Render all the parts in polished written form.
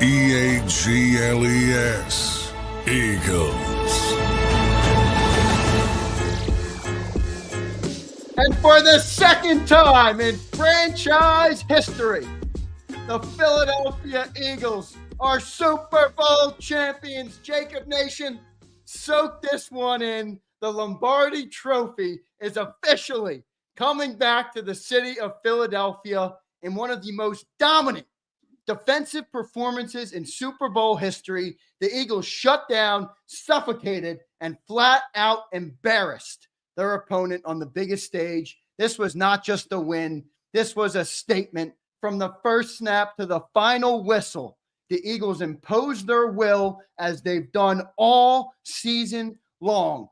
Eagles. Eagles. And for the second time in franchise history, the Philadelphia Eagles are Super Bowl champions. JAKIB Nation, soak this one in. The Lombardi Trophy is officially coming back to the city of Philadelphia in one of the most dominant defensive performances in Super Bowl history. The Eagles shut down, suffocated, and flat out embarrassed their opponent on the biggest stage. This was not just a win. This was a statement. From the first snap to the final whistle, the Eagles imposed their will as they've done all season long.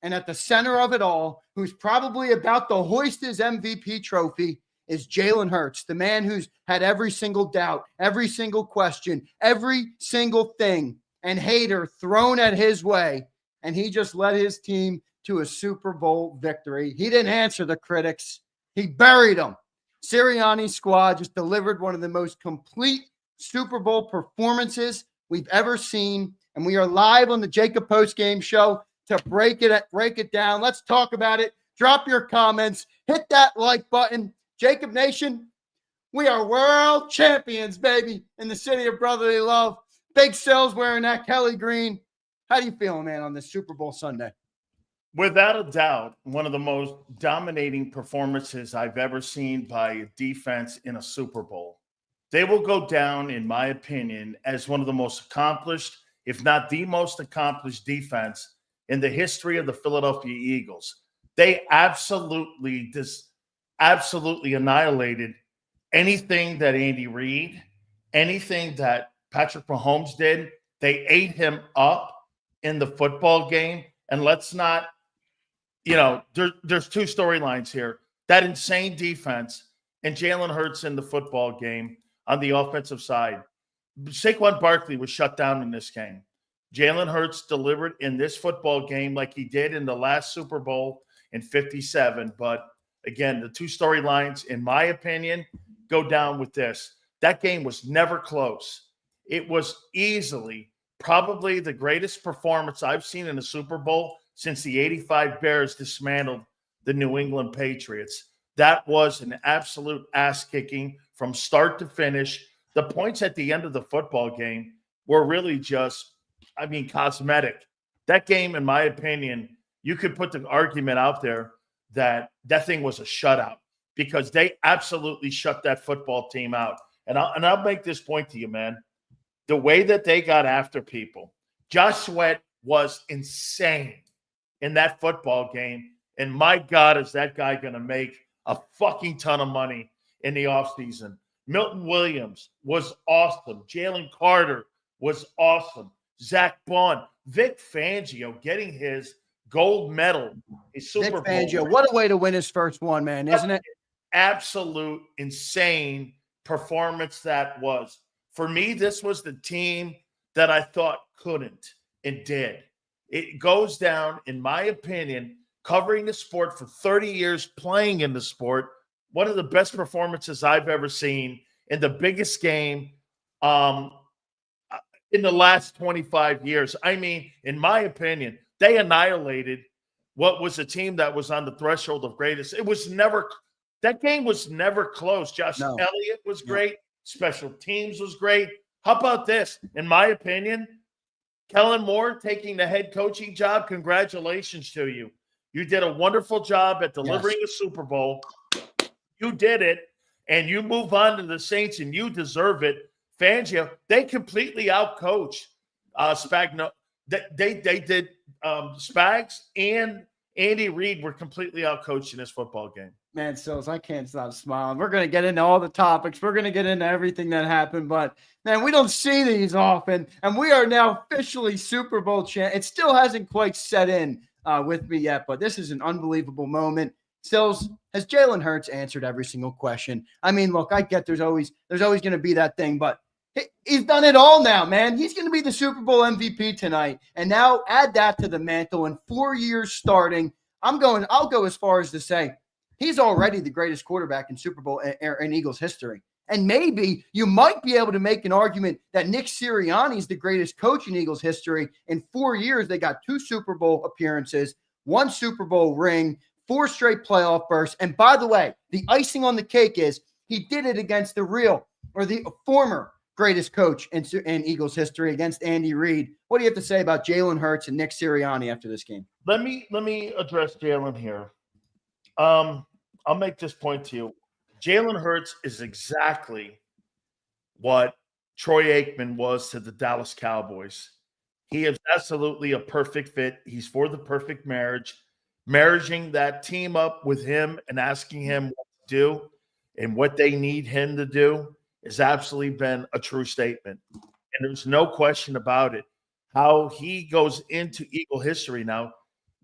And at the center of it all, who's probably about to hoist his MVP trophy, is Jalen Hurts, the man who's had every single doubt, every single question, every single thing and hater thrown at his way. And he just led his team to a Super Bowl victory. He didn't answer the critics. He buried them. Sirianni's squad just delivered one of the most complete Super Bowl performances we've ever seen. And we are live on the JAKIB Postgame Show to break it down. Let's talk about it. Drop your comments. Hit that like button. JAKIB Nation, we are world champions, baby, in the city of brotherly love. Big Sil's wearing that Kelly green. How do you feel, man, on this Super Bowl Sunday? Without a doubt, one of the most dominating performances I've ever seen by a defense in a Super Bowl. They will go down, in my opinion, as one of the most accomplished, if not the most accomplished defense in the history of the Philadelphia Eagles. They absolutely annihilated anything that Andy Reid, anything that Patrick Mahomes did. They ate him up in the football game. And let's not, there's two storylines here. That insane defense and Jalen Hurts in the football game on the offensive side. Saquon Barkley was shut down in this game. Jalen Hurts delivered in this football game like he did in the last Super Bowl in 57. But again, the two storylines, in my opinion, go down with this. That game was never close. It was easily probably the greatest performance I've seen in a Super Bowl since the 85 Bears dismantled the New England Patriots. That was an absolute ass-kicking from start to finish. The points at the end of the football game were really just, cosmetic. That game, in my opinion, you could put the argument out there that thing was a shutout because they absolutely shut that football team out. And I'll make this point to you, man. The way that they got after people, Josh Sweat was insane in that football game. And my God, is that guy going to make a fucking ton of money in the offseason. Milton Williams was awesome. Jalen Carter was awesome. Zach Bond, Vic Fangio getting his gold medal, a Super Bowl. Fangio, what a way to win his first one, man, isn't it? Absolute insane performance that was. For me, this was the team that I thought couldn't and did. It goes down, in my opinion, covering the sport for 30 years, playing in the sport, one of the best performances I've ever seen in the biggest game in the last 25 years. In my opinion, they annihilated what was a team that was on the threshold of greatest. That game was never close. Josh Elliott was great. Special teams was great. How about this? In my opinion, Kellen Moore taking the head coaching job, congratulations to you. You did a wonderful job at delivering a Super Bowl. You did it, and you move on to the Saints, and you deserve it. Fangio, they completely outcoached Spagnuolo. They did. Spags and Andy Reid were completely outcoached in this football game. Man, Sills, I can't stop smiling. We're going to get into all the topics. We're going to get into everything that happened. But, man, we don't see these often. And we are now officially Super Bowl champ. It still hasn't quite set in with me yet, but this is an unbelievable moment. Sills, has Jalen Hurts answered every single question? Look, I get there's always going to be that thing, but he's done it all now, man. He's going to be the Super Bowl MVP tonight. And now add that to the mantle in 4 years starting. I'll go as far as to say he's already the greatest quarterback in Super Bowl in Eagles history. And maybe you might be able to make an argument that Nick Sirianni is the greatest coach in Eagles history. In 4 years, they got 2 Super Bowl appearances, 1 Super Bowl ring, 4 straight playoff berths. And by the way, the icing on the cake is he did it against the former greatest coach in Eagles history, against Andy Reid. What do you have to say about Jalen Hurts and Nick Sirianni after this game? Let me address Jalen here. I'll make this point to you. Jalen Hurts is exactly what Troy Aikman was to the Dallas Cowboys. He is absolutely a perfect fit. He's for the perfect marriage. Marrying that team up with him and asking him what to do and what they need him to do has absolutely been a true statement. And there's no question about it. How he goes into Eagle history now,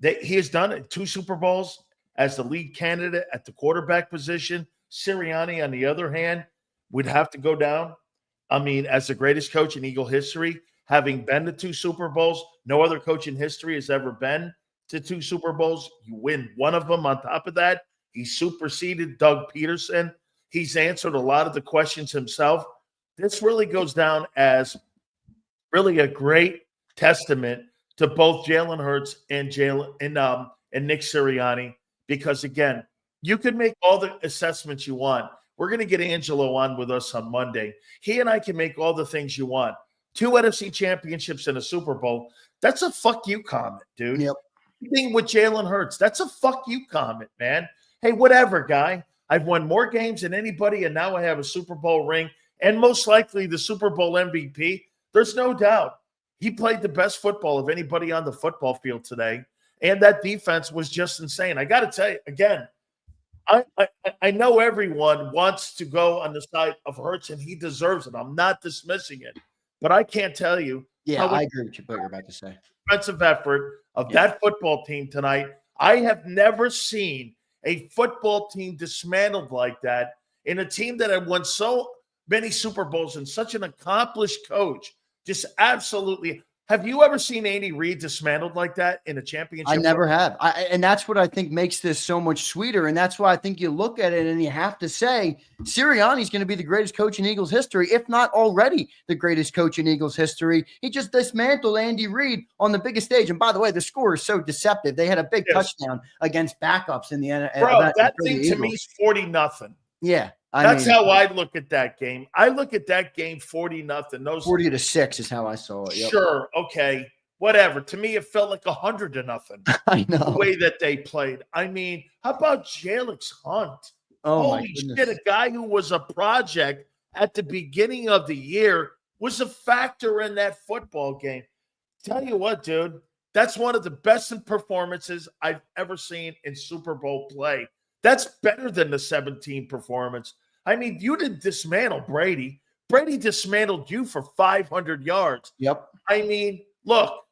he has done it 2 Super Bowls as the lead candidate at the quarterback position. Sirianni, on the other hand, would have to go down. I mean, as the greatest coach in Eagle history, having been to 2 Super Bowls, no other coach in history has ever been to 2 Super Bowls. You win one of them. On top of that, he superseded Doug Peterson. He's answered a lot of the questions himself. This really goes down as really a great testament to both Jalen Hurts and Nick Sirianni, because again, you can make all the assessments you want. We're going to get Angelo on with us on Monday. He and I can make all the things you want. 2 NFC championships and a Super Bowl. That's a fuck you comment, dude. Yep. Thing with Jalen Hurts. That's a fuck you comment, man. Hey, whatever, guy. I've won more games than anybody, and now I have a Super Bowl ring and most likely the Super Bowl MVP. There's no doubt. He played the best football of anybody on the football field today, and that defense was just insane. I got to tell you, again, I know everyone wants to go on the side of Hurts, and he deserves it. I'm not dismissing it, but I can't tell you. Yeah, I agree with what you're about to say. Defensive effort of that football team tonight. I have never seen a football team dismantled like that in a team that had won so many Super Bowls and such an accomplished coach. Just absolutely. Have you ever seen Andy Reid dismantled like that in a championship? I never have. And that's what I think makes this so much sweeter. And that's why I think you look at it and you have to say Sirianni's going to be the greatest coach in Eagles history, if not already the greatest coach in Eagles history. He just dismantled Andy Reid on the biggest stage. And by the way, the score is so deceptive. They had a big touchdown against backups in the NFL. Bro, that thing to me is 40-0. Yeah. That's how I look at that game. I look at that game 40-0. Those 40-6 is how I saw it. Yep. Sure, okay, whatever. To me, it felt like 100-0. I know the way that they played. I mean, how about Jalix Hunt? Oh, holy shit! A guy who was a project at the beginning of the year was a factor in that football game. Tell you what, dude, that's one of the best performances I've ever seen in Super Bowl play. That's better than the 17 performance. I mean, you didn't dismantle Brady. Brady dismantled you for 500 yards. Yep. I mean, look,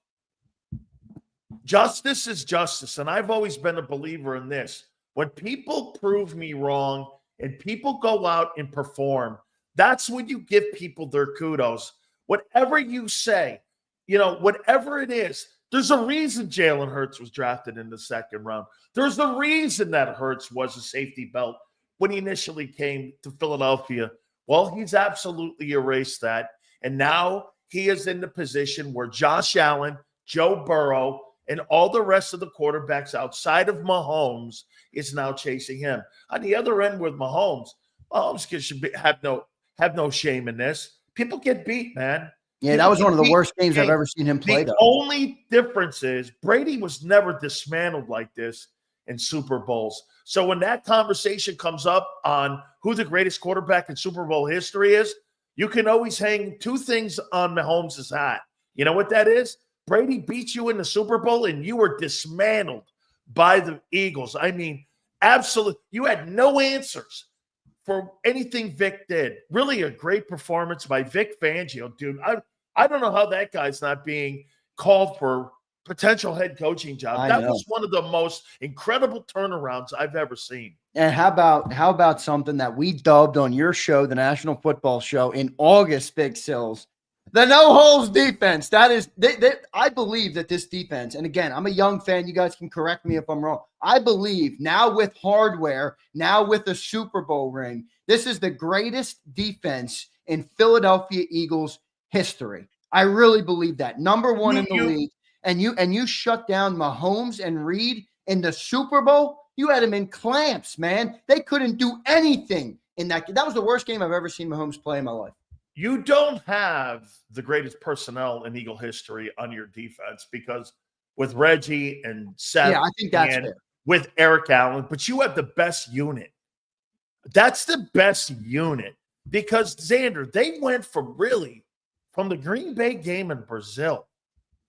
justice is justice. And I've always been a believer in this. When people prove me wrong and people go out and perform, that's when you give people their kudos. Whatever you say, whatever it is, there's a reason Jalen Hurts was drafted in the 2nd round. There's a reason that Hurts was a safety belt when he initially came to Philadelphia. Well, he's absolutely erased that. And now he is in the position where Josh Allen, Joe Burrow, and all the rest of the quarterbacks outside of Mahomes is now chasing him. On the other end with Mahomes should have no shame in this. People get beat, man. Yeah, that was one of the worst games I've ever seen him play. The only difference is Brady was never dismantled like this in Super Bowls. So when that conversation comes up on who the greatest quarterback in Super Bowl history is, you can always hang 2 things on Mahomes' hat. You know what that is? Brady beat you in the Super Bowl and you were dismantled by the Eagles. I mean, absolutely. You had no answers for anything Vic did. Really a great performance by Vic Fangio, dude. I don't know how that guy's not being called for potential head coaching job. That was one of the most incredible turnarounds I've ever seen. And how about something that we dubbed on your show, the National Football Show, in August, Big Sills, The no-holes defense. That is I believe that this defense, and again, I'm a young fan. You guys can correct me if I'm wrong. I believe now with hardware, now with the Super Bowl ring, this is the greatest defense in Philadelphia Eagles history. I really believe that. Number one in the league. And you shut down Mahomes and Reed in the Super Bowl. You had them in clamps, man. They couldn't do anything in that. That was the worst game I've ever seen Mahomes play in my life. You don't have the greatest personnel in Eagle history on your defense because with Reggie and Seth, yeah, I think that's fair. With Eric Allen, but you have the best unit. That's the best unit because Zander, they went from the Green Bay game in Brazil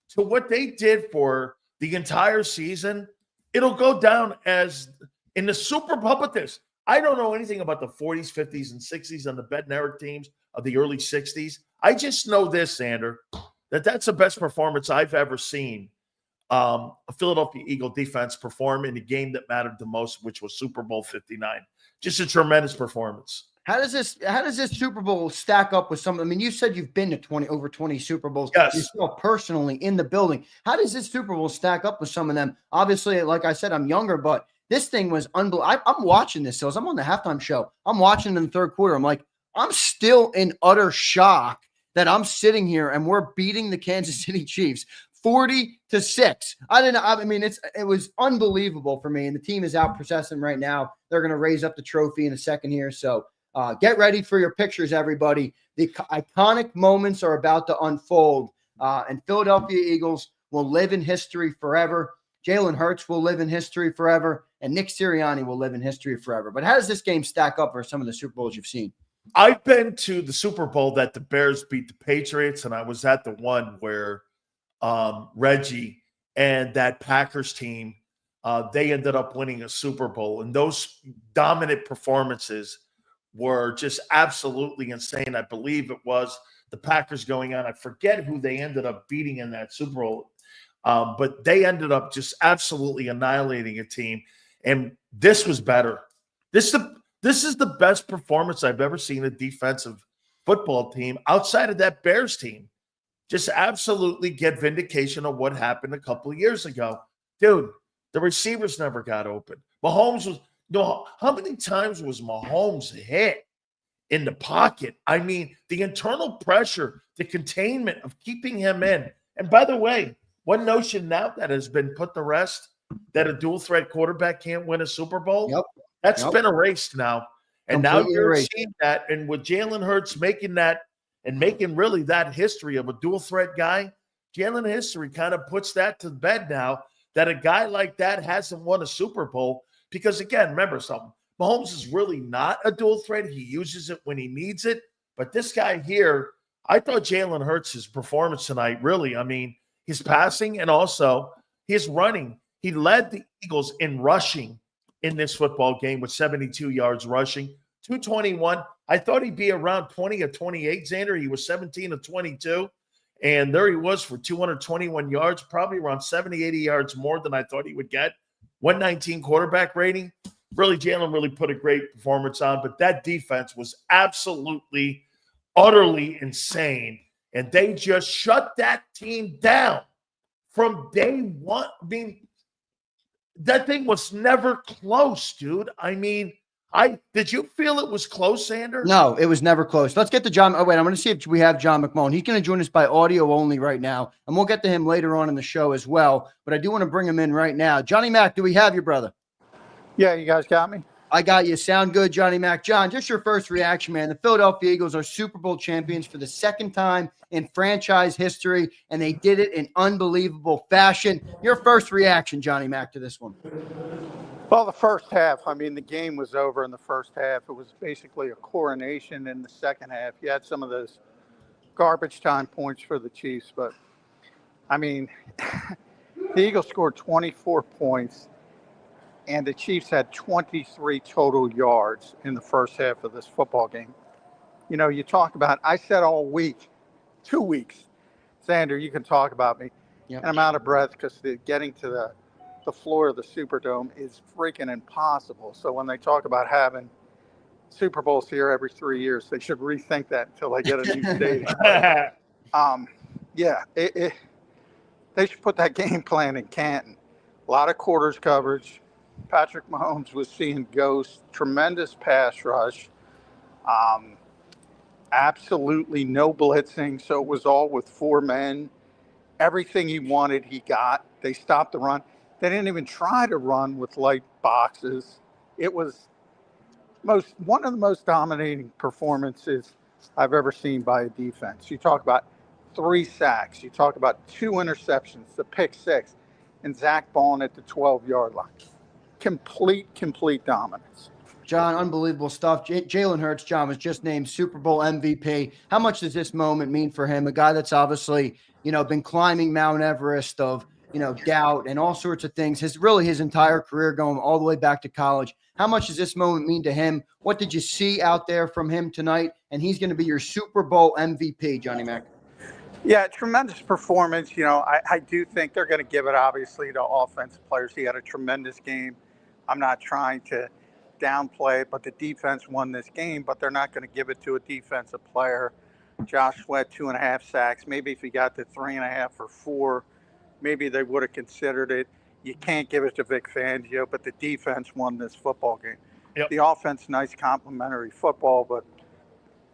to what they did for the entire season. It'll go down as in the Super Bowl. But this, I don't know anything about the 40s, 50s, and 60s on the Bednarik teams of the early 60s. I just know this, Zander, that's the best performance I've ever seen a Philadelphia Eagle defense perform in the game that mattered the most, which was Super Bowl 59. Just a tremendous performance. How does this Super Bowl stack up with some? I mean, you said you've been to over 20 Super Bowls. Yes. Yourself personally in the building. How does this Super Bowl stack up with some of them? Obviously, like I said, I'm younger, but this thing was unbelievable. I'm watching this, so I'm on the halftime show. I'm watching in the third quarter. I'm like, I'm still in utter shock that I'm sitting here and we're beating the Kansas City Chiefs 40-6. It was unbelievable for me. And the team is out processing right now. They're going to raise up the trophy in a second here. So get ready for your pictures, everybody. The iconic moments are about to unfold. And Philadelphia Eagles will live in history forever. Jalen Hurts will live in history forever. And Nick Sirianni will live in history forever. But how does this game stack up for some of the Super Bowls you've seen? I've been to the Super Bowl that the Bears beat the Patriots, and I was at the one where Reggie and that Packers team, they ended up winning a Super Bowl. And those dominant performances were just absolutely insane. I believe it was the Packers going on. I forget who they ended up beating in that Super Bowl, but they ended up just absolutely annihilating a team. And this was better. This is the best performance I've ever seen a defensive football team outside of that Bears team. Just absolutely get vindication of what happened a couple of years ago. Dude, the receivers never got open. Mahomes was how many times was Mahomes hit in the pocket? I mean, the internal pressure, the containment of keeping him in. And by the way, one notion now that has been put to rest, that a dual threat quarterback can't win a Super Bowl. Yep. That's been erased now. And Completely now you're erased. seeing that. And with Jalen Hurts making that and making really that history of a dual threat guy, Jalen history kind of puts that to bed now that a guy like that hasn't won a Super Bowl. Because again, remember something, Mahomes is really not a dual threat. He uses it when he needs it. But this guy here, I thought Jalen Hurts' performance tonight, really, I mean, his passing and also his running. He led the Eagles in rushing in this football game with 72 yards rushing, 221. I thought he'd be around 20 or 28, Zander. He was 17 or 22. And there he was for 221 yards, probably around 70, 80 yards more than I thought he would get. 119 quarterback rating. Really, Jalen really put a great performance on. But that defense was absolutely, utterly insane. And they just shut that team down from day one. I mean, that thing was never close, dude. I mean, did you feel it was close, Zander? No, it was never close. Let's get to John. Oh, wait, I'm going to see if we have John McMullen. He's going to join us by audio only right now, and we'll get to him later on in the show as well. But I do want to bring him in right now. Johnny Mac, do we have you, brother? Yeah, you guys got me? I got you. Sound good, Johnny Mac. John, just your first reaction, man. The Philadelphia Eagles are Super Bowl champions for the second time in franchise history, and they did it in unbelievable fashion. Your first reaction, Johnny Mac, to this one? Well, the first half, I mean, the game was over in the first half. It was basically a coronation in the second half. You had some of those garbage time points for the Chiefs, but, I mean, the Eagles scored 24 points, and the Chiefs had 23 total yards in the first half of this football game. You know, you talk about, I said all week, 2 weeks, Zander, you can talk about me, Yep. and I'm out of breath because getting to the floor of the Superdome is freaking impossible. So when they talk about having Super Bowls here every 3 years, they should rethink that until they get a new stadium. Yeah, they should put that game plan in Canton. A lot of quarters coverage. Patrick Mahomes was seeing ghosts, tremendous pass rush, um, absolutely no blitzing. So it was all with 4 men. Everything he wanted, he got. They stopped the run. They didn't even try to run with light boxes. It was one of the most dominating performances I've ever seen by a defense. You talk about 3 sacks. You talk about 2 interceptions, the pick 6, and Zach Bond at the 12-yard line. Complete dominance. John, unbelievable stuff. Jalen Hurts, John, was just named Super Bowl MVP. How much does this moment mean for him? A guy that's obviously, been climbing Mount Everest of, doubt and all sorts of things. His entire career going all the way back to college. How much does this moment mean to him? What did you see out there from him tonight? And he's going to be your Super Bowl MVP, Johnny Mac. Yeah, tremendous performance. I do think they're going to give it, obviously, to offensive players. He had a tremendous game. I'm not trying to downplay it, but the defense won this game, but they're not going to give it to a defensive player. Josh Sweat, 2.5 sacks. Maybe if he got to 3.5 or 4, maybe they would have considered it. You can't give it to Vic Fangio, but the defense won this football game. Yep. The offense, nice complimentary football, but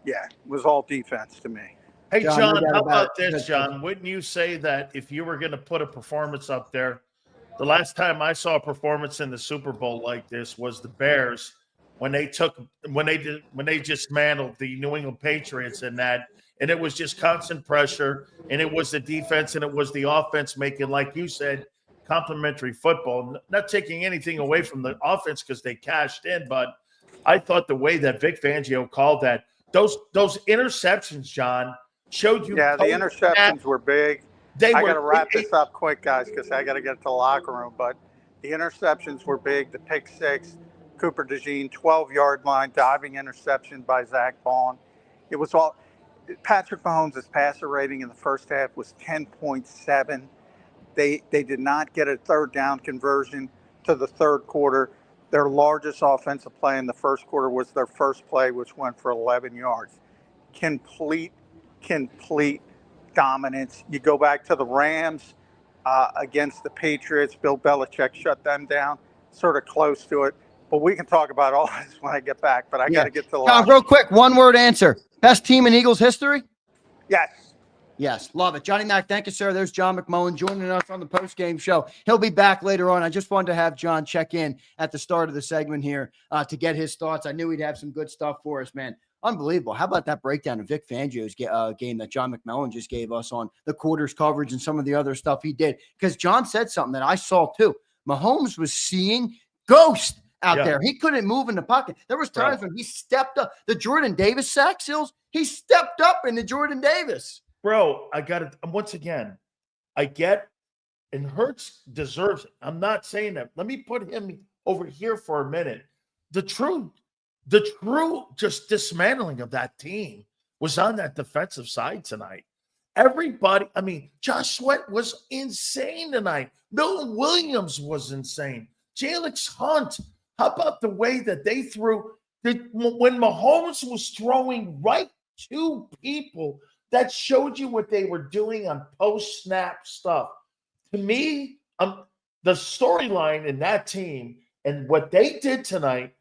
yeah, it was all defense to me. Hey, John, how about this, John? Wouldn't you say that if you were going to put a performance up there, the last time I saw a performance in the Super Bowl like this was the Bears when they dismantled the New England Patriots and it was just constant pressure, and it was the defense and it was the offense making, like you said, complimentary football. Not taking anything away from the offense because they cashed in, but I thought the way that Vic Fangio called that, those interceptions, John, showed you. Yeah, the interceptions were big. I got to wrap this up quick, guys, because I got to get to the locker room. But the interceptions were big. The pick 6, Cooper DeJean, 12-yard line, diving interception by Zach Bond. It was all – Patrick Mahomes' passer rating in the first half was 10.7. They did not get a third down conversion to the third quarter. Their largest offensive play in the first quarter was their first play, which went for 11 yards. Complete dominance. You go back to the Rams against the Patriots. Bill Belichick shut them down, sort of close to it. But we can talk about all this when I get back. But I got to get to the real quick, one-word answer. Best team in Eagles history? Yes. Yes, love it. Johnny Mac, thank you, sir. There's John McMullen joining us on the postgame show. He'll be back later on. I just wanted to have John check in at the start of the segment here to get his thoughts. I knew he'd have some good stuff for us, man. Unbelievable. How about that breakdown of Vic Fangio's game that John McMullen just gave us on the quarters coverage and some of the other stuff he did? Because John said something that I saw too. Mahomes was seeing ghosts out there. He couldn't move in the pocket. There was times when he stepped up. The Jordan Davis sack seals, he stepped up in the Jordan Davis. Bro, I got it. Once again, I get, and Hurts deserves it. I'm not saying that. Let me put him over here for a minute. The true just dismantling of that team was on that defensive side tonight. Everybody, Josh Sweat was insane tonight. Milton Williams was insane. Jalen Hunt, how about the way that they threw? When Mahomes was throwing right to people, that showed you what they were doing on post-snap stuff. To me, the storyline in that team and what they did tonight,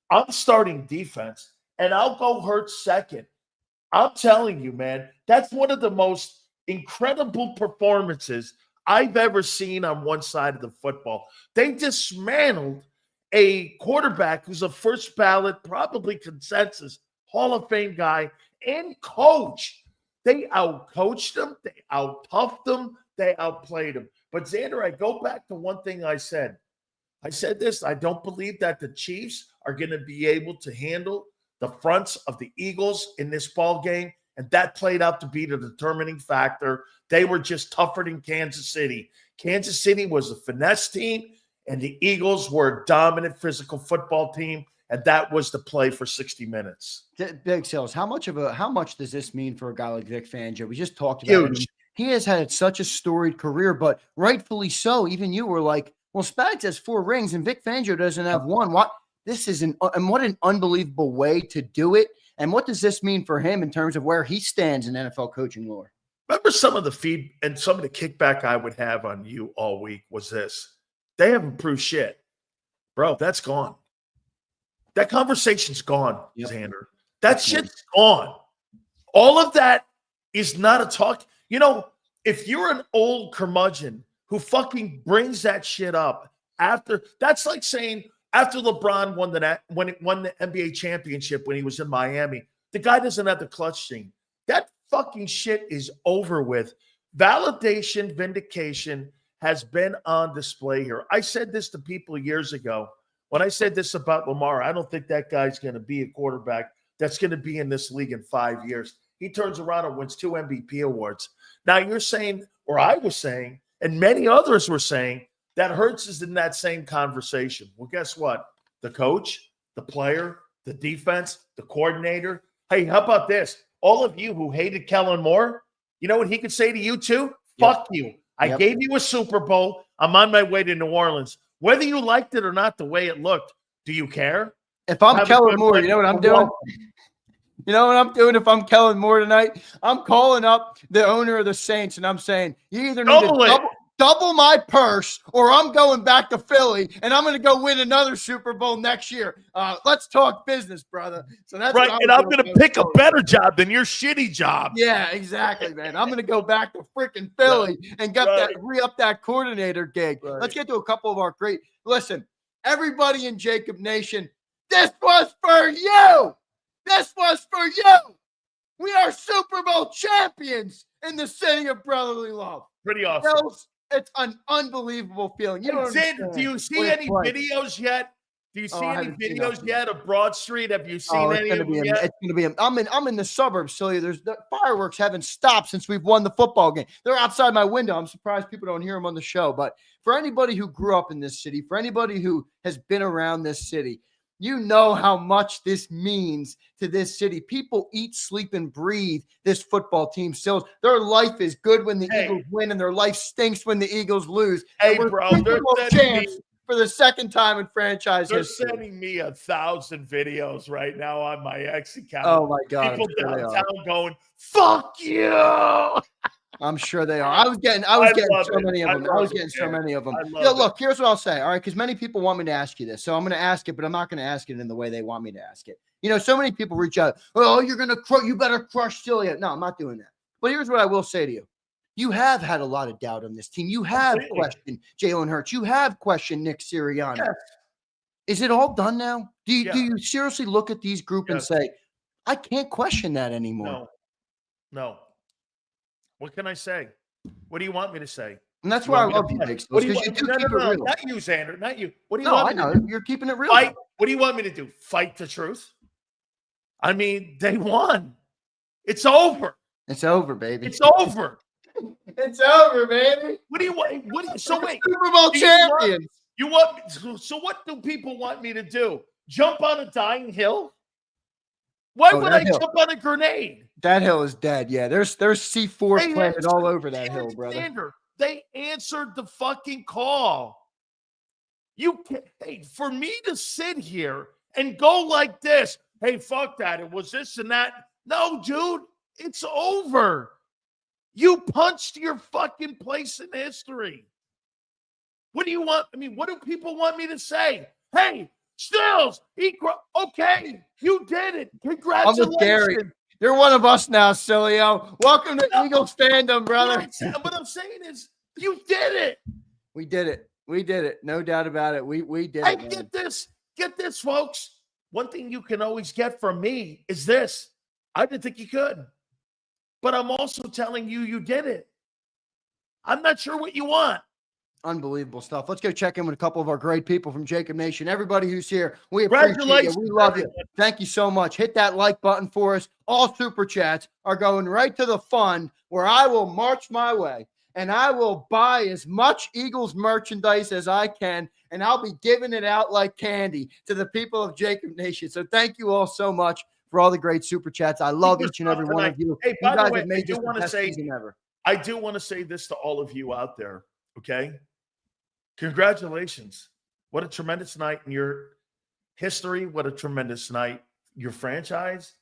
I'm starting defense, and I'll go Hurts second. I'm telling you, man, that's one of the most incredible performances I've ever seen on one side of the football. They dismantled a quarterback who's a first ballot, probably consensus, Hall of Fame guy and coach. They outcoached him. They out-toughed him. They outplayed him. But, Zander, I go back to one thing I said. I said this. I don't believe that the Chiefs are going to be able to handle the fronts of the Eagles in this ball game, and that played out to be the determining factor. They were just tougher than Kansas City. Kansas City was a finesse team, and the Eagles were a dominant physical football team. And that was the play for 60 minutes. Big Sales, how much does this mean for a guy like Vic Fangio? We just talked about it. He has had such a storied career, but rightfully so. Even you were like, well, Spags has 4 rings and Vic Fangio doesn't have 1. What an unbelievable way to do it. And what does this mean for him in terms of where he stands in NFL coaching lore? Remember some of the feed and some of the kickback I would have on you all week was this. They haven't proved shit. Bro, that's gone. That conversation's gone, Xander. That shit's gone. All of that is not a talk. You know, if you're an old curmudgeon who fucking brings that shit up that's like saying after LeBron won the NBA championship when he was in Miami, the guy doesn't have the clutch gene. That fucking shit is over with. Validation, vindication has been on display here. I said this to people years ago. When I said this about Lamar, I don't think that guy's going to be a quarterback that's going to be in this league in 5 years. He turns around and wins 2 MVP awards. Now you're saying, or I was saying, and many others were saying, that Hurts is in that same conversation. Well, guess what? The coach, the player, the defense, the coordinator. Hey, how about this? All of you who hated Kellen Moore, you know what he could say to you too? Fuck you. I gave you a Super Bowl. I'm on my way to New Orleans. Whether you liked it or not, the way it looked, do you care? If I'm Kellen Moore, you know what I'm doing? You know what I'm doing if I'm Kellen Moore tonight? I'm calling up the owner of the Saints, and I'm saying, you either need to double my purse, or I'm going back to Philly, and I'm going to go win another Super Bowl next year. Let's talk business, brother. So that's right, and I'm going to pick a better job than your shitty job. Yeah, exactly, man. I'm going to go back to freaking Philly and re-up that coordinator gig. Right. Let's get to a couple of our great – listen, everybody in JAKIB Nation, this was for you. This was for you. We are Super Bowl champions in the city of brotherly love. Pretty awesome. It's an unbelievable feeling. You don't do you see any videos yet? Do you see any videos yet of Broad Street? Have you seen any of them yet? It's going to be. I'm in the suburbs, Sileo. The fireworks haven't stopped since we've won the football game. They're outside my window. I'm surprised people don't hear them on the show. But for anybody who grew up in this city, for anybody who has been around this city, you know how much this means to this city. People eat, sleep, and breathe this football team. Still, their life is good when the Eagles win, and their life stinks when the Eagles lose. Hey, bro, they're champs for the second time in franchise history. They're sending me 1,000 videos right now on my X account. Oh my God! People downtown going, "Fuck you." I'm sure they are. I was getting so many of them. I was getting so many of them. Look, here's what I'll say. All right, because many people want me to ask you this, so I'm going to ask it, but I'm not going to ask it in the way they want me to ask it. You know, so many people reach out. Oh, you better crush Sileo. No, I'm not doing that. But here's what I will say to you: you have had a lot of doubt on this team. You have questioned Jalen Hurts. You have questioned Nick Sirianni. Yes. Is it all done now? Do you seriously look at these group and say, I can't question that anymore? No. What can I say? What do you want me to say? And that's why I love you, Big Skills, because you do keep it real. Not you, Xander. Not you. What do you want me to do? You're keeping it real. Fight. What do you want me to do? Fight the truth? I mean, they won. It's over. It's over, baby. It's over. It's over, baby. What do you want? So wait. Super Bowl champions. So what do people want me to do? Jump on a dying hill? Why would I jump on a grenade? That hill is dead. Yeah, there's C4 planted all over that hill, brother. Xander, they answered the fucking call. For me to sit here and go like this, hey, fuck that. It was this and that. No, dude, it's over. You punched your fucking place in history. What do you want? I mean, what do people want me to say? Hey, Stills, okay, you did it. Congratulations. I'm with Gary. You're one of us now, Sileo. Welcome to Eagles fandom, brother. What I'm saying is, you did it. We did it. We did it. No doubt about it. We did it. Get this, folks. One thing you can always get from me is this. I didn't think you could. But I'm also telling you, you did it. I'm not sure what you want. Unbelievable stuff. Let's go check in with a couple of our great people from JAKIB Nation. Everybody who's here, we appreciate you. We love you. Thank you so much. Hit that like button for us. All super chats are going right to the fund where I will march my way and I will buy as much Eagles merchandise as I can, and I'll be giving it out like candy to the people of JAKIB Nation. So thank you all so much for all the great super chats. I love each and every one of you. Hey, by the way, I do want to say this to all of you out there, okay? Congratulations. What a tremendous night in your history. What a tremendous night. Your franchise.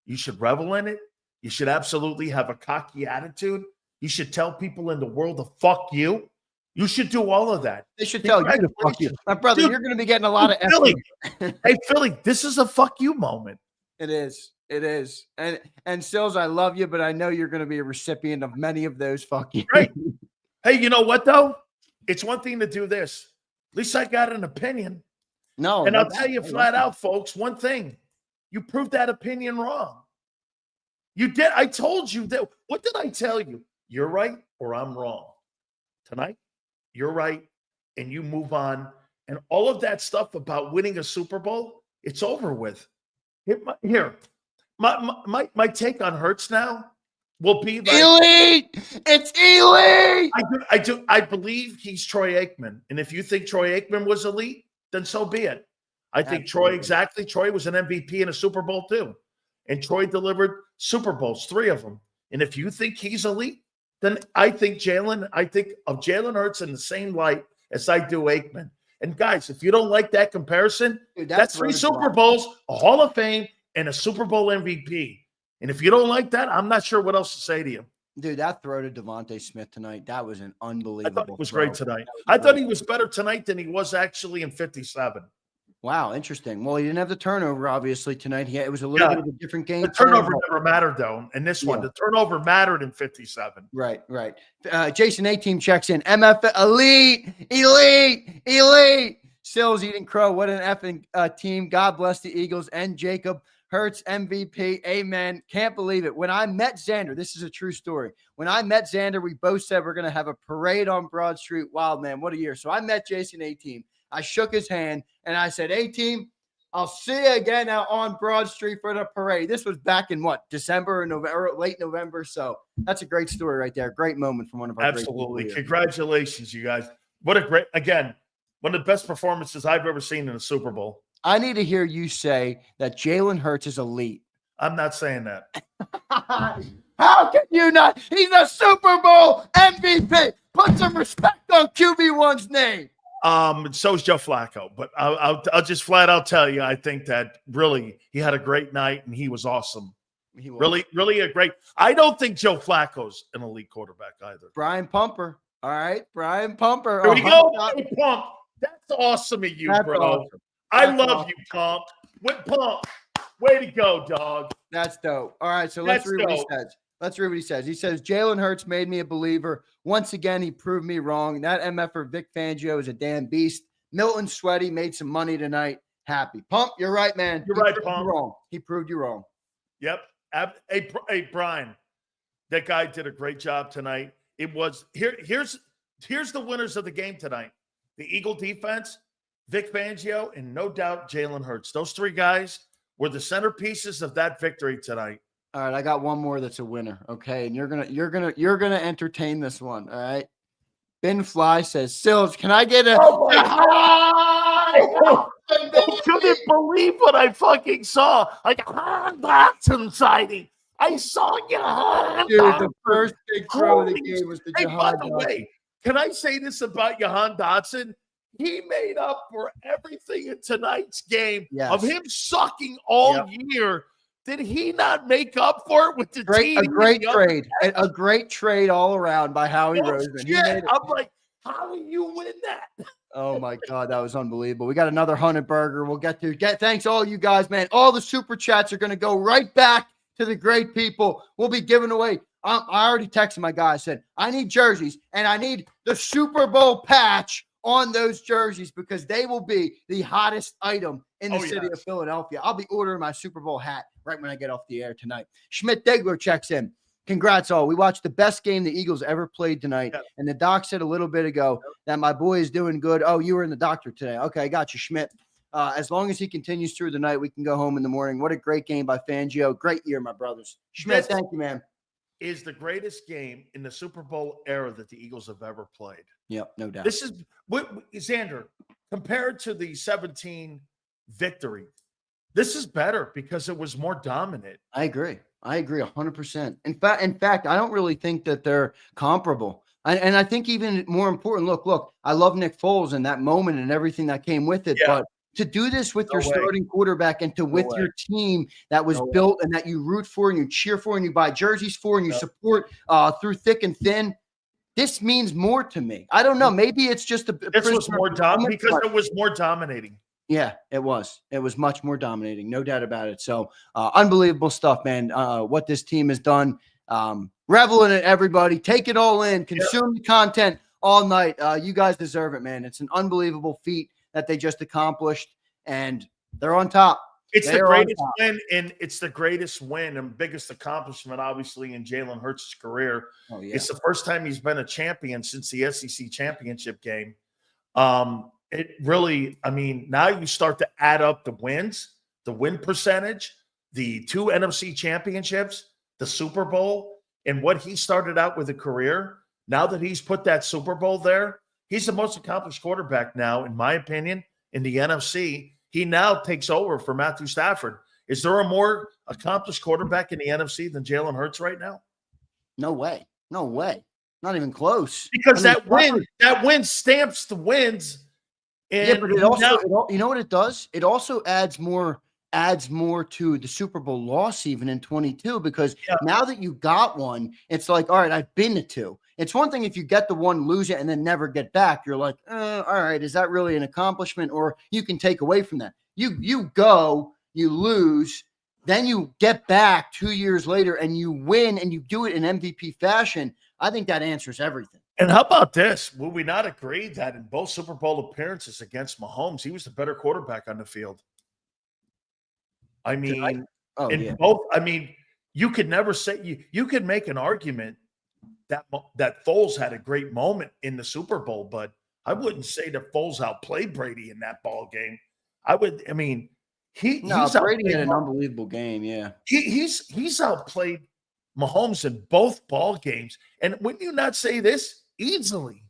You should revel in it. You should absolutely have a cocky attitude. You should tell people in the world to fuck you. You should do all of that. They should tell you to fuck you. My brother, Dude, you're going to be getting a lot of Philly. Hey, Philly, this is a fuck you moment. It is. It is. And Sills, I love you, but I know you're going to be a recipient of many of those fuck you. Right. Hey, you know what, though? It's one thing to do this. At least I got an opinion. No. And I'll tell you flat out, folks, one thing. You proved that opinion wrong. You did. I told you that. What did I tell you? You're right or I'm wrong. Tonight, you're right, and you move on. And all of that stuff about winning a Super Bowl, it's over with. Here, my take on Hurts now will be like, elite. It's elite. I believe he's Troy Aikman. And if you think Troy Aikman was elite, then so be it. I think Troy was an MVP in a Super Bowl too. And Troy delivered Super Bowls, 3 of them. And if you think he's elite, then I think of Jalen Hurts in the same light as I do Aikman. And guys, if you don't like that comparison, dude, that's 3 Super Bowls, a Hall of Fame, and a Super Bowl MVP. And if you don't like that, I'm not sure what else to say to you. Dude, that throw to Devontae Smith tonight, that was an unbelievable I thought it was great tonight. I thought he was better tonight than he was actually in 57. Wow, interesting. Well, he didn't have the turnover, obviously, tonight. It was a little bit of a different game. The turnover never mattered, though. In this one, the turnover mattered in 57. Right. Jason A-Team checks in. MF elite. Sills eating crow. What an effing team. God bless the Eagles and JAKIB. Hurts MVP. Amen. Can't believe it. When I met Zander, this is a true story. When I met Zander, we both said we're going to have a parade on Broad Street. Wow, man, what a year. So I met Jason A-Team. I shook his hand, and I said, A-Team, I'll see you again out on Broad Street for the parade. This was back in December or November, late November. So that's a great story right there. Great moment from one of our Absolutely. Congratulations, you guys. What a great, again, one of the best performances I've ever seen in a Super Bowl. I need to hear you say that Jalen Hurts is elite. I'm not saying that. How can you not? He's a Super Bowl MVP. Put some respect on QB1's name. So is Joe Flacco, but I'll just flat out tell you, I think that really he had a great night and he was awesome. He was. Really a great. I don't think Joe Flacco's an elite quarterback either. Brian Pumper. All right, Brian Pumper. Here we go, Pump. That's awesome of you, bro. Awesome. I love you, Pump. Pump. Way to go, dog. That's dope. All right, so let's read what he says. Let's read what he says. He says, Jalen Hurts made me a believer. Once again, he proved me wrong. That MFer Vic Fangio is a damn beast. Milton Sweaty made some money tonight. Happy. Pump, you're right, man. You're right, Pump. Wrong. He proved you wrong. Yep. Hey, Brian, that guy did a great job tonight. It was here's the winners of the game tonight. The Eagle defense, Vic Fangio, and no doubt Jalen Hurts. Those 3 guys were the centerpieces of that victory tonight. All right, I got one more that's a winner. Okay, and you're gonna entertain this one. All right. Ben Fly says, Sills, can I get a? Oh my God! I couldn't believe what I fucking saw. Like Dotson sighting. I saw you. Dude, the first big throw of the game was the Jahan. By the way, can I say this about Jahan Dotson? He made up for everything in tonight's game of him sucking all year. Did he not make up for it with the team? A great trade all around by Howie Roseman. I'm like, how do you win that? Oh my God, that was unbelievable. We got another 100 burger. We'll get to thanks all you guys, man. All the super chats are going to go right back to the great people. We'll be giving away. I already texted my guy. I said, I need jerseys and I need the Super Bowl patch on those jerseys because they will be the hottest item in the city of Philadelphia. I'll be ordering my Super Bowl hat right when I get off the air tonight. Schmidt Degler checks in. Congrats all. We watched the best game the Eagles ever played tonight. Yep. And the doc said a little bit ago that my boy is doing good. Oh, you were in the doctor today. Okay, I got you, Schmidt. As long as he continues through the night, we can go home in the morning. What a great game by Fangio. Great year, my brothers. Schmidt, thank you, man. Is the greatest game in the Super Bowl era that the Eagles have ever played. Yep, no doubt. This is what Zander, compared to the 17 victory, this is better because it was more dominant. I agree 100%. In fact, I don't really think that they're comparable. And I think even more important, look, I love Nick Foles and that moment and everything that came with it, but To do this with No your way. starting quarterback and with way. your team that was built and that you root for and you cheer for and you buy jerseys for and you support through thick and thin, this means more to me. I don't know. Maybe it's just This was more dominating because it was more dominating. Yeah, it was. It was much more dominating, no doubt about it. So unbelievable stuff, man. What this team has done. Revel in it, everybody. Take it all in. Consume the content all night. You guys deserve it, man. It's an unbelievable feat that they just accomplished, and they're on top. It's the greatest win, and it's the greatest win and biggest accomplishment, obviously, in Jalen Hurts' career. Oh, yeah. It's the first time he's been a champion since the SEC championship game. It really, I mean, now you start to add up the wins, the win percentage, the 2 NFC championships, the Super Bowl, and what he started out with a career. Now that he's put that Super Bowl there, he's the most accomplished quarterback now, in my opinion, in the NFC. He now takes over for Matthew Stafford. Is there a more accomplished quarterback in the NFC than Jalen Hurts right now? No way. No way. Not even close. Because that win stamps the wins. And yeah, but it also, you know what it does? It also adds more to the Super Bowl loss even in 22, because now that you got one, it's like, all right, I've been to 2. It's one thing if you get the one, lose it, and then never get back. You're like, all right, is that really an accomplishment? Or you can take away from that. You go, you lose, then you get back 2 years later and you win and you do it in MVP fashion. I think that answers everything. And how about this? Will we not agree that in both Super Bowl appearances against Mahomes, he was the better quarterback on the field? I mean, both. I mean, you could never say you could make an argument that Foles had a great moment in the Super Bowl, but I wouldn't say that Foles outplayed Brady in that ball game. I mean, he's Brady had an unbelievable game. Yeah, he's outplayed Mahomes in both ball games, and wouldn't you not say this easily?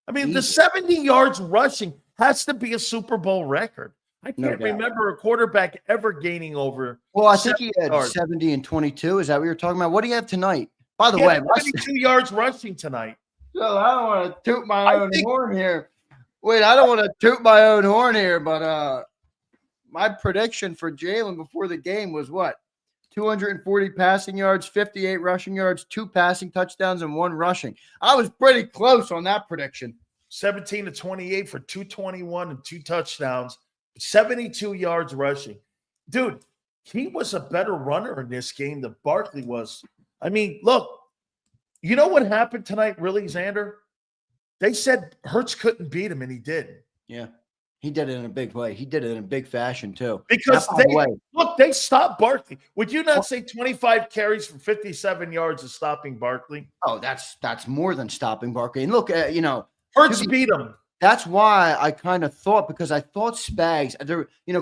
I mean, the 70 yards rushing has to be a Super Bowl record. I can't remember a quarterback ever gaining over. Well, I think he had 70 and 22. Is that what you're talking about? What do you have tonight? By the way, 22 yards rushing tonight. So I don't want to toot my own horn here. Wait, I don't want to toot my own horn here, but my prediction for Jalen before the game was what? 240 passing yards, 58 rushing yards, 2 passing touchdowns, and 1 rushing. I was pretty close on that prediction. 17 to 28 for 221 and 2 touchdowns, 72 yards rushing. Dude, he was a better runner in this game than Barkley was. I mean, look, you know what happened tonight, really, Zander? They said Hurts couldn't beat him, and he did. Yeah. He did it in a big way. He did it in a big fashion, too. Because they stopped Barkley. Would you not say 25 carries for 57 yards is stopping Barkley? Oh, that's more than stopping Barkley. And look, Hurts beat him. That's why I kind of thought, because I thought Spags,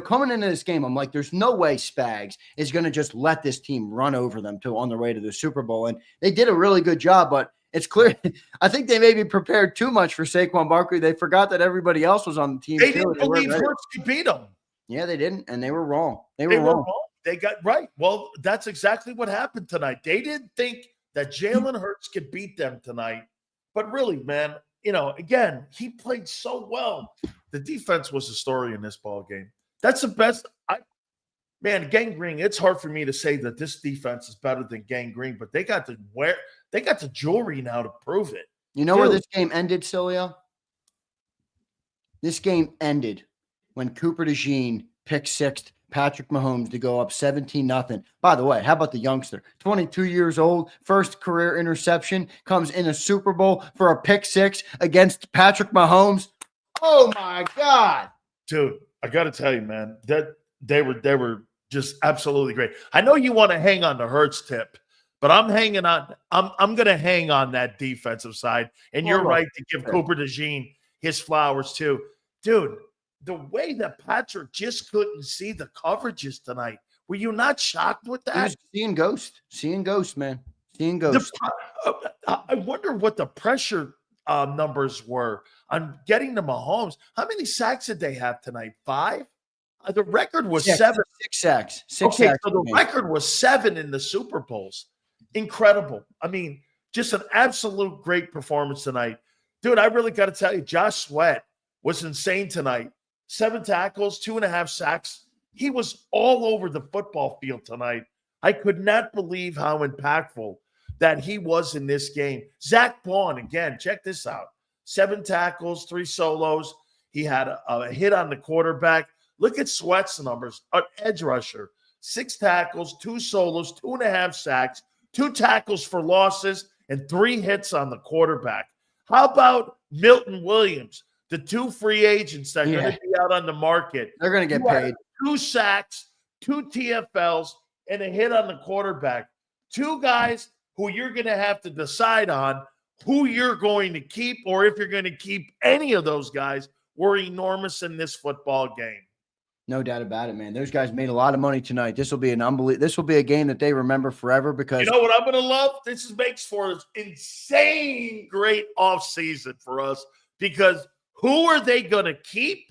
coming into this game, I'm like, there's no way Spags is going to just let this team run over them on their way to the Super Bowl. And they did a really good job, but it's clear. I think they maybe prepared too much for Saquon Barkley. They forgot that everybody else was on the team. They didn't believe Hurts could beat them. Yeah, they didn't, and they were wrong. They were wrong. They got right. Well, that's exactly what happened tonight. They didn't think that Jalen Hurts could beat them tonight. But really, man, again, he played so well. The defense was the story in this ball game. That's the best. Gang Green, it's hard for me to say that this defense is better than Gang Green, but they got the jewelry now to prove it. You know where this game ended, Sileo? This game ended when Cooper DeJean picked sixth Patrick Mahomes to go up 17-0. By the way, how about the youngster? 22 years old, first career interception, comes in a Super Bowl for a pick six against Patrick Mahomes. Oh my God. Dude, I got to tell you, man, that they were just absolutely great. I know you want to hang on the Hurts tip, but I'm going to hang on that defensive side. And you're right to give Cooper DeJean his flowers too. Dude, the way that Patrick just couldn't see the coverages tonight. Were you not shocked with that? He was seeing ghost, man. Seeing ghost. I wonder what the pressure numbers were on getting to Mahomes. How many sacks did they have tonight? 5? The record was 7. 6 sacks. So the record was 7 in the Super Bowls. Incredible. I mean, just an absolute great performance tonight. Dude, I really got to tell you, Josh Sweat was insane tonight. 7 tackles, 2.5 sacks. He was all over the football field tonight. I could not believe how impactful that he was in this game. Zach Bond, again, check this out. 7 tackles, 3 solos. He had a hit on the quarterback. Look at Sweat's numbers. An edge rusher, 6 tackles, 2 solos, 2.5 sacks, 2 tackles for losses, and 3 hits on the quarterback. How about Milton Williams, the 2 free agents that are going to be out on the market? They're going to get paid. 2 sacks, 2 TFLs, and a hit on the quarterback. 2 guys who you're going to have to decide on who you're going to keep, or if you're going to keep any of those guys, were enormous in this football game. No doubt about it, man. Those guys made a lot of money tonight. This will be this will be a game that they remember forever because you know what I'm going to love? This makes for an insane great offseason for us because who are they going to keep?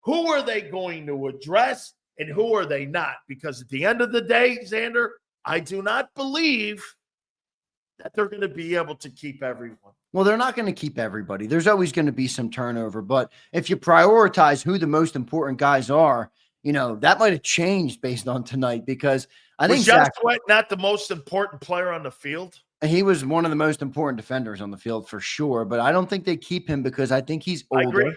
Who are they going to address? And who are they not? Because at the end of the day, Zander, I do not believe that they're going to be able to keep everyone. Well, they're not going to keep everybody. There's always going to be some turnover. But if you prioritize who the most important guys are, that might have changed based on tonight because I think Josh Sweat not the most important player on the field? He was one of the most important defenders on the field for sure. But I don't think they keep him because I think he's older. I agree.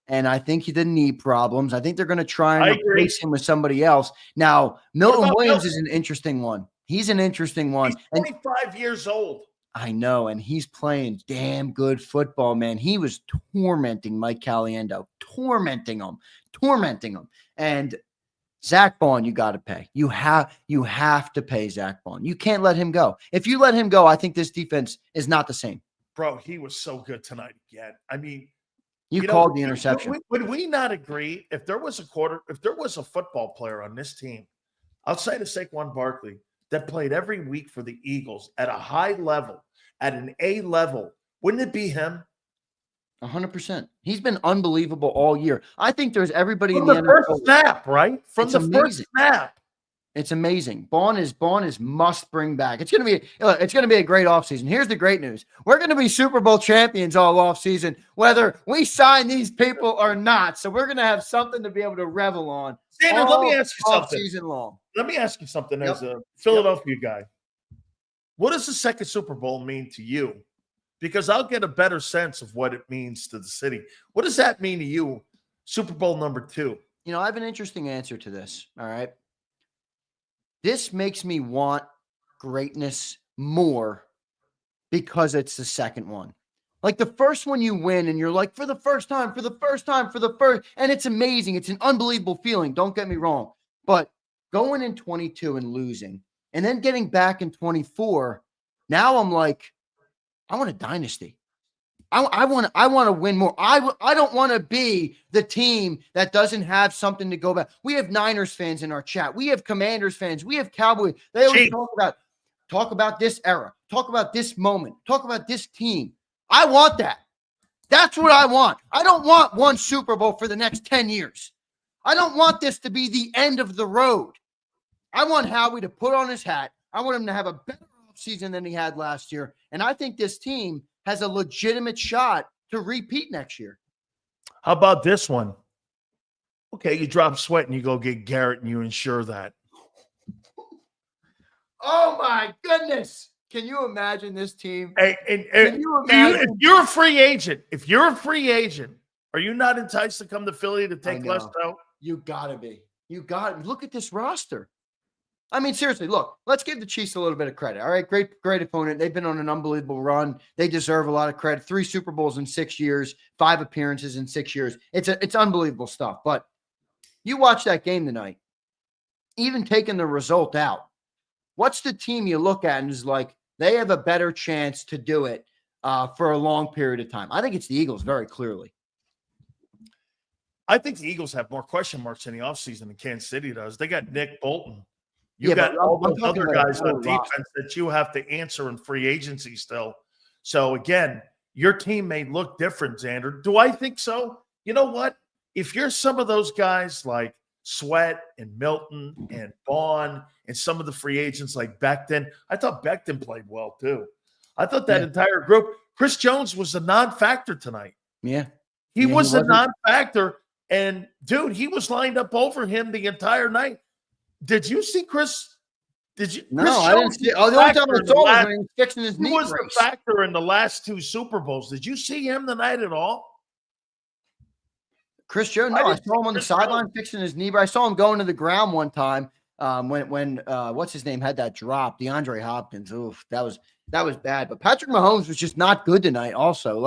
And I think he didn't need problems. I think they're going to try and replace him with somebody else. Now, Milton Williams is an interesting one. He's an interesting one. He's 25 years old. I know, and he's playing damn good football, man. He was tormenting Mike Caliendo, tormenting him. And Zach Bond, you got to pay. You have to pay Zach Bond. You can't let him go. If you let him go, I think this defense is not the same. Bro, he was so good tonight again. I mean, you called the interception. Would we not agree if there was a football player on this team outside of Saquon Barkley that played every week for the Eagles at a high level, at an A level, wouldn't it be him? 100%. He's been unbelievable all year. I think there's everybody from in the first NFL. Snap, right? From the first snap. It's amazing. Bond is must bring back. It's gonna be a great offseason. Here's the great news. We're gonna be Super Bowl champions all offseason, whether we sign these people or not. So we're gonna have something to be able to revel on. Xander, let me ask you something. Season long. Let me ask you something as a Philadelphia guy. What does the second Super Bowl mean to you? Because I'll get a better sense of what it means to the city. What does that mean to you, Super Bowl number 2? I have an interesting answer to this, all right? This makes me want greatness more because it's the second one. Like the first one you win and you're like, for the first time, and it's amazing. It's an unbelievable feeling. Don't get me wrong. But going in 22 and losing and then getting back in 24, now I'm like, I want a dynasty. I want to win more. I don't want to be the team that doesn't have something to go back. We have Niners fans in our chat. We have Commanders fans. We have Cowboys. They always talk about this era. Talk about this moment. Talk about this team. I want that. That's what I want. I don't want one Super Bowl for the next 10 years. I don't want this to be the end of the road. I want Howie to put on his hat. I want him to have a better offseason than he had last year. And I think this team has a legitimate shot to repeat next year. How about this one? Okay, you drop Sweat and you go get Garrett and you insure that. Oh, my goodness. Can you imagine this team? Hey, if you're a free agent, are you not enticed to come to Philly to take less out? You got to be. Look at this roster. I mean, seriously, look, let's give the Chiefs a little bit of credit. All right, great opponent. They've been on an unbelievable run. They deserve a lot of credit. 3 Super Bowls in 6 years, 5 appearances in 6 years. It's unbelievable stuff. But you watch that game tonight, even taking the result out, what's the team you look at and is like, they have a better chance to do it for a long period of time? I think it's the Eagles very clearly. I think the Eagles have more question marks in the offseason than Kansas City does. They got Nick Bolton. You got all those other guys on defense that you have to answer in free agency still. So, again, your team may look different, Zander. Do I think so? You know what? If you're some of those guys like Sweat and Milton and Vaughn and some of the free agents like Becton, I thought Becton played well too. I thought that entire group, Chris Jones was a non-factor tonight. Yeah. He was a non-factor. And, dude, he was lined up over him the entire night. Did you see Chris? Did you? No, Chris I didn't see. Oh, the only time I saw was when he was fixing his knee He was brace. the factor in the last 2 Super Bowls. Did you see him tonight at all? Chris Jones, no, I saw him on the sideline fixing his knee brace. I saw him going to the ground one time when what's his name had that drop, DeAndre Hopkins. Oof, that was bad. But Patrick Mahomes was just not good tonight. Also,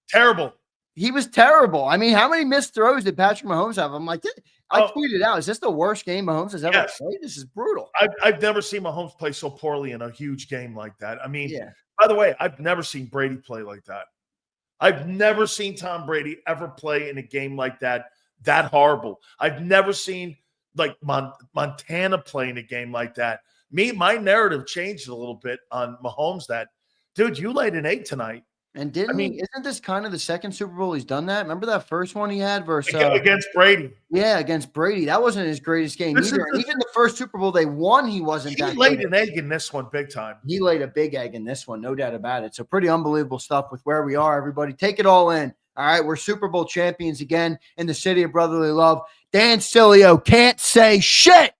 Terrible. He was terrible. I mean, how many missed throws did Patrick Mahomes have? I'm like, I tweeted out, is this the worst game Mahomes has ever played? This is brutal. I've never seen Mahomes play so poorly in a huge game like that. I mean, by the way, I've never seen Brady play like that. I've never seen Tom Brady ever play in a game like that horrible. I've never seen Montana play in a game like that. My narrative changed a little bit on Mahomes that, dude, you laid an egg tonight. And isn't this kind of the second Super Bowl he's done that? Remember that first one he had versus against Brady? Yeah, against Brady. That wasn't his greatest game either. And even the first Super Bowl they won, he wasn't that good. He laid an egg in this one big time. He laid a big egg in this one, no doubt about it. So pretty unbelievable stuff with where we are, everybody. Take it all in. All right, we're Super Bowl champions again in the city of brotherly love. Dan Sileo can't say shit.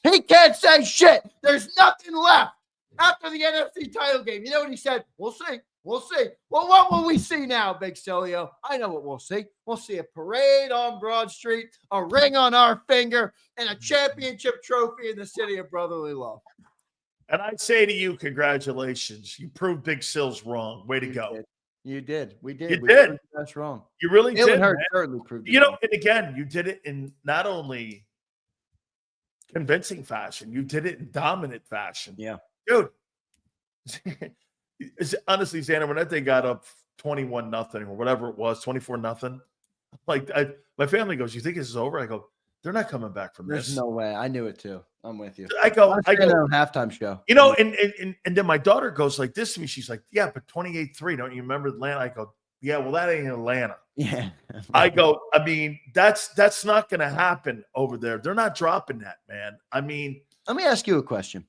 He can't say shit. There's nothing left after the NFC title game. You know what he said? We'll see. We'll see. Well, what will we see now, Big Sileo? I know what we'll see. We'll see a parade on Broad Street, a ring on our finger, and a championship trophy in the city of brotherly love. And I say to you, congratulations. You proved Big Sil's wrong. Way to go. You did. We did. You did. That's wrong. You really did. Certainly proved and again, you did it in not only convincing fashion, you did it in dominant fashion. Yeah. Dude. Honestly, Xander, when that thing got up 21-0 or whatever it was, 24-0, my family goes, "You think this is over?" I go, "They're not coming back from this." There's no way. I knew it too. I'm with you. I go on halftime show. And then my daughter goes like this to me. She's like, "Yeah, but 28-3. Don't you remember Atlanta?" I go, "Yeah, well, that ain't Atlanta." Yeah. I go, I mean, that's not going to happen over there. They're not dropping that, man. I mean, let me ask you a question.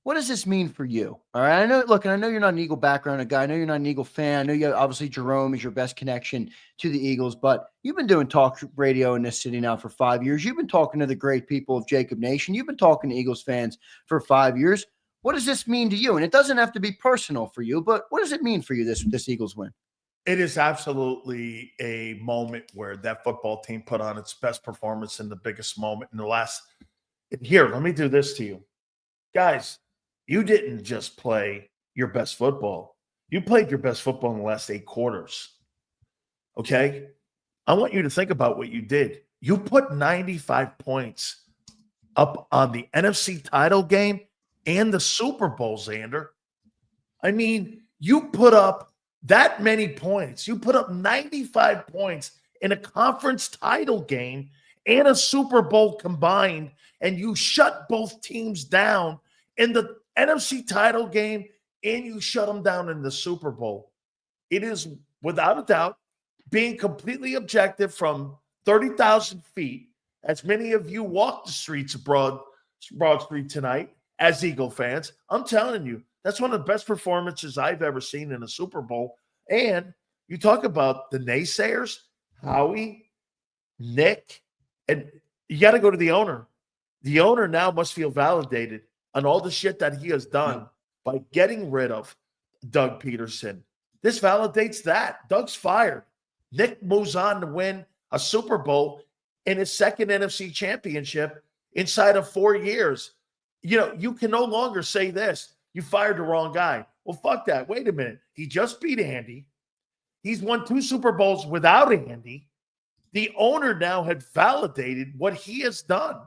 What does this mean for you? All right. I know you're not an Eagle background guy. I know you're not an Eagle fan. I know you obviously Jerome is your best connection to the Eagles, but you've been doing talk radio in this city now for 5 years. You've been talking to the great people of JAKIB Nation. You've been talking to Eagles fans for 5 years. What does this mean to you? And it doesn't have to be personal for you, but what does it mean for you, this Eagles win? It is absolutely a moment where that football team put on its best performance in the biggest moment in the last. Here, let me do this to you. Guys, you didn't just play your best football. You played your best football in the last 8 quarters. Okay? I want you to think about what you did. You put 95 points up on the NFC title game and the Super Bowl, Xander. I mean, you put up that many points. You put up 95 points in a conference title game and a Super Bowl combined, and you shut both teams down in the NFC title game, and you shut them down in the Super Bowl. It is, without a doubt, being completely objective from 30,000 feet, as many of you walk the streets of Broad Street tonight as Eagle fans. I'm telling you, that's one of the best performances I've ever seen in a Super Bowl. And you talk about the naysayers, Howie, Nick, and you got to go to the owner. The owner now must feel validated on all the shit that he has done by getting rid of Doug Peterson. This validates that. Doug's fired. Nick moves on to win a Super Bowl in his second NFC championship inside of 4 years. You know, you can no longer say this. You fired the wrong guy. Well, fuck that. Wait a minute. He just beat Andy. He's won 2 Super Bowls without Andy. The owner now had validated what he has done.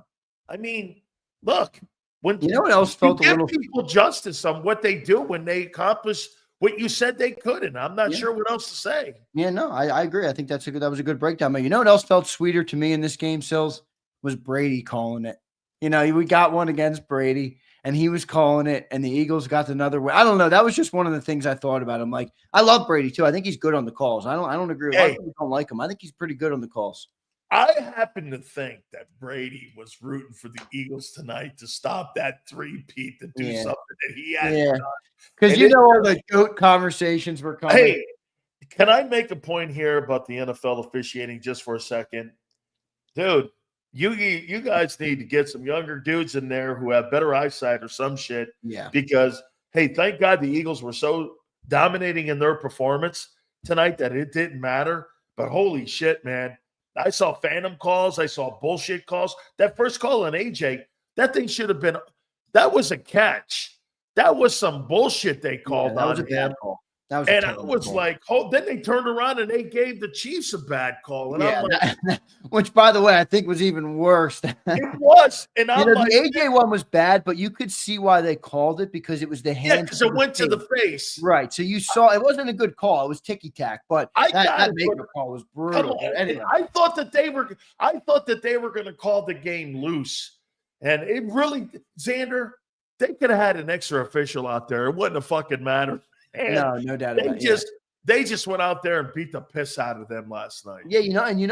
I mean, look. When you know what else felt a little people justice on what they do when they accomplish what you said they could, and I'm not sure what else to say. Yeah, no, I agree. I think that was a good breakdown. But you know what else felt sweeter to me in this game, Sills, was Brady calling it. You know, we got one against Brady, and he was calling it, and the Eagles got another way. I don't know. That was just one of the things I thought about him. Like, I love Brady too. I think he's good on the calls. I don't agree with a lot of people don't like him. I think he's pretty good on the calls. I happen to think that Brady was rooting for the Eagles tonight to stop that three-peat, to do something that he had done. Because you know all the GOAT conversations were coming. Hey, Can I make a point here about the NFL officiating just for a second? Dude, you guys need to get some younger dudes in there who have better eyesight or some shit. Yeah. Because, hey, thank God the Eagles were so dominating in their performance tonight that it didn't matter. But holy shit, man. I saw phantom calls. I saw bullshit calls. That first call on AJ, that thing should have been – that was a catch. That was some bullshit they called that was on a bad him. call. That was And I was like, oh, then they turned around and they gave the Chiefs a bad call. And I'm like, which, by the way, I think was even worse. It was. And I'm like, the AJ one was bad, but you could see why they called it because it was the hand. Yeah, because it went to the face. Right. So you saw it wasn't a good call. It was ticky-tack, but that Baker call was brutal. Anyway. I thought that they were going to call the game loose. And it really, Zander, they could have had an extra official out there. It wouldn't have fucking mattered. And no doubt about it. They just went out there and beat the piss out of them last night. Yeah,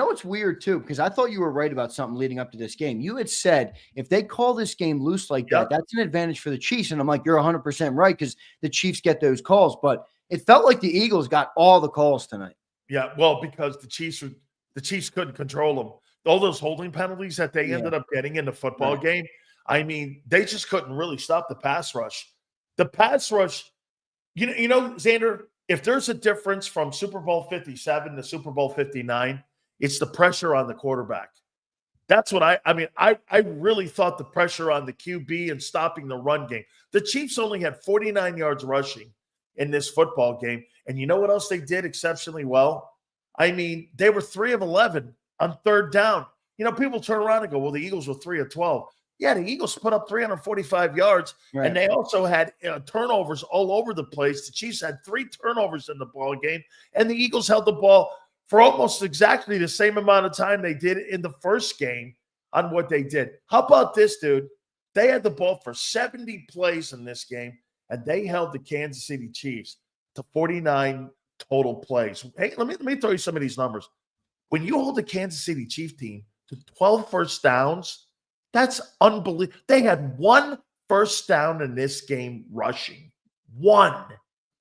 what's weird too, because I thought you were right about something leading up to this game. You had said if they call this game loose like that, that's an advantage for the Chiefs. And I'm like, you're 100% right because the Chiefs get those calls. But it felt like the Eagles got all the calls tonight. Yeah, well, because the Chiefs couldn't control them. All those holding penalties that they ended up getting in the football game, I mean, they just couldn't really stop the pass rush. The pass rush. You know, Zander, if there's a difference from Super Bowl 57 to Super Bowl 59, it's the pressure on the quarterback. That's what I really thought the pressure on the QB and stopping the run game. The Chiefs only had 49 yards rushing in this football game. And you know what else they did exceptionally well? I mean, they were 3 of 11 on third down. You know, people turn around and go, well, the Eagles were 3 of 12. Yeah, the Eagles put up 345 yards, and they also had turnovers all over the place. The Chiefs had 3 turnovers in the ball game, and the Eagles held the ball for almost exactly the same amount of time they did in the first game on what they did. How about this, dude? They had the ball for 70 plays in this game, and they held the Kansas City Chiefs to 49 total plays. Hey, let me throw you some of these numbers. When you hold the Kansas City Chiefs team to 12 first downs, that's unbelievable. They had 1 first down in this game rushing. 1.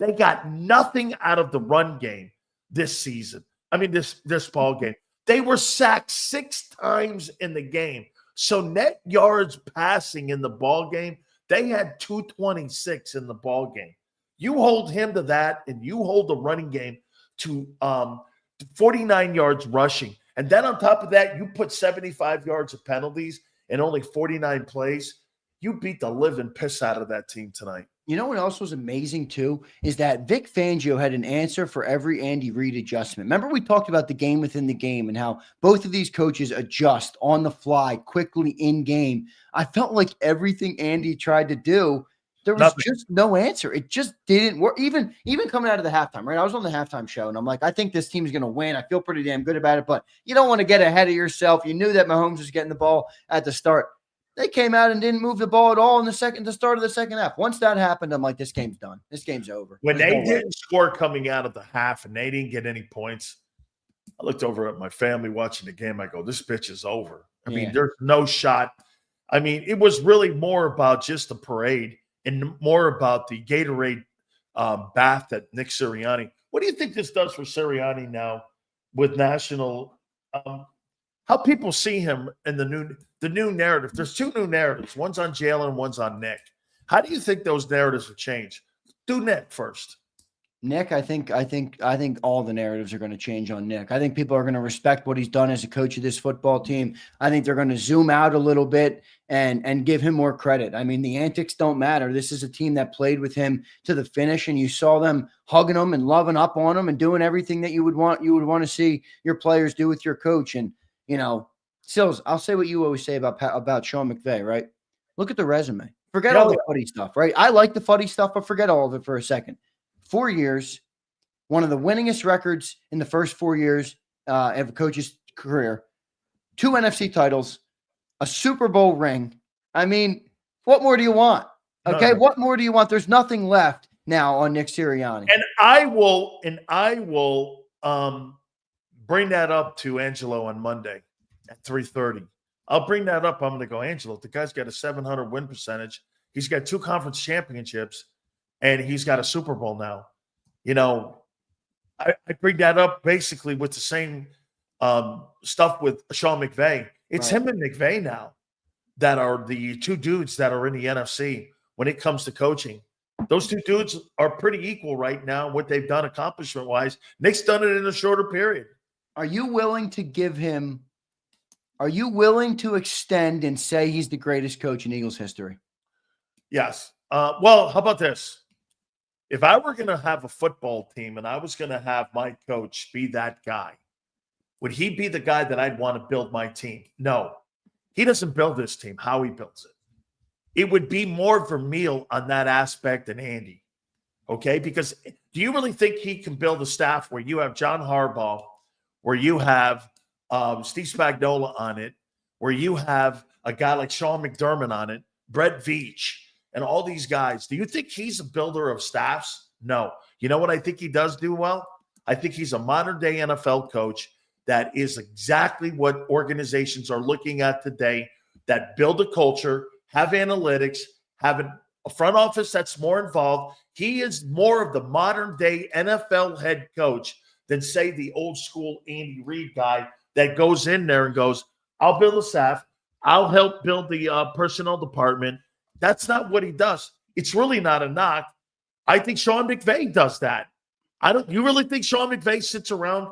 They got nothing out of the run game this season. I mean, this ball game. They were sacked 6 times in the game. So net yards passing in the ball game, they had 226 in the ball game. You hold him to that, and you hold the running game to 49 yards rushing. And then on top of that, you put 75 yards of penalties and only 49 plays. You beat the living piss out of that team tonight. You know what else was amazing too is that Vic Fangio had an answer for every Andy Reid adjustment. Remember we talked about the game within the game and how both of these coaches adjust on the fly quickly in game. I felt like everything Andy tried to do, there was just no answer. It just didn't work. Even coming out of the halftime, right? I was on the halftime show and I'm like, I think this team's going to win. I feel pretty damn good about it, but you don't want to get ahead of yourself. You knew that Mahomes was getting the ball at the start. They came out and didn't move the ball at all in the start of the second half. Once that happened, I'm like, this game's done. This game's over. When they didn't score coming out of the half and they didn't get any points, I looked over at my family watching the game. I go, this bitch is over. I mean, there's no shot. I mean, it was really more about just the parade and more about the Gatorade bath that Nick Sirianni. What do you think this does for Sirianni now with national how people see him in the new narrative? There's 2 new narratives. One's on Jalen, one's on Nick. How do you think those narratives will change? Do Nick first. Nick, I think all the narratives are going to change on Nick. I think people are going to respect what he's done as a coach of this football team. I think they're going to zoom out a little bit and give him more credit. I mean, the antics don't matter. This is a team that played with him to the finish, and you saw them hugging him and loving up on him and doing everything that you would want to see your players do with your coach. And you know, Sills, I'll say what you always say about Sean McVay, right? Look at the resume. Forget all the funny stuff, right? I like the funny stuff, but forget all of it for a second. 4 years, one of the winningest records in the first 4 years of a coach's career, 2 NFC titles, a Super Bowl ring. I mean, what more do you want? Okay, what more do you want? There's nothing left now on Nick Sirianni. And I will bring that up to Angelo on Monday at 3:30. I'll bring that up. I'm going to go, Angelo, the guy's got a 700 win percentage. He's got 2 conference championships, and he's got a Super Bowl now. You know, I bring that up basically with the same stuff with Sean McVay. It's him and McVay now that are the two dudes that are in the NFC when it comes to coaching. Those two dudes are pretty equal right now, what they've done accomplishment-wise. Nick's done it in a shorter period. Are you willing to give him – are you willing to extend and say he's the greatest coach in Eagles history? Yes. Well, how about this? If I were going to have a football team and I was going to have my coach be that guy, would he be the guy that I'd want to build my team? No. He doesn't build this team. Howie builds it. It would be more Vermeil on that aspect than Andy. Okay? Because do you really think he can build a staff where you have John Harbaugh, where you have Steve Spagnuolo on it, where you have a guy like Sean McDermott on it, Brett Veach, and all these guys? Do you think he's a builder of staffs? No. You know what I think he does do well? I think he's a modern-day NFL coach that is exactly what organizations are looking at today, that build a culture, have analytics, have a front office that's more involved. He is more of the modern-day NFL head coach than, say, the old-school Andy Reid guy that goes in there and goes, I'll build a staff, I'll help build the personnel department. That's not what he does. It's really not a knock. I think Sean McVay does that. You really think Sean McVay sits around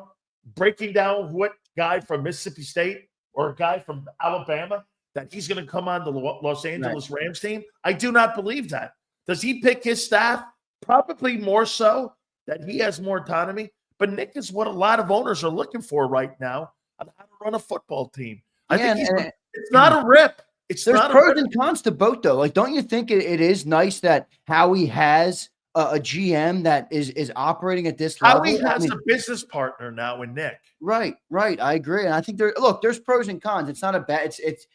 breaking down what guy from Mississippi State or a guy from Alabama that he's going to come on the Los Angeles Rams team? I do not believe that. Does he pick his staff? Probably more so, that he has more autonomy. But Nick is what a lot of owners are looking for right now on how to run a football team. I think it's not a rip. There's pros and cons to both, though. Like, don't you think it is nice that Howie has a GM that is operating at this level? Howie has a business partner now in Nick. Right. I agree. And I think there's pros and cons. It's not a bad,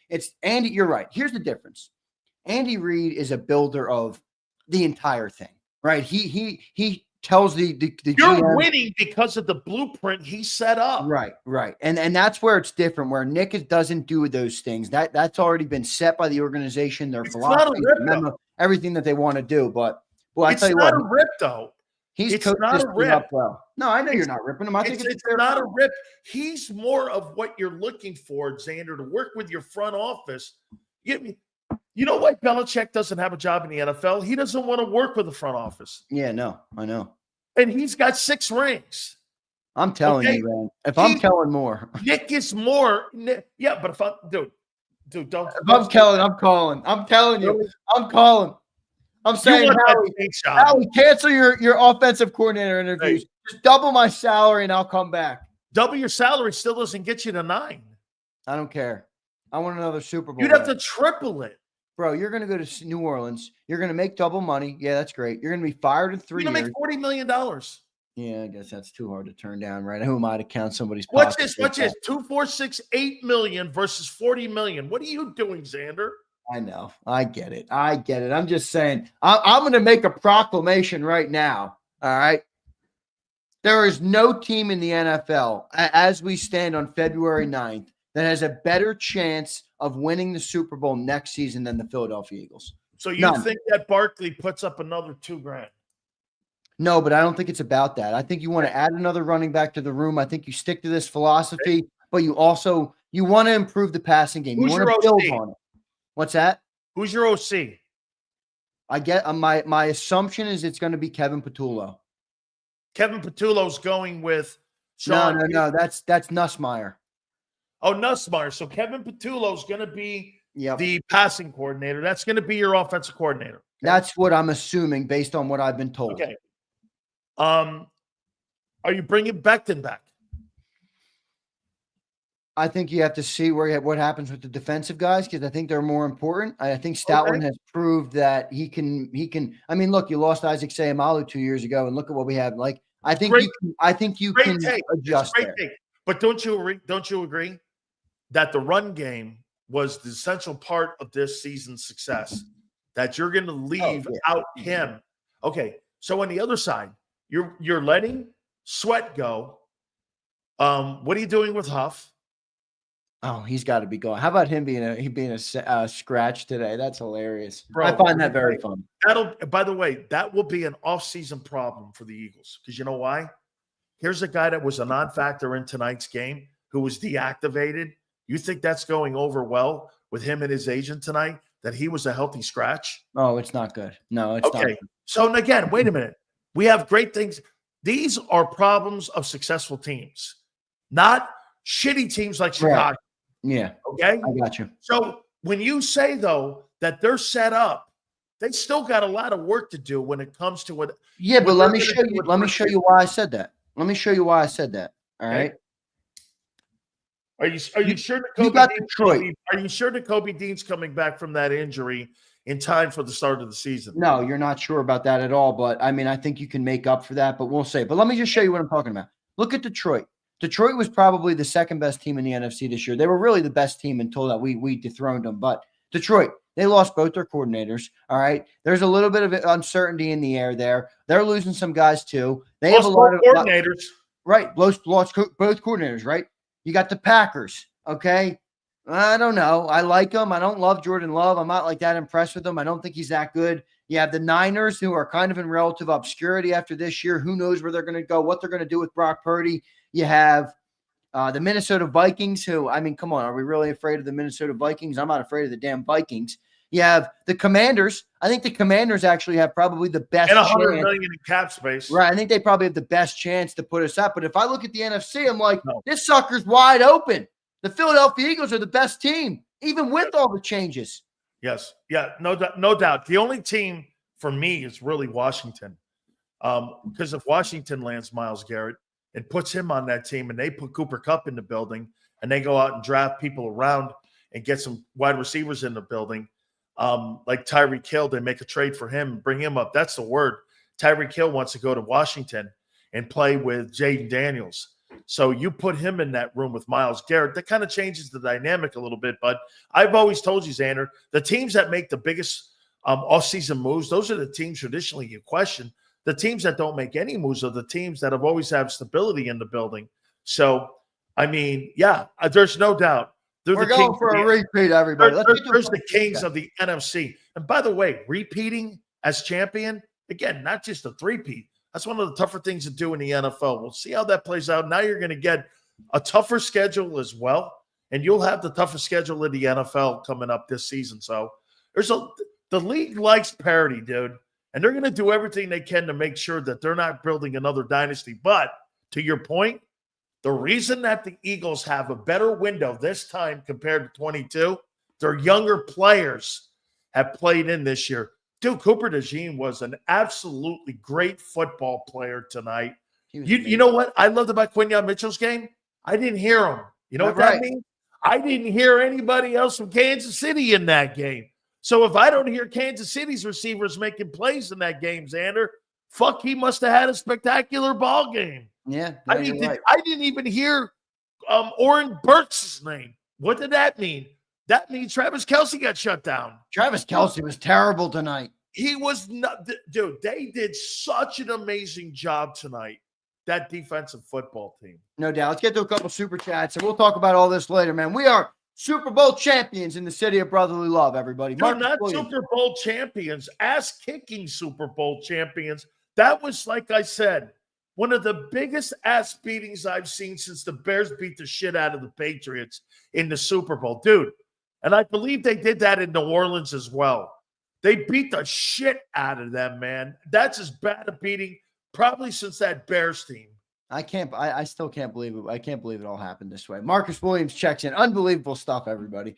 it's Andy. You're right. Here's the difference. Andy Reid is a builder of the entire thing, right? He tells the you're GM, winning because of the blueprint he set up. Right. And that's where it's different, where Nick doesn't do those things. That's already been set by the organization, their philosophy, everything that they want to do. But I tell you what, it's not a rip, though. It's not a rip. Up well. No, I know you're not ripping him. I think it's not a rip. He's more of what you're looking for, Zander, to work with your front office. You know why Belichick doesn't have a job in the NFL? He doesn't want to work with the front office. Yeah, no, I know. And he's got 6 rings. I'm telling you, man. If I'm Kellen Moore. Nick is more. Yeah, but if I'm – dude, don't. If I'm Kellen, I'm calling. I'm telling you. I'm calling. I'm saying, Howie, cancel your offensive coordinator interviews. Just double my salary and I'll come back. Double your salary still doesn't get you to 9. I don't care. I want another Super Bowl. You'd have to triple it. Bro, you're going to go to New Orleans. You're going to make double money. Yeah, that's great. You're going to be fired in 3 years. You're going to make $40 million. Yeah, I guess that's too hard to turn down, right? Who am I to count somebody's pocket? What's this? 2, 4, 6, $8 million versus $40 million. What are you doing, Zander? I know. I get it. I'm just saying, I'm going to make a proclamation right now. All right. There is no team in the NFL as we stand on February 9th that has a better chance of winning the Super Bowl next season than the Philadelphia Eagles. So you think that Barkley puts up another $2,000? No, but I don't think it's about that. I think you want to add another running back to the room. I think you stick to this philosophy, but you want to improve the passing game. You want to build on it. What's that? Who's your OC? I get my assumption is it's going to be Kevin Patullo. Kevin Patullo's going with Sean. No. That's Nussmeier. Oh, Nussmeier. So Kevin Patullo's going to be the passing coordinator. That's going to be your offensive coordinator. Okay. That's what I'm assuming based on what I've been told. Okay. Are you bringing Becton back? I think you have to see what happens with the defensive guys because I think they're more important. I think Stoutland has proved that he can. I mean, look, you lost Isaac Seumalo 2 years ago, and look at what we have. Like, I think you can adjust there. But don't you agree that the run game was the essential part of this season's success? That you're going to leave out him. Okay, so on the other side, you're letting Sweat go. What are you doing with Huff? Oh, he's got to be going. How about him being a scratch today? That's hilarious. Bro, I find that very fun. By the way, that will be an off-season problem for the Eagles because you know why? Here's a guy that was a non-factor in tonight's game who was deactivated. You think that's going over well with him and his agent tonight, that he was a healthy scratch? Oh, it's not good. No, it's not Okay. good. So again, wait a minute. We have great things. These are problems of successful teams, not shitty teams like Chicago. Right. Yeah. Okay? I got you. So when you say, though, that they're set up, they still got a lot of work to do when it comes to what. Yeah, but what let they're me gonna show do you. with Let me first show year. you why I said that. Let me show you why I said that. All Okay. right. Are you sure that You Kobe got Dean's Detroit. Are you sure that Kobe Dean's coming back from that injury in time for the start of the season? No, you're not sure about that at all. But I mean, I think you can make up for that. But we'll say. But let me just show you what I'm talking about. Look at Detroit. Detroit was probably the second best team in the NFC this year. They were really the best team until that we dethroned them. But Detroit, they lost both their coordinators. All right. There's a little bit of uncertainty in the air there. They're losing some guys too. They have a lot of coordinators. Right. Lost both coordinators, right? You got the Packers. Okay. I don't know. I like them. I don't love Jordan Love. I'm not like that impressed with him. I don't think he's that good. You have the Niners, who are kind of in relative obscurity after this year. Who knows where they're going to go, what they're going to do with Brock Purdy. You have the Minnesota Vikings, who, I mean, come on. Are we really afraid of the Minnesota Vikings? I'm not afraid of the damn Vikings. You have the Commanders. I think the Commanders actually have probably the best And $100 chance. million in cap space. Right. I think they probably have the best chance to put us up. But if I look at the NFC, I'm like, No. This sucker's wide open. The Philadelphia Eagles are the best team, even with all the changes. Yes. Yeah, no doubt. The only team for me is really Washington. Because if Washington lands Myles Garrett, it puts him on that team, and they put Cooper Kupp in the building, and they go out and draft people around and get some wide receivers in the building. Like Tyreek Hill, they make a trade for him, bring him up. That's the word. Tyreek Hill wants to go to Washington and play with Jaden Daniels. So you put him in that room with Myles Garrett. That kind of changes the dynamic a little bit. But I've always told you, Zander, the teams that make the biggest offseason moves, those are the teams traditionally you question. The teams that don't make any moves are the teams that have always had stability in the building. So, I mean, yeah, there's no doubt. We're going for a repeat, everybody. There's the kings of the NFC. And by the way, repeating as champion, again, not just a three-peat. That's one of the tougher things to do in the NFL. We'll see how that plays out. Now you're going to get a tougher schedule as well, and you'll have the toughest schedule in the NFL coming up this season. So the league likes parity, dude, and they're going to do everything they can to make sure that they're not building another dynasty. But to your point, the reason that the Eagles have a better window this time compared to 22, their younger players have played in this year. Dude, Cooper DeJean was an absolutely great football player tonight. You know what I loved about Quinyon Mitchell's game? I didn't hear him. You know what that means? I didn't hear anybody else from Kansas City in that game. So if I don't hear Kansas City's receivers making plays in that game, Zander, fuck, he must have had a spectacular ball game. Yeah. I mean, I didn't even hear Oren Burks' name. What did that mean? That means Travis Kelce got shut down. Travis Kelce was terrible tonight. He was not, dude. They did such an amazing job tonight. That defensive football team. No doubt. Let's get to a couple super chats, and we'll talk about all this later, man. We are Super Bowl champions in the city of brotherly love, everybody. Dude, not Super Bowl champions, ass-kicking Super Bowl champions. That was, like I said, one of the biggest ass beatings I've seen since the Bears beat the shit out of the Patriots in the Super Bowl. Dude, and I believe they did that in New Orleans as well. They beat the shit out of them, man. That's as bad a beating probably since that Bears team. I still can't believe it. I can't believe it all happened this way. Marcus Williams checks in. Unbelievable stuff, everybody.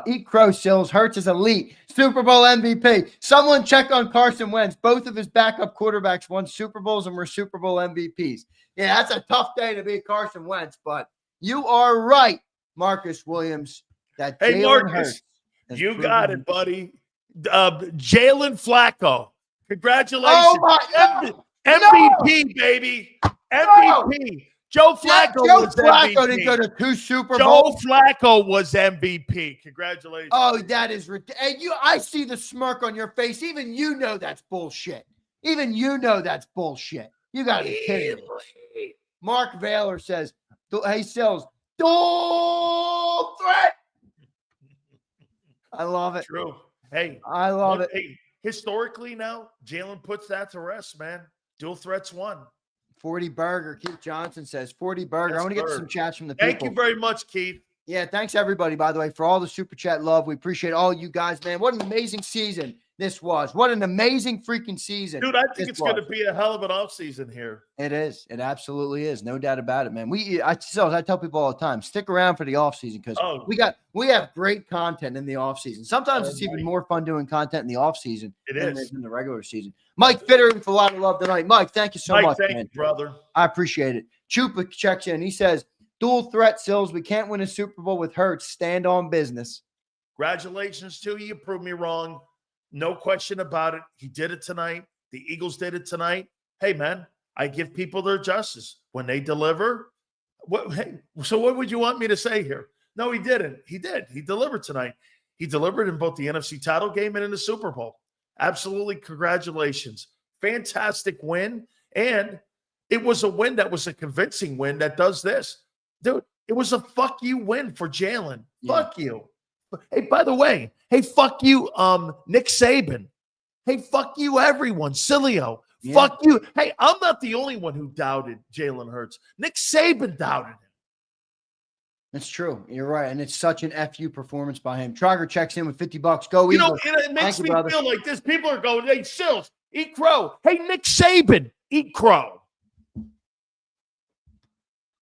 Eat Crow Sills. Hurts is elite. Super Bowl MVP. Someone check on Carson Wentz. Both of his backup quarterbacks won Super Bowls and were Super Bowl MVPs. Yeah, that's a tough day to be Carson Wentz, but you are right, Marcus Williams. That hey, Marcus, you got it, buddy. Jalen Flacco. Congratulations. Oh, my God. MVP, No. baby. MVP. Joe Flacco was MVP. Flacco didn't go to 2 Super Bowls. Joe Flacco was MVP. Congratulations. Oh, that is ridiculous. I see the smirk on your face. Even you know that's bullshit. Even you know that's bullshit. You got to be kidding me. Mark Vaylor says, hey, Sills, dual threat. I love it. True. Hey. I love it. Hey, historically now, Jalen puts that to rest, man. Dual threats won. 40 burger. Keith Johnson says 40 burger. Yes, I want to get sir. some chats from the people. Thank you very much, Keith. Yeah, thanks everybody, by the way, for all the super chat love. We appreciate all you guys, man. What an amazing season this was. What an amazing freaking season. Dude, I think it's going to be a hell of an offseason here. It is. It absolutely is. No doubt about it, man. I tell people all the time, stick around for the offseason because we have great content in the offseason. Sometimes it's even more fun doing content in the offseason than it is in the regular season. Mike Fitter with a lot of love tonight. Mike, thank you so much, thank man. you, brother. I appreciate it. Chupa checks in. He says, dual threat, Sills. We can't win a Super Bowl with Hurts. Stand on business. Congratulations to you. You proved me wrong. No question about it. He did it tonight. The Eagles did it tonight. Hey, man, I give people their justice. When they deliver, so what would you want me to say here? No, he didn't. He did. He delivered tonight. He delivered in both the NFC title game and in the Super Bowl. Absolutely. Congratulations. Fantastic win. And it was a win that was a convincing win that does this. Dude, it was a fuck you win for Jalen. Yeah. Fuck you. Hey, by the way, hey, fuck you, Nick Saban. Hey, fuck you, everyone. Sileo. Yeah. Fuck you. Hey, I'm not the only one who doubted Jalen Hurts. Nick Saban doubted him. That's true. You're right. And it's such an FU performance by him. Trogger checks in with $50. Go You Eagles. know, it makes Thank me you, brother. feel like this. People are going, hey, Sills, eat crow. Hey, Nick Saban, eat crow.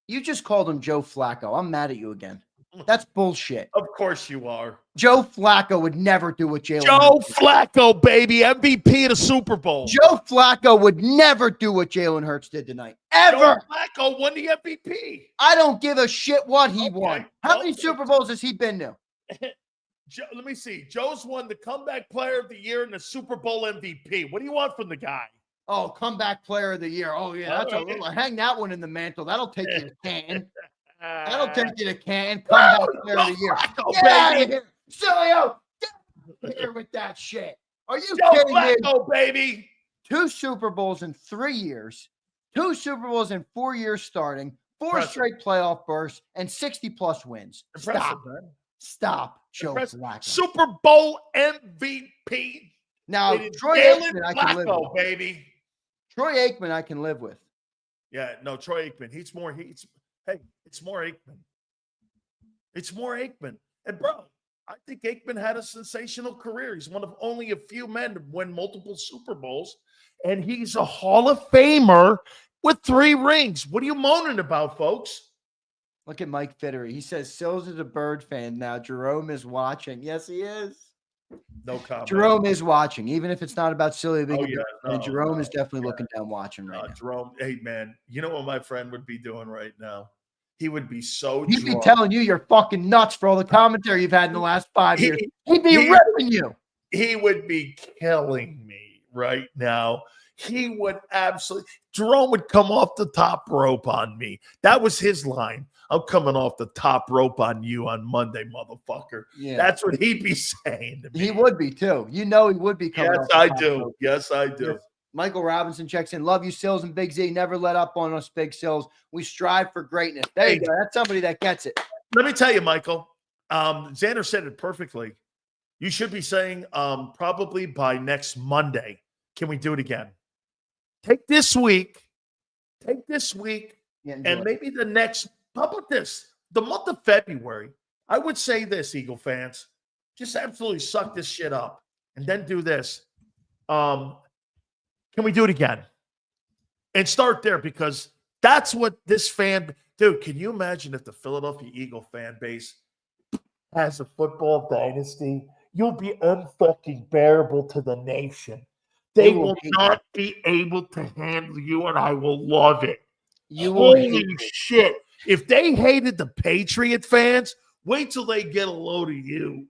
You just called him Joe Flacco. I'm mad at you again. That's bullshit. Of course you are. Joe Flacco would never do what Jalen Joe Hurts did. Flacco, baby, MVP of the Super Bowl. Joe Flacco would never do what Jalen Hurts did tonight. Ever. Joe Flacco won the MVP. I don't give a shit what he Okay, won. How many okay. Super Bowls has he been to? Let me see. Joe's won the comeback player of the year and the Super Bowl MVP. What do you want from the guy? Oh, comeback player of the year. Oh, yeah. That's a little. Hang that one in the mantle. That'll take you to Canton. That'll take you to Canton. Comeback player of the year. Flacco, Get out of baby. here. Sileo, get out of here with that shit. Are you Joe kidding me? Flacco, baby. 2 Super Bowls in 3 years, 2 Super Bowls in 4 years starting, 4 Impressive. straight playoff bursts, and 60-plus wins. Impressive, Stop. man. Stop, Joe Impressive. Flacco. Super Bowl MVP. Now, It is Troy Jalen Aikman, I can live Flacco, with. baby. Troy Aikman, I can live with. Yeah, no, Troy Aikman. It's more Aikman. It's more Aikman. And bro, I think Aikman had a sensational career. He's one of only a few men to win multiple Super Bowls, and he's a Hall of Famer with 3 rings. What are you moaning about, folks? Look at Mike Fittery. He says, Sills is a Bird fan now. Jerome is watching. Yes, he is. No comment. Jerome is watching, even if it's not about Silly. Jerome no, is definitely looking down watching right now. Jerome, hey, man, you know what my friend would be doing right now? He would be so He'd be drunk. telling you you're fucking nuts for all the commentary you've had in the last 5 years. He'd be ripping you. He would be killing me right now. He would absolutely. Jerome would come off the top rope on me. That was his line. I'm coming off the top rope on you on Monday, motherfucker. Yeah. That's what he'd be saying to me. He would be too. You know he would be coming. Yes, off the I top do. rope. Yes, I do. Yes. Michael Robinson checks in. Love you, Sills and Big Z. Never let up on us, Big Sills. We strive for greatness. There you go. That's somebody that gets it. Let me tell you, Michael. Xander said it perfectly. You should be saying probably by next Monday. Can we do it again? Take this week, and maybe the next. How about this? The month of February, I would say this, Eagle fans, just absolutely suck this shit up and then do this. Can we do it again? And start there because that's what this fan, dude, can you imagine if the Philadelphia Eagle fan base has a football dynasty? You'll be unfucking bearable to the nation. They will not be able to handle you, and I will love it. Holy shit. If they hated the Patriot fans, wait till they get a load of you.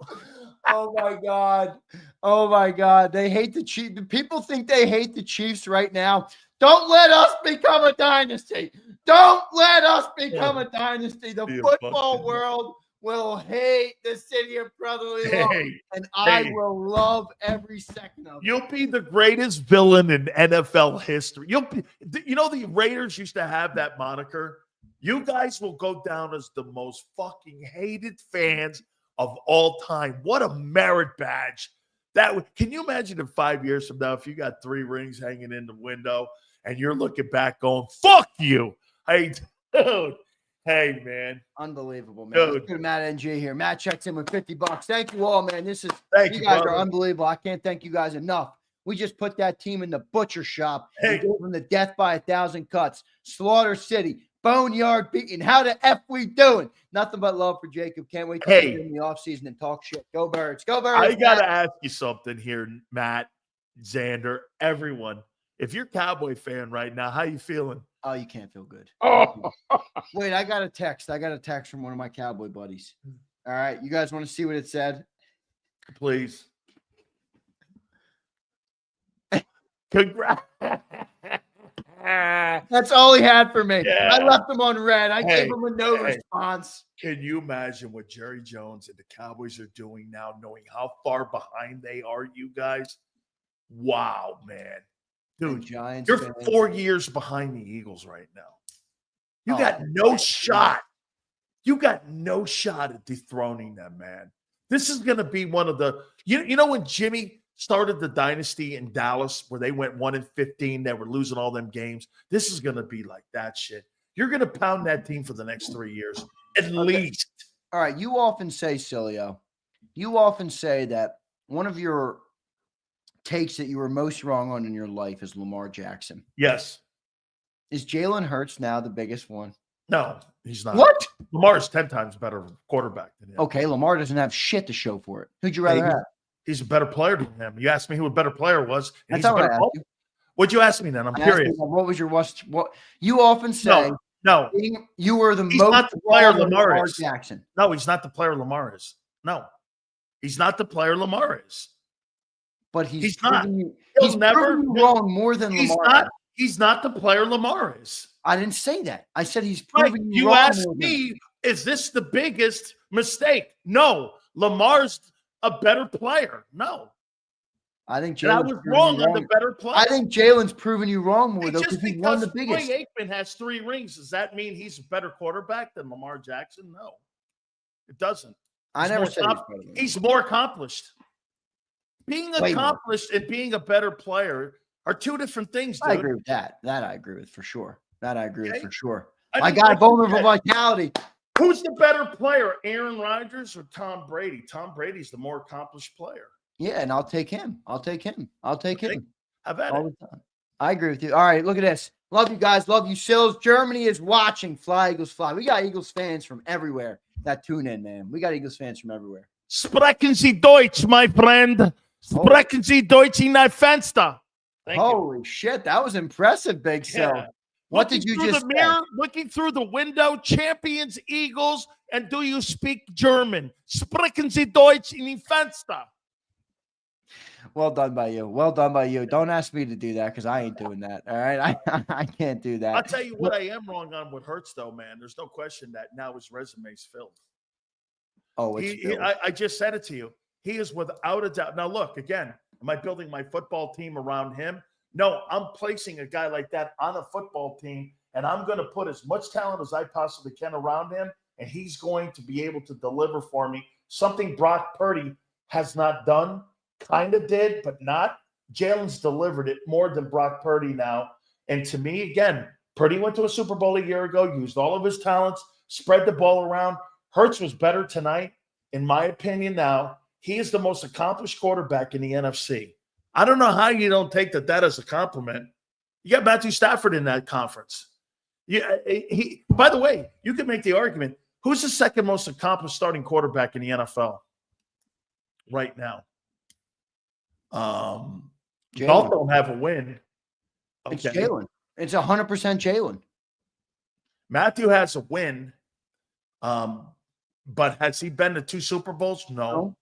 Oh, my God. Oh, my God. They hate the Chiefs. People think they hate the Chiefs right now. Don't let us become a dynasty. Don't let us become a dynasty. The football world will hate the city of brotherly love, and I will love every second of it. You'll be the greatest villain in NFL history. You'll be, you know, the Raiders used to have that moniker. You guys will go down as the most fucking hated fans of all time. What a merit badge. Can you imagine in 5 years from now if you got 3 rings hanging in the window and you're looking back going, fuck you. Hey, dude. Hey, man. Unbelievable, man. Dude. Let's go to Matt NG here. Matt checks in with $50. Thank you all, man. Thank you you, guys brother. are unbelievable. I can't thank you guys enough. We just put that team in the butcher shop. Hey. We gave them the death by 1,000 cuts. Slaughter City, Boneyard beating. How the F we doing? Nothing but love for Jacob. Can't wait to get in the offseason and talk shit. Go Birds. Go Birds. I got to ask you something here, Matt, Zander, everyone. If you're a Cowboy fan right now, how you feeling? Oh, you can't feel good. Oh. Wait, I got a text from one of my Cowboy buddies. All right. You guys want to see what it said? Please. Congrats. That's all he had for me. Yeah. I left him on red. I Hey, gave him a no hey. response. Can you imagine what Jerry Jones and the Cowboys are doing now, knowing how far behind they are, you guys? Wow, man. Dude, Giants you're fans. 4 years behind the Eagles right now. You Oh, got no man. shot. You got no shot at dethroning them, man. This is going to be one of the you know when Jimmy started the dynasty in Dallas where they went 1-15, they were losing all them games. This is going to be like that shit. You're going to pound that team for the next 3 years at least. All right. You often say, Sileo, that one of your takes that you were most wrong on in your life is Lamar Jackson. Yes. Is Jalen Hurts now the biggest one? No, he's not. What? Lamar is 10 times better quarterback than him. Okay, Lamar doesn't have shit to show for it. Who'd you rather have? He's a better player than him. You asked me who a better player was. And That's he's a not what I better asked player. you. What'd you ask me then? I'm I asked curious. you, what was your what? You often say No, you were the he's most not the player wrong on Lamar is. Jackson. No, he's not the player Lamar is. No, he's not the player Lamar is. But he's not. proven you, He'll he's never- proven you wrong more than He's Lamar. not. He's not the player Lamar is. I didn't say that. I said he's Right. proven you You wrong. asked more than- me, is this the biggest mistake? No, Lamar's a better player. No, I think and I Jalen's was proven wrong you on the better player. I think Jalen's proven you wrong more Hey, though just because he won because the biggest. Troy Aikman has 3 rings, does that mean he's a better quarterback than Lamar Jackson? No, it doesn't. I He's never more said comp- he's better than He's more accomplished. Being Way more. accomplished and being a better player are 2 different things, dude. I agree with that. That I agree with for sure. That I agree with Okay. for sure. I My think guy, like vulnerable that. vitality. Who's the better player, Aaron Rodgers or Tom Brady? Tom Brady's the more accomplished player. Yeah, and I'll take him. I'll take him. Okay. How about All it? the time. I agree with you. All right, look at this. Love you guys. Love you, Sills. Germany is watching. Fly, Eagles, fly. We got Eagles fans from everywhere that tune in, man. We got Eagles fans from everywhere. Sprechen Sie Deutsch, my friend. Sprechen Sie Deutsch in ein Fenster. Thank you. Holy shit, that was impressive, Big Sil. Yeah. What Looking did you through just the say? mirror, looking through the window, champions, Eagles, and do you speak German? Sprechen Sie Deutsch in ein Fenster. Well done by you. Well done by you. Don't ask me to do that because I ain't doing that. All right. I can't do that. I'll tell you what I am wrong on with Hurts, though, man. There's no question that now his resume's filled. Oh, it's filled. I just said it to you. He is without a doubt. Now, look, again, am I building my football team around him? No, I'm placing a guy like that on a football team, and I'm going to put as much talent as I possibly can around him, and he's going to be able to deliver for me. Something Brock Purdy has not done, kind of did, but not. Jalen's delivered it more than Brock Purdy now. And to me, again, Purdy went to a Super Bowl a year ago, used all of his talents, spread the ball around. Hurts was better tonight, in my opinion now. He is the most accomplished quarterback in the NFC. I don't know how you don't take that as a compliment. You got Matthew Stafford in that conference. Yeah, by the way, you can make the argument, who's the second most accomplished starting quarterback in the NFL right now? Both don't have a win. It's Jalen. It's 100% Jalen. Matthew has a win, but has he been to 2 Super Bowls? No.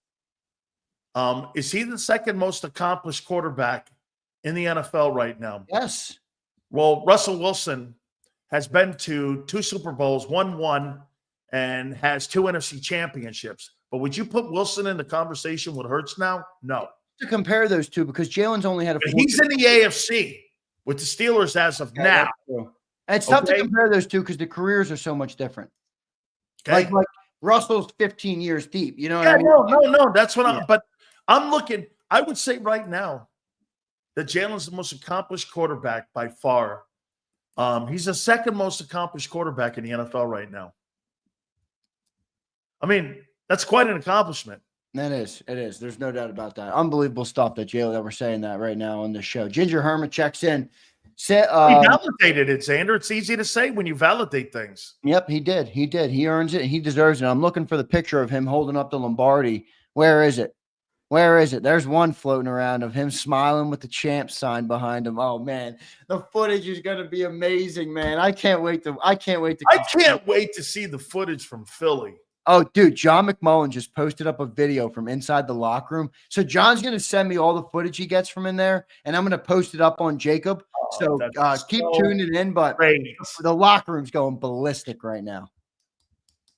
Is he the second most accomplished quarterback in the NFL right now? Yes. Well, Russell Wilson has been to 2 Super Bowls, won 1, and has 2 NFC championships. But would you put Wilson in the conversation with Hurts now? No. To compare those two because Jalen's only had a. He's in the AFC with the Steelers as of now. And it's tough to compare those two because the careers are so much different. Okay. Like Russell's 15 years deep. You know what Yeah, I mean? no. That's what I'm. But I'm looking. I would say right now that Jalen's the most accomplished quarterback by far. He's the second most accomplished quarterback in the NFL right now. I mean, that's quite an accomplishment. It is. There's no doubt about that. Unbelievable stuff that we're saying that right now on the show. Ginger Herman checks in. He validated it, Zander. It's easy to say when you validate things. Yep, he did. He earns it. He deserves it. I'm looking for the picture of him holding up the Lombardi. Where is it? There's one floating around of him smiling with the champ sign behind him. Oh man, the footage is going to be amazing, man. I can't wait to see the footage from Philly. Oh, dude, John McMullen just posted up a video from inside the locker room. So John's going to send me all the footage he gets from in there, and I'm going to post it up on JAKIB. So keep tuning in, but the locker room's going ballistic right now.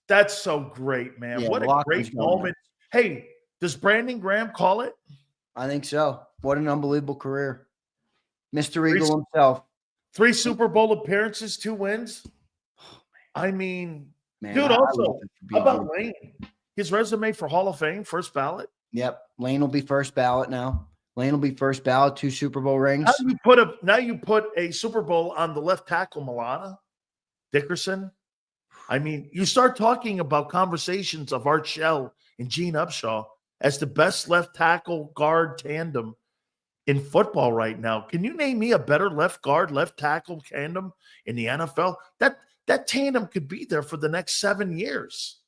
That's so great, man. Yeah, what a great moment. Hey, does Brandon Graham call it? I think so. What an unbelievable career. Mr. Eagle himself. 3 Super Bowl appearances, 2 wins. I mean, man, dude, also, how about Lane? His resume for Hall of Fame, first ballot? Yep. Lane will be first ballot now. Lane will be first ballot, 2 Super Bowl rings. Now you put a Super Bowl on the left tackle, Milana Dickerson. I mean, you start talking about conversations of Art Shell and Gene Upshaw as the best left tackle guard tandem in football right now. Can you name me a better left guard, left tackle tandem in the NFL? That tandem could be there for the next 7 years.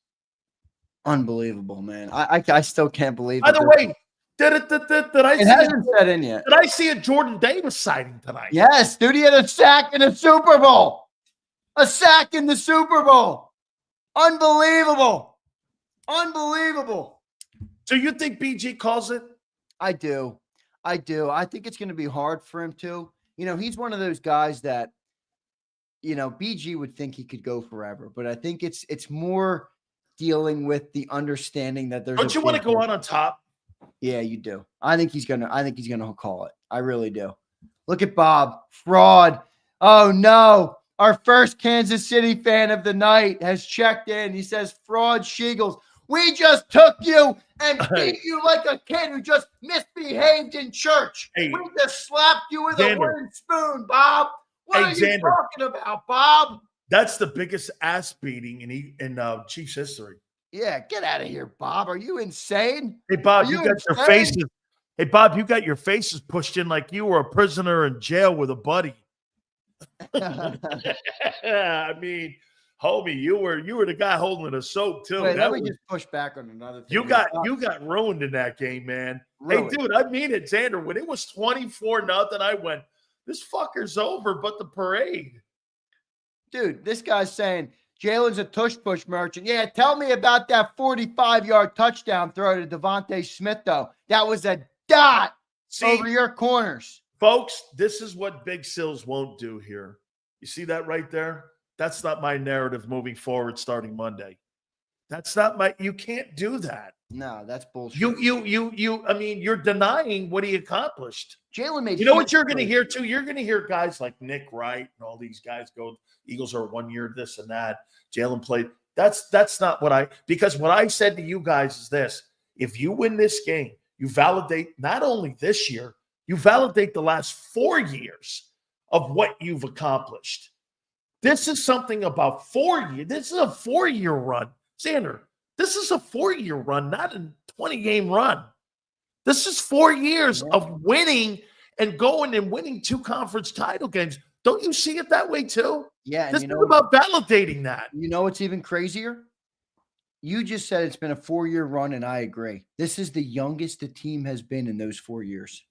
Unbelievable, man. I still can't believe it. By the way, it hasn't set in yet. Did I see a Jordan Davis sighting tonight? Yes, dude, he had a sack in the Super Bowl. A sack in the Super Bowl. Unbelievable. So you think BG calls it? I do. I think it's going to be hard for him to. You know, he's one of those guys that, you know, BG would think he could go forever, but I think it's more dealing with the understanding that there's. Don't you want to go out on top? Yeah, you do. I think he's gonna call it. I really do. Look at Bob. Fraud. Oh no. Our first Kansas City fan of the night has checked in. He says, Fraud Shiegels. We just took you and beat you like a kid who just misbehaved in church. We just slapped you with a wooden spoon, Bob. What are you talking about, Bob? That's the biggest ass beating in Chiefs history. Yeah, get out of here, Bob. Are you insane? Hey, Bob, you got your faces. Hey, Bob, you got your faces pushed in like you were a prisoner in jail with a buddy. I mean, homie, you were the guy holding the soap too. Wait, let me just push back on another thing. You got ruined in that game, man. Ruined. Hey, dude, I mean it, Zander. When it was 24-0, I went, this fucker's over, but the parade. Dude, this guy's saying Jalen's a tush-push merchant. Yeah, tell me about that 45-yard touchdown throw to Devontae Smith, though. That was a dot over your corners. Folks, this is what Big Sills won't do here. You see that right there? That's not my narrative moving forward starting Monday. That's not you can't do that. No, that's bullshit. I mean, you're denying what he accomplished. Jalen made. You know what you're going to hear too? You're going to hear guys like Nick Wright and all these guys go, Eagles are 1 year this and that. Jalen played. That's not because what I said to you guys is this: if you win this game, you validate not only this year, you validate the last 4 years of what you've accomplished. This is something about 4 years. This is a 4-year run, Zander. This is a 4-year run, not a 20-game run. This is 4 years of winning and going and winning 2 conference title games. Don't you see it that way too? Yeah. This is about validating that. You know what's even crazier? You just said it's been a 4-year run, and I agree. This is the youngest the team has been in those 4 years.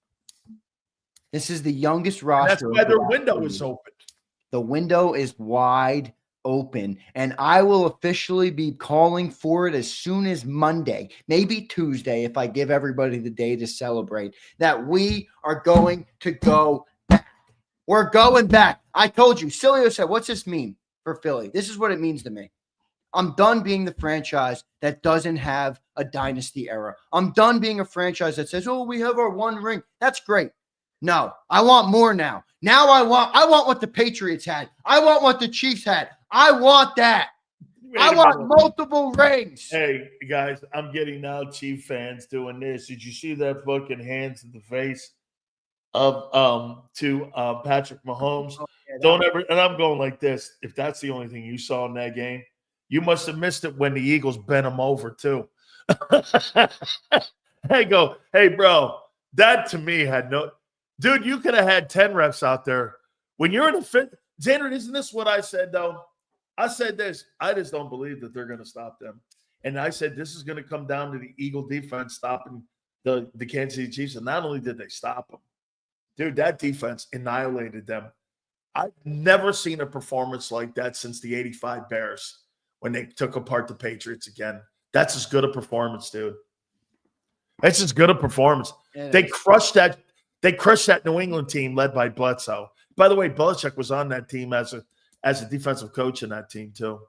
This is the youngest roster. That's why their window is open. The window is wide open, and I will officially be calling for it as soon as Monday, maybe Tuesday, if I give everybody the day to celebrate, that we are going to go back. We're going back. I told you. Sileo said, what's this mean for Philly? This is what it means to me. I'm done being the franchise that doesn't have a dynasty era. I'm done being a franchise that says, oh, we have our 1 ring. That's great. No, I want more now. Now I want what the Patriots had. I want what the Chiefs had. I want that. I want multiple rings. Hey, guys, I'm getting now Chief fans doing this. Did you see that fucking hands in the face? to Patrick Mahomes. Oh, yeah, Don't ever, and I'm going like this. If that's the only thing you saw in that game, you must have missed it when the Eagles bent him over too. I go, hey, bro, that to me had no – dude, you could have had 10 refs out there. When you're in a fit – Zander, isn't this what I said, though? I said this. I just don't believe that they're going to stop them. And I said this is going to come down to the Eagle defense stopping the Kansas City Chiefs. And not only did they stop them, dude, that defense annihilated them. I've never seen a performance like that since the 85 Bears when they took apart the Patriots again. That's as good a performance, dude. That's as good a performance. They crushed that New England team led by Bledsoe. By the way, Belichick was on that team as a defensive coach in that team too.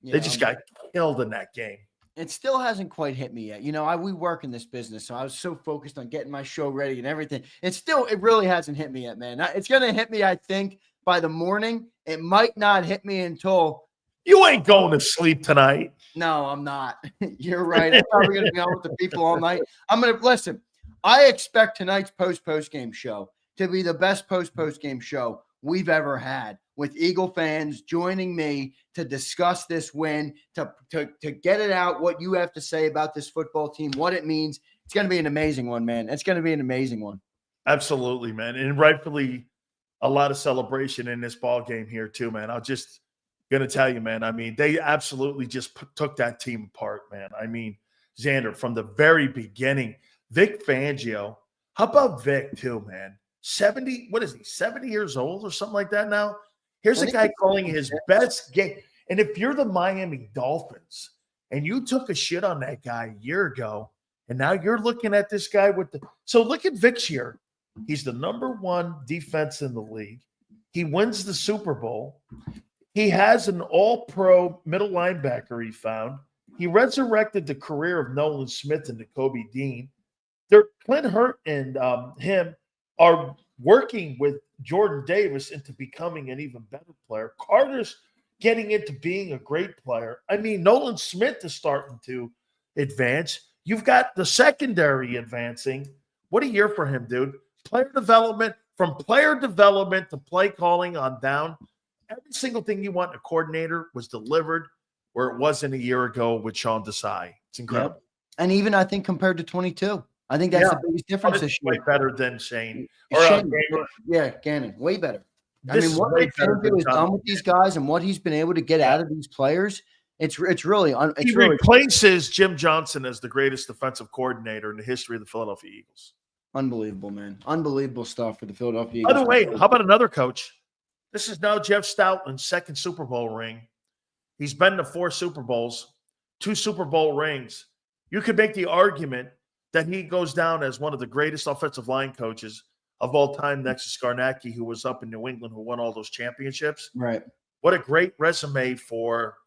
Yeah, they just got killed in that game. It still hasn't quite hit me yet. You know, we work in this business, so I was so focused on getting my show ready and everything. It really hasn't hit me yet, man. It's going to hit me, I think, by the morning. It might not hit me until – You ain't going to sleep tonight. No, I'm not. You're right. I'm probably going to be on with the people all night. I'm going to – listen, I expect tonight's post-game show to be the best post-game show we've ever had, with Eagle fans joining me to discuss this win, to get it out, what you have to say about this football team, what it means. It's going to be an amazing one, man. It's going to be an amazing one. Absolutely, man. And rightfully a lot of celebration in this ball game here too, man. I'm just going to tell you, man, I mean, they absolutely just took that team apart, man. I mean, Zander, from the very beginning, Vic Fangio, how about Vic too, man? 70, what is he, 70 years old or something like that now? Here's a guy calling his best game. And if you're the Miami Dolphins and you took a shit on that guy a year ago, and now you're looking at this guy with the – so look at Vic's year. He's the number one defense in the league. He wins the Super Bowl. He has an all-pro middle linebacker he found. He resurrected the career of Nolan Smith and Kobe Dean. Clint Hurt and him are working with Jordan Davis into becoming an even better player. Carter's getting into being a great player. I mean, Nolan Smith is starting to advance. You've got the secondary advancing. What a year for him, dude. Player development, from player development to play calling on down. Every single thing you want in a coordinator was delivered where it wasn't a year ago with Sean Desai. It's incredible. Yep. And even, I think, compared to 22. I think that's the biggest difference this year. Way better than Shane. Gannon, way better. I mean, what Fangio has done with these guys and what he's been able to get out of these players, it's really he replaces Jim Johnson as the greatest defensive coordinator in the history of the Philadelphia Eagles. Unbelievable, man. Unbelievable stuff for the Philadelphia Eagles. By the way, how about another coach? This is now Jeff Stoutland's second Super Bowl ring. He's been to 4 Super Bowls, 2 Super Bowl rings. You could make the argument that he goes down as one of the greatest offensive line coaches of all time next to Skarnacki, who was up in New England, who won all those championships. Right. What a great resume for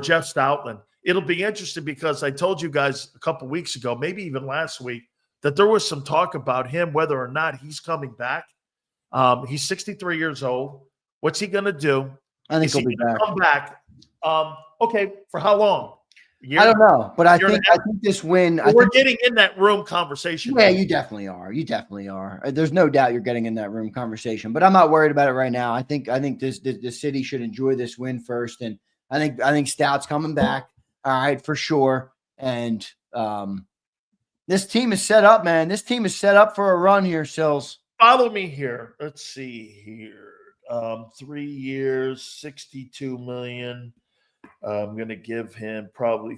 Jeff Stoutland. It'll be interesting because I told you guys a couple weeks ago, maybe even last week, that there was some talk about him, whether or not he's coming back. He's 63 years old. What's he going to do? I think he'll be back. Come back. Okay, for how long? I don't know, but I think this win. We're getting in that room conversation. Yeah, you definitely are. You definitely are. There's no doubt you're getting in that room conversation. But I'm not worried about it right now. I think the city should enjoy this win first, and I think Stout's coming back. All right, for sure. And this team is set up, man. This team is set up for a run here, Sills. Follow me here. Let's see here. 3 years, $62 million. I'm going to give him probably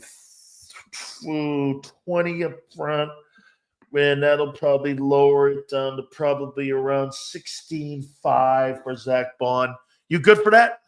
20 up front, and that'll probably lower it down to probably around 16.5 for Zach Bond. You good for that?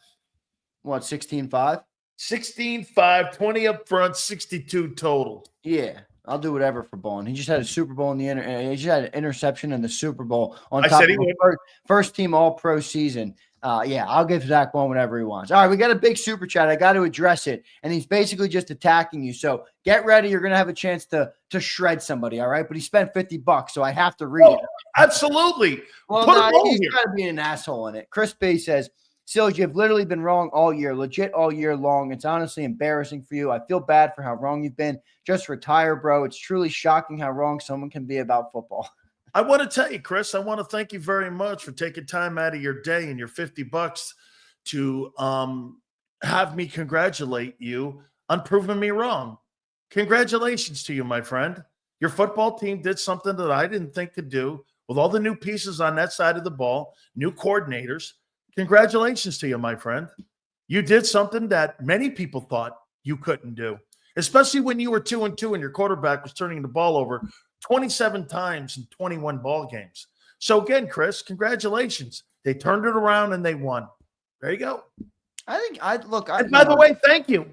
What, 16.5? 16.5, 20 up front, 62 total. Yeah, I'll do whatever for Bond. He just had a Super Bowl he just had an interception in the Super Bowl on top of the first team All-Pro season. Yeah, I'll give Zach Bond whatever he wants. All right, we got a big super chat. I got to address it, and he's basically just attacking you. So get ready. You're going to have a chance to shred somebody, all right? But he spent $50, so I have to read it. Absolutely. Well, he's got to be an asshole in it. Chris B says, Sills, you've literally been wrong all year, legit all year long. It's honestly embarrassing for you. I feel bad for how wrong you've been. Just retire, bro. It's truly shocking how wrong someone can be about football. I want to tell you, Chris, I want to thank you very much for taking time out of your day and your $50 to have me congratulate you on proving me wrong. Congratulations to you, my friend. Your football team did something that I didn't think could do with all the new pieces on that side of the ball, new coordinators. Congratulations to you, my friend. You did something that many people thought you couldn't do, especially when you were 2-2 and your quarterback was turning the ball over 27 times in 21 ball games. So again, Chris, congratulations. They turned it around and they won. There you go. And by the way, thank you.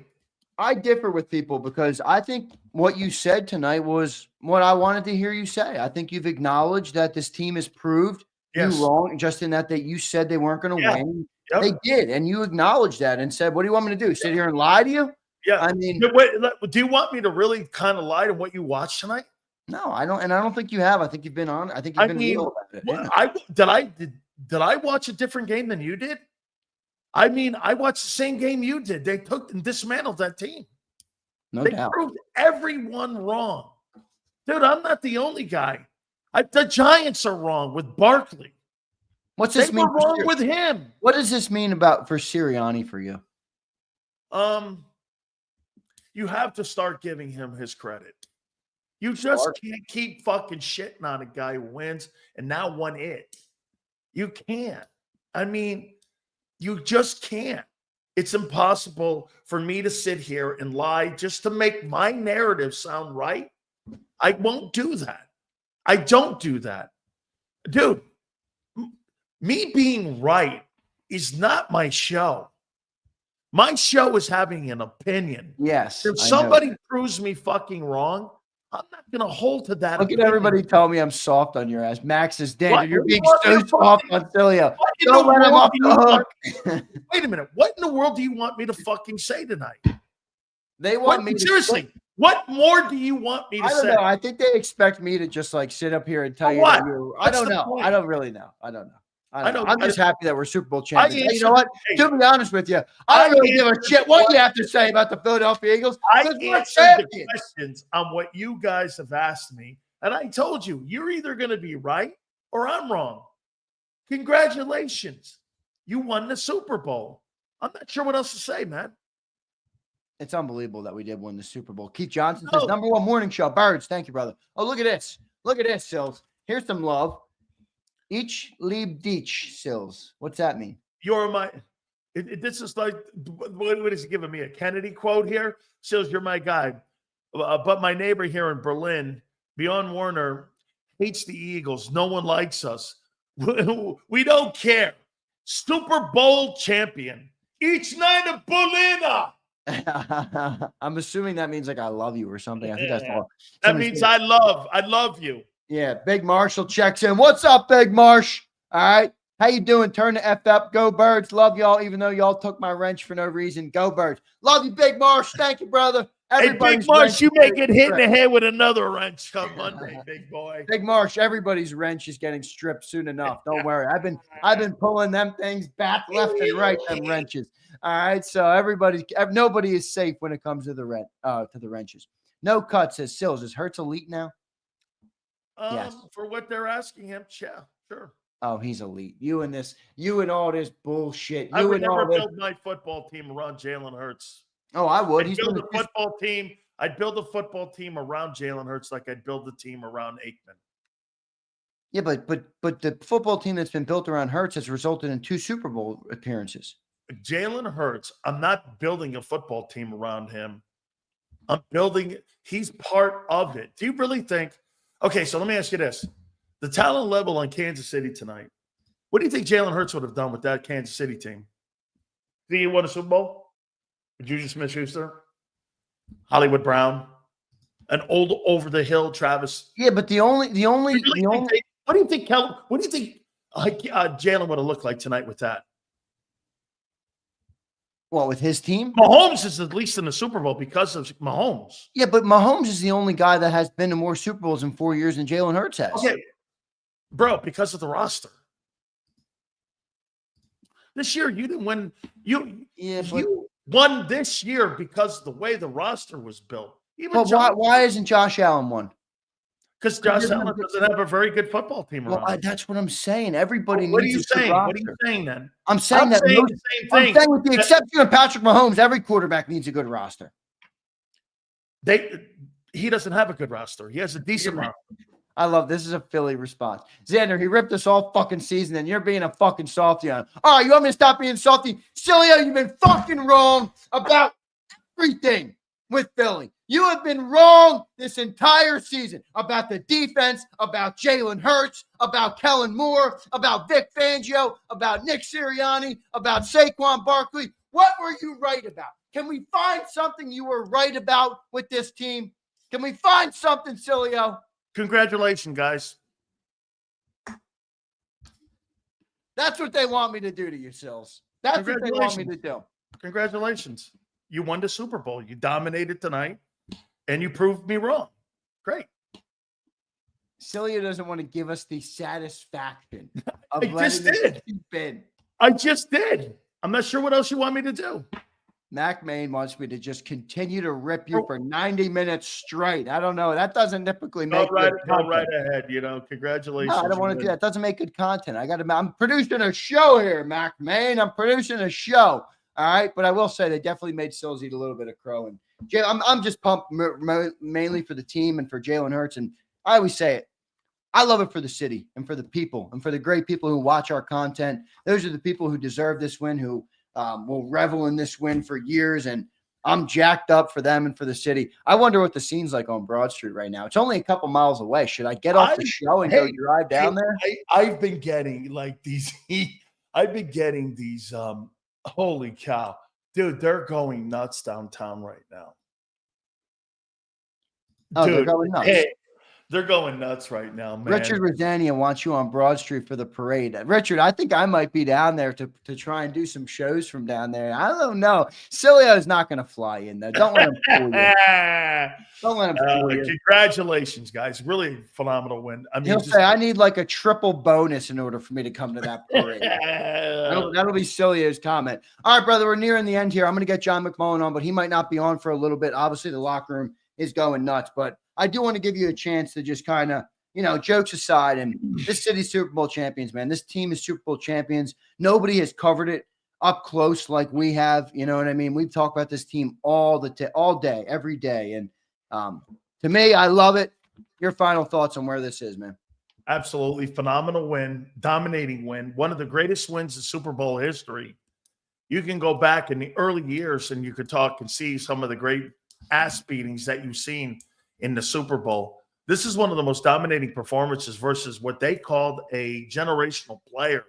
I differ with people because I think what you said tonight was what I wanted to hear you say. I think you've acknowledged that this team has proved you wrong, just in that you said they weren't going to win. Yep. They did, and you acknowledged that and said, "What do you want me to do? Sit here and lie to you?" Yeah. I mean, wait, do you want me to really kind of lie to what you watched tonight? No, I don't, and I don't think you have. I think you've been on. I think you've been real about it. Did I watch a different game than you did? I mean, I watched the same game you did. They took and dismantled that team. No they doubt. Proved everyone wrong. Dude, I'm not the only guy. The Giants are wrong with Barkley. What's this mean? Wrong with him. What does this mean for Sirianni for you? You have to start giving him his credit. You just can't keep fucking shitting on a guy who wins and now won it. You can't. I mean, you just can't. It's impossible for me to sit here and lie just to make my narrative sound right. I won't do that. I don't do that. Dude, me being right is not my show. My show is having an opinion. Yes. If somebody proves me fucking wrong, I'm not going to hold to that. Look at everybody telling me I'm soft on your ass. Max is dead. You're being so soft on Sileo. Don't let him off the hook. Wait a minute. What in the world do you want me to fucking say tonight? They want me to seriously. What more do you want me to say? I don't know. I think they expect me to just sit up here and tell you that I don't know. I don't really know. I don't know. I'm just happy that we're Super Bowl champions. You know what? To be honest with you, I don't really give a shit what you have to say about the Philadelphia Eagles. I answered the questions on what you guys have asked me, and I told you, you're either going to be right or I'm wrong. Congratulations. You won the Super Bowl. I'm not sure what else to say, man. It's unbelievable that we did win the Super Bowl. Keith Johnson says, #1 morning show. Birds, thank you, brother. Oh, look at this. Look at this, Sills. Here's some love. Each lieb dich, Sills. What's that mean? You're my. This is like, what is he giving me? A Kennedy quote here? Sills, you're my guy. But my neighbor here in Berlin, Bjorn Werner, hates the Eagles. No one likes us. We don't care. Super Bowl champion. Each night of Berliner. I'm assuming that means I love you or something. I think that's all. That means I love you. Yeah, Big Marshall checks in. What's up, Big Marsh? All right. How you doing? Turn the F up. Go Birds. Love y'all, even though y'all took my wrench for no reason. Go Birds. Love you, Big Marsh. Thank you, brother. Hey, Big Marsh, you may get hit in the head with another wrench come Monday, big boy. Big Marsh, everybody's wrench is getting stripped soon enough. Don't worry. I've been pulling them things back, left, and right, them wrenches. All right. So nobody is safe when it comes to the wrenches. No cut, says Sills. Is Hurts elite now? Yes. For what they're asking him, yeah, sure. Oh, he's elite. You and all this bullshit. I would never build my football team around Jalen Hurts. Oh, I would. I'd build a football team around Jalen Hurts like I'd build a team around Aikman. Yeah, but the football team that's been built around Hurts has resulted in 2 Super Bowl appearances. Jalen Hurts, I'm not building a football team around him. He's part of it. Do you really think? Okay, so let me ask you this. The talent level on Kansas City tonight, what do you think Jalen Hurts would have done with that Kansas City team? Did he win a Super Bowl? Juju Smith-Schuster? Hollywood Brown? An old over-the-hill Travis? Yeah, but the only. What do you think Jalen would have looked like tonight with that? What, with his team? Mahomes is at least in the Super Bowl because of Mahomes. Yeah, but Mahomes is the only guy that has been to more Super Bowls in 4 years than Jalen Hurts has. Okay, bro, because of the roster. This year, you didn't win. You won this year because of the way the roster was built. Why isn't Josh Allen one? Because Josh Allen doesn't have a very good football team around. Well, that's what I'm saying. Everybody What are needs you a good saying? roster. What are you saying then? I'm saying the same thing. I'm saying with the exception of Patrick Mahomes, every quarterback needs a good roster. He doesn't have a good roster. He has a decent roster. I love this. Is a Philly response. Zander, he ripped us all fucking season, and you're being a fucking softy on him. All right, you want me to stop being salty? Sileo, you've been fucking wrong about everything with Philly. You have been wrong this entire season about the defense, about Jalen Hurts, about Kellen Moore, about Vic Fangio, about Nick Sirianni, about Saquon Barkley. What were you right about? Can we find something you were right about with this team? Can we find something, Sileo? Congratulations, guys. That's what they want me to do to you, Sills. That's what they want me to do. Congratulations. You won the Super Bowl. You dominated tonight, and you proved me wrong. Great. Sileo doesn't want to give us the satisfaction of I just did. I just did. I'm not sure what else you want me to do. Mac Main wants me to just continue to rip you for 90 minutes straight. I don't know. That doesn't typically make go right ahead. Congratulations. No, I don't want to do that. It doesn't make good content. I'm producing a show here, Mac Main. I'm producing a show. All right. But I will say they definitely made Sills eat a little bit of crow. And I'm just pumped mainly for the team and for Jalen Hurts. And I always say it. I love it for the city and for the people and for the great people who watch our content. Those are the people who deserve this win, who will revel in this win for years, and I'm jacked up for them and for the city. I wonder what the scene's like on Broad Street right now. It's only a couple miles away. Should I get off the show and go drive down there? I've been getting like these. I've been getting these. Holy cow, dude! They're going nuts downtown right now. Oh, dude, they're going nuts. They're going nuts right now, man. Richard Rosanio wants you on Broad Street for the parade. Richard, I think I might be down there to try and do some shows from down there. I don't know. Sileo is not going to fly in, though. Don't let him fool you. Don't let him fool you. Congratulations, guys. Really phenomenal win. I mean, he'll say, I need like a triple bonus in order for me to come to that parade. That'll be Sileo's comment. All right, brother, we're nearing the end here. I'm going to get John McMullen on, but he might not be on for a little bit. Obviously, the locker room is going nuts, but I do want to give you a chance to just kind of, jokes aside, and this city's Super Bowl champions, man. This team is Super Bowl champions. Nobody has covered it up close like we have. You know what I mean? We've talked about this team all day, every day. And to me, I love it. Your final thoughts on where this is, man? Absolutely phenomenal win, dominating win, one of the greatest wins in Super Bowl history. You can go back in the early years and you could talk and see some of the great ass beatings that you've seen in the Super Bowl. This is one of the most dominating performances versus what they called a generational player.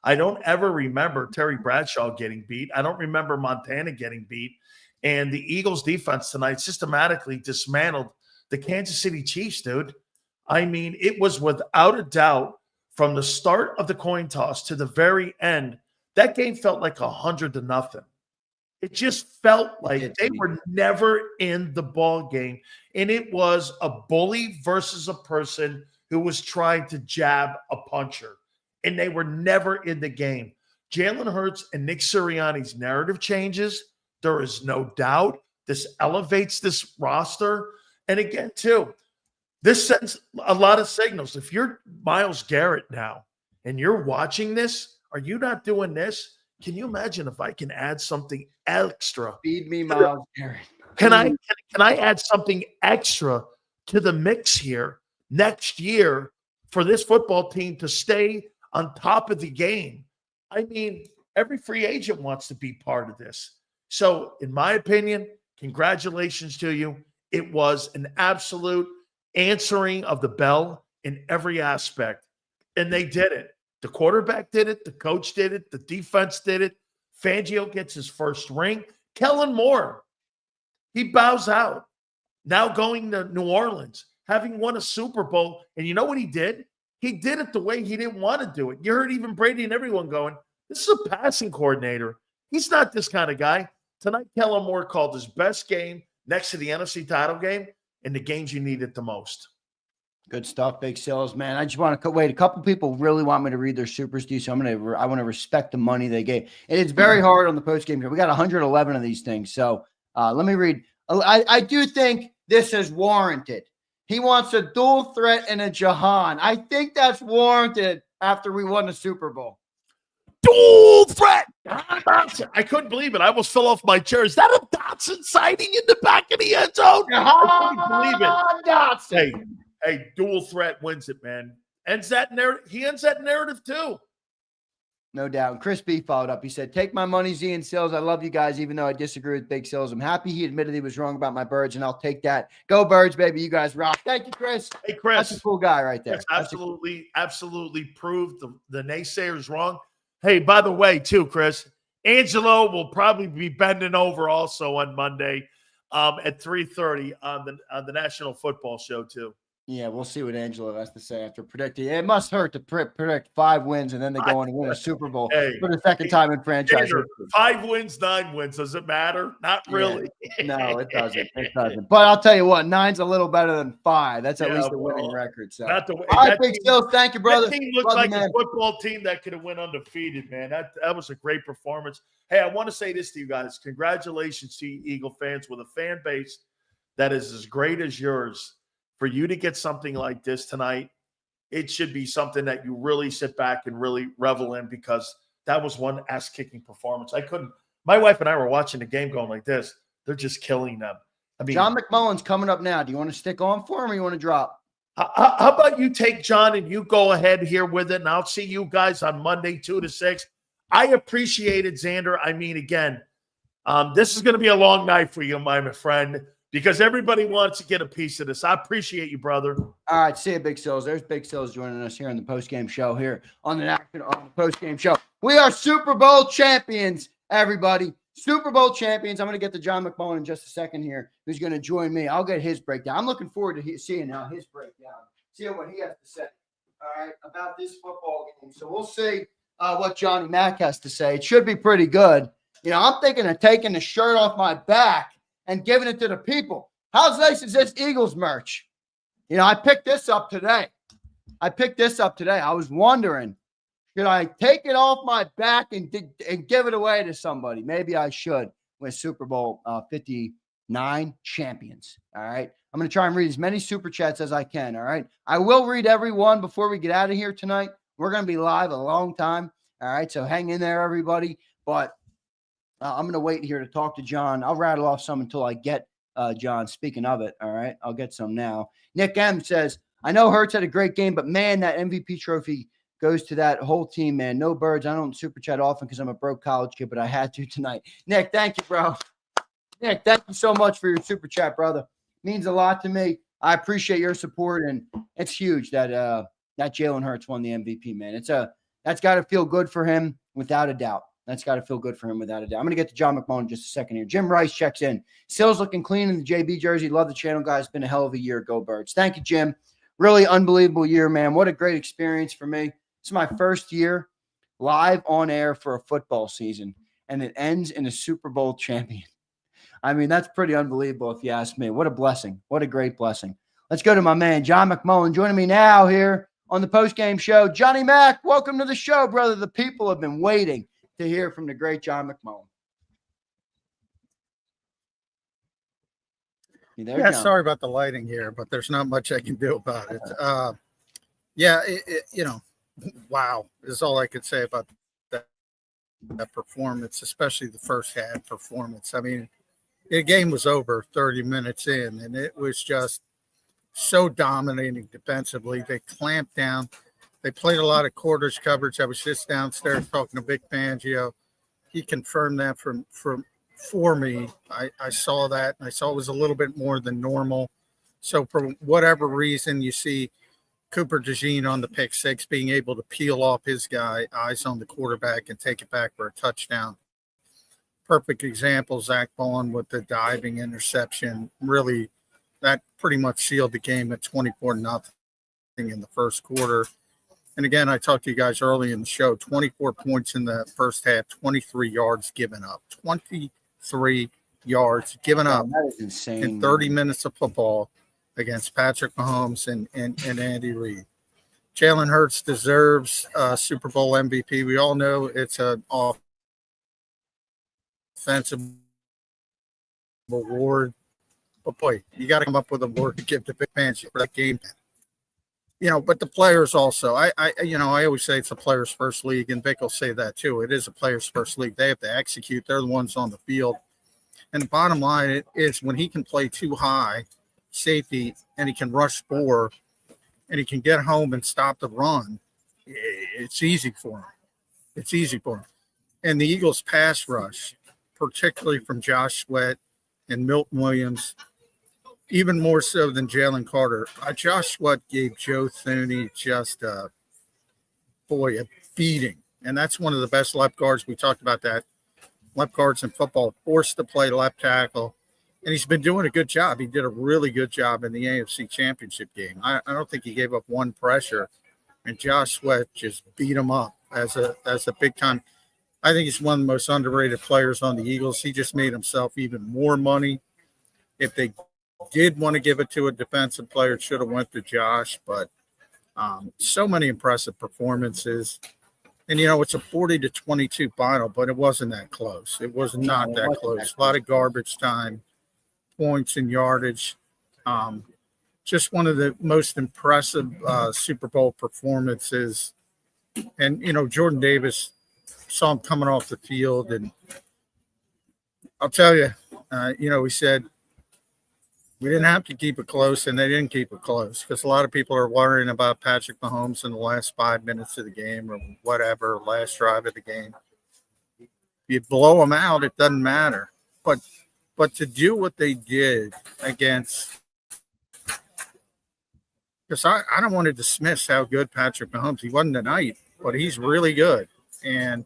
I don't ever remember Terry Bradshaw getting beat. I don't remember Montana getting beat. And the Eagles defense tonight systematically dismantled the Kansas City Chiefs, dude. I mean, it was without a doubt from the start of the coin toss to the very end, that game felt like 100-0. It just felt like they were never in the ball game. And it was a bully versus a person who was trying to jab a puncher. And they were never in the game. Jalen Hurts and Nick Sirianni's narrative changes. There is no doubt. This elevates this roster. And again, too, this sends a lot of signals. If you're Myles Garrett now and you're watching this, are you not doing this? Can you imagine if I can add something extra? Feed me, Myles Garrett. Can I add something extra to the mix here next year for this football team to stay on top of the game? I mean, every free agent wants to be part of this. So, in my opinion, congratulations to you. It was an absolute answering of the bell in every aspect, and they did it. The quarterback did it. The coach did it. The defense did it. Fangio gets his first ring. Kellen Moore, he bows out. Now going to New Orleans, having won a Super Bowl. And you know what he did? He did it the way he didn't want to do it. You heard even Brady and everyone going, this is a passing coordinator. He's not this kind of guy. Tonight, Kellen Moore called his best game next to the NFC title game and the games you needed the most. Good stuff, Big Sills, man. I just want to wait. A couple people really want me to read their supers to you, so I want to respect the money they gave. And it's very hard on the post game here. We got 111 of these things, so let me read. I do think this is warranted. He wants a dual threat and a Jahan. I think that's warranted after we won the Super Bowl. Dual threat. I couldn't believe it. I almost fell off my chair. Is that a Dotson sighting in the back of the end zone? I couldn't believe it. Dotson. Hey, dual threat wins it, man. Ends that narrative. He ends that narrative too. No doubt. And Chris B followed up. He said, take my money, Z and Sills. I love you guys, even though I disagree with Big Sills. I'm happy he admitted he was wrong about my birds, and I'll take that. Go Birds, baby. You guys rock. Thank you, Chris. Hey, Chris. That's a cool guy right there. Absolutely proved the naysayers wrong. Hey, by the way, too, Chris, Angelo will probably be bending over also on Monday at 3:30 on the National Football Show, too. Yeah, we'll see what Angelo has to say after predicting. It must hurt to predict 5 wins and then they go on and win a Super Bowl for the second time in franchise history. 5 wins, 9 wins. Does it matter? Not really. Yeah. No, it doesn't. It doesn't. But I'll tell you what, 9's a little better than 5. That's at least a winning record. So, all right, Big Still, thank you, brother. That team looked like a football team that could have went undefeated, man. That was a great performance. Hey, I want to say this to you guys. Congratulations to you, Eagle fans, with a fan base that is as great as yours. For you to get something like this tonight, it should be something that you really sit back and really revel in, because that was one ass-kicking performance. My wife and I were watching the game going like this. They're just killing them. I mean, John McMullen's coming up now. Do you want to stick on for him or you want to drop? How about you take John and you go ahead here with it, and I'll see you guys on Monday, 2 to 6. I appreciate it, Zander. I mean, again, this is going to be a long night for you, my friend, because everybody wants to get a piece of this. I appreciate you, brother. All right, see you, Big Sills. There's Big Sills joining us here on the postgame show here on the postgame show. We are Super Bowl champions, everybody. Super Bowl champions. I'm going to get to John McMullen in just a second here, who's going to join me. I'll get his breakdown. I'm looking forward to seeing now his breakdown, seeing what he has to say, all right, about this football game. So we'll see what Johnny Mack has to say. It should be pretty good. You know, I'm thinking of taking the shirt off my back and giving it to the people. How nice is this Eagles merch? You know, I picked this up today. I was wondering, should I take it off my back and give it away to somebody? Maybe I should. With Super Bowl 59 champions. All right. I'm going to try and read as many super chats as I can. All right. I will read every one before we get out of here tonight. We're going to be live a long time. All right. So hang in there, everybody. But I'm going to wait here to talk to John. I'll rattle off some until I get John. Speaking of it, all right, I'll get some now. Nick M says, I know Hurts had a great game, but man, that MVP trophy goes to that whole team, man. No Birds. I don't super chat often because I'm a broke college kid, but I had to tonight. Nick, thank you, bro. Nick, thank you so much for your super chat, brother. Means a lot to me. I appreciate your support, and it's huge that Jalen Hurts won the MVP, man. That's got to feel good for him without a doubt. That's got to feel good for him without a doubt. I'm going to get to John McMullen in just a second here. Jim Rice checks in. Sills looking clean in the JB jersey. Love the channel, guys. It's been a hell of a year. Go Birds. Thank you, Jim. Really unbelievable year, man. What a great experience for me. It's my first year live on air for a football season, and it ends in a Super Bowl champion. I mean, that's pretty unbelievable if you ask me. What a blessing. What a great blessing. Let's go to my man, John McMullen, joining me now here on the postgame show. Johnny Mack, welcome to the show, brother. The people have been waiting to hear from the great John McMullen. You there, John? Sorry about the lighting here, but there's not much I can do about it. Wow is all I could say about that performance, especially the first half performance. I mean, the game was over 30 minutes in, and it was just so dominating defensively. They clamped down. They played a lot of quarters coverage. I was just downstairs talking to Vic Fangio. He confirmed that for me. I saw that, and I saw it was a little bit more than normal. So for whatever reason, you see Cooper DeJean on the pick six being able to peel off his guy, eyes on the quarterback, and take it back for a touchdown. Perfect example, Zach Bond with the diving interception. Really, that pretty much sealed the game at 24-0 in the first quarter. And again, I talked to you guys early in the show, 24 points in the first half, 23 yards given up. 23 yards given up that is insane, in 30 minutes of football against Patrick Mahomes and Andy Reid. Jalen Hurts deserves Super Bowl MVP. We all know it's an offensive award. But boy, you got to come up with a word to give the Vic Fangio for that game. But the players also. I always say it's a players' first league, and Vic will say that too. It is a players' first league. They have to execute. They're the ones on the field. And the bottom line is when he can play too high safety and he can rush 4 and he can get home and stop the run, it's easy for him. It's easy for him. And the Eagles' pass rush, particularly from Josh Sweat and Milton Williams, even more so than Jalen Carter. Josh Sweat gave Joe Thuney just a beating. And that's one of the best left guards. We talked about that. Left guards in football, forced to play left tackle. And he's been doing a good job. He did a really good job in the AFC Championship game. I don't think he gave up one pressure. And Josh Sweat just beat him up as a big time. I think he's one of the most underrated players on the Eagles. He just made himself even more money. If they did want to give it to a defensive player, it should have went to Josh. But so many impressive performances. And, it's a 40-22 final, but it wasn't that close. It was not that close. A lot of garbage time, points and yardage. Just one of the most impressive Super Bowl performances. And, Jordan Davis, saw him coming off the field. And I'll tell you, he said, we didn't have to keep it close, and they didn't keep it close because a lot of people are worrying about Patrick Mahomes in the last 5 minutes of the game or whatever, last drive of the game. If you blow them out, it doesn't matter. But to do what they did against – because I don't want to dismiss how good Patrick Mahomes – he wasn't tonight, but he's really good. And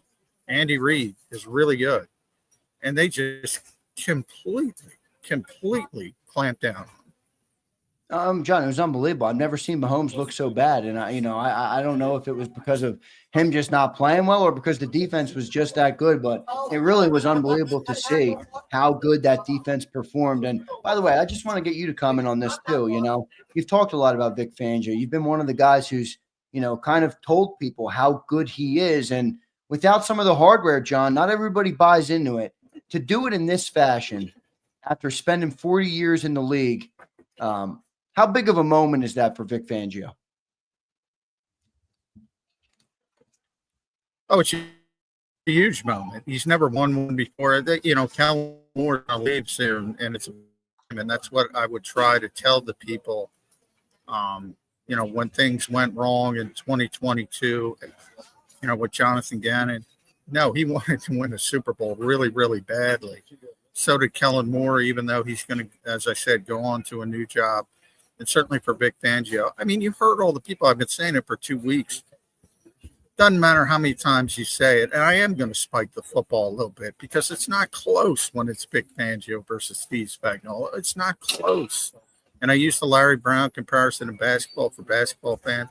Andy Reid is really good. And they just completely clamped down. John, it was unbelievable. I've never seen Mahomes look so bad. And I don't know if it was because of him just not playing well or because the defense was just that good, but it really was unbelievable to see how good that defense performed. And by the way, I just want to get you to comment on this too. You've talked a lot about Vic Fangio. You've been one of the guys who's, kind of told people how good he is. And without some of the hardware, John, not everybody buys into it. To do it in this fashion, after spending 40 years in the league, how big of a moment is that for Vic Fangio? Oh, it's a huge moment. He's never won one before. Cal Moore leaves soon, and that's what I would try to tell the people. When things went wrong in 2022, with Jonathan Gannon. No, he wanted to win a Super Bowl really, really badly. So did Kellen Moore, even though he's going to, as I said, go on to a new job. And certainly for Vic Fangio. I mean, you've heard all the people. I've been saying it for 2 weeks. Doesn't matter how many times you say it. And I am going to spike the football a little bit because it's not close when it's Vic Fangio versus Steve Spagnuolo. It's not close. And I use the Larry Brown comparison in basketball for basketball fans.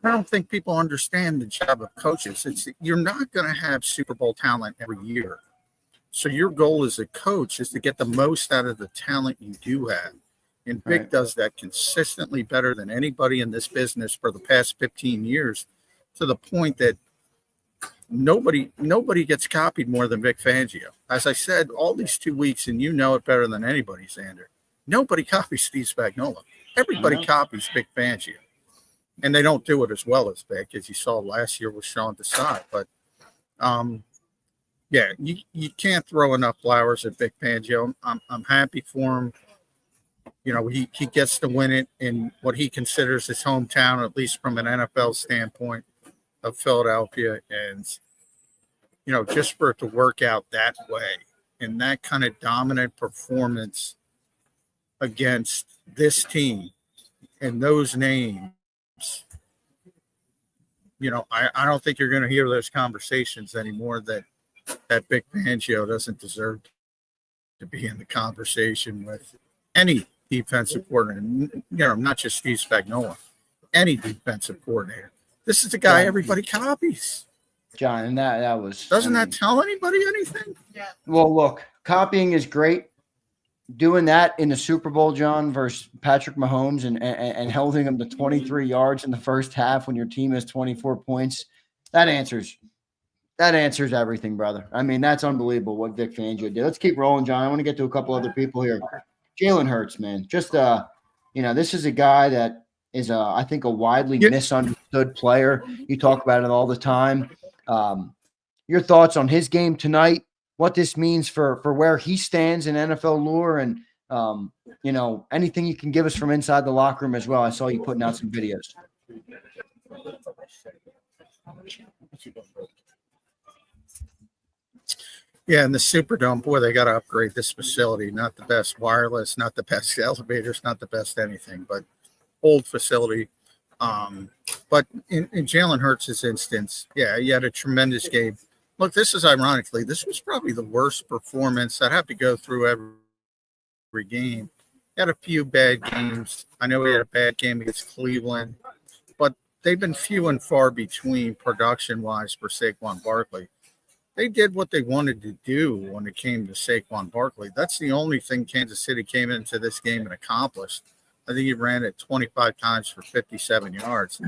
I don't think people understand the job of coaches. You're not going to have Super Bowl talent every year. So your goal as a coach is to get the most out of the talent you do have. And Vic does that consistently better than anybody in this business for the past 15 years, to the point that nobody gets copied more than Vic Fangio. As I said, all these 2 weeks, and you know it better than anybody, Zander, nobody copies Steve Spagnuolo. Everybody copies Vic Fangio. And they don't do it as well as Vic, as you saw last year with Sean Desai. But, you can't throw enough flowers at Vic Fangio. I'm happy for him. He gets to win it in what he considers his hometown, at least from an NFL standpoint, of Philadelphia. And, just for it to work out that way and that kind of dominant performance against this team and those names, I don't think you're going to hear those conversations anymore that Vic Fangio doesn't deserve to be in the conversation with any defensive coordinator, not just Steve Spagnuolo, any defensive coordinator. This is the guy everybody copies. John, and that was... Doesn't that tell anybody anything? Yeah. Well, look, copying is great. Doing that in the Super Bowl, John, versus Patrick Mahomes and holding him to 23 yards in the first half when your team has 24 points, that answers That answers everything, brother. I mean, that's unbelievable what Vic Fangio did. Let's keep rolling, John. I want to get to a couple other people here. Jalen Hurts, man. Just this is a guy that is I think a widely misunderstood player. You talk about it all the time. Your thoughts on his game tonight, what this means for where he stands in NFL lore, and anything you can give us from inside the locker room as well. I saw you putting out some videos. Yeah, and the Superdome, boy, they got to upgrade this facility. Not the best wireless, not the best elevators, not the best anything, but old facility. But in Jalen Hurts' instance, yeah, he had a tremendous game. Look, this was probably the worst performance. I'd have to go through every game. He had a few bad games. I know he had a bad game against Cleveland, but they've been few and far between production-wise for Saquon Barkley. They did what they wanted to do when it came to Saquon Barkley. That's the only thing Kansas City came into this game and accomplished. I think he ran it 25 times for 57 yards.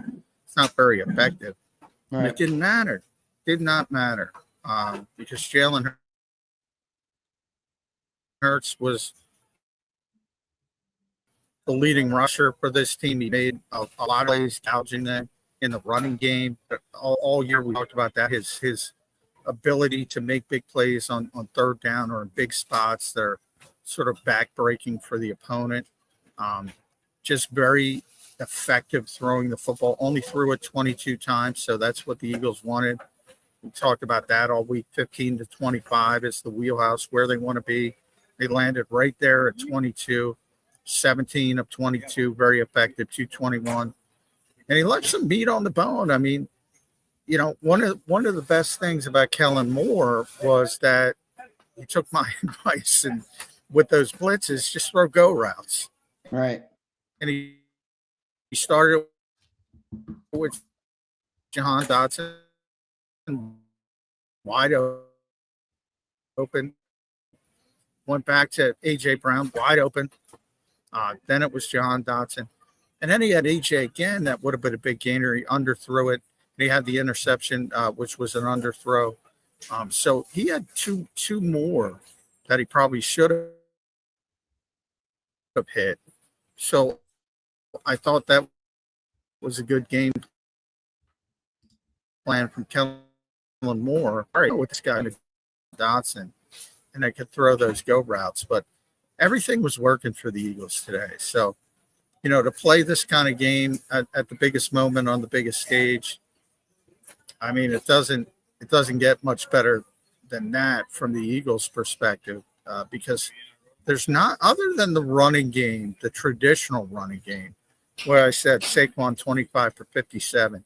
It's not very effective. Right. It didn't matter. Did not matter because Jalen Hurts was the leading rusher for this team. He made a lot of plays, gouging them in the running game. All year we talked about that. His ability to make big plays on third down or in big spots that are sort of back-breaking for the opponent. Just very effective throwing the football. Only threw it 22 times, so that's what the Eagles wanted. We talked about that all week. 15 to 25 is the wheelhouse where they want to be. They landed right there at 22, 17 of 22, very effective, 221. And he left some meat on the bone. I mean, one of the best things about Kellen Moore was that he took my advice and with those blitzes, just throw go routes. Right. And he started with Jahan Dotson wide open. Went back to A.J. Brown wide open. Then it was Jahan Dotson. And then he had A.J. again. That would have been a big gainer. He underthrew it. He had the interception, which was an underthrow. So he had two more that he probably should have hit. So I thought that was a good game plan from Kellen Moore. All right, with this guy Dotson, and I could throw those go routes, but everything was working for the Eagles today. So, to play this kind of game at the biggest moment on the biggest stage, I mean, it doesn't get much better than that from the Eagles' perspective because there's not, other than the running game, the traditional running game, where I said Saquon 25 for 57,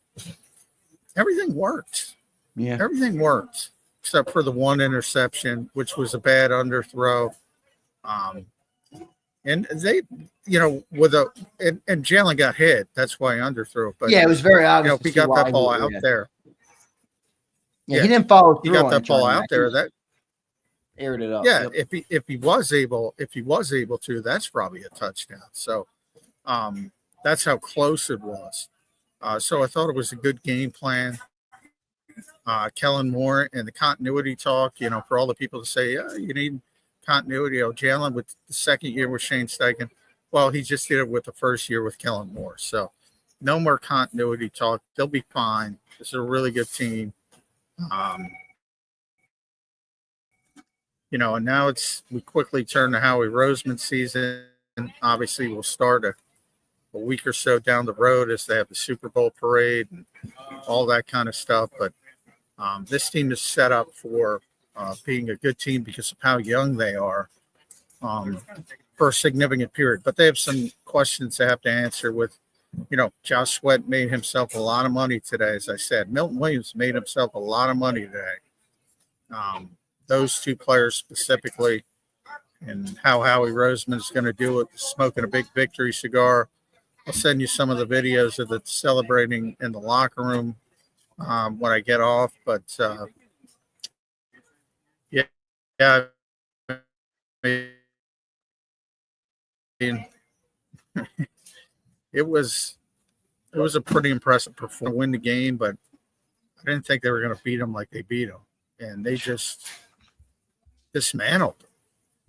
everything worked. Yeah, everything worked except for the one interception, which was a bad underthrow. And they, and Jalen got hit. That's why he underthrew. But yeah, it was very obvious. He got that ball out there. Yeah, he didn't follow through. He got that ball out there. That aired it up. Yeah, yep. if he was able to, that's probably a touchdown. So, that's how close it was. So I thought it was a good game plan. Kellen Moore and the continuity talk, for all the people to say, you need continuity. Jalen with the second year with Shane Steichen. Well, he just did it with the first year with Kellen Moore. So no more continuity talk. They'll be fine. This is a really good team. And now we quickly turn to Howie Roseman's season. Obviously, we'll start a week or so down the road as they have the Super Bowl parade and all that kind of stuff. But this team is set up for being a good team because of how young they are for a significant period. But they have some questions they have to answer with, Josh Sweat made himself a lot of money today, as I said. Milton Williams made himself a lot of money today. Those two players specifically, and how Howie Roseman is going to do it, smoking a big victory cigar. I'll send you some of the videos of it celebrating in the locker room when I get off. But, yeah, I mean, it was a pretty impressive performance to win the game, but I didn't think they were going to beat them like they beat them, and they just dismantled them.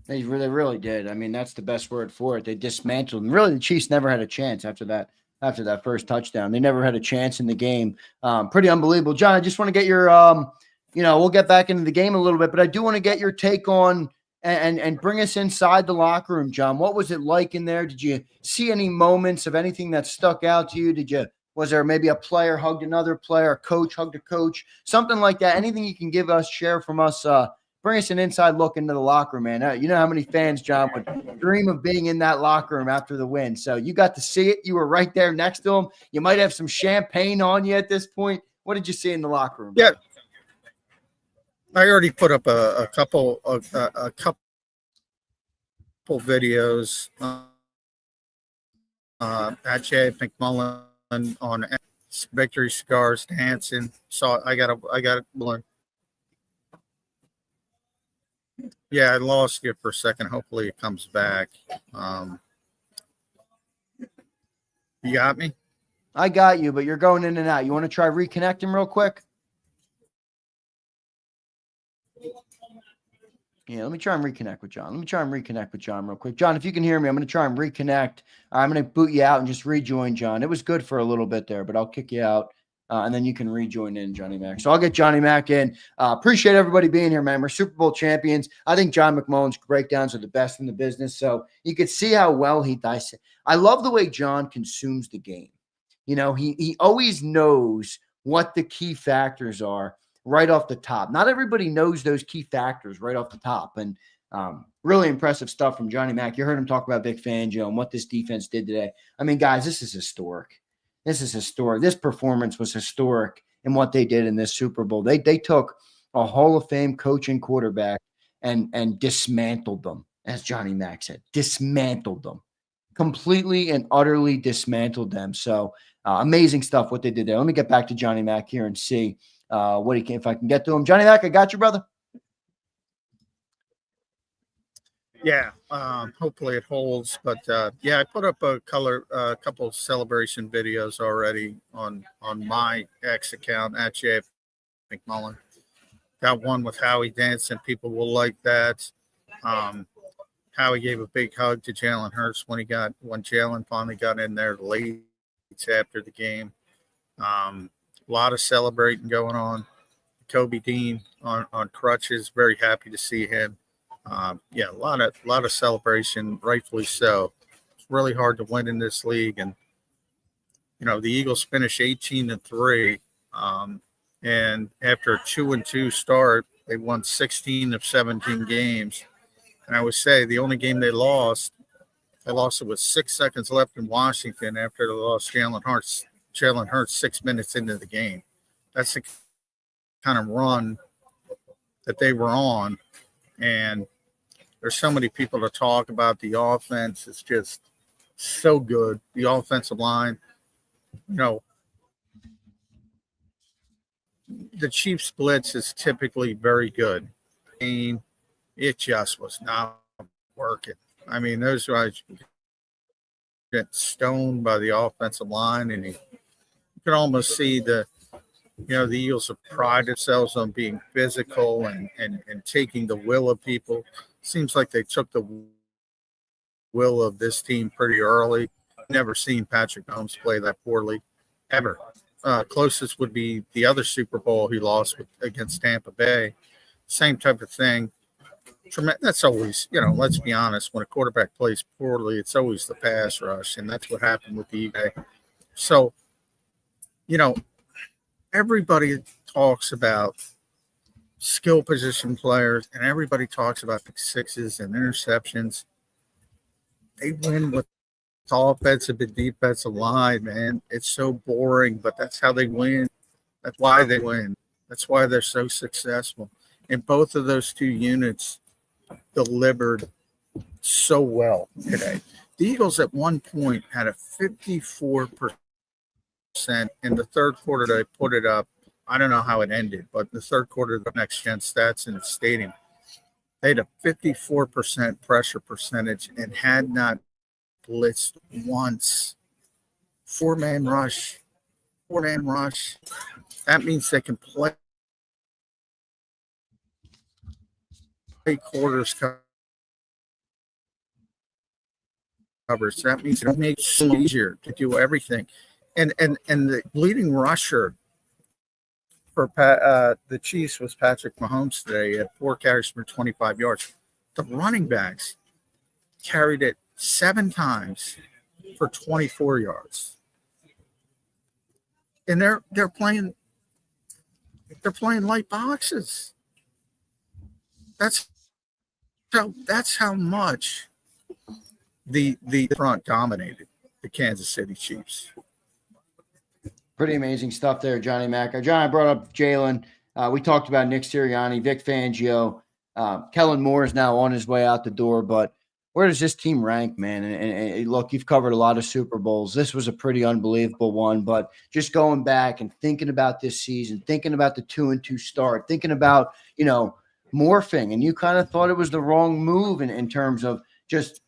They really did. I mean, that's the best word for it. They dismantled them. Really, the Chiefs never had a chance after that first touchdown. They never had a chance in the game. Pretty unbelievable. John, I just want to get your, we'll get back into the game a little bit, but I do want to get your take on and bring us inside the locker room, John. What was it like in there? Did you see any moments of anything that stuck out to you? Was there maybe a player hugged another player, a coach hugged a coach, something like that? Anything you can give us, share from us, bring us an inside look into the locker room, man. You know how many fans, John, would dream of being in that locker room after the win. So you got to see it. You were right there next to them. You might have some champagne on you at this point. What did you see in the locker room? Yeah, I already put up a couple videos. At JAKIB McMullen on Victory Scars dancing. So I got it blurred. Yeah, I lost you for a second. Hopefully it comes back. You got me? I got you, but you're going in and out. You want to try reconnecting real quick? Yeah, let me try and reconnect with John. Real quick. John, if you can hear me, I'm going to try and reconnect. I'm going to boot you out and just rejoin John. It was good for a little bit there, but I'll kick you out. And then you can rejoin in, Johnny Mac. So I'll get Johnny Mac in. Appreciate everybody being here, man. We're Super Bowl champions. I think John McMullen's breakdowns are the best in the business. So you could see how well he dissects. I love the way John consumes the game. You know, he always knows what the key factors are right off the top. Not everybody knows those key factors right off the top. And really impressive stuff from Johnny Mac. You heard him talk about Vic Fangio and what this defense did today. I mean, guys, this is historic. This performance was historic in what they did in this Super Bowl. They took a Hall of Fame coach and quarterback and dismantled them, as Johnny Mac said, dismantled them, completely and utterly dismantled them. So amazing stuff what they did there. Let me get back to Johnny Mac here and see what he can, if I can get to him. Johnny Mac, I got you, brother. Yeah, hopefully it holds. But yeah, I put up a couple of celebration videos already on my X account at JAKIB McMullen. Got one with Howie dancing. People will like that. Howie gave a big hug to Jalen Hurts when Jalen finally got in there late after the game. A lot of celebrating going on. Kobe Dean on crutches. Very happy to see him. Yeah, a lot of celebration, rightfully so. It's really hard to win in this league, and the Eagles finished 18-3, and after a 2-2 start, they won 16 of 17 games. And I would say the only game they lost it with 6 seconds left in Washington after they lost Jalen Hurts 6 minutes into the game. That's the kind of run that they were on. And there's so many people to talk about. The offense is just so good. The offensive line, the Chiefs blitz is typically very good. It just was not working. I mean, those guys get stoned by the offensive line, and you can almost see the Eagles have prided themselves on being physical and taking the will of people. Seems like they took the will of this team pretty early. Never seen Patrick Mahomes play that poorly, ever. Closest would be the other Super Bowl he lost against Tampa Bay. Same type of thing. That's always, let's be honest, when a quarterback plays poorly, it's always the pass rush, and that's what happened with the Eagles. So, everybody talks about skill position players, and everybody talks about pick sixes and interceptions. They win with offensive and defensive line, man. It's so boring, but that's how they win. That's why they win. That's why they're so successful. And both of those two units delivered so well today. The Eagles at one point had a 54% in the third quarter. They put it up. I don't know how it ended, but the third quarter, the next gen stats in the stadium, they had a 54% pressure percentage and had not blitzed once. Four-man rush. That means they can play quarters covers. That means it makes it easier to do everything. And the leading rusher for the Chiefs was Patrick Mahomes today at 4 carries for 25 yards. The running backs carried it 7 times for 24 yards. And they're playing light boxes. That's how much the front dominated the Kansas City Chiefs. Pretty amazing stuff there, Johnny Mack. John, I brought up Jalen. We talked about Nick Sirianni, Vic Fangio. Kellen Moore is now on his way out the door, but where does this team rank, man? And look, you've covered a lot of Super Bowls. This was a pretty unbelievable one, but just going back and thinking about this season, thinking about the 2-2 start, thinking about, morphing, and you kind of thought it was the wrong move in terms of just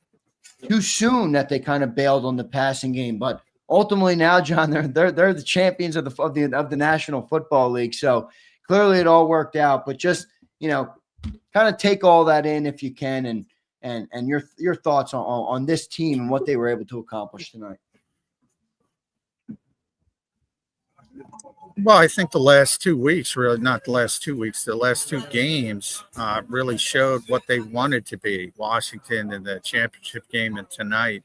too soon that they kind of bailed on the passing game. But ultimately now, John, they're the champions of the National Football League. So clearly it all worked out, but just, kind of take all that in if you can, and your thoughts on this team and what they were able to accomplish tonight. Well, I think the last 2 weeks, really not the last 2 weeks, the last 2 games really showed what they wanted to be. Washington in the championship game and tonight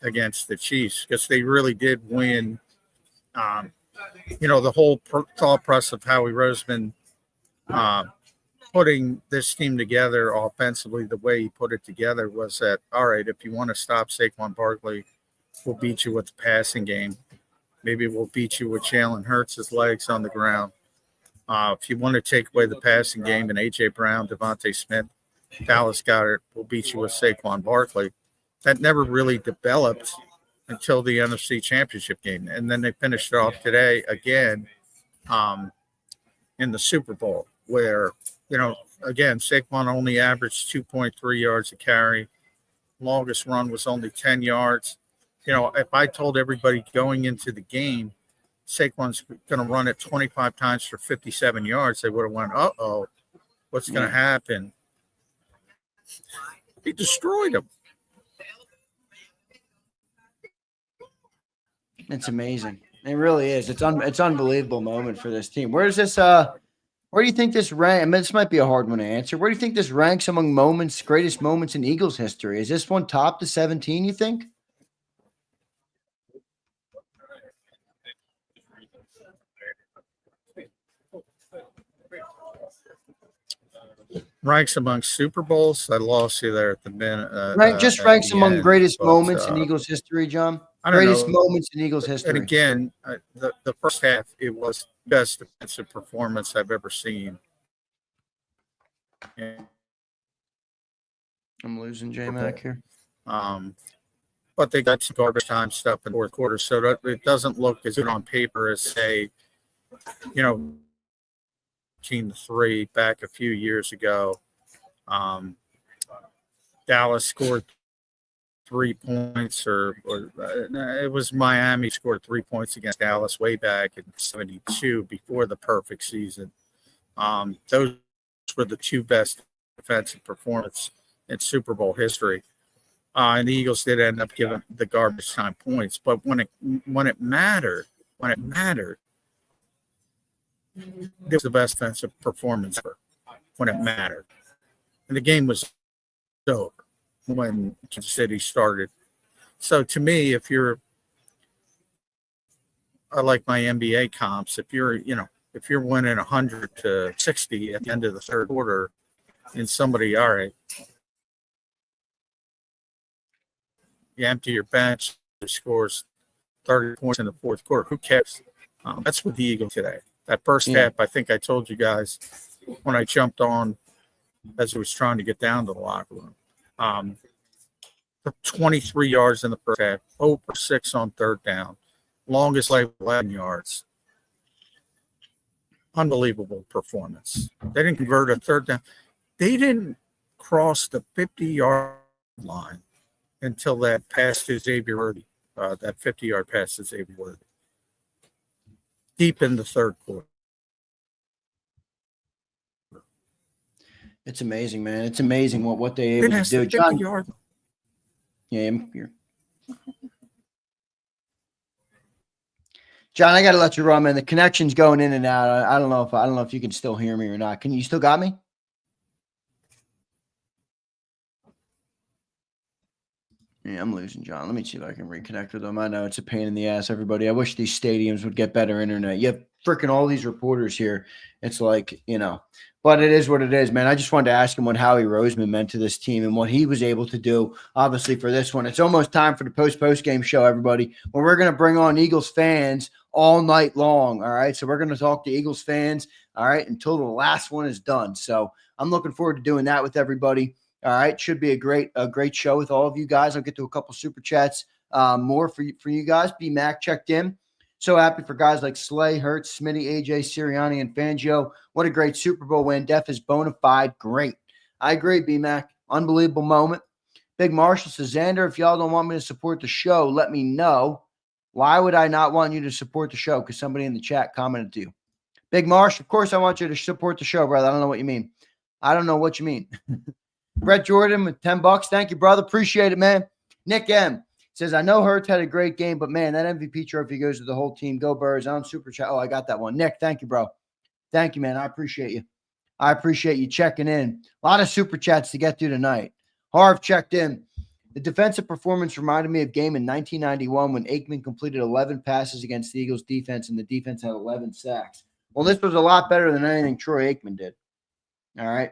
against the Chiefs, because they really did win. The whole thought process of Howie Roseman putting this team together offensively the way he put it together was that, all right, if you want to stop Saquon Barkley, we'll beat you with the passing game. Maybe we'll beat you with Jalen Hurts' legs on the ground. If you want to take away the passing game and A.J. Brown, Devontae Smith, Dallas Goedert, we'll beat you with Saquon Barkley. That never really developed until the NFC Championship game. And then they finished it off today again in the Super Bowl where, again, Saquon only averaged 2.3 yards a carry. Longest run was only 10 yards. If I told everybody going into the game, Saquon's going to run it 25 times for 57 yards, they would have went, uh-oh, what's going to happen? He destroyed him. It's amazing. It really is. It's unbelievable moment for this team. Where do you think this rank? I mean, this might be a hard one to answer. Where do you think this ranks among greatest moments in Eagles history? Is this one top to 17, you think? Ranks among Super Bowls. I lost you there at the minute. Ranks among greatest moments in Eagles history, John. Greatest moments in Eagles history. And again, the first half, it was the best defensive performance I've ever seen. I'm losing J-Mac here. But they got some garbage time stuff in the fourth quarter, so that it doesn't look as good on paper as, say, 13-3 back a few years ago. Dallas scored 3 points, or it was Miami scored 3 points against Dallas way back in 72 before the perfect season. Those were the 2 best defensive performances in Super Bowl history. And the Eagles did end up giving the garbage time points, but when it mattered, it was the best defensive performance ever when it mattered. And the game was over when Kansas City started. So to me, I like my NBA comps. If you're winning 100-60 at the end of the third quarter, and somebody, all right, you empty your bench, scores 30 points in the fourth quarter. Who cares? That's what the Eagles today. That first half, I think I told you guys when I jumped on as I was trying to get down to the locker room. 23 yards in the first half, 0 for 6 on third down, longest like 11 yards. Unbelievable performance. They didn't convert a third down. They didn't cross the 50-yard line until that pass to Xavier Worthy, that 50-yard pass to Xavier Worthy. Deep in the third quarter. It's amazing, man. It's amazing what they're able to do. John, yeah, John, I got to let you run, man. The connection's going in and out. I don't know if you can still hear me or not. Can you still got me? Yeah, I'm losing John. Let me see if I can reconnect with him. I know it's a pain in the ass, everybody. I wish these stadiums would get better internet. You have freaking all these reporters here. It's like, but it is what it is, man. I just wanted to ask him what Howie Roseman meant to this team and what he was able to do, obviously, for this one. It's almost time for the post-game show, everybody, where we're going to bring on Eagles fans all night long, all right? So we're going to talk to Eagles fans, all right, until the last one is done. So I'm looking forward to doing that with everybody. All right, should be a great show with all of you guys. I'll get to a couple super chats more for you guys. B-Mac checked in. So happy for guys like Slay, Hurts, Smitty, AJ, Sirianni, and Fangio. What a great Super Bowl win. Def is bona fide. Great. I agree, B-Mac. Unbelievable moment. Big Marshall says, Zander, if y'all don't want me to support the show, let me know. Why would I not want you to support the show? Because somebody in the chat commented to you. Big Marsh, of course I want you to support the show, brother. I don't know what you mean. I don't know what you mean. Brett Jordan with $10. Thank you, brother. Appreciate it, man. Nick M says, I know Hurts had a great game, but man, that MVP trophy goes to the whole team. Go Birds. On super chat. Oh, I got that one. Nick, thank you, bro. Thank you, man. I appreciate you. I appreciate you checking in. A lot of super chats to get through tonight. Harv checked in. The defensive performance reminded me of a game in 1991 when Aikman completed 11 passes against the Eagles defense and the defense had 11 sacks. Well, this was a lot better than anything Troy Aikman did. All right.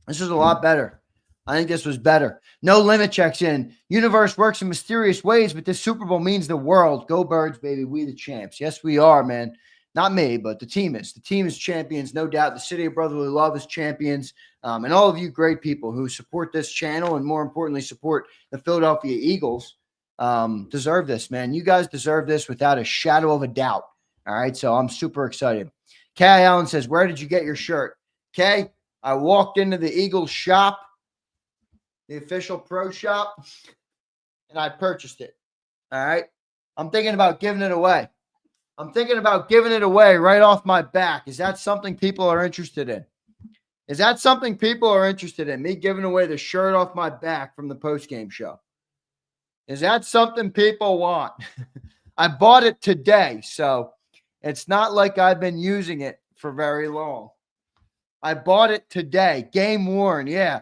This was a lot better. I think this was better. No limit checks in. Universe works in mysterious ways, but this Super Bowl means the world. Go Birds, baby. We the champs. Yes, we are, man. Not me, but the team is. The team is champions, no doubt. The City of Brotherly Love is champions. And all of you great people who support this channel and, more importantly, support the Philadelphia Eagles deserve this, man. You guys deserve this without a shadow of a doubt. All right, so I'm super excited. Kay Allen says, where did you get your shirt? Kay, I walked into the Eagles shop, the official pro shop, and I purchased it. All right. I'm thinking about giving it away. I'm thinking about giving it away right off my back. Is that something people are interested in? Is that something people are interested in? Me giving away the shirt off my back from the postgame show? Is that something people want? I bought it today, so it's not like I've been using it for very long. I bought it today. Game worn. Yeah.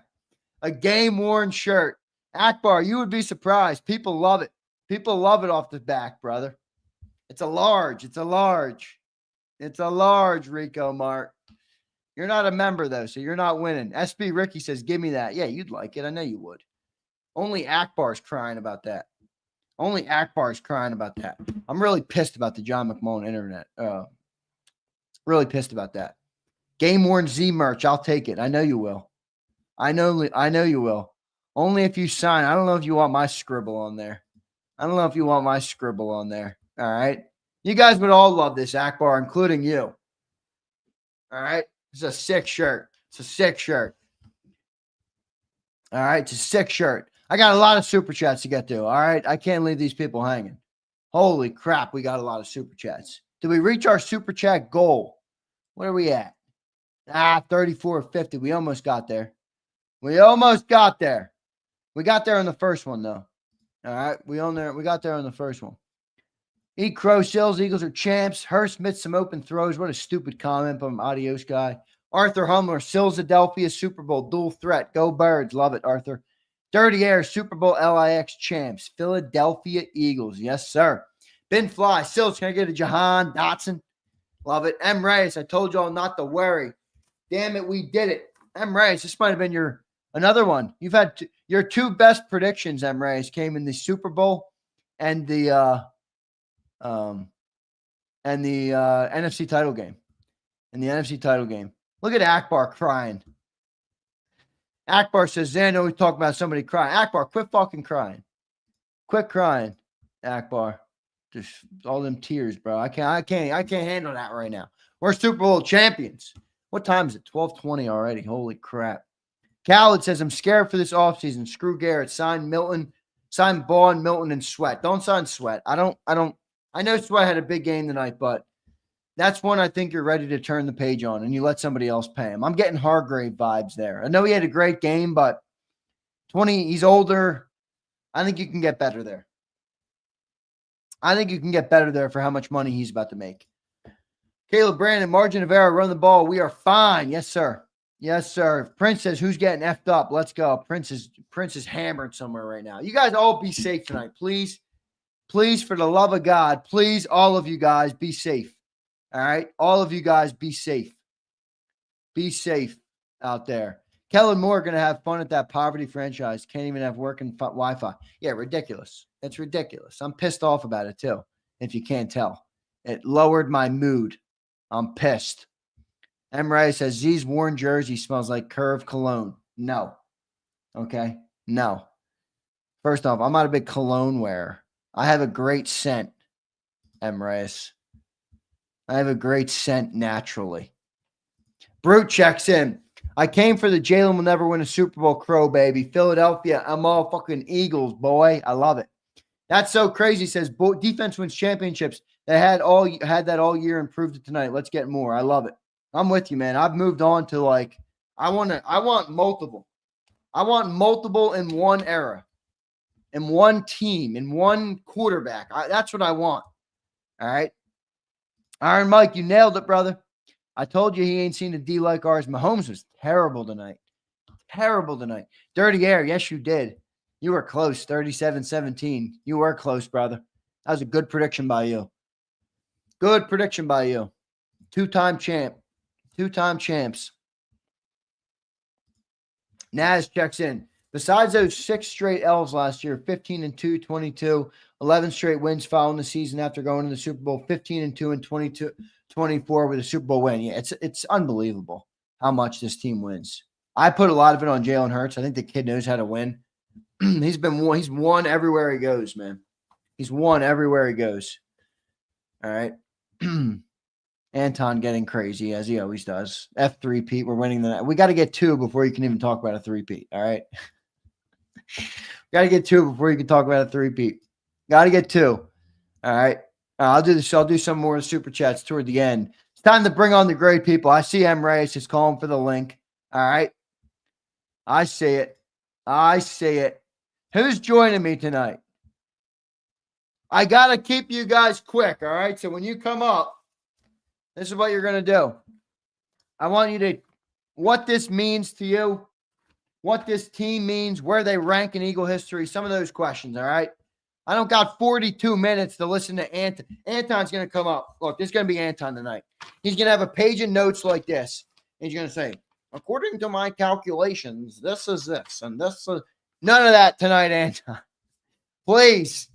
A game worn shirt. Akbar, you would be surprised. People love it. People love it off the back, brother. It's a large. It's a large. It's a large, Rico Mark. You're not a member, though, so you're not winning. SB Ricky says, give me that. Yeah, you'd like it. I know you would. Only Akbar's crying about that. Only Akbar's crying about that. I'm really pissed about the John McMullen internet. Really pissed about that. Game worn Z merch. I'll take it. I know you will. I know you will. Only if you sign. I don't know if you want my scribble on there. I don't know if you want my scribble on there. All right. You guys would all love this, Akbar, including you. All right. It's a sick shirt. It's a sick shirt. All right. It's a sick shirt. I got a lot of super chats to get to. All right. I can't leave these people hanging. Holy crap. We got a lot of super chats. Did we reach our super chat goal? What are we at? 34.50. We almost got there. We almost got there. We got there on the first one, though. All right. We got there on the first one. Eat Crow Sills. Eagles are champs. Hurst missed some open throws. What a stupid comment from Adios guy. Arthur Humler. Sills, Adelphia, Super Bowl dual threat. Go Birds. Love it, Arthur. Dirty Air. Super Bowl LIX champs. Philadelphia Eagles. Yes, sir. Ben Fly. Sills, can I get a Jahan Dotson? Love it. M. Reyes. I told y'all not to worry. Damn it, we did it. M. Reyes, this might have been another one. You've had your two best predictions, M. Reyes, came in the Super Bowl and the NFC title game. In the NFC title game. Look at Akbar crying. Akbar says, Zan, we talk about somebody crying. Akbar, quit fucking crying. Quit crying, Akbar. Just all them tears, bro. I can't handle that right now. We're Super Bowl champions. What time is it? 12:20 already. Holy crap. Khaled says, I'm scared for this offseason. Screw Garrett. Sign Milton. Sign Bond, Milton, and Sweat. Don't sign Sweat. I know Sweat had a big game tonight, but That's one I think you're ready to turn the page on and you let somebody else pay him. I'm getting Hargrave vibes there. I know he had a great game, but 20, he's older. I think you can get better there. I think you can get better there for how much money he's about to make. Caleb Brandon, margin of error, run the ball. We are fine. Yes, sir. Yes, sir. Prince says, who's getting effed up? Let's go. Prince is hammered somewhere right now. You guys all be safe tonight, please. Please, for the love of God, please, all of you guys, be safe. All right? All of you guys, be safe. Be safe out there. Kellen Moore going to have fun at that poverty franchise. Can't even have working Wi-Fi. Yeah, ridiculous. It's ridiculous. I'm pissed off about it, too, if you can't tell. It lowered my mood. I'm pissed. Emre says, Z's worn jersey smells like Curve cologne. No. Okay? No. First off, I'm not a big cologne wearer. I have a great scent, Emre. I have a great scent naturally. Brute checks in. I came for the Jalen will never win a Super Bowl crow, baby. Philadelphia, I'm all fucking Eagles, boy. I love it. That's so crazy. Says defense wins championships. They had that all year and proved it tonight. Let's get more. I love it. I'm with you, man. I've moved on to I want multiple. I want multiple in one era, in one team, in one quarterback. That's what I want. All right. Iron Mike, you nailed it, brother. I told you he ain't seen a D like ours. Mahomes was terrible tonight. Terrible tonight. Dirty air. Yes, you did. You were close. 37-17. You were close, brother. That was a good prediction by you. Good prediction by you. Two-time champ. Two-time champs. Naz checks in. Besides those 6 straight L's last year, 15-2, 22, 11 straight wins following the season after going to the Super Bowl, 15-2 and 22-24 with a Super Bowl win. Yeah, it's unbelievable how much this team wins. I put a lot of it on Jalen Hurts. I think the kid knows how to win. He's won everywhere he goes, man. He's won everywhere he goes. All right. Anton getting crazy as he always does. F3 Pete, we're winning the night. We got to get 2 before you can even talk about a 3-peat. All right. Got to get 2 before you can talk about a 3-peat. Got to get 2. All right. I'll do this. I'll do some more super chats toward the end. It's time to bring on the great people. I see M. Reyes is calling for the link. All right. I see it. I see it. Who's joining me tonight? I got to keep you guys quick. All right. So when you come up, this is what you're going to do. I want you to, what this means to you, what this team means, where they rank in Eagle history, some of those questions. All right. I don't got 42 minutes to listen to Anton. Anton's going to come up. Look, this is going to be Anton tonight. He's going to have a page of notes like this. He's going to say, according to my calculations, this is this and this is. None of that tonight, Anton. Please.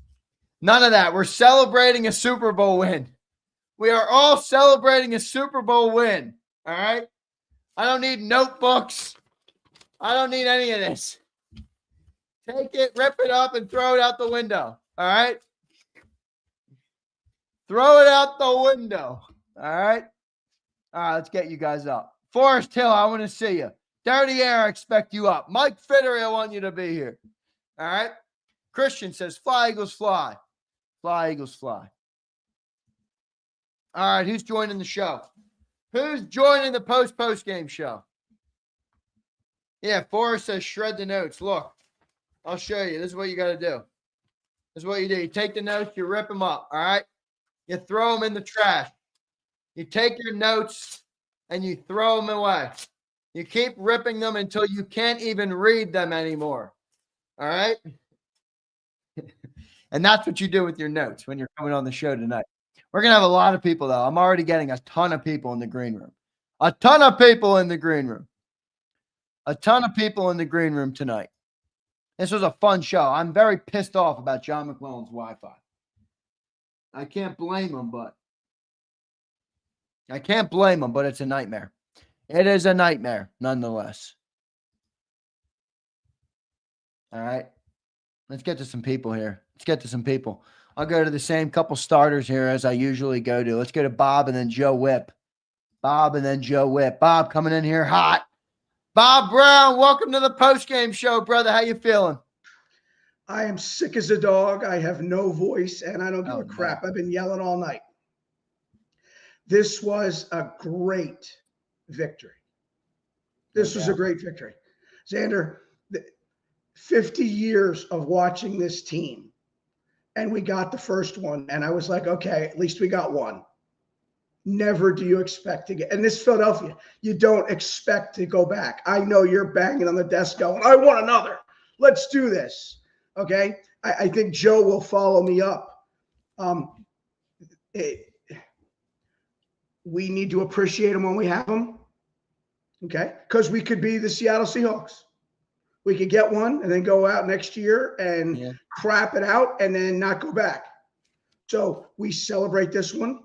None of that. We're celebrating a Super Bowl win. We are all celebrating a Super Bowl win. All right? I don't need notebooks. I don't need any of this. Take it, rip it up, and throw it out the window. All right? Throw it out the window. All right? All right, let's get you guys up. Forrest Hill, I want to see you. Dirty Air, I expect you up. Mike Fittery, I want you to be here. All right? Christian says, fly, Eagles, fly. Fly, Eagles, fly. All right, who's joining the show? Who's joining the post-game show? Yeah, Forrest says, shred the notes. Look, I'll show you. This is what you got to do. This is what you do. You take the notes, you rip them up, all right? You throw them in the trash. You take your notes and you throw them away. You keep ripping them until you can't even read them anymore, all right? And that's what you do with your notes when you're coming on the show tonight. We're going to have a lot of people, though. I'm already getting a ton of people in the green room. A ton of people in the green room. A ton of people in the green room tonight. This was a fun show. I'm very pissed off about John McMullen's Wi-Fi. I can't blame him, but it's a nightmare. It is a nightmare, nonetheless. All right. Let's get to some people here. I'll go to the same couple starters here as I usually go to. Let's go to Bob and then Joe Whipp. Bob coming in here hot. Bob Brown, welcome to the postgame show, brother. How you feeling? I am sick as a dog. I have no voice, and I don't give a crap. I've been yelling all night. this was a great victory. This was a great victory. Zander, 50 years of watching this team, and we got the first one, and I was like, okay, at least we got one. Never do you expect to get, and this Philadelphia, you don't expect to go back. I know you're banging on the desk going, I want another. Let's do this. Okay. I think Joe will follow me up. We need to appreciate them when we have them. Okay. Because we could be the Seattle Seahawks. We could get one and then go out next year and crap it out and then not go back. So we celebrate this one.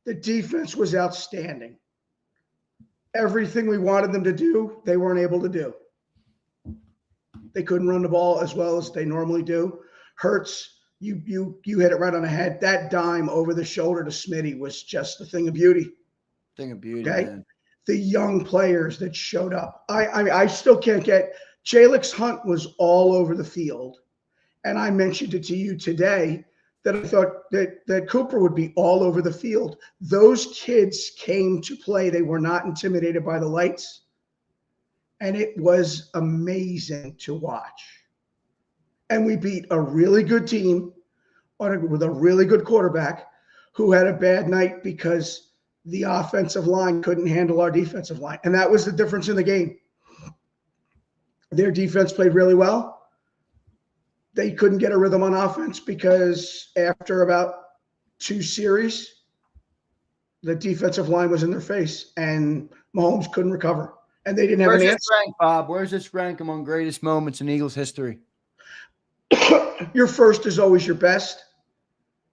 The defense was outstanding. Everything we wanted them to do, they weren't able to do. They couldn't run the ball as well as they normally do. Hurts, you hit it right on the head. That dime over the shoulder to Smitty was just a thing of beauty. Thing of beauty, okay? Man. The young players that showed up. I still can't get – Jalix Hunt was all over the field. And I mentioned it to you today that I thought that Cooper would be all over the field. Those kids came to play. They were not intimidated by the lights. And it was amazing to watch. And we beat a really good team with a really good quarterback who had a bad night because the offensive line couldn't handle our defensive line. And that was the difference in the game. Their defense played really well. They couldn't get a rhythm on offense because after about 2 series, the defensive line was in their face and Mahomes couldn't recover. And they didn't have an answer. Where's this rank, Bob? Where's this rank among greatest moments in Eagles history? Your first is always your best.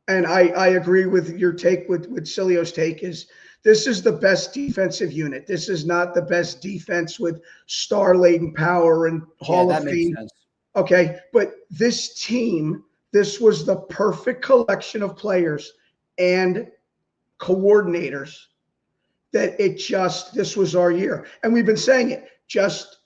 And I agree with your take, with Sileo's take, is this is the best defensive unit. This is not the best defense with star-laden power and Hall of Fame. Sense. Okay, but this team, this was the perfect collection of players and coordinators that this was our year. And we've been saying it, just,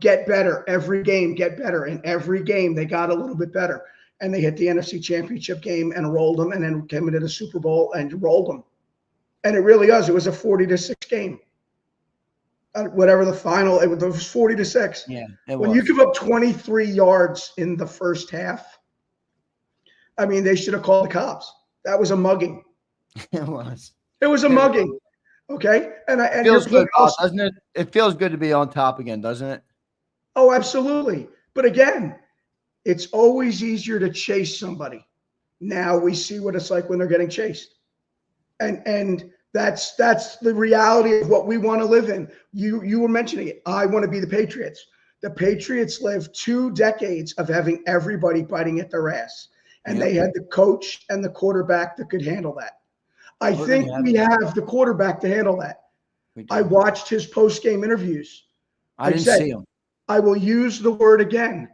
get better. Every game, get better. And every game, they got a little bit better. And they hit the NFC Championship game and rolled them, and then came into the Super Bowl and rolled them. And it really was. It was a 40-6 game. Whatever the final, it was 40-6. Yeah. When you give up 23 yards in the first half, I mean, they should have called the cops. That was a mugging. It was. It was a mugging. Okay. And it feels good, doesn't it? It feels good to be on top again, doesn't it? Oh, absolutely. But again, it's always easier to chase somebody. Now we see what it's like when they're getting chased. And that's the reality of what we want to live in. You were mentioning it. I want to be the Patriots. The Patriots lived 2 decades of having everybody biting at their ass. And they had the coach and the quarterback that could handle that. I think we have the quarterback to handle that. I watched his post-game interviews. I didn't see him. I will use the word again,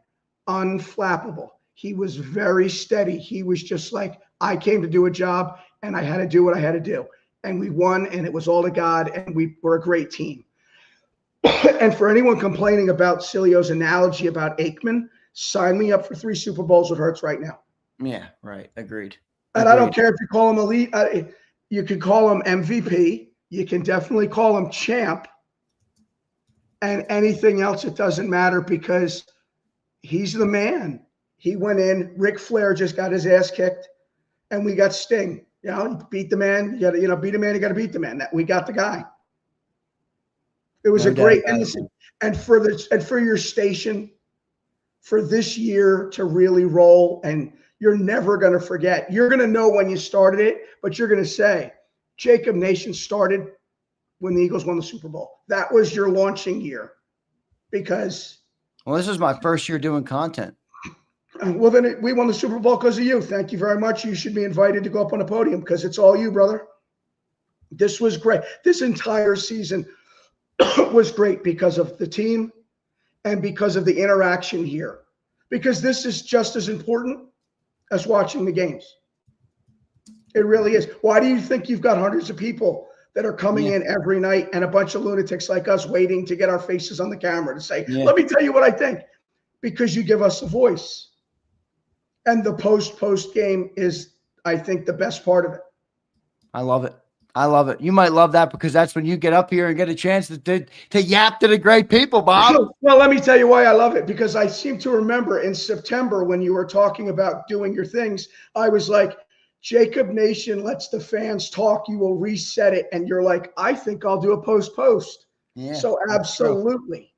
unflappable. He was very steady. He was just like, I came to do a job, and I had to do what I had to do. And we won, and it was all to God, and we were a great team. And for anyone complaining about Sileo's analogy about Aikman, sign me up for 3 Super Bowls with Hurts right now. Yeah, right. Agreed. And I don't care if you call him elite. You can call him MVP. You can definitely call him champ. And anything else, it doesn't matter because he's the man. He went in. Ric Flair just got his ass kicked, and we got Sting. Beat the man. You got to, beat a man. You got to beat the man. We got the guy. It was a great innocent. And for your station, for this year to really roll, and you're never going to forget. You're going to know when you started it, but you're going to say, JAKIB Nation started when the Eagles won the Super Bowl. That was your launching year because. Well, this was my first year doing content. Well, then we won the Super Bowl because of you. Thank you very much. You should be invited to go up on the podium because it's all you, brother. This was great. This entire season was great because of the team and because of the interaction here. Because this is just as important as watching the games. It really is. Why do you think you've got hundreds of people that are coming in every night and a bunch of lunatics like us waiting to get our faces on the camera to say, let me tell you what I think? Because you give us a voice. And the post game is, I think, the best part of it. I love it. I love it. You might love that because that's when you get up here and get a chance to yap to the great people, Bob. Well, let me tell you why I love it, because I seem to remember in September when you were talking about doing your things, I was like, JAKIB Nation lets the fans talk. You will reset it. And you're like, I think I'll do a post. Yeah, so absolutely.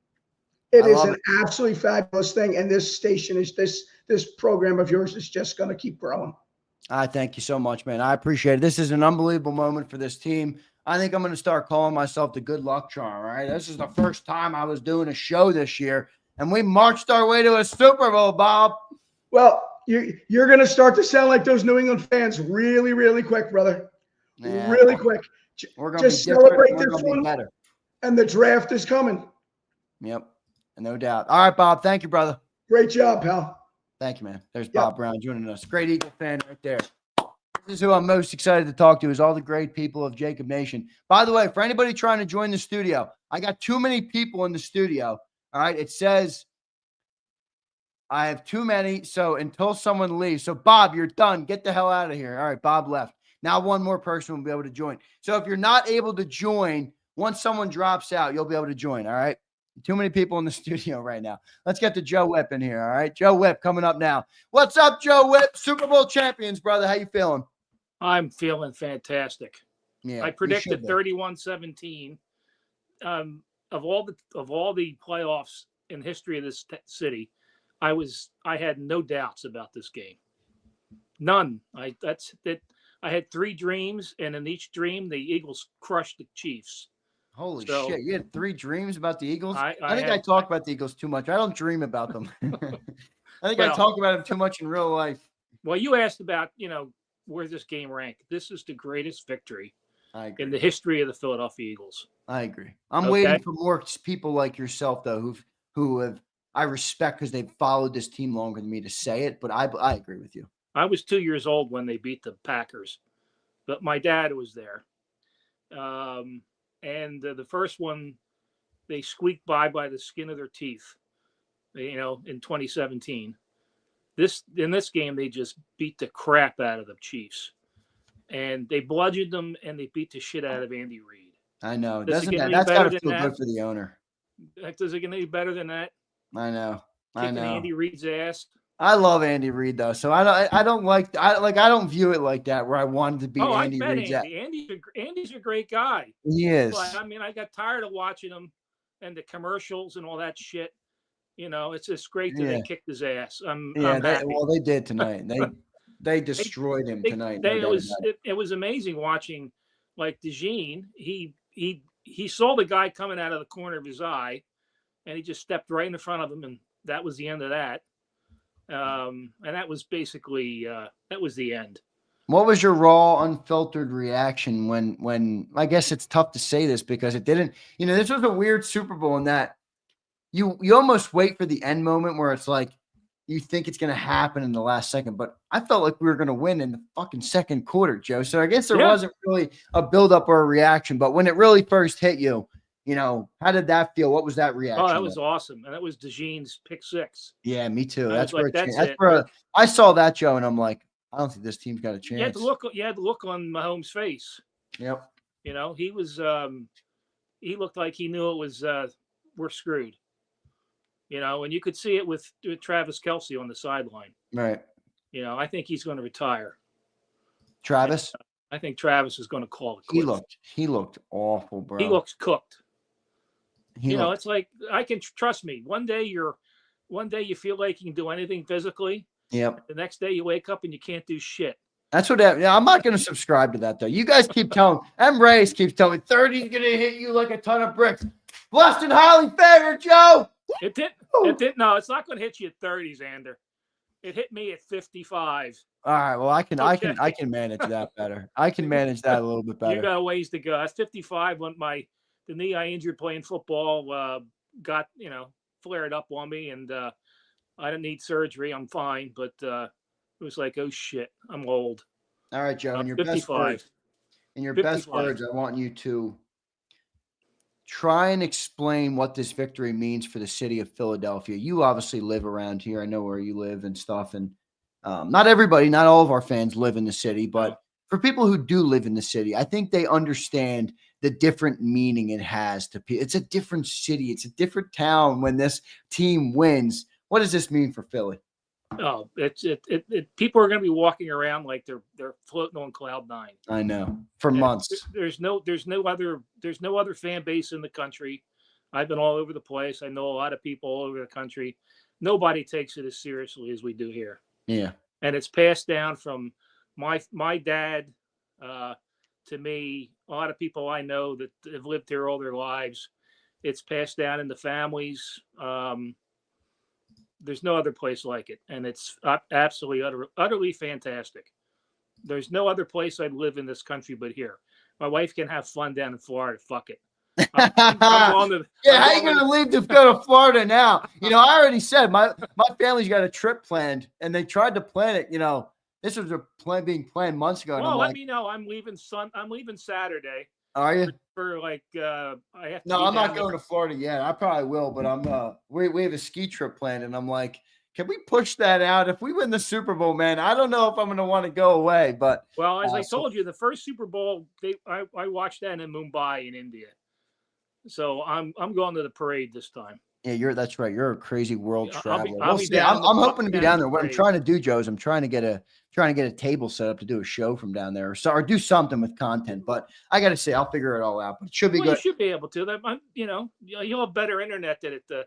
It is an absolutely fabulous thing. And this station is this program of yours is just going to keep growing. I thank you so much, man. I appreciate it. This is an unbelievable moment for this team. I think I'm going to start calling myself the good luck charm. All right. This is the first time I was doing a show this year, and we marched our way to a Super Bowl, Bob. Well, you're going to start to sound like those New England fans really, really quick, brother. Yeah, really quick. We're going just to celebrate this one. Better. And the draft is coming. Yep. No doubt. All right, Bob. Thank you, brother. Great job, pal. Thank you, man. There's Bob Brown joining us. Great Eagle fan right there. This is who I'm most excited to talk to, is all the great people of JAKIB Nation. By the way, for anybody trying to join the studio, I got too many people in the studio. All right. It says I have too many. So until someone leaves. So Bob, you're done. Get the hell out of here. All right. Bob left. Now one more person will be able to join. So if you're not able to join, once someone drops out, you'll be able to join. All right. Too many people in the studio right now. Let's get to Joe Whipp in here. All right. Joe Whipp coming up now. What's up, Joe Whipp? Super Bowl champions, brother. How you feeling? I'm feeling fantastic. Yeah, I predicted 31-17. Of all the playoffs in history of this city, I had no doubts about this game. None. I had 3 dreams, and in each dream, the Eagles crushed the Chiefs. Holy shit! You had 3 dreams about the Eagles. I think I talk about the Eagles too much. I don't dream about them. I talk about them too much in real life. Well, you asked about where this game ranked. This is the greatest victory in the history of the Philadelphia Eagles. I agree. I'm waiting for more people like yourself, though, I respect because they've followed this team longer than me to say it, but I agree with you. I was 2 years old when they beat the Packers, but my dad was there. And the first one, they squeaked by the skin of their teeth, in 2017. In this game, they just beat the crap out of the Chiefs, and they bludgeoned them, and they beat the shit out of Andy Reid. I know. That's got to feel good for the owner. Does it get any better than that? I know. Kicking Andy Reid's ass. I love Andy Reid though, so I don't view it like that where I wanted to beat Andy Reid's ass. Andy's a great guy. He is. But, I got tired of watching him and the commercials and all that shit. It's just great that they kicked his ass. I'm happy. They did tonight. They destroyed him tonight. It was amazing watching, like DeJean. He saw the guy coming out of the corner of his eye, and he just stepped right in front of him, and that was the end of that. And that was basically that was the end. What was your raw, unfiltered reaction when I guess it's tough to say this because it didn't, this was a weird Super Bowl in that you almost wait for the end moment where it's like you think it's going to happen in the last second, but I felt like we were going to win in the fucking second quarter, Joe. So I guess there wasn't really a buildup or a reaction, but when it really first hit you, how did that feel? What was that reaction? Oh, that was awesome. And that was DeJean's pick 6. Yeah, me too. That's where I saw that, Joe, and I'm like, I don't think this team's got a chance. You had the look on Mahomes' face. Yep. He was he looked like he knew it was we're screwed. And you could see it with Travis Kelce on the sideline. Right. I think he's going to retire. Travis? I think Travis is going to call it quits. He looked awful, bro. He looks cooked. It's like trust me. One day you feel like you can do anything physically. Yep. The next day you wake up and you can't do shit. That's what I'm not going to subscribe to that though. You guys keep telling Race keeps telling me 30 is going to hit you like a ton of bricks. Blessed and highly favored, Joe. It did. No, it's not going to hit you at 30, Zander. It hit me at 55. All right. Well, I can manage that better. I can manage that a little bit better. You got a ways to go. At 55, when the knee I injured playing football got flared up on me, and I didn't need surgery. I'm fine, but it was like, oh shit, I'm old. All right, Joe. In your 55. Best words, I want you to try and explain what this victory means for the city of Philadelphia. You obviously live around here. I know where you live and stuff. And not all of our fans live in the city, but for people who do live in the city, I think they understand the different meaning it has to people. It's a different city. It's a different town when this team wins. What does this mean for Philly? Oh, people are going to be walking around like they're floating on cloud nine. I know, for And months. There's no other fan base in the country. I've been all over the place. I know a lot of people all over the country. Nobody takes it as seriously as we do here. Yeah. And it's passed down from my dad to me. A lot of people I know that have lived here all their lives. It's passed down in the families. There's no other place like it, and it's absolutely utterly fantastic. There's no other place I'd live in this country but here. My wife can have fun down in Florida. Fuck it. I'm how you gonna leave to go to Florida now? I already said my family's got a trip planned, and they tried to plan it. This was being planned months ago. Well, let me know. I'm leaving Saturday. Are you? For I have to. No, I'm not going to Florida yet. I probably will, but I'm we have a ski trip planned, and I'm like, can we push that out? If we win the Super Bowl, man, I don't know if I'm going to want to go away. But as I told you, the first Super Bowl I watched that in Mumbai in India. So I'm going to the parade this time. Yeah, that's right. You're a crazy world traveler. I'm hoping to be down there. What I'm trying to do, Joe, is I'm trying to get a table set up to do a show from down there, or do something with content. But I got to say, I'll figure it all out. But it should be good. You should be able to. You'll have better internet than at the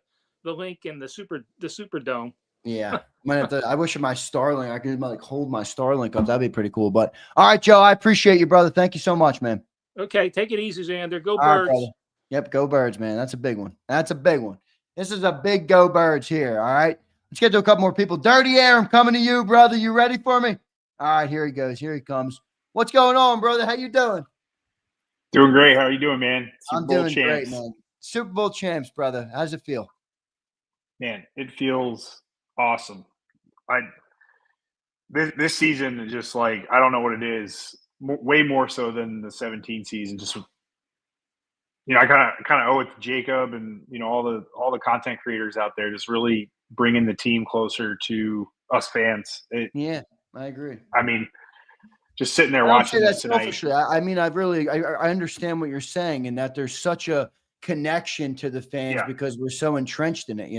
link in the Superdome. Yeah, I wish my Starlink. I could hold my Starlink up. That'd be pretty cool. But all right, Joe, I appreciate you, brother. Thank you so much, man. Okay, take it easy, Zander. Go all Birds. Right, yep, go Birds, man. That's a big one. This is a big go Birds here. All right. Let's get to a couple more people. Dirty Air, I'm coming to you, brother. You ready for me? All right, here he goes. Here he comes. What's going on, brother? How you doing? Doing great. How are you doing, man? I'm doing great, man. Super Bowl champs, brother. How's it feel? Man, it feels awesome. This season is just I don't know what it is. Way more so than the 17 season. Just I kind of owe it to Jacob and all the content creators out there, just really bringing the team closer to us fans. Yeah, I agree. I mean, just sitting there watching this tonight. Selfishly. I mean, I understand what you're saying, and that there's such a connection to the fans because we're so entrenched in it.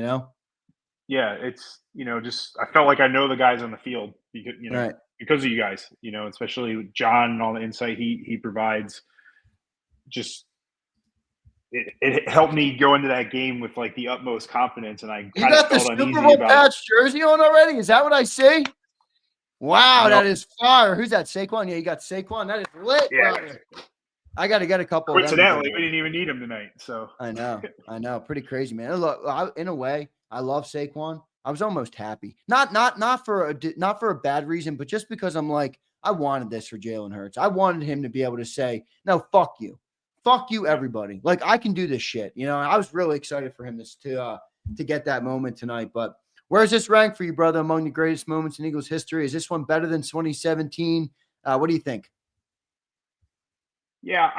Yeah, it's just I felt like I know the guys on the field because right. because of you guys. Especially John and all the insight he provides. Just. It helped me go into that game with the utmost confidence, and I kind of felt uneasy about it. You got the Super Bowl patch jersey on already? Is that what I see? Wow, that is fire. Who's that? Saquon? Yeah, you got Saquon. That is lit. Yeah. Brother. I got to get a couple. Coincidentally, we didn't even need him tonight. So I know, pretty crazy, man. Look, in a way, I love Saquon. I was almost happy, not for a bad reason, but just because I'm I wanted this for Jalen Hurts. I wanted him to be able to say, no, fuck you. Fuck you, everybody. I can do this shit. I was really excited for him to get that moment tonight. But where's this rank for you, brother, among the greatest moments in Eagles history? Is this one better than 2017? What do you think? Yeah,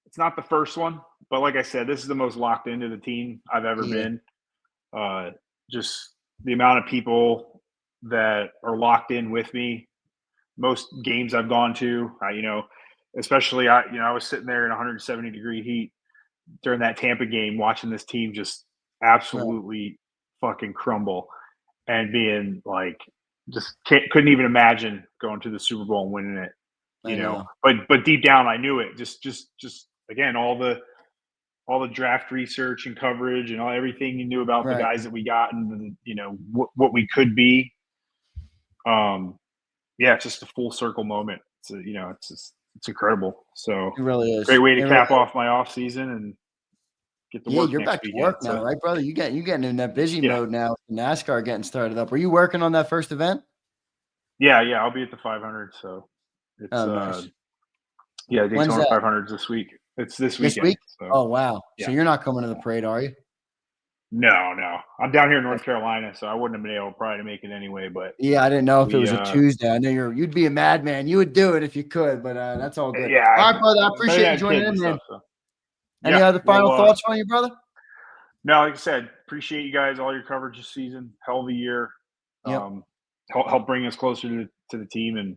it's not the first one, but like I said, this is the most locked into the team I've ever been. Just the amount of people that are locked in with me. Most games I've gone to, especially I was sitting there in 170-degree heat during that Tampa game, watching this team just absolutely fucking crumble, and being just couldn't even imagine going to the Super Bowl and winning it. But deep down I knew it. Just again, all the draft research and coverage and everything you knew about the guys that we got and what we could be. It's just a full circle moment. So it's incredible. So it really is. Great way to cap off my off season and get the work. You're back to work now, right, brother? You getting in that busy mode now. NASCAR getting started up. Were you working on that first event? Yeah. I'll be at the 500. So it's nice. Daytona 500 this week. It's this weekend. This week? So. Oh wow. Yeah. So you're not coming to the parade, are you? No. I'm down here in North Carolina, so I wouldn't have been able probably to make it anyway. But yeah, I didn't know if it was a Tuesday. I know you'd be a madman. You would do it if you could, but that's all good. Yeah. All right, brother. I appreciate you joining in, man. Any other final thoughts from you, brother? No, like I said, appreciate you guys, all your coverage this season. Hell of a year. Help bring us closer to the team, and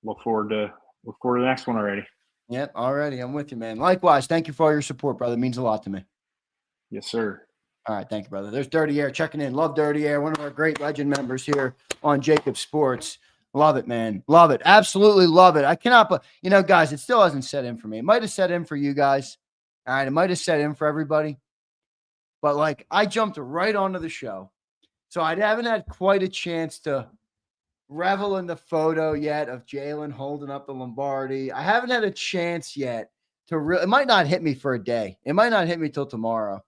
look forward to the next one already. Yep, already. I'm with you, man. Likewise, thank you for all your support, brother. It means a lot to me. Yes, sir. All right, thank you, brother. There's Dirty Air checking in. Love Dirty Air, one of our great legend members here on JAKIB Sports. Love it, man. Love it. Absolutely love it. I cannot, but guys, it still hasn't set in for me. It might have set in for you guys. All right, it might have set in for everybody. But like, I jumped right onto the show, so I haven't had quite a chance to revel in the photo yet of Jalen holding up the Lombardi. I haven't had a chance yet to it might not hit me for a day. It might not hit me till tomorrow.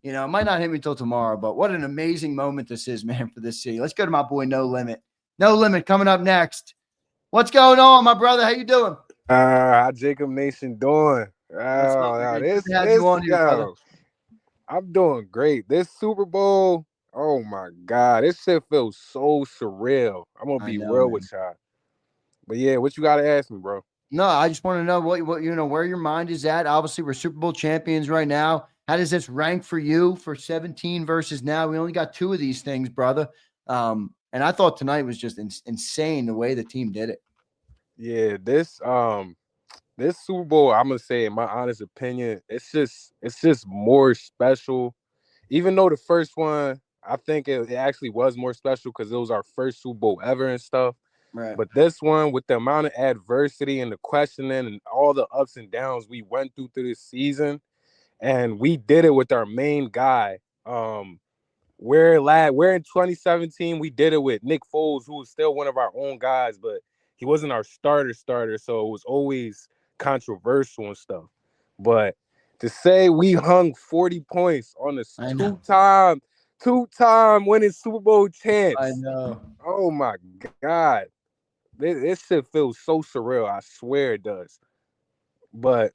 It might not hit me till tomorrow, but what an amazing moment this is, man, for this city. Let's go to my boy, No Limit. No Limit coming up next. What's going on, my brother? How you doing? How JAKIB Nation doing? I'm doing great. This Super Bowl, oh my God, this shit feels so surreal. I'm gonna be real with y'all. But yeah, what you gotta ask me, bro? No, I just want to know what where your mind is at. Obviously, we're Super Bowl champions right now. How does this rank for you for 17 versus now? We only got 2 of these things, brother. And I thought tonight was just insane the way the team did it. Yeah, this Super Bowl, I'm gonna say, in my honest opinion, it's just more special. Even though the first one, I think it actually was more special because it was our first Super Bowl ever and stuff. Right. But this one, with the amount of adversity and the questioning and all the ups and downs we went through this season, and we did it with our main guy. We're in 2017. We did it with Nick Foles, who was still one of our own guys, but he wasn't our starter, so it was always controversial and stuff. But to say we hung 40 points on this two-time winning Super Bowl champs. I know. Oh my God. This shit feels so surreal. I swear it does. But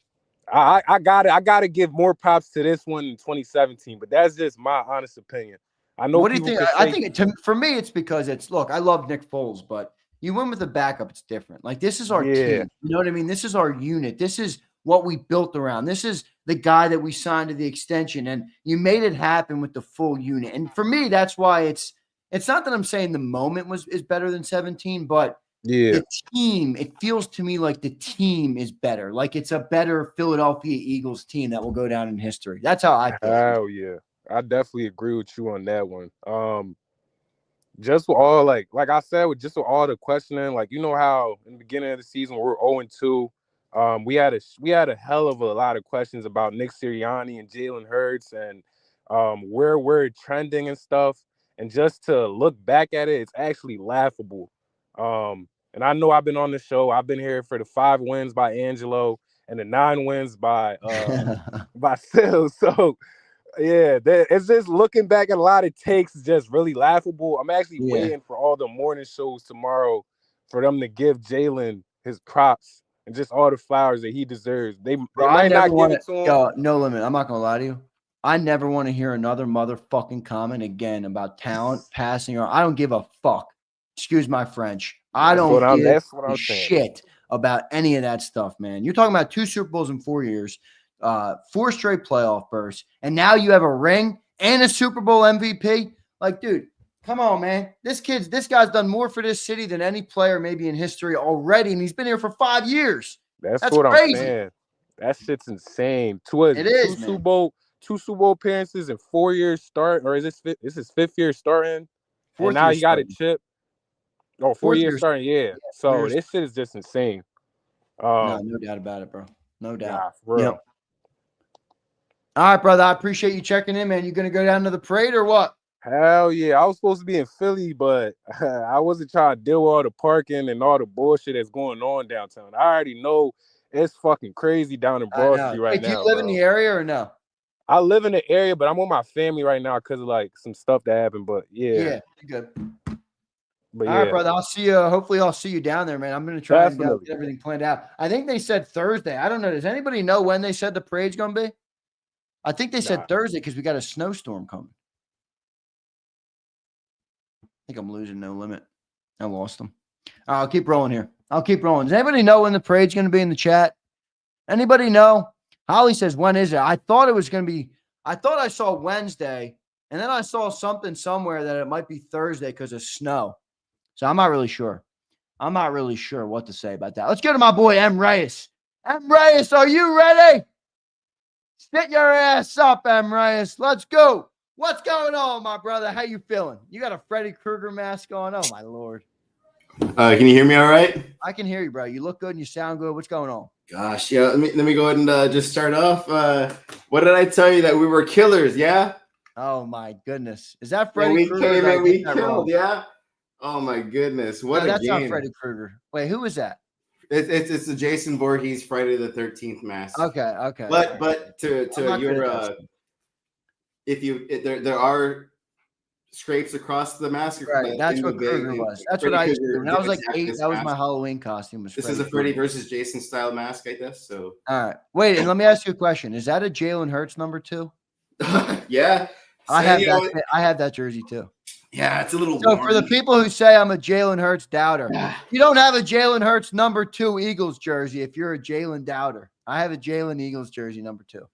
I gotta give more props to this one in 2017. But that's just my honest opinion. I know. What do you think? I think for me, it's because I love Nick Foles, but you win with a backup, it's different. Like, this is our team. You know what I mean? This is our unit. This is what we built around. This is the guy that we signed to the extension, and you made it happen with the full unit. And for me, that's why it's not that I'm saying the moment is better than 17, but the team, it feels to me like the team is better. Like, it's a better Philadelphia Eagles team that will go down in history. That's how I feel. Hell yeah. I definitely agree with you on that one. Just with all, like I said, with all the questioning, like, you know how in the beginning of the season we're 0-2. We had a hell of a lot of questions about Nick Sirianni and Jalen Hurts and where we're trending and stuff. And just to look back at it, it's actually laughable. And I know I've been on the show. I've been here for the 5 wins by Angelo and the 9 wins by Sil. So yeah, it's just looking back at a lot of takes is just really laughable. I'm actually waiting for all the morning shows tomorrow for them to give Jalen his props and just all the flowers that he deserves. They might not give it to him. Yo, No Limit. I'm not gonna lie to you. I never want to hear another motherfucking comment again about talent, passing, or I don't give a fuck. Excuse my French. I don't give a shit about any of that stuff, man. You're talking about 2 Super Bowls in 4 years, 4 straight playoff bursts, and now you have a ring and a Super Bowl MVP. Like, dude, come on, man. This guy's done more for this city than any player maybe in history already, and he's been here for 5 years. That's what crazy. I'm saying. That shit's insane. Two Super Bowl appearances in 4 years start, or is this his 5th year starting? And now he got a chip. Oh, 4 years starting, yeah. So this shit is just insane. No doubt about it, bro. No doubt. Nah, for real. Yep. All right, brother. I appreciate you checking in, man. You gonna go down to the parade or what? Hell yeah. I was supposed to be in Philly, but I wasn't trying to deal with all the parking and all the bullshit that's going on downtown. I already know it's fucking crazy down in Broad Street right now. Do you live in the area or no? I live in the area, but I'm with my family right now because of like some stuff that happened. But yeah, you're good. But all right, brother. I'll see you. Hopefully, I'll see you down there, man. I'm going to try and get everything planned out. I think they said Thursday. I don't know. Does anybody know when they said the parade's going to be? I think they said Thursday because we got a snowstorm coming. I think I'm losing No Limit. I lost him. I'll keep rolling here. Does anybody know when the parade's going to be in the chat? Anybody know? Holly says, when is it? I thought it was going to be – I thought I saw Wednesday, and then I saw something somewhere that it might be Thursday because of snow. So I'm not really sure. I'm not really sure what to say about that. Let's go to my boy M. Reyes. M. Reyes, are you ready? Sit your ass up, M. Reyes. Let's go. What's going on, my brother? How you feeling? You got a Freddy Krueger mask on? Oh, my Lord. Can you hear me all right? I can hear you, bro. You look good and you sound good. What's going on? Gosh, yeah. Let me go ahead and just start off. What did I tell you that we were killers? Yeah. Oh my goodness, is that When Freddy we Krueger? came in, we Wrong? killed. Yeah. Oh my goodness, what No, a that's game! not Freddy Krueger. Wait, who is that? It's the Jason Voorhees Friday the 13th mask. Okay. But to your there are scrapes across the mask. Right, that's what Krueger was. That's what I used to do. When I was like 8, that was my Halloween costume. This is a Freddy versus Jason style mask, I guess. So all right, wait, and let me ask you a question. Is that a Jalen Hurts number 2? Yeah. I have that jersey too. Yeah, it's a little. So for the people who say I'm a Jalen Hurts doubter, you don't have a Jalen Hurts number 2 Eagles jersey if you're a Jalen doubter. I have a Jalen Eagles jersey number 2.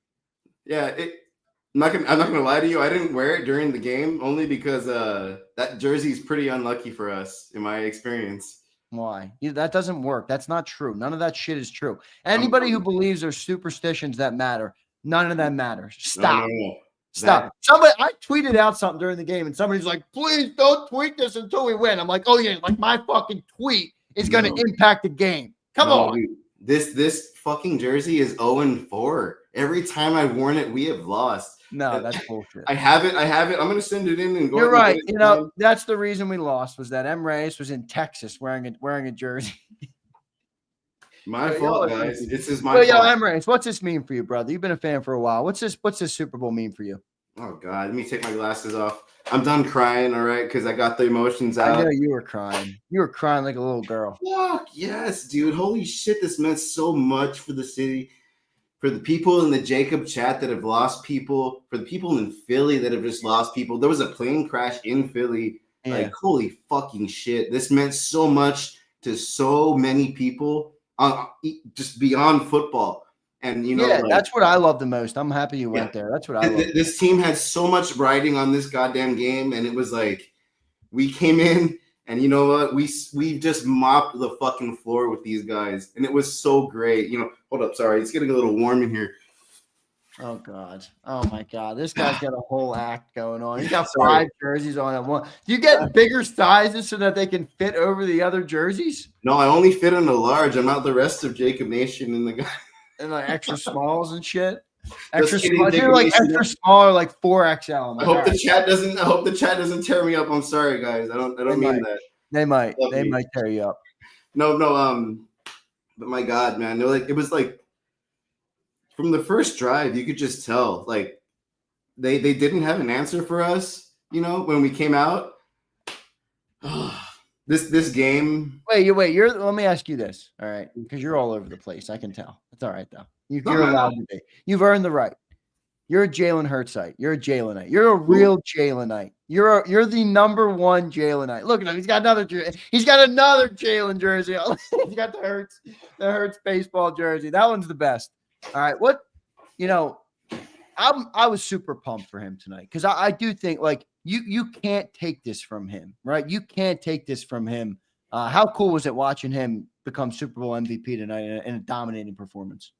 Yeah, I'm not gonna lie to you. I didn't wear it during the game only because that jersey is pretty unlucky for us in my experience. Why? That doesn't work. That's not true. None of that shit is true. Anybody who believes there's superstitions that matter, none of them matters. Stop. No. Stop. I tweeted out something during the game, and somebody's like, please don't tweet this until we win. I'm like, oh, yeah, like my fucking tweet is going to impact the game. Come on. Dude. This fucking jersey is 0-4. Every time I've worn it, we have lost. No, that's bullshit. I have it. I'm going to send it in and go. You're right. You know, that's the reason we lost was that M. Reyes was in Texas wearing a jersey. My fault, guys. This is my fault. fault. Yo, M. Reyes, what's this mean for you, brother? You've been a fan for a while. What's this Super Bowl mean for you? Oh, God. Let me take my glasses off. I'm done crying, all right, because I got the emotions out. I know you were crying. You were crying like a little girl. Fuck, yes, dude. Holy shit, this meant so much for the city, for the people in the JAKIB chat that have lost people, for the people in Philly that have just lost people. There was a plane crash in Philly. Yeah. Like, holy fucking shit. This meant so much to so many people, just beyond football. And, you know, yeah, that's what I love the most. I'm happy you went there. That's what I love. This team had so much riding on this goddamn game, and it was like we came in, and you know what? We just mopped the fucking floor with these guys, and it was so great. You know, hold up, sorry, it's getting a little warm in here. Oh God! Oh my God! This guy's got a whole act going on. He's got 5 jerseys on at once. Do you get bigger sizes so that they can fit over the other jerseys? No, I only fit in a large. I'm not the rest of JAKIB Nation and the guy. And like extra smalls and shit. Extra small. You're like extra small or like 4XL. Like, I hope the chat doesn't tear me up. I'm sorry, guys. I don't mean that. They might tear you up. No. But my God, man, it was like from the first drive, you could just tell like they didn't have an answer for us. You know, when we came out. This game. Wait. Let me ask you this, all right? Because you're all over the place. I can tell. It's all right though. You're allowed to be. You've earned the right. You're a Jalen Hurtsite. You're a Jalenite. You're a real Jalenite. You're the number 1 Jalenite. Look at him. He's got another Jalen jersey. He's got the Hurts baseball jersey. That one's the best. All right. What? You know, I was super pumped for him tonight because I do think like. You can't take this from him, right? You can't take this from him. How cool was it watching him become Super Bowl MVP tonight in a dominating performance?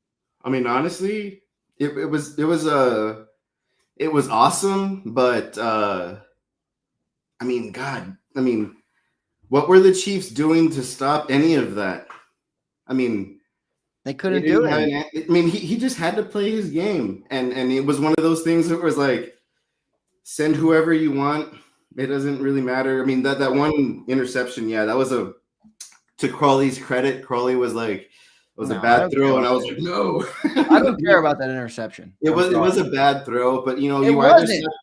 I mean, honestly, it was awesome, but I mean, God, what were the Chiefs doing to stop any of that? I mean, they couldn't do it. He just had to play his game, and it was one of those things that was like. Send whoever you want. It doesn't really matter. I mean, that one interception, yeah, that was to Crawley's credit. Crawley was like, it was a bad throw, and I was like, no. I don't care about that interception. It was a bad throw, but you know,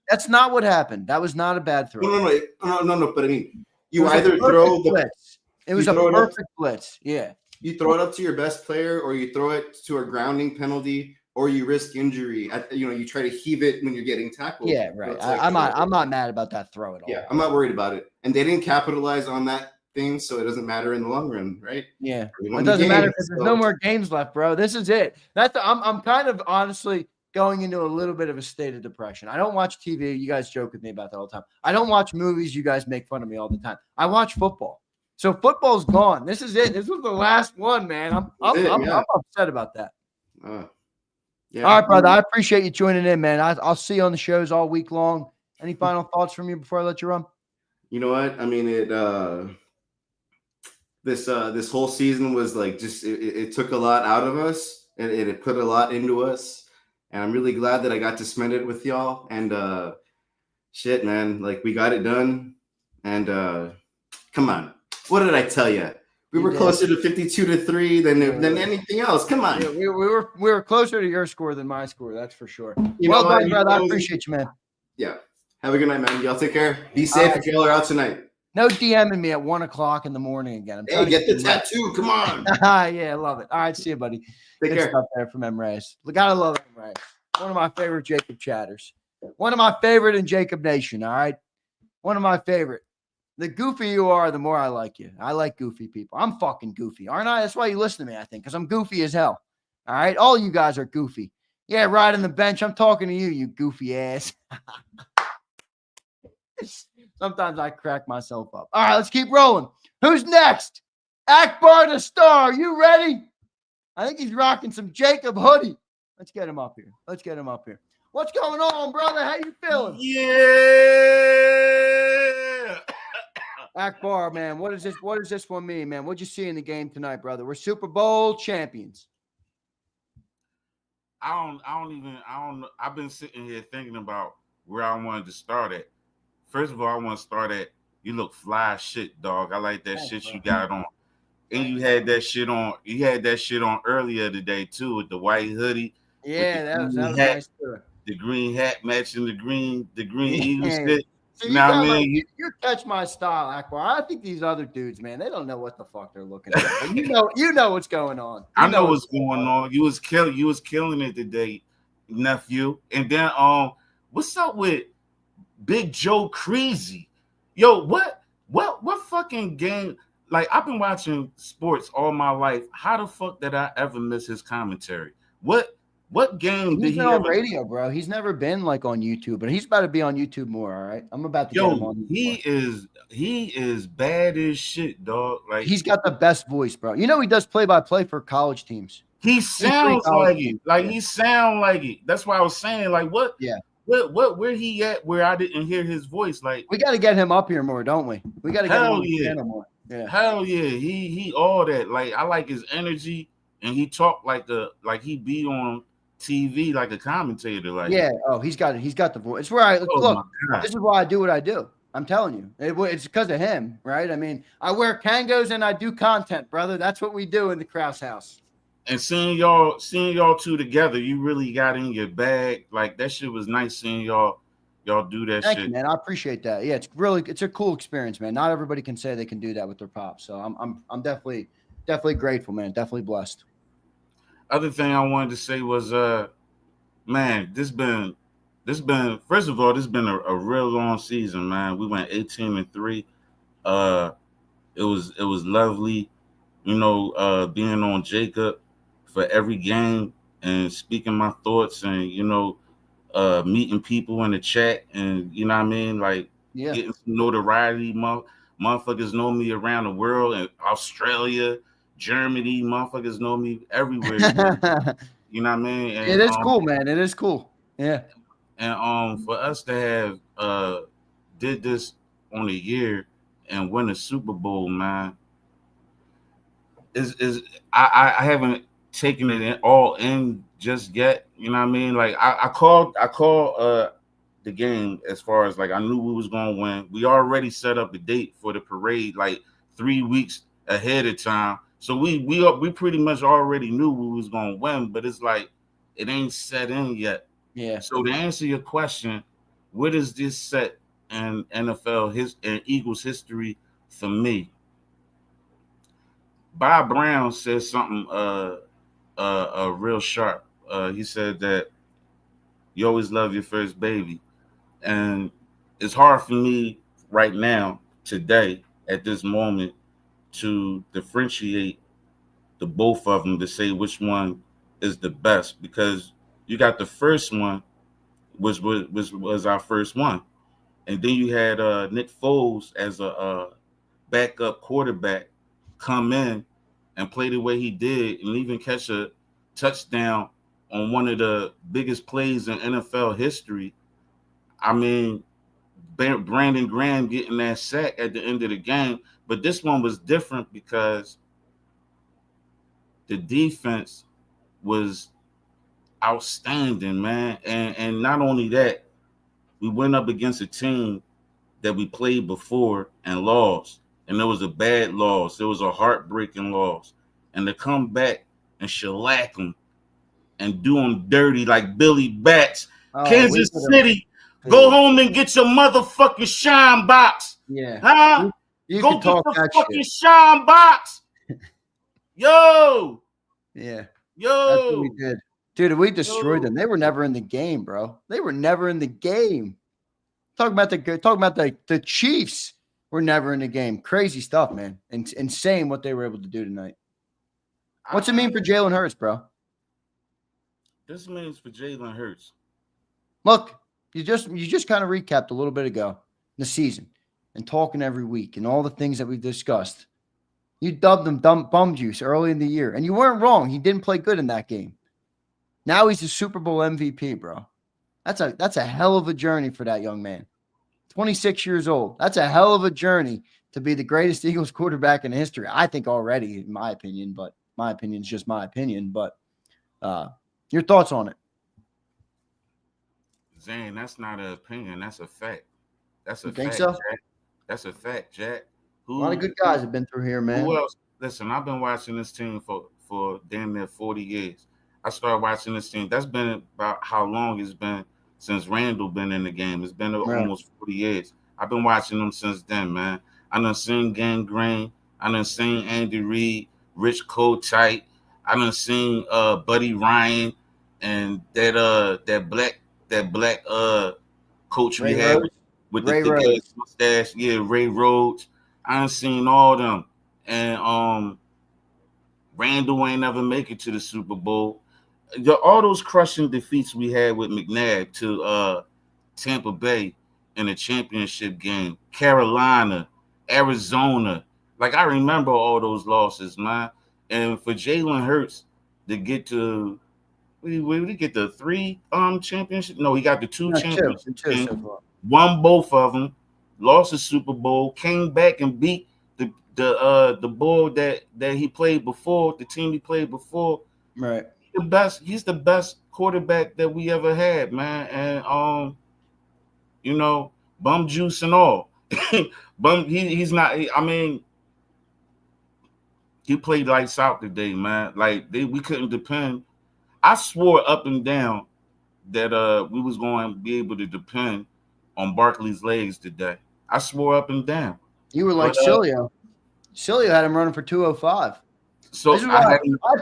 that's not what happened. That was not a bad throw. No. But I mean, you either throw the blitz. It was a perfect blitz. Yeah. You throw it up to your best player, or you throw it to a grounding penalty. Or you risk injury. You try to heave it when you're getting tackled. Yeah, right. I'm not mad about that throw at all. Yeah, I'm not worried about it. And they didn't capitalize on that thing, so it doesn't matter in the long run, right? Yeah, it doesn't matter because there's no more games left, bro. This is it. I'm kind of honestly going into a little bit of a state of depression. I don't watch TV. You guys joke with me about that all the time. I don't watch movies. You guys make fun of me all the time. I watch football. So football's gone. This is it. This was the last one, man. I'm upset about that. Yeah. All right, brother. I appreciate you joining in, man. I'll see you on the shows all week long. Any final thoughts from you before I let you run? You know what? I mean, this whole season was like just it took a lot out of us, and it put a lot into us. And I'm really glad that I got to spend it with y'all. And shit, man, like we got it done. And come on, what did I tell you? We were closer to 52-3 than anything else. Come on. Yeah, we were closer to your score than my score. That's for sure. Well done, brother. I appreciate you, man. Yeah. Have a good night, man. Y'all take care. Be safe if y'all are out tonight. No DMing me at 1 o'clock in the morning again. Hey, get the tattoo. Come on. Yeah, I love it. All right, see you, buddy. Take Good care. stuff there from MRace. Gotta love MRace. One of my favorite JAKIB chatters. One of my favorite in JAKIB Nation. All right. One of my favorite. The goofier you are, the more I like you. I like goofy people. I'm fucking goofy, aren't I? That's why you listen to me, I think, because I'm goofy as hell. All right. All you guys are goofy. Yeah, riding the bench. I'm talking to you, you goofy ass. Sometimes I crack myself up. All right, let's keep rolling. Who's next? Akbar the Star. You ready? I think he's rocking some JAKIB hoodie. Let's get him up here. What's going on, brother? How you feeling? Yeah. Akbar, man, what does this one mean, man? What'd you see in the game tonight, brother? We're Super Bowl champions. I've been sitting here thinking about where I wanted to start at. First of all, I want to start at, you look fly shit, dog. I like that shit you got on. And you had that shit on. You had that shit on earlier today too, with the white hoodie. Yeah, that was nice too. The green hat matching the green Eagle shit. So you know what I mean? You catch my style, Akbar. I think these other dudes, man, they don't know what the fuck they're looking at. But you know what's going on. I know what's going on. You was killing it today, nephew. And then what's up with Big Joe Crazy? Yo, what fucking game? Like, I've been watching sports all my life. How the fuck did I ever miss his commentary? What game did he on ever... radio, bro? He's never been like on YouTube, but he's about to be on YouTube more. All right, I'm about to get him on. He is bad as shit, dog. Like, he's got the best voice, bro. You know, he does play-by-play for college teams. He sounds like it. Like, he sound like it. That's why I was saying, like, what? Yeah. Where he at? Where I didn't hear his voice? Like, we got to get him up here more, don't we? We got to get him on the channel more. Yeah. Hell yeah. He all that. Like, I like his energy, and he talk like he be on TV like a commentator. Like, yeah. Oh, he's got the voice. It's where I look. This is why I do what I do. I'm telling you, it's because of him, right? I mean, I wear Kangos and I do content, brother. That's what we do in the Krause house. And seeing y'all two together, you really got in your bag. Like, that shit was nice seeing y'all do that shit. Thank you, man. I appreciate that. Yeah, it's a cool experience, man. Not everybody can say they can do that with their pops. So I'm definitely grateful, man. Definitely blessed. Other thing I wanted to say was, man, this been first of all, this been a real long season, man. We went 18-3. It was lovely, you know, being on JAKIB for every game and speaking my thoughts and, you know, meeting people in the chat and, you know what I mean, like, getting some notoriety. Motherfuckers know me around the world, and Australia, Germany, motherfuckers know me everywhere. You know what I mean? And, it is cool, man. It is cool. Yeah. And for us to have did this on a year and win a Super Bowl, man, I haven't taken it all in just yet. You know what I mean? Like, I called the game as far as, like, I knew we was gonna win. We already set up the date for the parade like 3 weeks ahead of time. So we pretty much already knew we was gonna win, but it's like it ain't set in yet. Yeah. So to answer your question, what does this set in NFL and Eagles history for me? Bob Brown said something real sharp. He said that you always love your first baby, and it's hard for me right now, today, at this moment, to differentiate the both of them to say which one is the best, because you got the first one was our first one, and then you had Nick Foles as a backup quarterback come in and play the way he did and even catch a touchdown on one of the biggest plays in NFL history. I mean, Brandon Graham getting that sack at the end of the game. But this one was different because the defense was outstanding, man. And not only that, we went up against a team that we played before and lost. And it was a bad loss. It was a heartbreaking loss. And to come back and shellac them and do them dirty like Billy Bats. Kansas City, go home and get your motherfucking shine box. Yeah. Huh? You go can get talk the that fucking shit. shine box. Yo. Yeah. Yo. That's what we did. Dude, we destroyed them. They were never in the game, bro. They were never in the game. Talking about the Chiefs were never in the game. Crazy stuff, man. Insane what they were able to do tonight. What's it mean for Jalen Hurts, bro? This means for Jalen Hurts. Look, you just kind of recapped a little bit ago the season and talking every week and all the things that we've discussed. You dubbed him bum juice early in the year, and you weren't wrong. He didn't play good in that game. Now he's a Super Bowl MVP, bro. That's a hell of a journey for that young man. 26 years old. That's a hell of a journey to be the greatest Eagles quarterback in history. I think already, in my opinion, but my opinion is just my opinion. But your thoughts on it? Zane, that's not an opinion. That's a fact. That's a You think fact, so? Jack. That's a fact, Jack. A lot of good guys have been through here, man. Who else? Listen, I've been watching this team for damn near 40 years. I started watching this team. That's been about how long it's been since Randall been in the game. It's been almost 40 years. I've been watching them since then, man. I done seen Gangrene. I done seen Andy Reid, Rich Kotite. I done seen Buddy Ryan and that black coach Ray we had Rhodes? with Ray the thick Rhodes. ass mustache. Yeah, Ray Rhodes. I done seen all them. And Randall ain't never make it to the Super Bowl. All those crushing defeats we had with McNabb to Tampa Bay in a championship game, Carolina, Arizona. Like, I remember all those losses, man. And for Jalen Hurts to get to we get the 3 championship. No, he got the 2 championships. Two so far. Won both of them, lost the Super Bowl, came back and beat the bull that he played before, the team he played before. Right. He's the best quarterback that we ever had, man. And bum juice and all. He's not. I mean, he played lights out today, man. Like we couldn't depend. I swore up and down that we was going to be able to depend on Barkley's legs today. I swore up and down. You were like Sileo. Sileo had him running for 205. So I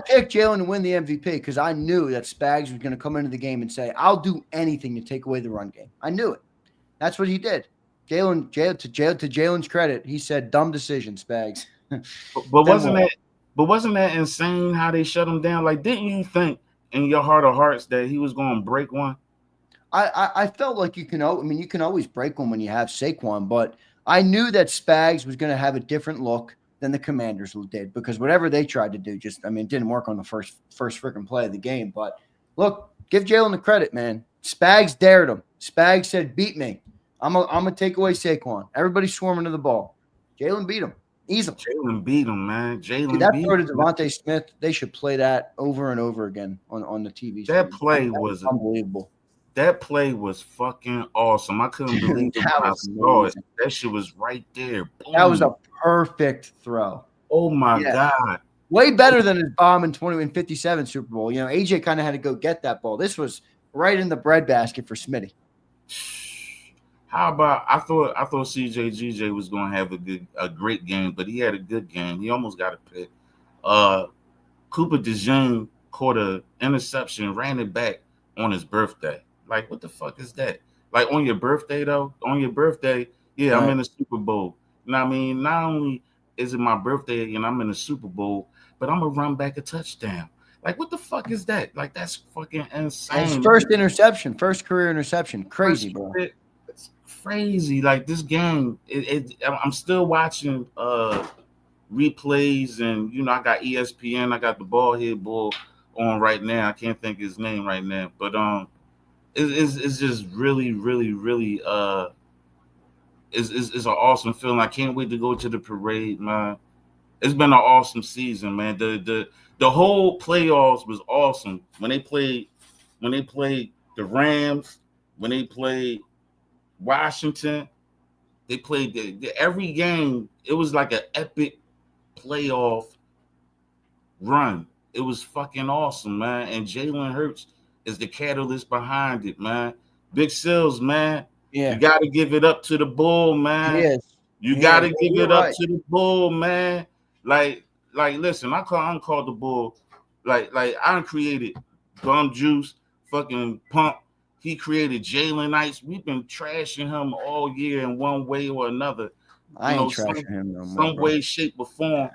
picked Jalen to win the MVP because I knew that Spags was going to come into the game and say, "I'll do anything to take away the run game." I knew it. That's what he did. To Jalen's credit, he said, "Dumb decision, Spags." But wasn't that insane how they shut him down? Like, didn't you think in your heart of hearts that he was going to break one? I felt like you can always break one when you have Saquon, but I knew that Spags was going to have a different look than the Commanders did because whatever they tried to do it didn't work on the first freaking play of the game. But look, give Jalen the credit, man. Spags dared him. Spags said, "Beat me. I'm gonna take away Saquon." Everybody's swarming to the ball. Jalen beat him. Easily. Jalen beat him, man. That throw to Devontae Smith, they should play that over and over again on the TV. That play was unbelievable. That play was fucking awesome. I couldn't believe it when I saw it. That shit was right there. Boom. That was a perfect throw. Oh my God. Way better than his bomb in 57 Super Bowl. AJ kind of had to go get that ball. This was right in the breadbasket for Smitty. How about I thought CJGJ was going to have a great game, but he had a good game. He almost got a pick. Cooper DeJean caught an interception, ran it back on his birthday. Like, what the fuck is that? Like, on your birthday, though? On your birthday, yeah, right. I'm in the Super Bowl. You know what I mean? Not only is it my birthday and I'm in the Super Bowl, but I'm going to run back a touchdown. Like, what the fuck is that? Like, that's fucking insane. His first interception, first career interception. Crazy, bro. It's crazy. Like this game, I'm still watching replays, and I got ESPN. I got the bald head bull on right now. I can't think of his name right now, but it's just really, really, really it's an awesome feeling. I can't wait to go to the parade, man. It's been an awesome season, man. The whole playoffs was awesome. When they played the Rams, when they played Washington, they played every game. It was like an epic playoff run. It was fucking awesome, man. And Jalen Hurts is the catalyst behind it, man. Big Sills, man. Yeah. You got to give it up to the bull, man. Yes. You got to give it up to the bull, man. Like, listen, I call the bull. Like I created Bum Juice, fucking Pump. He created Jalen Knights. We've been trashing him all year in one way or another. I ain't trashing him no more. Some way, shape, or form.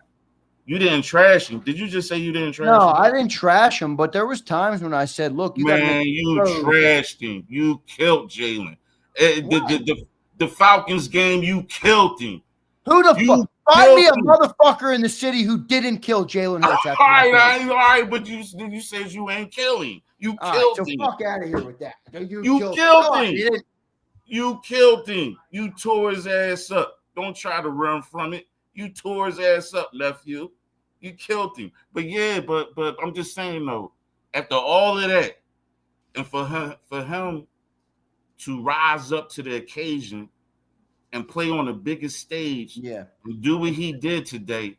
You didn't trash him. Did you just say you didn't trash him? No, I didn't trash him, but there was times when I said, look, you trashed him. You killed Jalen. The Falcons game, you killed him. Who the fuck? Find me a motherfucker in the city who didn't kill Jalen Hurts. All right, but you said you ain't killing. You killed him. So fuck out of here with that. You killed him. You killed him. You tore his ass up. Don't try to run from it. You tore his ass up, nephew. You killed him. But I'm just saying though, after all of that, and for him to rise up to the occasion and play on the biggest stage, and do what he did today,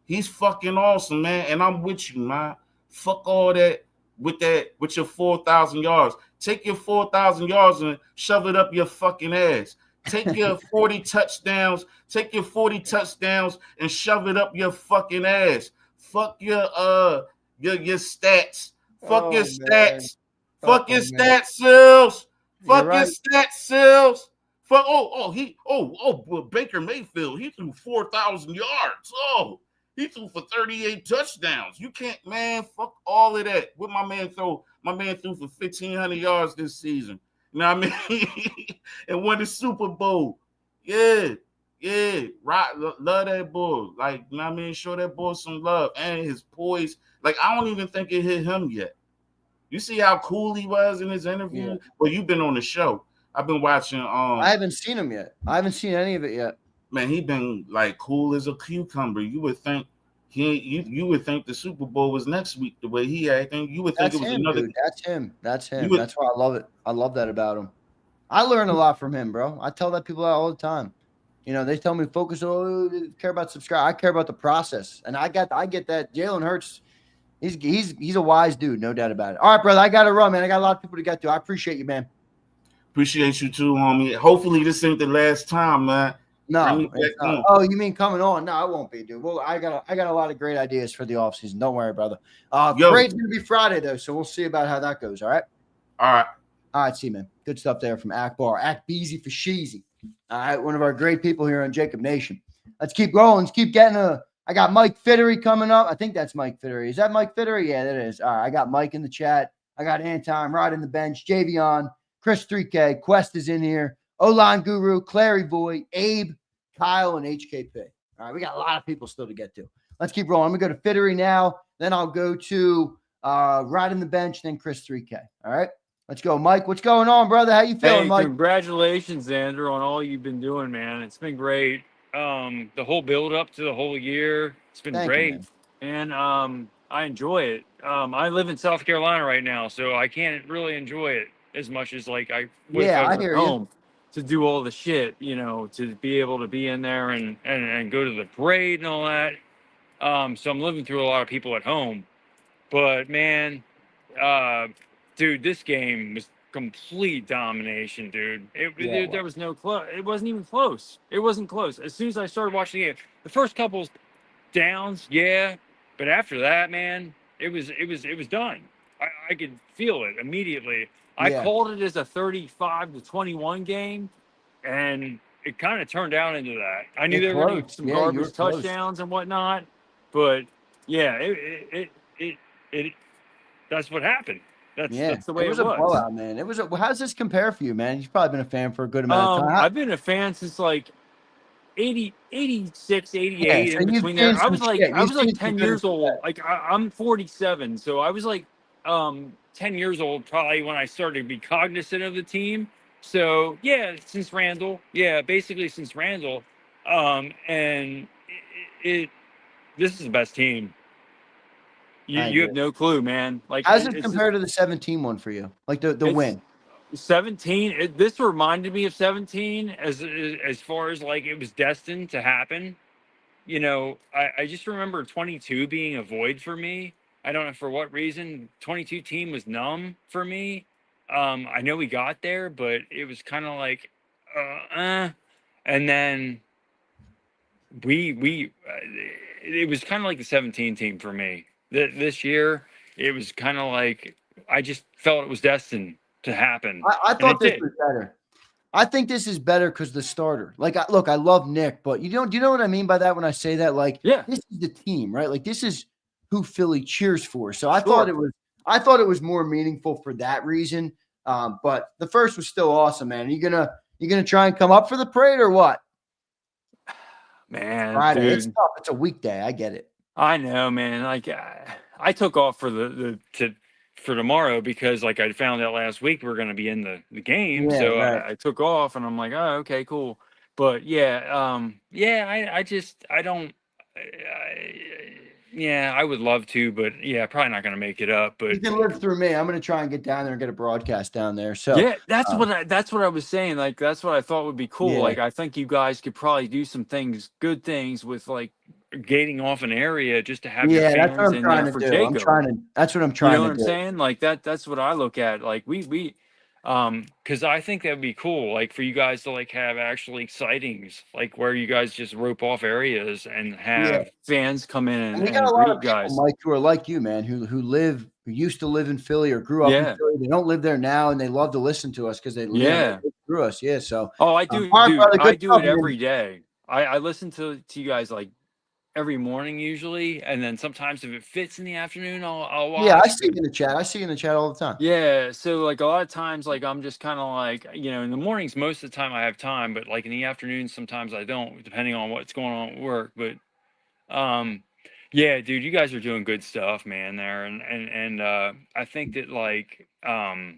he's fucking awesome, man. And I'm with you, man. Fuck all that with your 4,000 yards. Take your 4,000 yards and shove it up your fucking ass. Take your 40 touchdowns. Take your 40 touchdowns and shove it up your fucking ass. Fuck your stats. Fuck your stats. Fuck your stats, Sills. Fuck your stats, Sills. Fuck. Baker Mayfield. He threw 4,000 yards. Oh, he threw for 38 touchdowns. You can't, man. Fuck all of that. What my man threw? My man threw for 1,500 yards this season. You know what I mean? And won the Super Bowl. Yeah. Right. Love that bull. Like, you know what I mean? Show that bull some love. And his poise. Like, I don't even think it hit him yet. You see how cool he was in his interview? Yeah. Well, you've been on the show. I've been watching. I haven't seen him yet. I haven't seen any of it yet. Man, he been like cool as a cucumber. You would think you would think the Super Bowl was next week the way he acting. You would think it was another. Dude. That's him. That's why I love it. I love that about him. I learn a lot from him, bro. I tell that people all the time. You know, they tell me focus on care about subscribe. I care about the process, and I get that. Jalen Hurts, he's a wise dude, no doubt about it. All right, brother, I got to run, man. I got a lot of people to get to. I appreciate you, man. Appreciate you too, homie. Hopefully, this ain't the last time, man. No. Oh, you mean coming on? No, it won't be, dude. Well, I got a lot of great ideas for the offseason. Don't worry, brother. Parade's gonna be Friday though, so we'll see about how that goes. All right. All right. See, man. Good stuff there from Akbar. Act Beezy for Sheezy. All right, one of our great people here on JAKIB Nation. Let's keep rolling. Let's keep getting I got Mike Fittery coming up. I think that's Mike Fittery. Is that Mike Fittery? Yeah, that is. All right, I got Mike in the chat. I got Anton, Rod in the bench, Javion, Chris 3K, Quest is in here, O-Line Guru, Clary Boy, Abe, Kyle, and HKP. All right, we got a lot of people still to get to. Let's keep rolling. I'm going to go to Fittery now. Then I'll go to Rod in the bench, then Chris 3K. All right, let's go. Mike, what's going on, brother? How you feeling, Mike? Congratulations, Zander, on all you've been doing, man. It's been great. The whole build up to the whole year, it's been great. And I enjoy it. I live in South Carolina right now, so I can't really enjoy it as much as like I would if I was at home to do all the shit, you know, to be able to be in there and go to the parade and all that. So I'm living through a lot of people at home. But man, dude, this game was complete domination, dude. There was no close. It wasn't even close. It wasn't close. As soon as I started watching it, the first couple downs, but after that, man, it was done. I could feel it immediately. I called it as a 35-21 game, and it kind of turned out into that. I knew there were going to be some garbage touchdowns and whatnot, but yeah, it that's what happened. That's the it way was it a was. blowout, man. It was. How does this compare for you, man? You've probably been a fan for a good amount of time. I've been a fan since like 80, 86, Yeah, 88, so in you've between there. seen some shit. I You've was like seen some 10 good and years some old. bad. Like I'm 47, so I was like 10 years old probably when I started to be cognizant of the team. So yeah, since Randall, basically since Randall, and this is the best team. I You agree. have no clue, man. Like How does it it's compare to the 17 one for you? Like the it's win? 17. This reminded me of 17 as far as like it was destined to happen. You know, I just remember 22 being a void for me. I don't know for what reason. 22 team was numb for me. I know we got there, but it was kind of like, and then it was kind of like the 17 team for me. This year, it was kind of like I just felt it was destined to happen, I and thought it this did. was better. I think this is better because the starter. Like, look, I love Nick, but do you know what I mean by that when I say that? Like, Yeah, this is the team, right? Like, this is who Philly cheers for. So I sure. thought it was more meaningful for that reason. But the first was still awesome, man. You gonna try and come up for the parade or what? Man, Friday. dude. It's tough. It's a weekday. I get it. I know, man. Like I took off for for tomorrow because like I found out last week we are going to be in the game, Yeah, so right. I took off and I'm like, oh, okay, cool. But I just I don't. Yeah, I would love to, but yeah, probably not going to make it up. But You can live through me. I'm gonna try and get down there and get a broadcast down there. So yeah, that's what I was saying. Like that's what I thought would be cool. yeah. Like I think you guys could probably do some good things with like gating off an area just to have your Yeah, that's what fans I'm in trying there to for do. JAKIB. That's what I'm You trying know to what I'm do. saying? Like that's what I look at. Like we because I think that'd be cool, like for you guys to like have actually sightings, like where you guys just rope off areas and Yeah. have fans come in And we got a and lot greet of people, guys. Mike, who are like you, man, who used to live in Philly or grew up in Yeah. Philly. They don't live there now, and they love to listen to us because they Yeah. live through us. Yeah. So Oh, I do, all right, dude. brother, I good do stuff, it man. every day. I listen to you guys like every morning usually, and then sometimes if it fits in the afternoon, I'll watch. Yeah, I see you in the chat. I see you in the chat all the time. Yeah, so like a lot of times, like I'm just kind of like, in the mornings, most of the time I have time, but like in the afternoons, sometimes I don't, depending on what's going on at work. But yeah, dude, you guys are doing good stuff, man, there, and I think that like I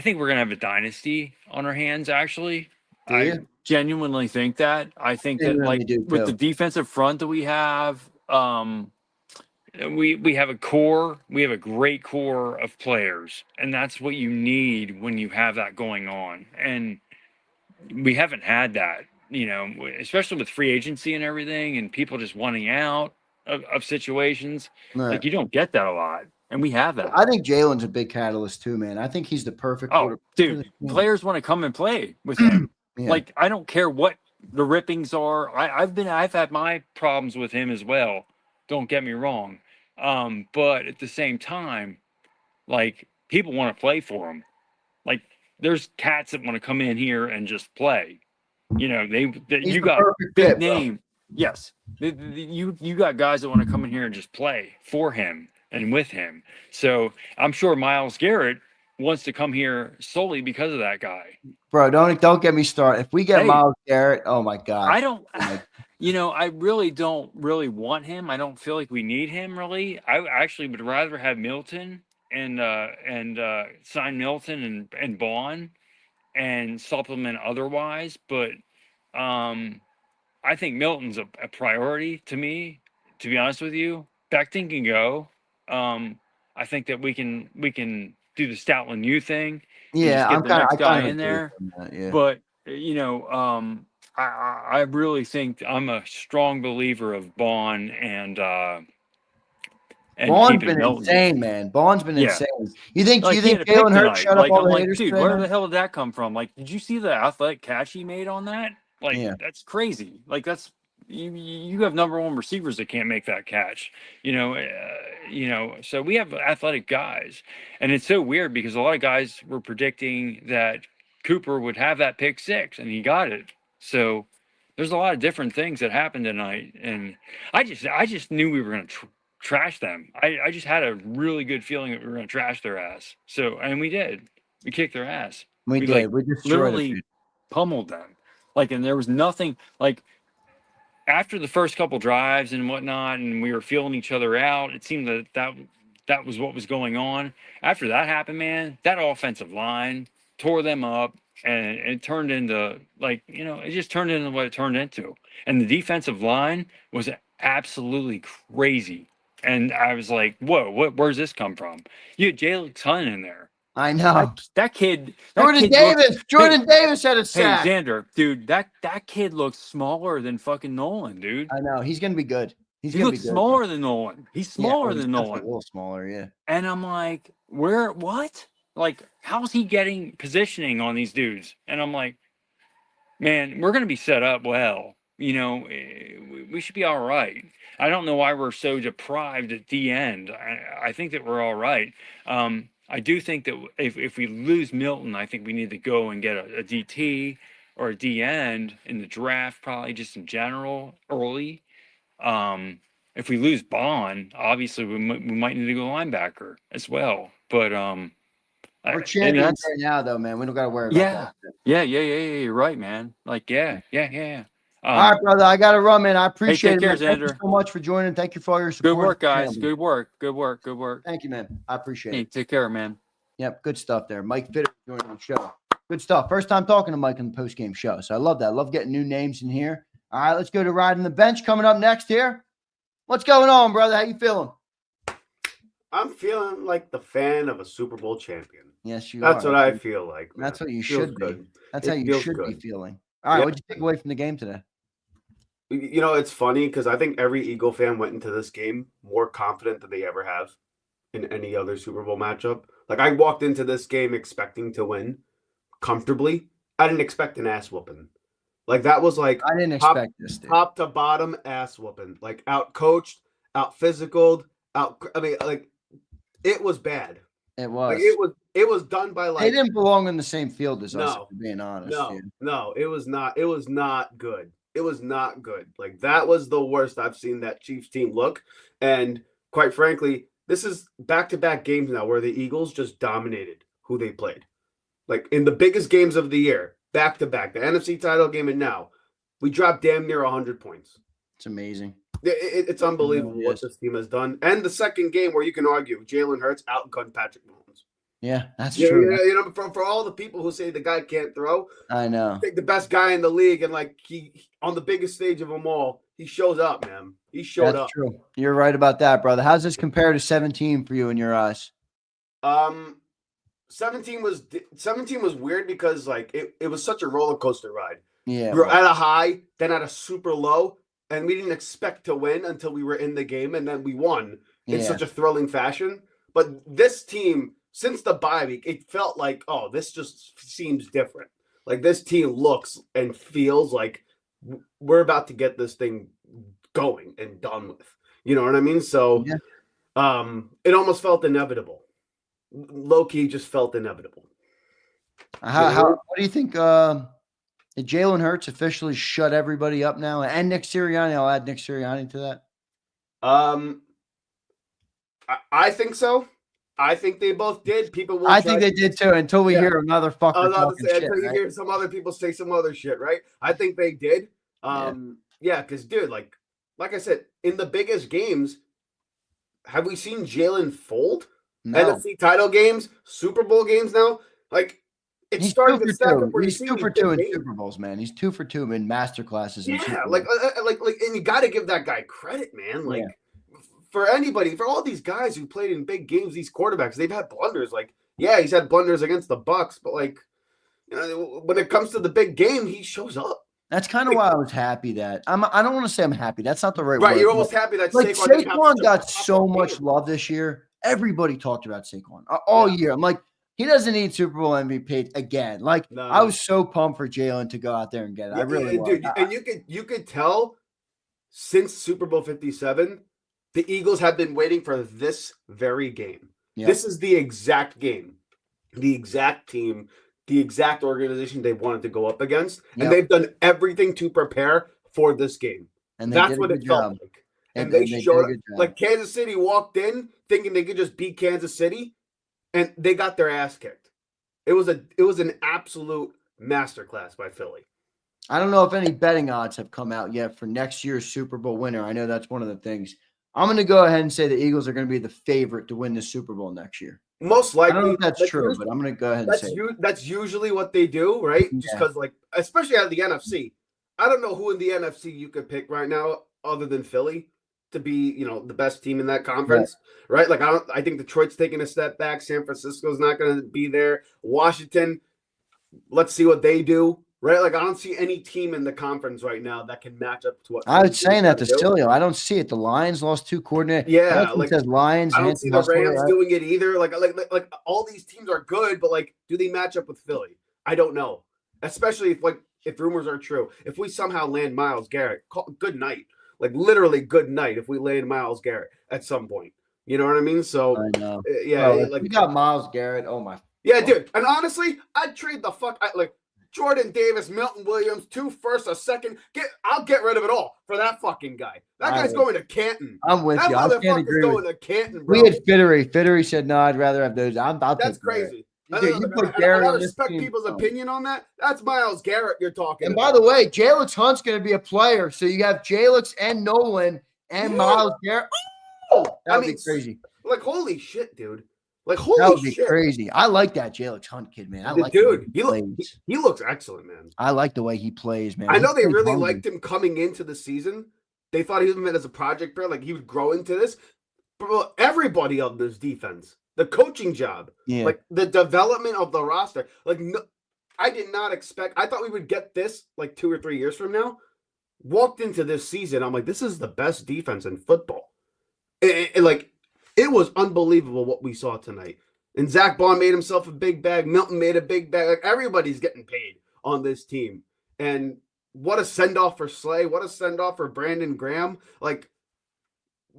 think we're gonna have a dynasty on our hands. Actually, Do I you? genuinely think that. I think that Genuinely like do, with the too. defensive front that we have, we have a great core of players, and that's what you need when you have that going on. And we haven't had that, especially with free agency and everything, and people just wanting out of situations. Right. Like you don't get that a lot, and we have that. I think Jalen's a big catalyst too, man. I think he's the perfect Oh, quarterback. dude, players want to come and play with him. Yeah. Like I don't care what the rippings are. I've had my problems with him as well. Don't get me wrong. But at the same time, like people want to play for him. Like there's cats that want to come in here and just play. He's You the got perfect big fit, bro. name. Yes, you got guys that want to come in here and just play for him and with him. So I'm sure Myles Garrett wants to come here solely because of that guy. Bro, don't get me started. If we get Hey. Myles Garrett, oh my God. I don't, I really don't really want him. I don't feel like we need him really. I actually would rather have Milton and sign Milton and Bond and supplement otherwise. But I think Milton's a priority to me, to be honest with you. Becton can go. I think that we can do the Stoutland U thing and Yeah, just get the next I guy kind of in agree there. with that, yeah. But I really think I'm a strong believer of Bond and Bond's keeping been Milton. insane, man. Bond's been Yeah. insane. You think Like, he had a pick Jalen Hurts tonight. shut Like, up all I'm the like, haters dude, today, where man? the hell did that come from? Like, did you see the athletic catch he made on that? Like, Yeah. that's crazy. Like, that's you have number one receivers that can't make that catch. So we have athletic guys, and it's so weird because a lot of guys were predicting that Cooper would have that pick six, and he got it. So there's a lot of different things that happened tonight, and I just knew we were gonna trash them. I just had a really good feeling that we were going to trash their ass. So, and we did. We kicked their ass. We did. Like, We destroyed literally it. pummeled them. Like, and there was nothing like after the first couple drives and whatnot, and we were feeling each other out. It seemed that was what was going on. After that happened, man, that offensive line tore them up, and it turned into it just turned into what it turned into. And the defensive line was absolutely crazy. And I was like, whoa, where's this come from? You had Jalen Hunt in there. I know. That kid. Jordan Davis had a sack. Hey, Zander, dude, that kid looks smaller than fucking Nolan, dude. I know. He's going to be good. He looks smaller than Nolan. He's smaller than Nolan. A little smaller, yeah. And I'm like, what? Like, how's he getting positioning on these dudes? And I'm like, man, we're going to be set up well. You know, we should be all right. I don't know why we're so deprived at the end. I think that we're all right. I do think that if we lose Milton, I think we need to go and get a DT or a D end in the draft, probably just in general early. If we lose Bond, obviously we might need to go linebacker as well. But we're champions right now, though, man. We don't got to worry about that. Yeah. You're right, man. Like, yeah. All right, brother. I got to run, man. I appreciate it. Care, Thank you so much for joining. Thank you for all your support. Good work, guys. Good work. Thank you, man. I appreciate it. Take care, man. Yep, good stuff there. Mike Fitter joining the show. Good stuff. First time talking to Mike in the post-game show. So I love that. I love getting new names in here. All right, let's go to Riding the Bench coming up next here. What's going on, brother? How you feeling? I'm feeling like the fan of a Super Bowl champion. Yes, you That's are. what I feel like. Man. That's what you should be. Good. That's how you should be feeling. All right, what'd you take away from the game today? You know, it's funny because I think every Eagle fan went into this game more confident than they ever have in any other Super Bowl matchup. Like, I walked into this game expecting to win comfortably. I didn't expect an ass whooping. Like, that was like I didn't expect this, dude. Top to bottom ass whooping. Like, out coached, out physicaled, it was bad. It was. Like, it was done by like they didn't belong in the same field as us, if being honest. No, it was not. It was not good. It was not good. Like, that was the worst I've seen that Chiefs team look. And quite frankly, this is back-to-back games now where the Eagles just dominated who they played. Like, in the biggest games of the year, back-to-back, the NFC title game and now, we dropped damn near 100 points. It's amazing. It's unbelievable what this team has done. And the second game where you can argue Jalen Hurts outgunned Patrick Mahomes. Yeah, that's true. You know, for all the people who say the guy can't throw, I know. I think the best guy in the league, and like he on the biggest stage of them all, he shows up, man. He showed up. That's true. You're right about that, brother. How's this compare to 17 for you in your eyes? 17 was weird because like it was such a roller coaster ride. Yeah, we were at a high, then at a super low, and we didn't expect to win until we were in the game, and then we won in such a thrilling fashion. But this team, since the bye week, it felt like, oh, this just seems different. Like, this team looks and feels like we're about to get this thing going and done with. You know what I mean? So it almost felt inevitable. Low-key just felt inevitable. What do you think? Did Jalen Hurts officially shut everybody up now? And Nick Sirianni. I'll add Nick Sirianni to that. I think so. I think they both did. People will. I think they did too. Until we hear another fucker talking shit. Until you hear some other people say some other shit, right? I think they did. Because dude, like I said, in the biggest games, have we seen Jalen fold? No. NFC title games, Super Bowl games now, like it's starting to stack up. He's 2 for 2 in Super Bowls, man. He's 2 for 2 in master classes. Yeah, like, and you got to give that guy credit, man. Like. Yeah. For anybody, for all these guys who played in big games, these quarterbacks, they've had blunders. Like, yeah, he's had blunders against the Bucks, but like, you know, when it comes to the big game, he shows up. That's kind of why I was happy that I don't want to say I'm happy. That's not the right word. Right, you're almost happy that like Saquon got so much love this year. Everybody talked about Saquon all year. I'm like, he doesn't need Super Bowl MVP again. Like, I was so pumped for Jalen to go out there and get it. I really was. Dude, and you could tell since Super Bowl 57. The Eagles have been waiting for this very game. Yep. This is the exact game, the exact team, the exact organization they wanted to go up against. Yep. And they've done everything to prepare for this game. And that's what it felt like. and they did a showed up. good job. Like Kansas City walked in thinking they could just beat Kansas City, and they got their ass kicked. It was an absolute masterclass by Philly. I don't know if any betting odds have come out yet for next year's Super Bowl winner. I know that's one of the things. I'm going to go ahead and say the Eagles are going to be the favorite to win the Super Bowl next year. Most likely. I don't know if that's true, but I'm going to go ahead and say that's usually what they do, right? Just because, like, especially out of the NFC. I don't know who in the NFC you could pick right now other than Philly to be, the best team in that conference, right? Like, I think Detroit's taking a step back. San Francisco's not going to be there. Washington, let's see what they do, right? Like, I don't see any team in the conference right now that can match up to what I was saying that to Sileo. I don't see it. The Lions lost 2 coordinators. Yeah, like says Lions. I don't see the Rams doing it either. Like all these teams are good, but like, do they match up with Philly? I don't know. Especially if rumors are true. If we somehow land Myles Garrett, good night. Like literally good night. If we land Myles Garrett at some point, you know what I mean? So I know. Yeah, we got Myles Garrett. Oh my. Yeah, dude. And honestly, I'd trade the fuck. Jordan Davis, Milton Williams, 2 firsts, a second. I'll get rid of it all for that fucking guy. That guy's going to Canton. I'm with you. That motherfucker's going to Canton, bro. We had Fittery. Fittery said, no, I'd rather have those. That's crazy. I respect people's opinion on that. That's Myles Garrett you're talking about. And by the way, Jalix Hunt's going to be a player. So you have Jalix and Nolan and Myles Garrett. Oh, that would be crazy. Like, holy shit, dude. Like, that holy would be shit. Crazy. I like that Jalix Hunt kid, man. I like dude. He looks excellent, man. I like the way he plays, man. I know they really liked him coming into the season. They thought he was meant as a project player, like he would grow into this. But everybody on this defense, the coaching job, like the development of the roster, like I did not expect. I thought we would get this like 2 or 3 years from now. Walked into this season, I'm like, this is the best defense in football. It was unbelievable what we saw tonight. And Zach Bond made himself a big bag. Milton made a big bag. Like everybody's getting paid on this team. And what a send-off for Slay. What a send-off for Brandon Graham. Like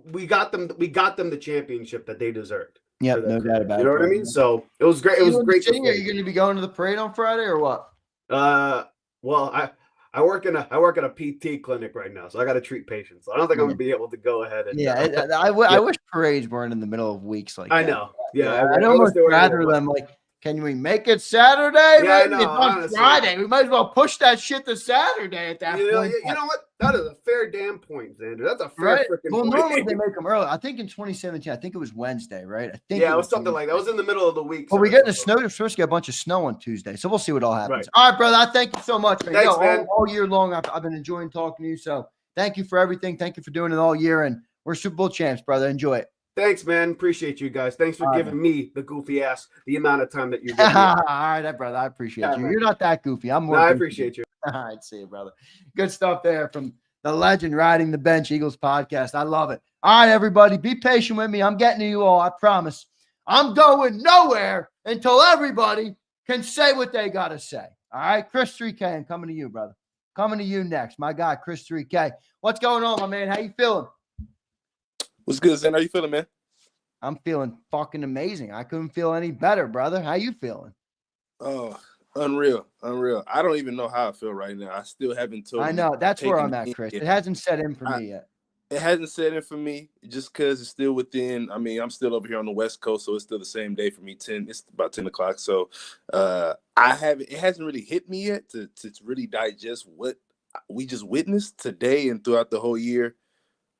we got them the championship that they deserved. Yeah, no doubt about it. You know what I mean? So it was great. It was great. Are you going to be going to the parade on Friday or what? Well, I work in a PT clinic right now, so I got to treat patients. So I don't think I'm gonna be able to go ahead and. I wish parades weren't in the middle of weeks like that. I know. Yeah, I'd almost rather them like. Can we make it Saturday? Yeah, Maybe it's on Friday. We might as well push that shit to Saturday at that point. You know what? That is a fair damn point, Xander. That's a fair freaking point. Normally they make them early. I think in 2017, I think it was Wednesday, right? I think it was something like that. It was in the middle of the week. Well, we're getting a snow. We're supposed to get a bunch of snow on Tuesday, so we'll see what all happens. Right. All right, brother. I thank you so much, man. Thanks, man. All year long, I've been enjoying talking to you. So thank you for everything. Thank you for doing it all year, and we're Super Bowl champs, brother. Enjoy it. Thanks, man. Appreciate you guys. Thanks for giving me the goofy ass the amount of time that you gave me. All right, brother. I appreciate you. Man. You're not that goofy. I'm more. I appreciate you. All right, see you, brother. Good stuff there from the legend riding the bench Eagles podcast. I love it. All right, everybody, be patient with me. I'm getting to you all. I promise. I'm going nowhere until everybody can say what they got to say. All right, Chris 3K, I'm coming to you, brother. Coming to you next. My guy, Chris 3K. What's going on, my man? How you feeling? What's good, Zen? How you feeling, man? I'm feeling fucking amazing. I couldn't feel any better, brother. How you feeling? Oh, unreal. I don't even know how I feel right now. I still haven't told. I know. That's where I'm at, Chris. It hasn't set in for me yet. It hasn't set in for me just because it's still within. I mean, I'm still over here on the West Coast, so it's still the same day for me. It's about 10 o'clock. So it hasn't really hit me yet to really digest what we just witnessed today and throughout the whole year.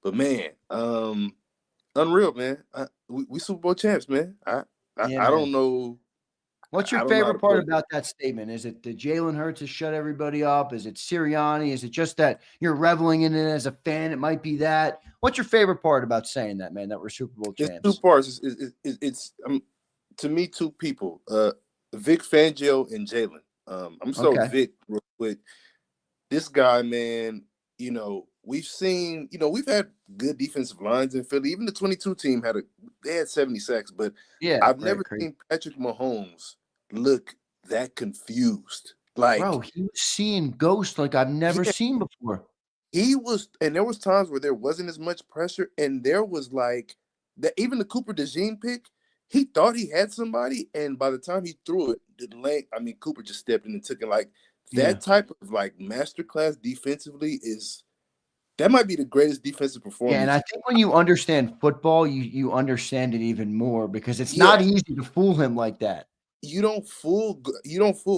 But man, unreal, man. We Super Bowl champs, man. I don't know. What's your favorite part about that statement? Is it the Jalen Hurts has shut everybody up? Is it Sirianni? Is it just that you're reveling in it as a fan? It might be that. What's your favorite part about saying that, man, that we're Super Bowl champs? It's 2 parts. It's to me, 2 people, Vic Fangio and Jalen. I'm starting Vic real quick. This guy, man, we've seen, we've had good defensive lines in Philly. Even the 22 team had 70 sacks, but I've never seen Patrick Mahomes look that confused. Like, bro, he was seeing ghosts like I've never seen before. He was, and there was times where there wasn't as much pressure, and there was like that. Even the Cooper DeJean pick, he thought he had somebody, and by the time he threw it, Cooper just stepped in and took it. Like that type of like masterclass defensively is That might be the greatest defensive Yeah, performance. and I think when you understand football, you understand it even more because it's not easy to fool him like that. You don't fool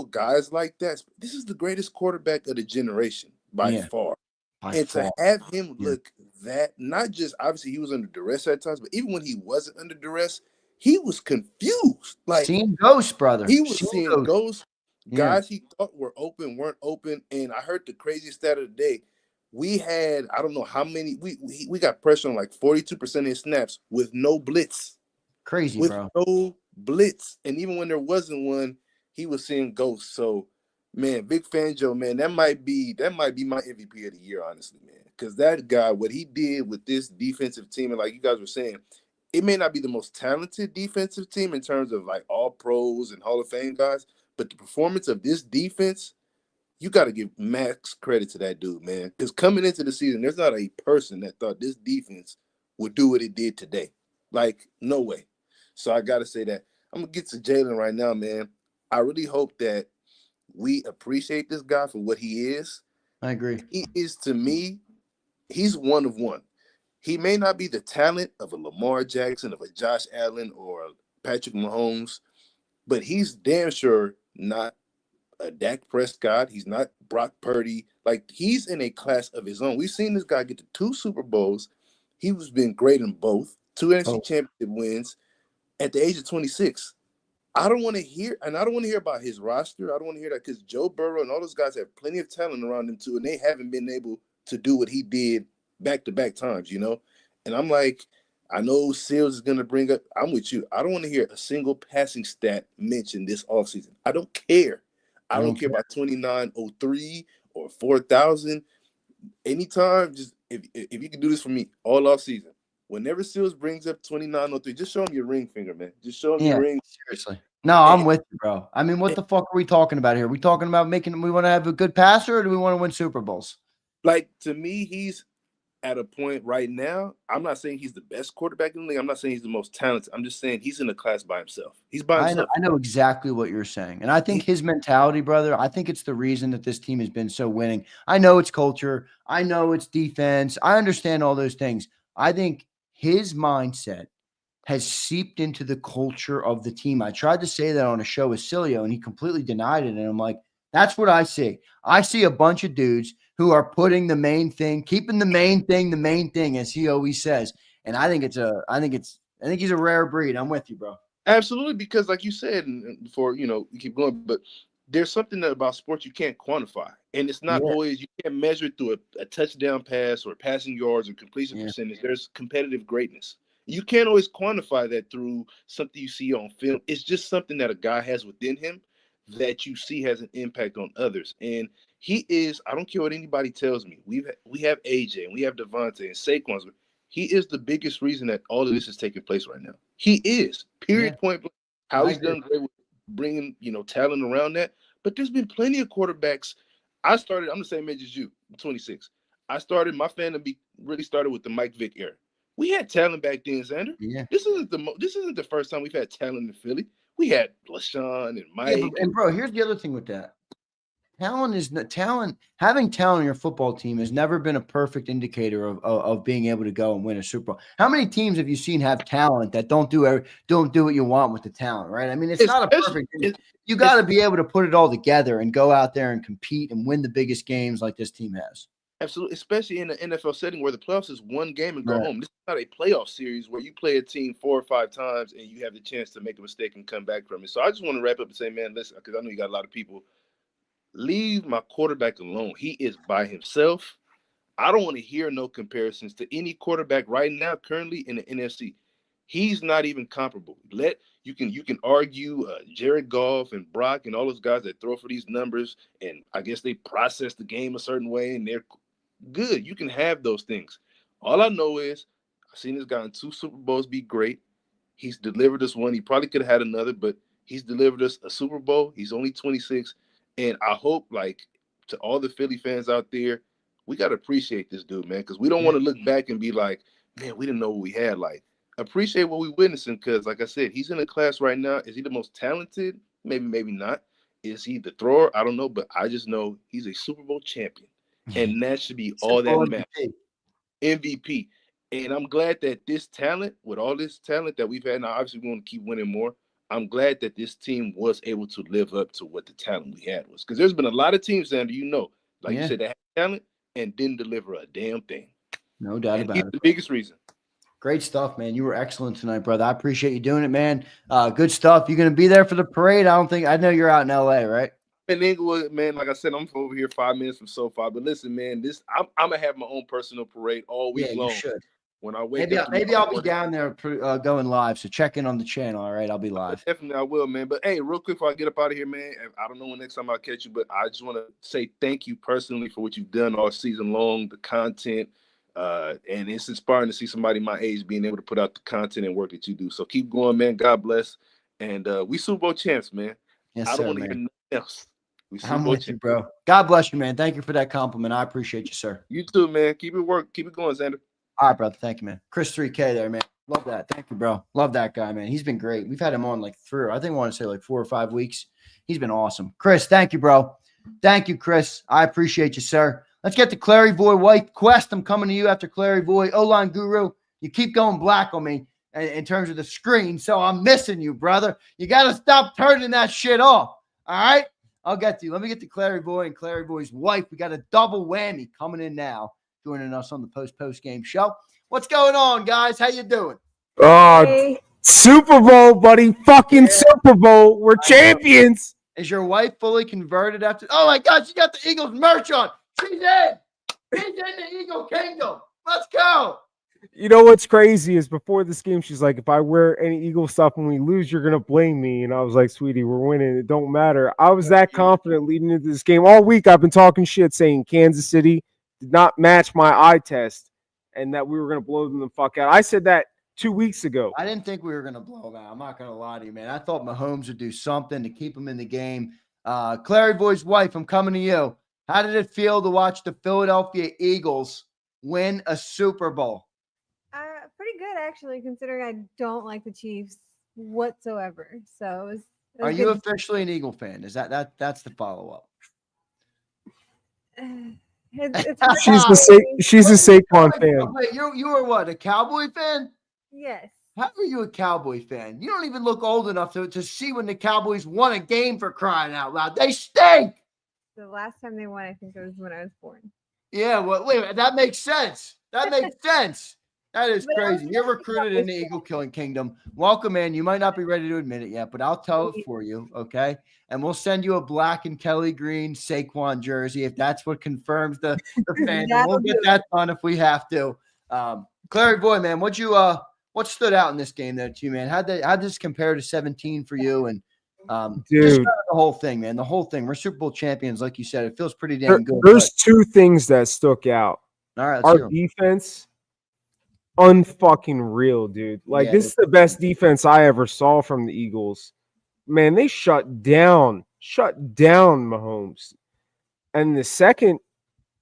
guys like that. This is the greatest quarterback of the generation by far. To have him look that, not just obviously he was under duress at times, but even when he wasn't under duress, he was confused. Like seeing ghosts, brother. He was seeing ghosts. Guys he thought were open weren't open. And I heard the craziest stat of the day. We had, I don't know how many, we got pressure on like 42% of his snaps with no blitz. Crazy, with bro. no blitz. And even when there wasn't one, he was seeing ghosts. So, man, Vic Fangio, man, that might be my MVP of the year, honestly, man. Because that guy, what he did with this defensive team, and like you guys were saying, it may not be the most talented defensive team in terms of like all pros and Hall of Fame guys, but the performance of this defense, you got to give max credit to that dude, man. Because coming into the season, there's not a person that thought this defense would do what it did today. Like, no way. So I got to say that. I'm going to get to Jalen right now, man. I really hope that we appreciate this guy for what he is. I agree. He is, to me, he's one of one. He may not be the talent of a Lamar Jackson, of a Josh Allen, or a Patrick Mahomes, but he's damn sure not a Dak Prescott. He's not Brock Purdy. Like, he's in a class of his own. We've seen this guy get to 2 Super Bowls. He was been great in both. 2 NFC Championship wins at the age of 26. I don't want to hear about his roster. I don't want to hear that because Joe Burrow and all those guys have plenty of talent around them too, and they haven't been able to do what he did back-to-back times, you know? And I'm like, I know Seals is going to bring up, I'm with you. I don't want to hear a single passing stat mentioned this offseason. I don't care. I don't care about 2903 or 4,000. Anytime, just if you can do this for me all offseason, whenever Seals brings up 2903, just show him your ring finger, man. Just show him your ring. Seriously. No, I'm with you, bro. I mean, what the fuck are we talking about here? Are we talking about we want to have a good passer or do we want to win Super Bowls? Like, to me, he's at a point right now. I'm not saying he's the best quarterback in the league. I'm not saying he's the most talented. I'm just saying he's in a class by himself. He's by himself. I know exactly what you're saying. And I think his mentality, brother, I think it's the reason that this team has been so winning. I know it's culture. I know it's defense. I understand all those things. I think his mindset has seeped into the culture of the team. I tried to say that on a show with Sileo, and he completely denied it. And I'm like, that's what I see. I see a bunch of dudes who are putting the main thing, keeping the main thing, as he always says. And I think he's a rare breed. I'm with you, bro. Absolutely, because like you said, and before, you keep going, but there's something about sports you can't quantify. And it's not always, you can't measure it through a touchdown pass or passing yards or completion percentage. There's competitive greatness. You can't always quantify that through something you see on film. It's just something that a guy has within him that you see has an impact on others. And he is, I don't care what anybody tells me. We have AJ and we have Devontae and Saquon. He is the biggest reason that all of this is taking place right now. He is, period, point blank. How he's done great with bringing, talent around that. But there's been plenty of quarterbacks. I'm the same age as you, I'm 26. My fandom really started with the Mike Vick era. We had talent back then, Zander. Yeah. This isn't the first time we've had talent in Philly. We had LaShawn and Mike. Yeah, and bro, here's the other thing with that. Having talent on your football team has never been a perfect indicator of being able to go and win a Super Bowl. How many teams have you seen have talent that don't do what you want with the talent, right? I mean, it's not a perfect. You got to be able to put it all together and go out there and compete and win the biggest games like this team has. Absolutely, especially in the NFL setting where the playoffs is one game and go home. This is not a playoff series where you play a team 4 or 5 times and you have the chance to make a mistake and come back from it. So I just want to wrap up and say, man, listen, because I know you got a lot of people. Leave my quarterback alone. He is by himself. I don't want to hear no comparisons to any quarterback right now currently in the NFC. He's not even comparable. You can argue Jared Goff and Brock and all those guys that throw for these numbers, and I guess they process the game a certain way and they're good. You can have those things. All I know is I've seen this guy in 2 Super Bowls be great. He's delivered us one. He probably could have had another, but he's delivered us a Super Bowl. He's only 26. And I hope, like, to all the Philly fans out there, we got to appreciate this dude, man, because we don't want to look back and be like, man, we didn't know what we had. Like, appreciate what we're witnessing because, like I said, he's in a class right now. Is he the most talented? Maybe, maybe not. Is he the thrower? I don't know, but I just know he's a Super Bowl champion. And that should be all that matters. MVP. And I'm glad that this talent, with all this talent that we've had, now obviously we want to keep winning more. I'm glad that this team was able to live up to what the talent we had was. Because there's been a lot of teams, Xander, like you said, that had talent and didn't deliver a damn thing. No doubt about it. The biggest reason. Great stuff, man. You were excellent tonight, brother. I appreciate you doing it, man. Good stuff. You going to be there for the parade? I know you're out in LA, right? In Inglewood, man, like I said, I'm over here 5 minutes from SoFi. But listen, man, I'm gonna have my own personal parade all week long. You should. When I wake up, maybe I'll be down there going live. So check in on the channel. All right, I'll be live. Definitely, I will, man. But hey, real quick before I get up out of here, man, I don't know when next time I'll catch you, but I just want to say thank you personally for what you've done all season long, the content, and it's inspiring to see somebody my age being able to put out the content and work that you do. So keep going, man. God bless, and we Super Bowl champs, man. Yes, I don't sir, want to man. hear nothing else. I'm with you, bro. God bless you, man. Thank you for that compliment. I appreciate you, sir. You too, man. Keep it going, Xander. All right, brother. Thank you, man. Chris 3K there, man. Love that. Thank you, bro. Love that guy, man. He's been great. We've had him on like I want to say like 4 or 5 weeks. He's been awesome. Chris, thank you, bro. Thank you, Chris. I appreciate you, sir. Let's get to Clary Boy White Quest. I'm coming to you after Clary Boy. O-line guru, you keep going black on me in terms of the screen, so I'm missing you, brother. You got to stop turning that shit off. All right? I'll get to you. Let me get to Clary Boy and Clary Boy's wife. We got a double whammy coming in now, joining us on the post-game show. What's going on, guys? How you doing? Hey. Super Bowl, buddy. Fucking Super Bowl. We're champions. Is your wife fully converted after? Oh, my God. She got the Eagles merch on. She's in. She's in the Eagle Kingdom. Let's go. You know what's crazy is before this game, she's like, if I wear any Eagle stuff and we lose, you're going to blame me. And I was like, sweetie, we're winning. It don't matter. I was that confident leading into this game. All week, I've been talking shit saying Kansas City did not match my eye test and that we were going to blow them the fuck out. I said that 2 weeks ago. I didn't think we were going to blow them out. I'm not going to lie to you, man. I thought Mahomes would do something to keep him in the game. Clary Boy's wife, I'm coming to you. How did it feel to watch the Philadelphia Eagles win a Super Bowl? Pretty good, actually, considering I don't like the Chiefs whatsoever. So it was Are you officially an Eagle fan? Is that's the follow-up? She's a Saquon fan. Wait, you are what, a Cowboy fan? Yes. How are you a Cowboy fan? You don't even look old enough to see when the Cowboys won a game, for crying out loud. They stink. The last time they won, I think it was when I was born. Yeah, well, wait, that makes sense. That makes sense. That is crazy. You're recruited in the Eagle Killing Kingdom. Welcome in. You might not be ready to admit it yet, but I'll tell it for you, okay? And we'll send you a black and Kelly green Saquon jersey if that's what confirms the fandom. We'll get that done if we have to. Clary Boy, man, what stood out in this game there to you, man? How'd this compare to 17 for you? And just dude, the whole thing, man. The whole thing. We're Super Bowl champions, like you said. It feels pretty damn good. There's two things that stuck out. All right, our defense, unfucking real, dude. Like, this is the best defense I ever saw from the Eagles. Man, they shut down Mahomes. And the second,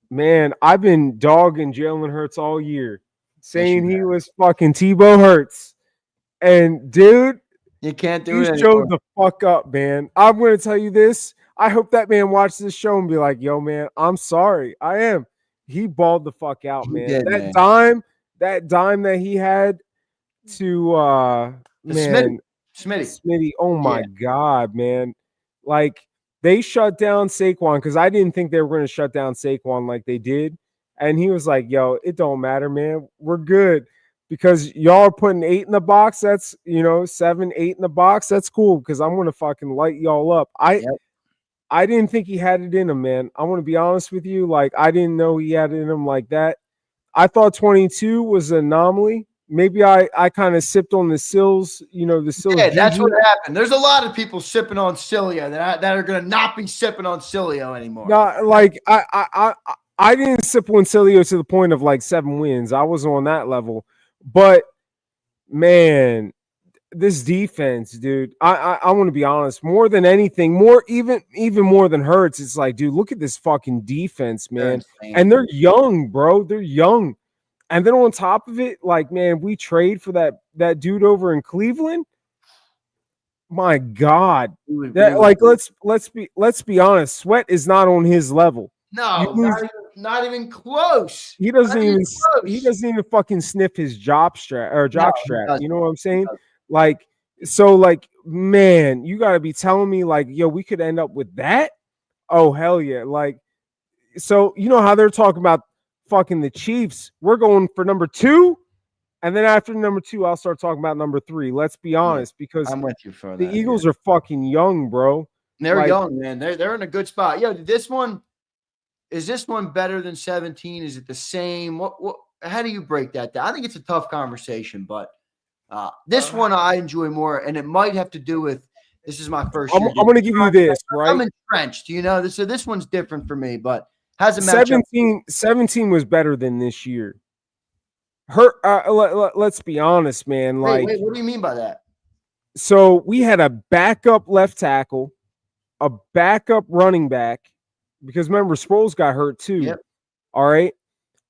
man, I've been dogging Jalen Hurts all year, saying he was fucking Tebow Hurts. And dude, you can't do it. He showed the fuck up, man. I'm going to tell you this. I hope that man watches this show and be like, yo, man, I'm sorry. I am. He balled the fuck out, man. That dime that he had to Smitty. Oh my God, man. Like, they shut down Saquon because I didn't think they were going to shut down Saquon like they did. And he was like, yo, it don't matter, man. We're good. Because y'all are putting 8 in the box. That's 7, 8 in the box. That's cool because I'm gonna fucking light y'all up. I didn't think he had it in him, man. I want to be honest with you. Like, I didn't know he had it in him like that. I thought 22 was an anomaly. Maybe I kind of sipped on the Sills, the Sills. Yeah, that's what happened. There's a lot of people sipping on Sileo that are going to not be sipping on Sileo anymore. No, like I didn't sip on Sileo to the point of like 7 wins. I wasn't on that level. But, man, this defense, dude, I want to be honest, more than anything, even more than Hurts, it's like, dude, look at this fucking defense, man. And they're young, bro. They're young. And then on top of it, like, man, we trade for that dude over in Cleveland. My God. Let's be honest. Sweat is not on his level. No, Not even close. He doesn't Not even close. he doesn't even fucking sniff his jock strap. He doesn't. You know what I'm saying? Like, so like, man, you gotta be telling me like, yo, we could end up with that. Oh hell yeah. Like, so you know how they're talking about fucking the Chiefs. We're going for number 2. And then after number 2, I'll start talking about number 3. Let's be honest, because I'm with you for the that. Eagles are fucking young, bro. They're Like, young, man. They're in a good spot. Yo, this one is this one better than 17? Is it the same? What how do you break that down? I think it's a tough conversation, but this one I enjoy more, and it might have to do with this is my first year. I'm gonna give you this, right? I'm entrenched, you know. So this one's different for me, but has a match. 17 was better than this year. Let's be honest, man. Like, wait, what do you mean by that? So we had a backup left tackle, a backup running back, because remember Sproles got hurt too. Yep. All right,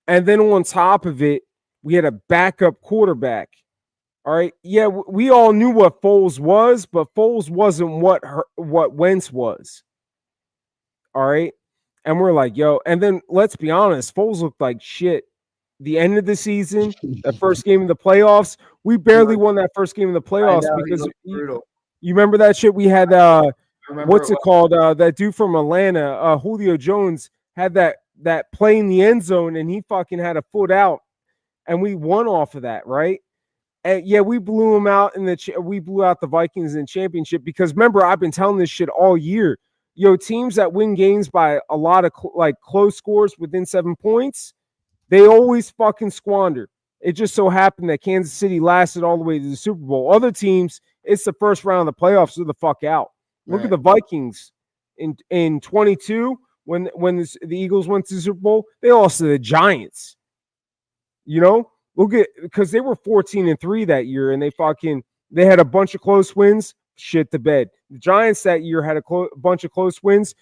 and then on top of it, we had a backup quarterback. All right, yeah, we all knew what Foles was, but Foles wasn't what Wentz was. All right, and we're like, yo, and then let's be honest, Foles looked like shit. The end of the season, the first game of the playoffs, we barely won that first game of the playoffs because you remember that shit. We had what's it called? That dude from Atlanta, Julio Jones, had that play in the end zone, and he fucking had a foot out, and we won off of that, right? And yeah, we blew him out we blew out the Vikings in championship because remember, I've been telling this shit all year. Yo, teams that win games by a lot of close scores within 7 points, they always fucking squander. It just so happened that Kansas City lasted all the way to the Super Bowl. Other teams, it's the first round of the playoffs, they're the fuck out. Look at the Vikings in 22 when the Eagles went to the Super Bowl. They lost to the Giants. You know, look at because they were 14-3 that year, and they had a bunch of close wins. Shit the bed. The Giants that year had a bunch of close wins.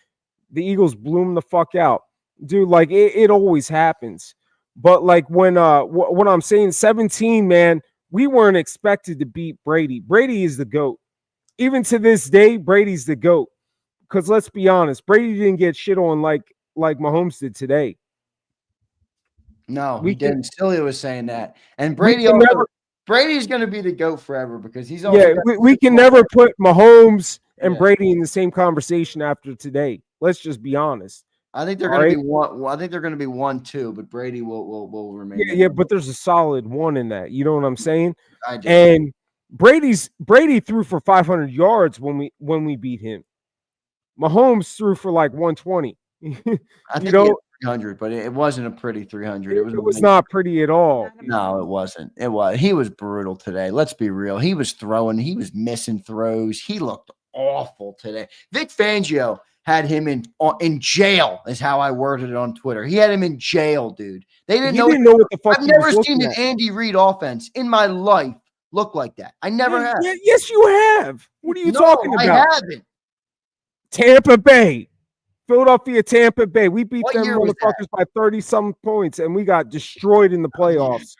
The Eagles blew them the fuck out, dude. Like it always happens. But like when what I'm saying, 17, man, we weren't expected to beat Brady. Brady is the GOAT. Even to this day, Brady's the GOAT. Because let's be honest, Brady didn't get shit on like Mahomes did today. No, he didn't. Sileo was saying that. And Brady also, Brady's going to be the GOAT forever because he's also we can never put Mahomes and Brady in the same conversation after today. Let's just be honest. I think they're going to be one. Well, I think they're going to be 1-2, but Brady will remain. Yeah, but there's a solid one in that. You know what I'm saying? I do. And Brady threw for 500 yards when we beat him. Mahomes threw for like 120. I think he had 300, but it wasn't a pretty 300. It was not pretty at all. No, it wasn't. He was brutal today. Let's be real. He was throwing. He was missing throws. He looked awful today. Vic Fangio had him in jail, is how I worded it on Twitter. He had him in jail, dude. They didn't know what the fuck. I've never seen an Andy Reid offense in my life look like that. I never have. Yes, you have. What are you talking about? I haven't. Tampa Bay. Philadelphia, Tampa Bay. We beat them motherfuckers by 30-some points, and we got destroyed in the playoffs.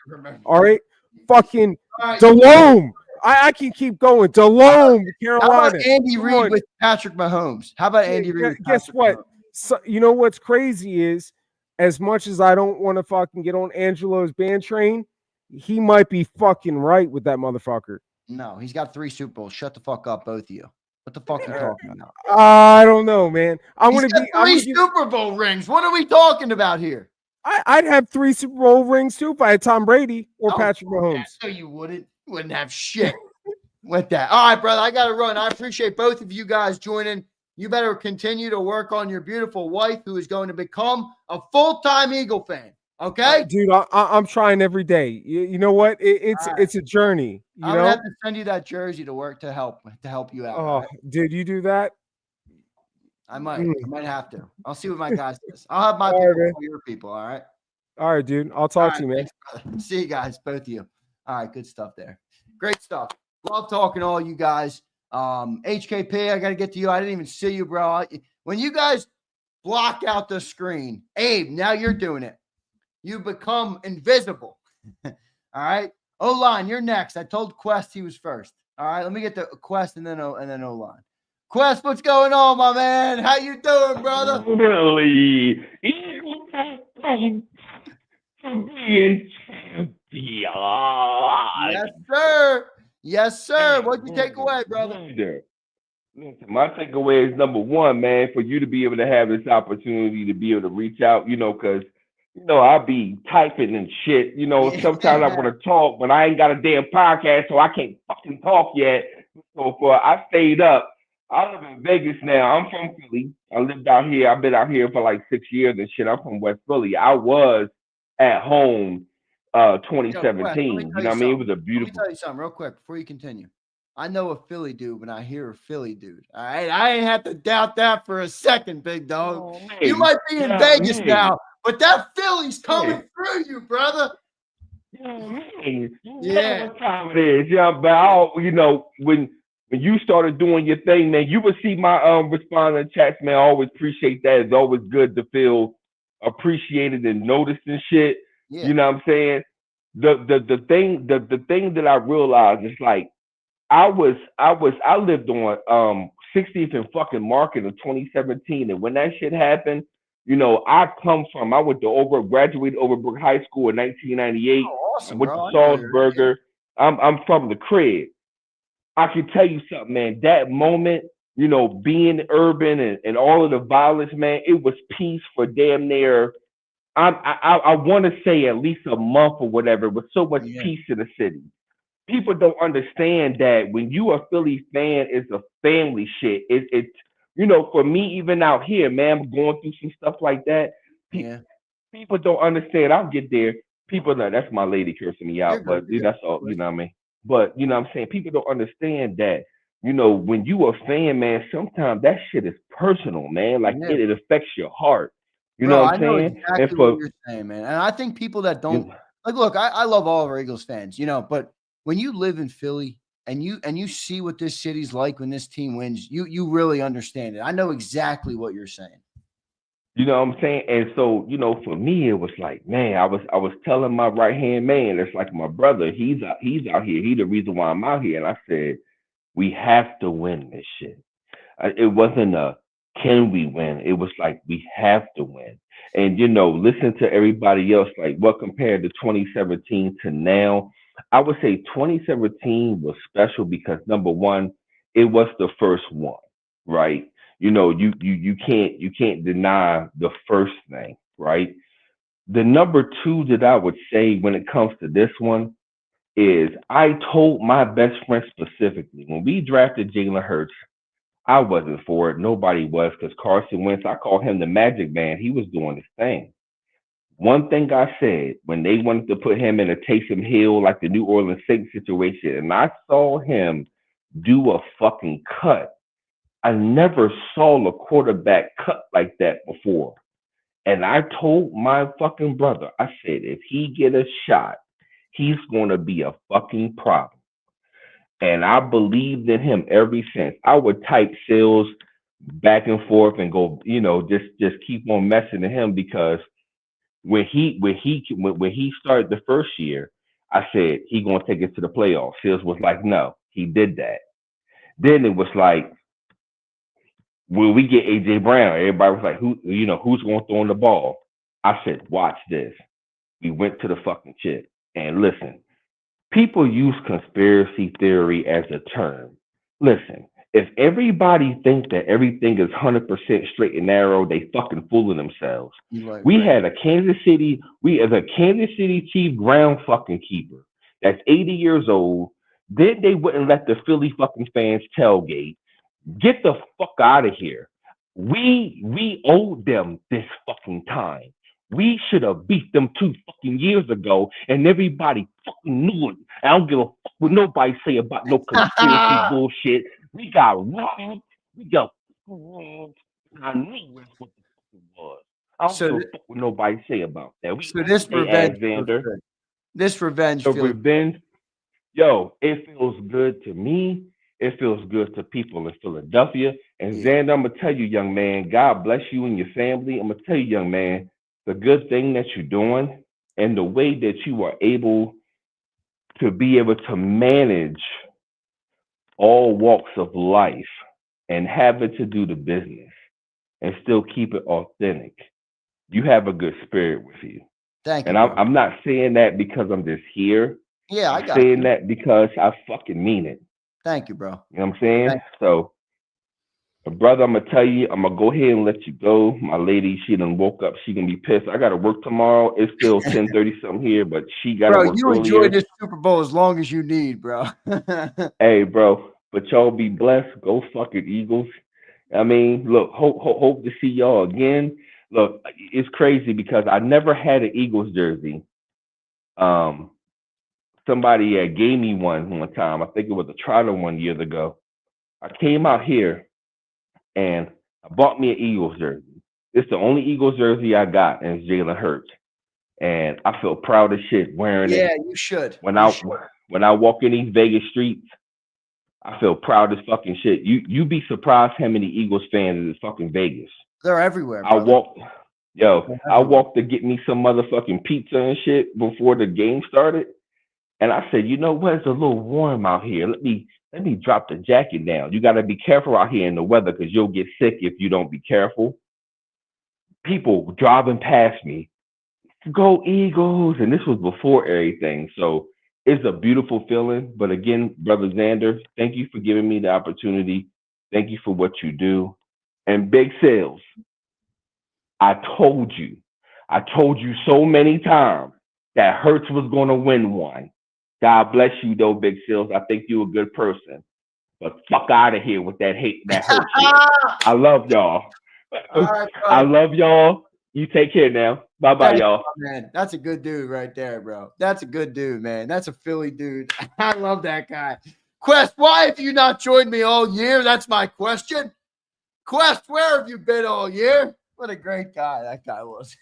All right? Fucking Delhomme. I can keep going. Delhomme, Carolina. How about Andy Reid with Patrick Mahomes? How about Andy Reid? Guess what? So, you know what's crazy is, as much as I don't want to fucking get on Angelo's band train, he might be fucking right with that motherfucker. No, he's got 3 Super Bowls. Shut the fuck up, both of you. What the fuck are you talking about? I don't know, man. I want to be 3 Super Bowl rings. What are we talking about here? I'd have 3 Super Bowl rings too if I had Tom Brady or Patrick Mahomes. No, you wouldn't. You wouldn't have shit with that. All right, brother. I got to run. I appreciate both of you guys joining. You better continue to work on your beautiful wife, who is going to become a full-time Eagle fan. Okay, dude, I'm trying every day. You know what? It's a journey. I'm gonna have to send you that jersey to work to help you out. Oh, right? Did you do that? I might have to. I'll see what my guys says. I'll have my people for your people. All right. All right, dude. I'll talk to you, man. Thanks, see you guys, both of you. All right, good stuff there. Great stuff. Love talking to all you guys. HKP, I got to get to you. I didn't even see you, bro. When you guys block out the screen, Abe, now you're doing it. You become invisible. All right. O-line, you're next. I told Quest he was first. All right. Let me get the Quest and then O-line. Quest, what's going on, my man? How you doing, brother? Billy. Being champion. Yes, sir. Yes, sir. What'd you take away, brother? Listen, my takeaway is number one, man, for you to be able to have this opportunity to be able to reach out, because I'll be typing and shit. Sometimes I want to talk, but I ain't got a damn podcast, so I can't fucking talk yet. So I stayed up. I live in Vegas now. I'm from Philly. I lived out here. I've been out here for like 6 years and shit. I'm from West Philly. I was at home 2017. You know what I mean? It was a beautiful. Let me tell you something real quick before you continue. I know a Philly dude when I hear a Philly dude. All right. I ain't have to doubt that for a second, big dog. Oh, you might be in Vegas now, but that Philly's coming through you, brother. Yeah. What time it is? Yeah, but when you started doing your thing, man, you would see my responding chats, man. I always appreciate that. It's always good to feel appreciated and noticed and shit. Yeah. You know what I'm saying? The thing that I realized is like I lived on 60th and fucking Market in 2017, and when that shit happened, I graduated Overbrook High School in 1998. Oh, awesome, I went to Salzburger. I'm from the crib. I can tell you something, man. That moment, being urban and all of the violence, man, it was peace for damn near. I want to say at least a month or whatever. With so much peace in the city. People don't understand that when you a Philly fan, it's a family shit. It's for me, even out here, man, I'm going through some stuff like that. People don't understand. I'll get there. People know that's my lady cursing me out, but that's all, you know what I mean? But what I'm saying? People don't understand that, when you a fan, man, sometimes that shit is personal, man. Like it affects your heart. You know what I'm saying? Exactly what you're saying, man. And I think people that don't look, I love all of our Eagles fans, but when you live in Philly and you see what this city's like when this team wins, you really understand it. I know exactly what you're saying. You know what I'm saying? And so, for me, it was like, man, I was telling my right-hand man, it's like my brother, he's out here. He's the reason why I'm out here. And I said, we have to win this shit. It wasn't can we win? It was like, we have to win. And, listen to everybody else, like what compared to 2017 to now, I would say 2017 was special because number one, it was the first one, right? You can't deny the first thing, right? The number two that I would say when it comes to this one is I told my best friend specifically when we drafted Jalen Hurts, I wasn't for it. Nobody was because Carson Wentz, I call him the Magic Man. He was doing his thing. One thing I said when they wanted to put him in a Taysom Hill, like the New Orleans Saints situation, and I saw him do a fucking cut. I never saw a quarterback cut like that before. And I told my fucking brother, I said, if he get a shot, he's going to be a fucking problem. And I believed in him ever since. I would type sales back and forth and go, just keep on messing to him because when he started the first year, I said he gonna take it to the playoffs. Sales was like, no, he did that. Then it was like, when we get AJ Brown, everybody was like, who's gonna throw in the ball? I said, watch this. We went to the fucking shit. And listen, people use conspiracy theory as a term. Listen, if everybody thinks that everything is 100% straight and narrow, they fucking fooling themselves. We had a Kansas City Chief ground fucking keeper that's 80 years old. Then they wouldn't let the Philly fucking fans tailgate. Get the fuck out of here. We owed them this fucking time. We should have beat them 2 fucking years ago, and everybody fucking knew it. I don't give a fuck what nobody say about no conspiracy bullshit. We got robbed. We got robbed. I knew that's what the fuck it was. I don't give a fuck what nobody say about that. This revenge, yo, it feels good to me. It feels good to people in Philadelphia. And Xander, I'm gonna tell you, young man, God bless you and your family. I'm gonna tell you, young man, the good thing that you're doing and the way that you are able to be able to manage all walks of life and have it to do the business and still keep it authentic. you have a good spirit with you. Thank you, And bro. I'm not saying that because I'm just here. Yeah, I I'm got saying you. that because I fucking mean it. Thank you, bro. You know what I'm saying? Thank So, brother, I'm gonna tell you, I'm gonna go ahead and let you go. My lady, she done woke up. She gonna be pissed. I gotta work tomorrow. It's still 10:30 something here, but she gotta Bro, work you earlier. enjoy this Super Bowl as long as you need, bro. Hey, bro, but y'all be blessed. Go fucking Eagles. I mean, look, hope to see y'all again. Look, it's crazy because I never had an Eagles jersey. Somebody gave me one time. I think it was a Trotter 1 year ago. I came out here and I bought me an Eagles jersey. It's the only Eagles jersey I got, and it's Jalen Hurts. And I feel proud as shit wearing it. Yeah, you should. When I walk in these Vegas streets, I feel proud as fucking shit. You be surprised how many Eagles fans is fucking Vegas. They're everywhere, I brother. walked to get me some motherfucking pizza and shit before the game started. And I said, you know what? It's a little warm out here. Let me drop the jacket down. You gotta be careful out here in the weather because you'll get sick if you don't be careful. People driving past me, go Eagles, and this was before everything. So it's a beautiful feeling. But again, Brother Zander, thank you for giving me the opportunity. Thank you for what you do. And Big Sales, I told you so many times that Hurts was going to win one. God bless you, though, Big Sales. I think you're a good person. But fuck out of here with that hate, that hurt shit. I love y'all. All right, I love y'all. You take care now. Bye-bye, y'all. Man, that's a good dude right there, bro. That's a good dude, man. That's a Philly dude. I love that guy. Quest, why have you not joined me all year? That's my question. Quest, where have you been all year? What a great guy that guy was.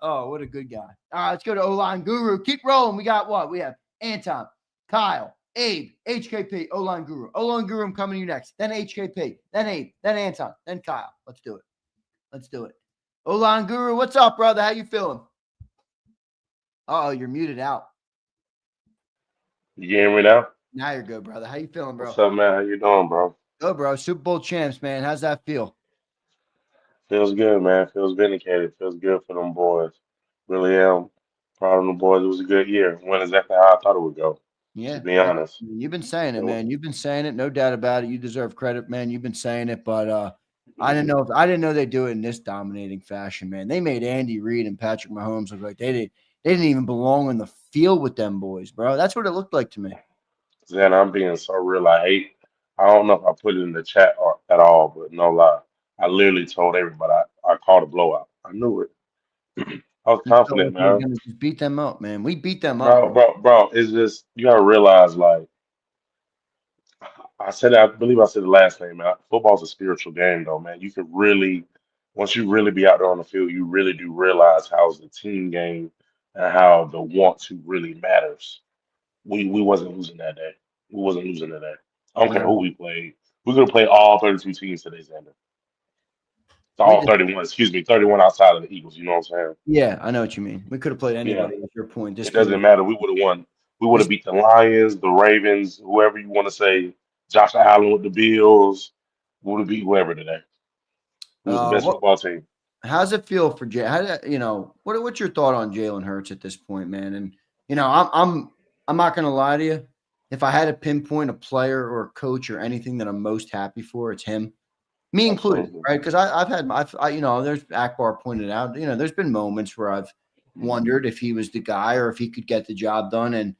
Oh, what a good guy. All right, let's go to O-Line Guru. Keep rolling. We got what? We have Anton, Kyle, Abe, HKP, O-Line Guru. O-Line Guru, I'm coming to you next. Then HKP, then Abe, then Anton, then Kyle. Let's do it. Let's do it. O-Line Guru, what's up, brother? How you feeling? Uh-oh, you're muted out. You hear me now? Now you're good, brother. How you feeling, bro? What's up, man? How you doing, bro? Good, bro. Super Bowl champs, man. How's that feel? Feels good, man. Feels vindicated. Feels good for them boys. Really am proud of them boys. It was a good year. Went exactly how I thought it would go. Yeah. To be honest. You've been saying it, man. You've been saying it. No doubt about it. You deserve credit, man. You've been saying it, but I didn't know they'd do it in this dominating fashion, man. They made Andy Reid and Patrick Mahomes look like they didn't even belong on the field with them boys, bro. That's what it looked like to me. Then I'm being so real. I don't know if I put it in the chat at all, but no lie. I literally told everybody I called a blowout. I knew it. I was confident, We're man. gonna just beat them up, man. We beat them up, Bro, it's just you gotta realize, like I said, I believe I said the last name, man. Football's a spiritual game, though, man. You can really, once you really be out there on the field, you really do realize how it's a team game and how the want to really matters. We wasn't losing that day. We wasn't losing that day. I don't care who we played. We could have played all 32 teams today, Xander. All 31, excuse me, 31 outside of the Eagles. You know what I'm saying? Yeah, I know what you mean. We could have played anybody. Yeah. At your point, It doesn't matter. We would have won. We would have beat the Lions, the Ravens, whoever you want to say. Josh Allen with the Bills. We would have beat whoever today. It was the best football team. How's it feel for Jay? What's your thought on Jalen Hurts at this point, man? And I'm not gonna lie to you. If I had to pinpoint a player or a coach or anything that I'm most happy for, it's him, me included, right? Because there's Akbar pointed out, there's been moments where I've wondered if he was the guy or if he could get the job done, and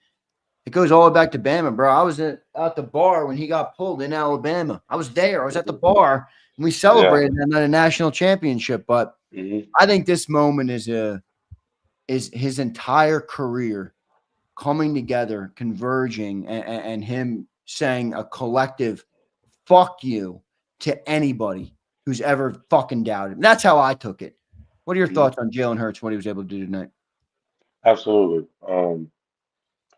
it goes all the way back to Bama, bro. I was at the bar when he got pulled in Alabama. I was there. I was at the bar. And we celebrated them at a national championship. But I think this moment is his entire career coming together, converging, and him saying a collective fuck you to anybody who's ever fucking doubted. And that's how I took it. What are your thoughts on Jalen Hurts, what he was able to do tonight? Absolutely.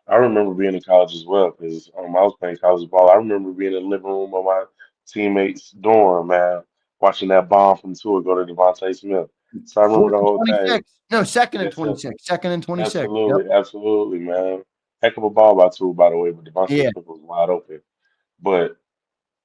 I remember being in college as well because I was playing college ball. I remember being in the living room of my teammates' dorm, man, watching that bomb from Tua go to Devontae Smith. So I remember the whole thing. No, second and 26. Second and 26. Absolutely, absolutely, man. Heck of a ball by Tua, by the way, but Devontae Smith was wide open. But,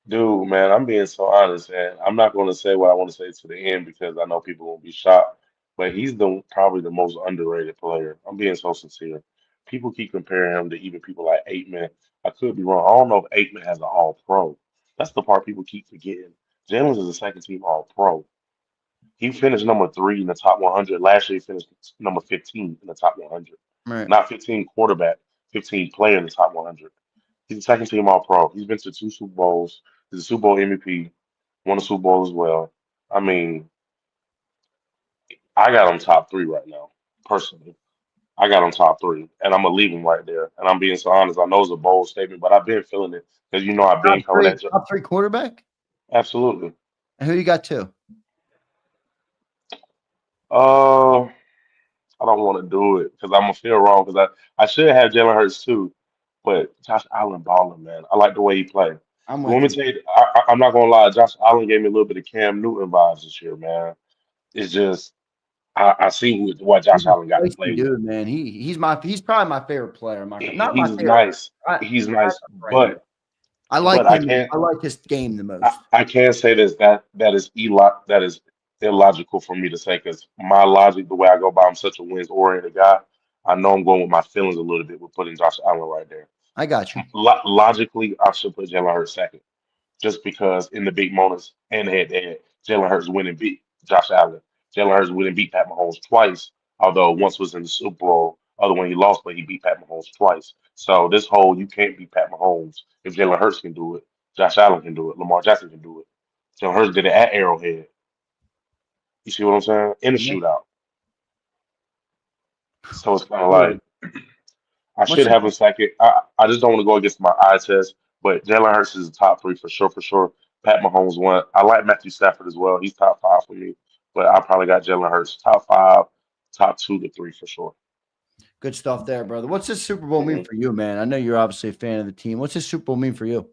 dude, man, I'm being so honest, and I'm not going to say what I want to say to the end because I know people will be shocked. but he's probably the most underrated player. I'm being so sincere. People keep comparing him to even people like Aikman. I could be wrong. I don't know if Aikman has an All Pro. That's the part people keep forgetting. Jalen's is a second team All Pro. He finished number 3 in the top 100. Last year, he finished number 15 in the top 100. Right. Not 15 quarterback, 15 player in the top 100. He's a second team All Pro. He's been to 2 Super Bowls. He's a Super Bowl MVP, won a Super Bowl as well. I mean, I got him top 3 right now, personally. I got him top 3, and I'm gonna leave him right there. And I'm being so honest. I know it's a bold statement, but I've been feeling it because I've been coming at you. Top 3 quarterback. Absolutely. And who you got 2? I don't want to do it because I'm gonna feel wrong because I should have Jalen Hurts too, but Josh Allen balling, man. I like the way he played. I'm Let me with you. tell you, I'm not gonna lie. Josh Allen gave me a little bit of Cam Newton vibes this year, man. It's just I see what Josh Allen got to play with. Dude, man, he's probably my favorite player. Not He's my favorite. nice. He's nice, but I like but him. I like his game the most. I can't say this that is illogical for me to say because my logic, the way I go by, I'm such a wins oriented guy. I know I'm going with my feelings a little bit with putting Josh Allen right there. I got you. Logically, I should put Jalen Hurts second, just because in the big moments and head-to-head, Jalen Hurts win and beat Josh Allen. Jalen Hurts win and beat Pat Mahomes twice, although once was in the Super Bowl, other one he lost, but he beat Pat Mahomes twice. So this whole you can't beat Pat Mahomes if Jalen Hurts can do it, Josh Allen can do it, Lamar Jackson can do it. Jalen Hurts did it at Arrowhead. You see what I'm saying? In the shootout. So it's kind of like I should have him second. I just don't want to go against my eye test, but Jalen Hurts is the top 3 for sure, for sure. Pat Mahomes won. I like Matthew Stafford as well. He's top 5 for me, but I probably got Jalen Hurts top 5, top 2 to 3 for sure. Good stuff there, brother. What's this Super Bowl mean for you, man? I know you're obviously a fan of the team. What's this Super Bowl mean for you?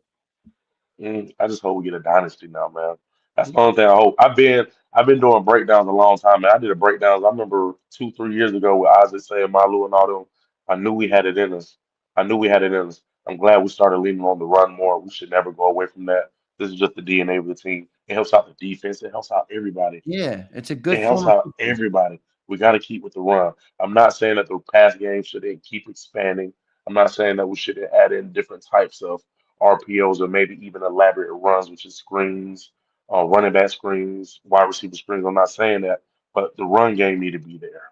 I just hope we get a dynasty now, man. That's the only thing I hope. I've been doing breakdowns a long time, man. I did a breakdowns. I remember 2-3 years ago with Isaac saying Malu and all them. I knew we had it in us. I'm glad we started leaning on the run more. We should never go away from that. This is just the DNA of the team. It helps out the defense. It helps out everybody. Yeah, it's a good. It helps out everybody. We got to keep with the run. I'm not saying that the pass game shouldn't keep expanding. I'm not saying that we shouldn't add in different types of RPOs or maybe even elaborate runs, which is screens, running back screens, wide receiver screens. I'm not saying that, but the run game need to be there.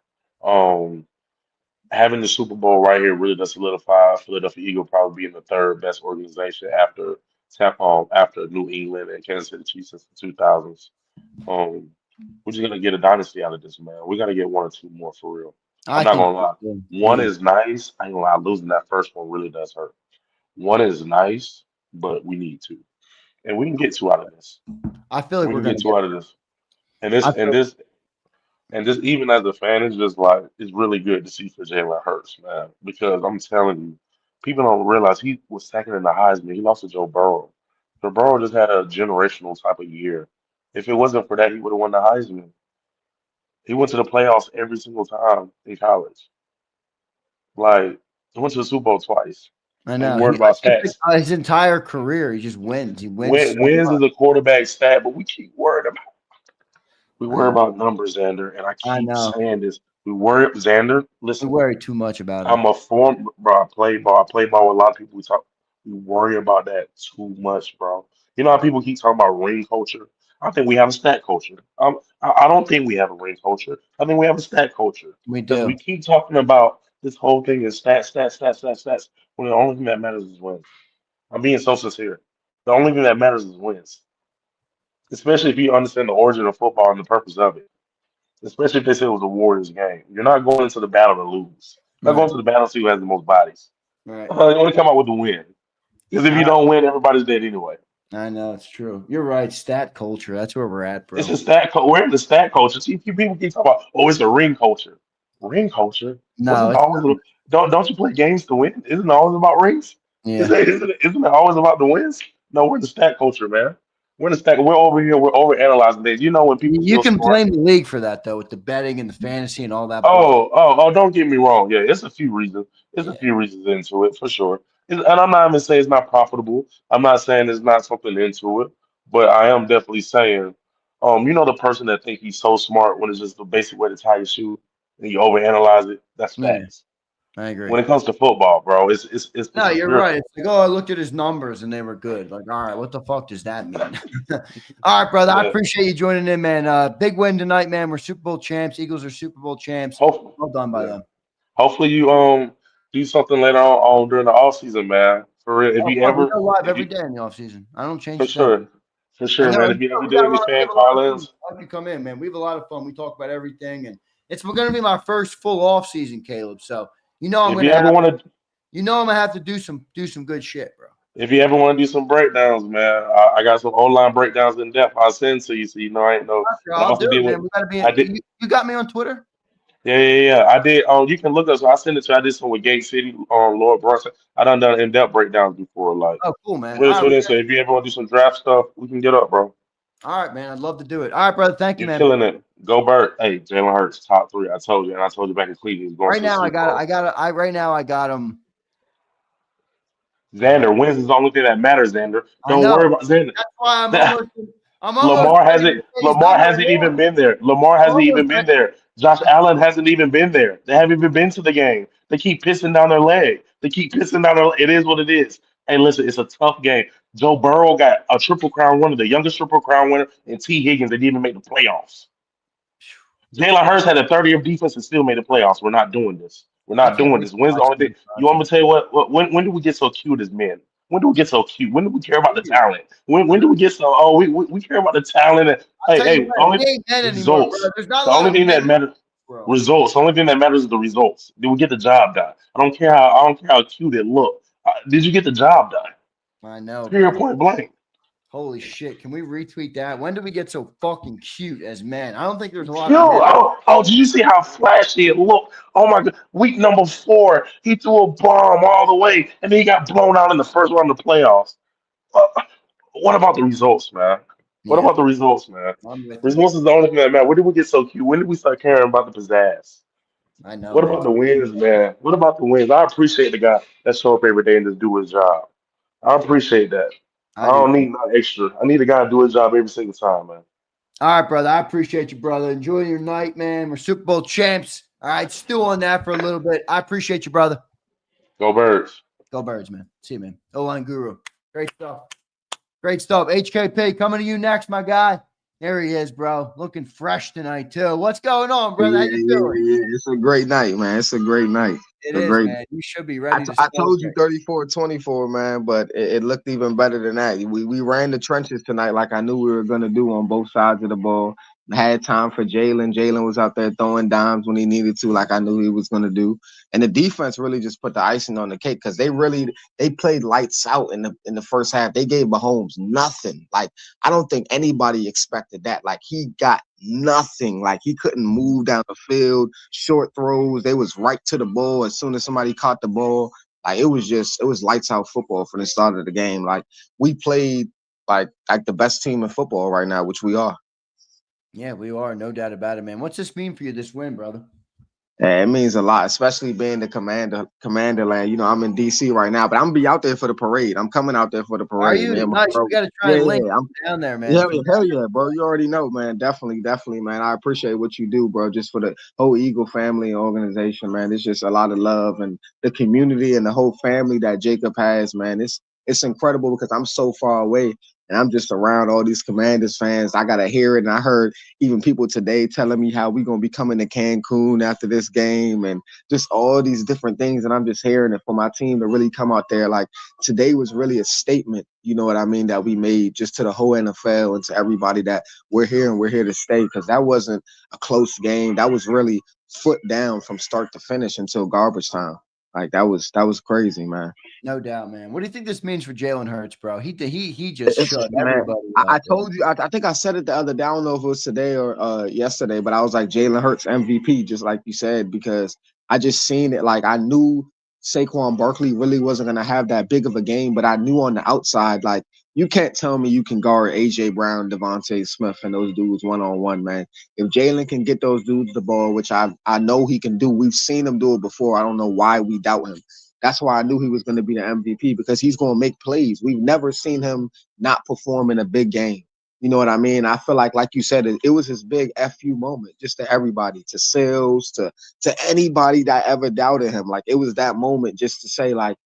Having the Super Bowl right here really does solidify Philadelphia Eagles probably being the 3rd best organization after New England and Kansas City Chiefs since the 2000s. We're just gonna get a dynasty out of this, man. We gotta get 1 or 2 more for real. I'm not gonna lie. 1 is nice. I ain't gonna lie. Losing that first one really does hurt. 1 is nice, but we need 2, and we can get 2 out of this. I feel like we we're can gonna get 2 out of this, and this even as a fan, it's just like it's really good to see for Jalen Hurts, man. Because I'm telling you, people don't realize he was second in the Heisman. He lost to Joe Burrow. Joe Burrow just had a generational type of year. If it wasn't for that, he would have won the Heisman. He went to the playoffs every single time in college. Like he went to the Super Bowl twice. I know. Ain't worried about stats. His entire career, he just wins. He wins. Wins is a quarterback stat, but we keep worried about. We worry about numbers, Zander, and I keep saying this. We worry, Zander. Listen, we worry too much about it. I'm a former, bro. I play ball with a lot of people. We worry about that too much, bro. You know how people keep talking about ring culture? I think we have a stat culture. I don't think we have a ring culture. I think we have a stat culture. We Because do. we keep talking about this whole thing is stats. When the only thing that matters is wins. I'm being so sincere. The only thing that matters is wins. Especially if you understand the origin of football and the purpose of it. Especially if they say it was a Warriors game. You're not going into the battle to lose. You're not going to the battle to see who has the most bodies. Right. You want to come out with the win. Because if you don't win, everybody's dead anyway. I know it's true. You're right. Stat culture. That's where we're at, bro. It's a stat. We're in the stat culture. See, people keep talking about, it's a ring culture. Ring culture? No. Don't you play games to win? Isn't it always about rings? Yeah. Isn't it always about the wins? No, we're in the stat culture, man. We're in the stat. We're over here. We're over analyzing things. You know when people you can blame the league for that though, with the betting and the fantasy and all that. Don't get me wrong. Yeah, it's a few reasons. There's a few reasons into it for sure. And I'm not even saying it's not profitable. I'm not saying there's not something into it, but I am definitely saying You know the person that think he's so smart when it's just the basic way to tie your shoe and you overanalyze it. That's Yeah, facts. I agree. When it comes to football, bro, it's No, a you're spiritual. right. It's like, oh, I looked at his numbers and they were good. Like, all right, what the fuck does that mean? All right, brother. I Yeah. appreciate you joining in, man. Big win tonight, man. We're Super Bowl champs. Eagles are Super Bowl champs. Hopefully, Well done by yeah. them. Hopefully you do something later on during the off season, man. For real, if Oh, you fuck, we ever, go live if every you day in the offseason. I don't change for a thing. sure, I know. man. If you ever We do got a any lot, we fan have a lot of fun. call-ins, I hope you come in, man. We have a lot of fun. We talk about everything, and it's going to be my first full off season, Caleb. So I'm if going you to ever have, want to, I'm going to have to do some good shit, bro. if you ever want to do some breakdowns, man, I got some online breakdowns in depth. I'll send to you, so you know I ain't no. Sure, But I I'll do also it, did man. what We got to be. I did. You got me on Twitter. Yeah. I did. You can look up. So I sent it to. I did some with Gate City on Lord Brunson. I done in-depth breakdowns before. Like Oh, cool, man. really All right, tune in. So if you ever want to do some draft stuff, we can get up, bro. all right, man. I'd love to do it. All right, brother. Thank you, You're man. killing it. Go Burt. Hey, Jalen Hurts, top 3. I told you, and I told you back in Cleveland, he's going Right to the now, Super Bowl. right now, I got him. Xander, wins is the only thing that matters, Xander. I Don't know. worry about Xander. That's why I'm almost Lamar ready to hasn't say he's Lamar number hasn't even one. been there. Lamar I'm hasn't even almost been ready. there. Josh Allen hasn't even been there. They haven't even been to the game. They keep pissing down their leg. They keep pissing down their. It is what it is. Hey, listen, it's a tough game. Joe Burrow got a Triple Crown winner, the youngest Triple Crown winner, and T. Higgins. They didn't even make the playoffs. Jalen Hurts had a 30th defense and still made the playoffs. We're not doing this. We're I not can't doing wait this. to When's the watch only thing? him. You want me to tell you what when do we get so cute as men? When do we get so cute? When do we care about the talent? When do we get so we care about the talent and I'll tell you hey, what, only we ain't men anymore, bro. results. There's not a The lot only of thing men that in this matters world. results. The only thing that matters is the results. Did we get the job done? I don't care how cute it looked. Did you get the job done? I know, Period, brother. point blank. Holy shit. Can we retweet that? When do we get so fucking cute as men? I don't think there's a lot Yo, of men. did you see how flashy it looked? Oh my God, week number 4, he threw a bomb all the way, and then he got blown out in the first round of the playoffs. Uh, what about the results, man? What Yeah, about the results, man? I'm with you. Results is the only thing that matters. When did we get so cute? When did we start caring about the pizzazz? I know, What man. about the wins, man? What about the wins? I appreciate the guy that show up every day and just do his job. I appreciate that. I I do. don't need no extra. I need a guy to do his job every single time, man. All right, brother. I appreciate you, brother. Enjoy your night, man. We're Super Bowl champs. All right, still on that for a little bit. I appreciate you, brother. Go Birds. Go Birds, man. See you, man. O-line guru. Great stuff. Great stuff. HKP coming to you next, my guy. There he is, bro. Looking fresh tonight, too. What's going on, brother? How you doing? Yeah. It's a great night, man. It's a great night. It It's a is, great. man. You should be ready to I told you celebrate. 34-24, man, but it looked even better than that. We ran the trenches tonight like I knew we were going to do on both sides of the ball. Had time for Jalen. Jalen was out there throwing dimes when he needed to, like I knew he was going to do. And the defense really just put the icing on the cake because they played lights out in the first half. They gave Mahomes nothing. Like I don't think anybody expected that. Like he got nothing. Like he couldn't move down the field. Short throws. They was right to the ball as soon as somebody caught the ball. Like it was lights out football from the start of the game. Like we played like the best team in football right now, which we are. Yeah, we are. No doubt about it, man. What's this mean for you, this win, brother? Yeah, it means a lot, especially being the commander land. You know, I'm in DC right now, but I'm gonna be out there for the parade. I'm coming out there for the Are parade, you? man. Nice. We got to try and link down there, man. Hell yeah, bro. You already know, man. Definitely, man. I appreciate what you do, bro. Just for the whole Eagle family and organization, man. It's just a lot of love and the community and the whole family that JAKIB has, man. It's incredible because I'm so far away and I'm just around all these Commanders fans. I gotta hear it, and I heard even people today telling me how we gonna be coming to Cancun after this game and just all these different things. And I'm just hearing it for my team to really come out there. Like today was really a statement, you know what I mean, that we made just to the whole NFL and to everybody that we're here and we're here to stay, because that wasn't a close game. That was really foot down from start to finish until garbage time. Like that was crazy, man. No doubt, man. What do you think this means for Jalen Hurts, bro? He just shut Man, everybody I up. told you. I think I said it the other day. I don't know if it was today or yesterday, but I was like Jalen Hurts MVP, just like you said, because I just seen it. Like I knew Saquon Barkley really wasn't gonna have that big of a game, but I knew on the outside, like you can't tell me you can guard AJ Brown, Devontae Smith, and those dudes one-on-one, man. If Jalen can get those dudes the ball, which I know he can do, we've seen him do it before. I don't know why we doubt him. That's why I knew he was going to be the MVP, because he's going to make plays. We've never seen him not perform in a big game. You know what I mean? I feel like you said, it was his big FU moment, just to everybody, to Sales, to anybody that ever doubted him. Like, it was that moment just to say, like,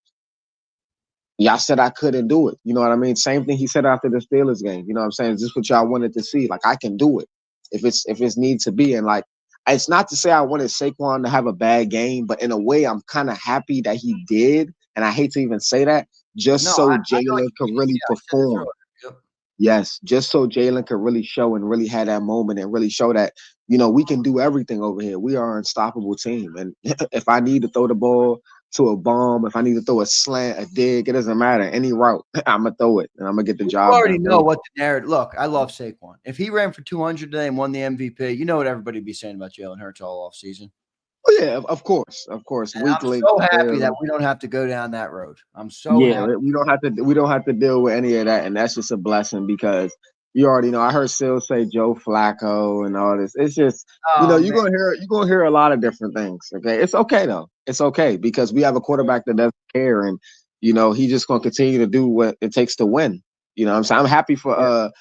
y'all said I couldn't do it. You know what I mean? Same thing he said after the Steelers game. You know what I'm saying? Is this what y'all wanted to see? Like, I can do it if it's need to be. And like, it's not to say I wanted Saquon to have a bad game, but in a way, I'm kind of happy that he did. And I hate to even say that, just so Jalen could really perform. Yes, just so Jalen could really show and really have that moment and really show that, you know, we can do everything over here. We are an unstoppable team. And if I need to throw the ball to a bomb, if I need to throw a slant, a dig, it doesn't matter. Any route, I'm going to throw it and I'm going to get the job done. You already done. know what the narrative. Look, I love Saquon. If he ran for 200 today and won the MVP, you know what everybody would be saying about Jalen Hurts all offseason. Oh, yeah, of course. And I'm so happy that we don't have to go down that road. I'm so happy. We don't have to deal with any of that, and that's just a blessing because you already know. I heard Sil say Joe Flacco and all this. It's just you're gonna hear a lot of different things. Okay, it's okay though. It's okay because we have a quarterback that doesn't care, and he's just gonna continue to do what it takes to win. You know what I'm saying? I'm happy for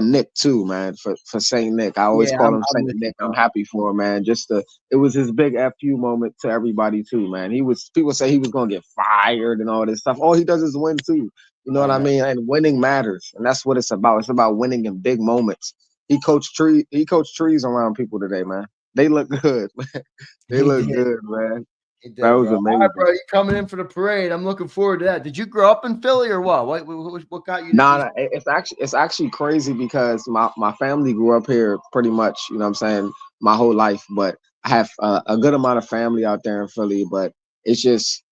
Nick too, man. For Saint Nick, I always call him Saint Nick. I'm happy for him, man. It was his big FU moment to everybody too, man. People say he was gonna get fired and all this stuff. All he does is win too. You know what I mean? And winning matters, and that's what it's about. It's about winning in big moments. He coached trees around people today, man. They look good. They look good, man. That was amazing. All right, bro, you coming in for the parade. I'm looking forward to that. Did you grow up in Philly or what? What got you? Nah, it's actually crazy because my family grew up here pretty much, you know what I'm saying, my whole life. But I have a good amount of family out there in Philly. But it's just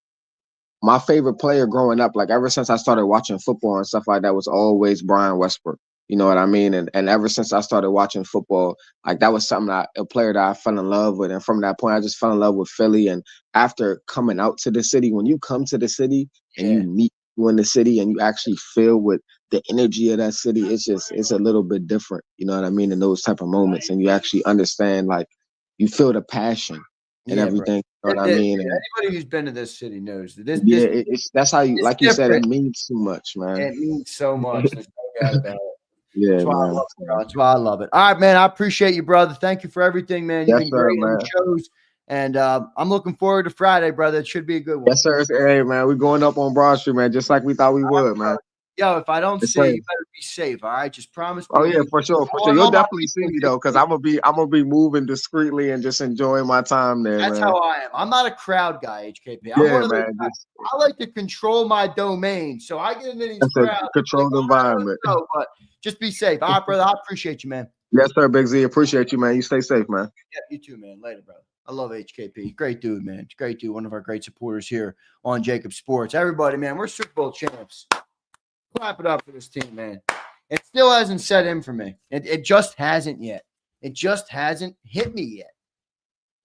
my favorite player growing up, like ever since I started watching football and stuff like that, was always Brian Westbrook. You know what I mean? And ever since I started watching football, like that was something a player that I fell in love with. And from that point, I just fell in love with Philly. And after coming out to the city, when you come to the city and you meet people in the city and you actually feel with the energy of that city, it's a little bit different. You know what I mean? In those type of moments, and you actually understand, like you feel the passion and everything. You know what I mean? And anybody who's been to this city knows that that's how you, like you said, it means too much, man. It means so much. There's no doubt about it. Yeah, that's why man. I love it, bro. That's why I love it. All right, man. I appreciate you, brother. Thank you for everything, man. You've been great on the shows. And I'm looking forward to Friday, brother. It should be a good one. Yes, sir. Hey, man, we're going up on Broad Street, man, just like we thought we would, man. Yo, if I don't see you, you better be safe. All right, just promise me. Oh yeah, for sure. You'll definitely see me though, because I'm gonna be moving discreetly and just enjoying my time there. That's man. how I am. I'm not a crowd guy, HKP. Yeah, man. I like to control my domain, so I get into these crowds. Controlled environment. But just be safe. All right, brother. I appreciate you, man. Yes, sir, Big Z. Appreciate you, man. You stay safe, man. Yeah, you too, man. Later, brother. I love HKP. Great dude, man. Great dude. One of our great supporters here on JAKIB Sports. Everybody, man, we're Super Bowl champs. Clap it up for this team, man. It still hasn't set in for me. It just hasn't yet. It just hasn't hit me yet.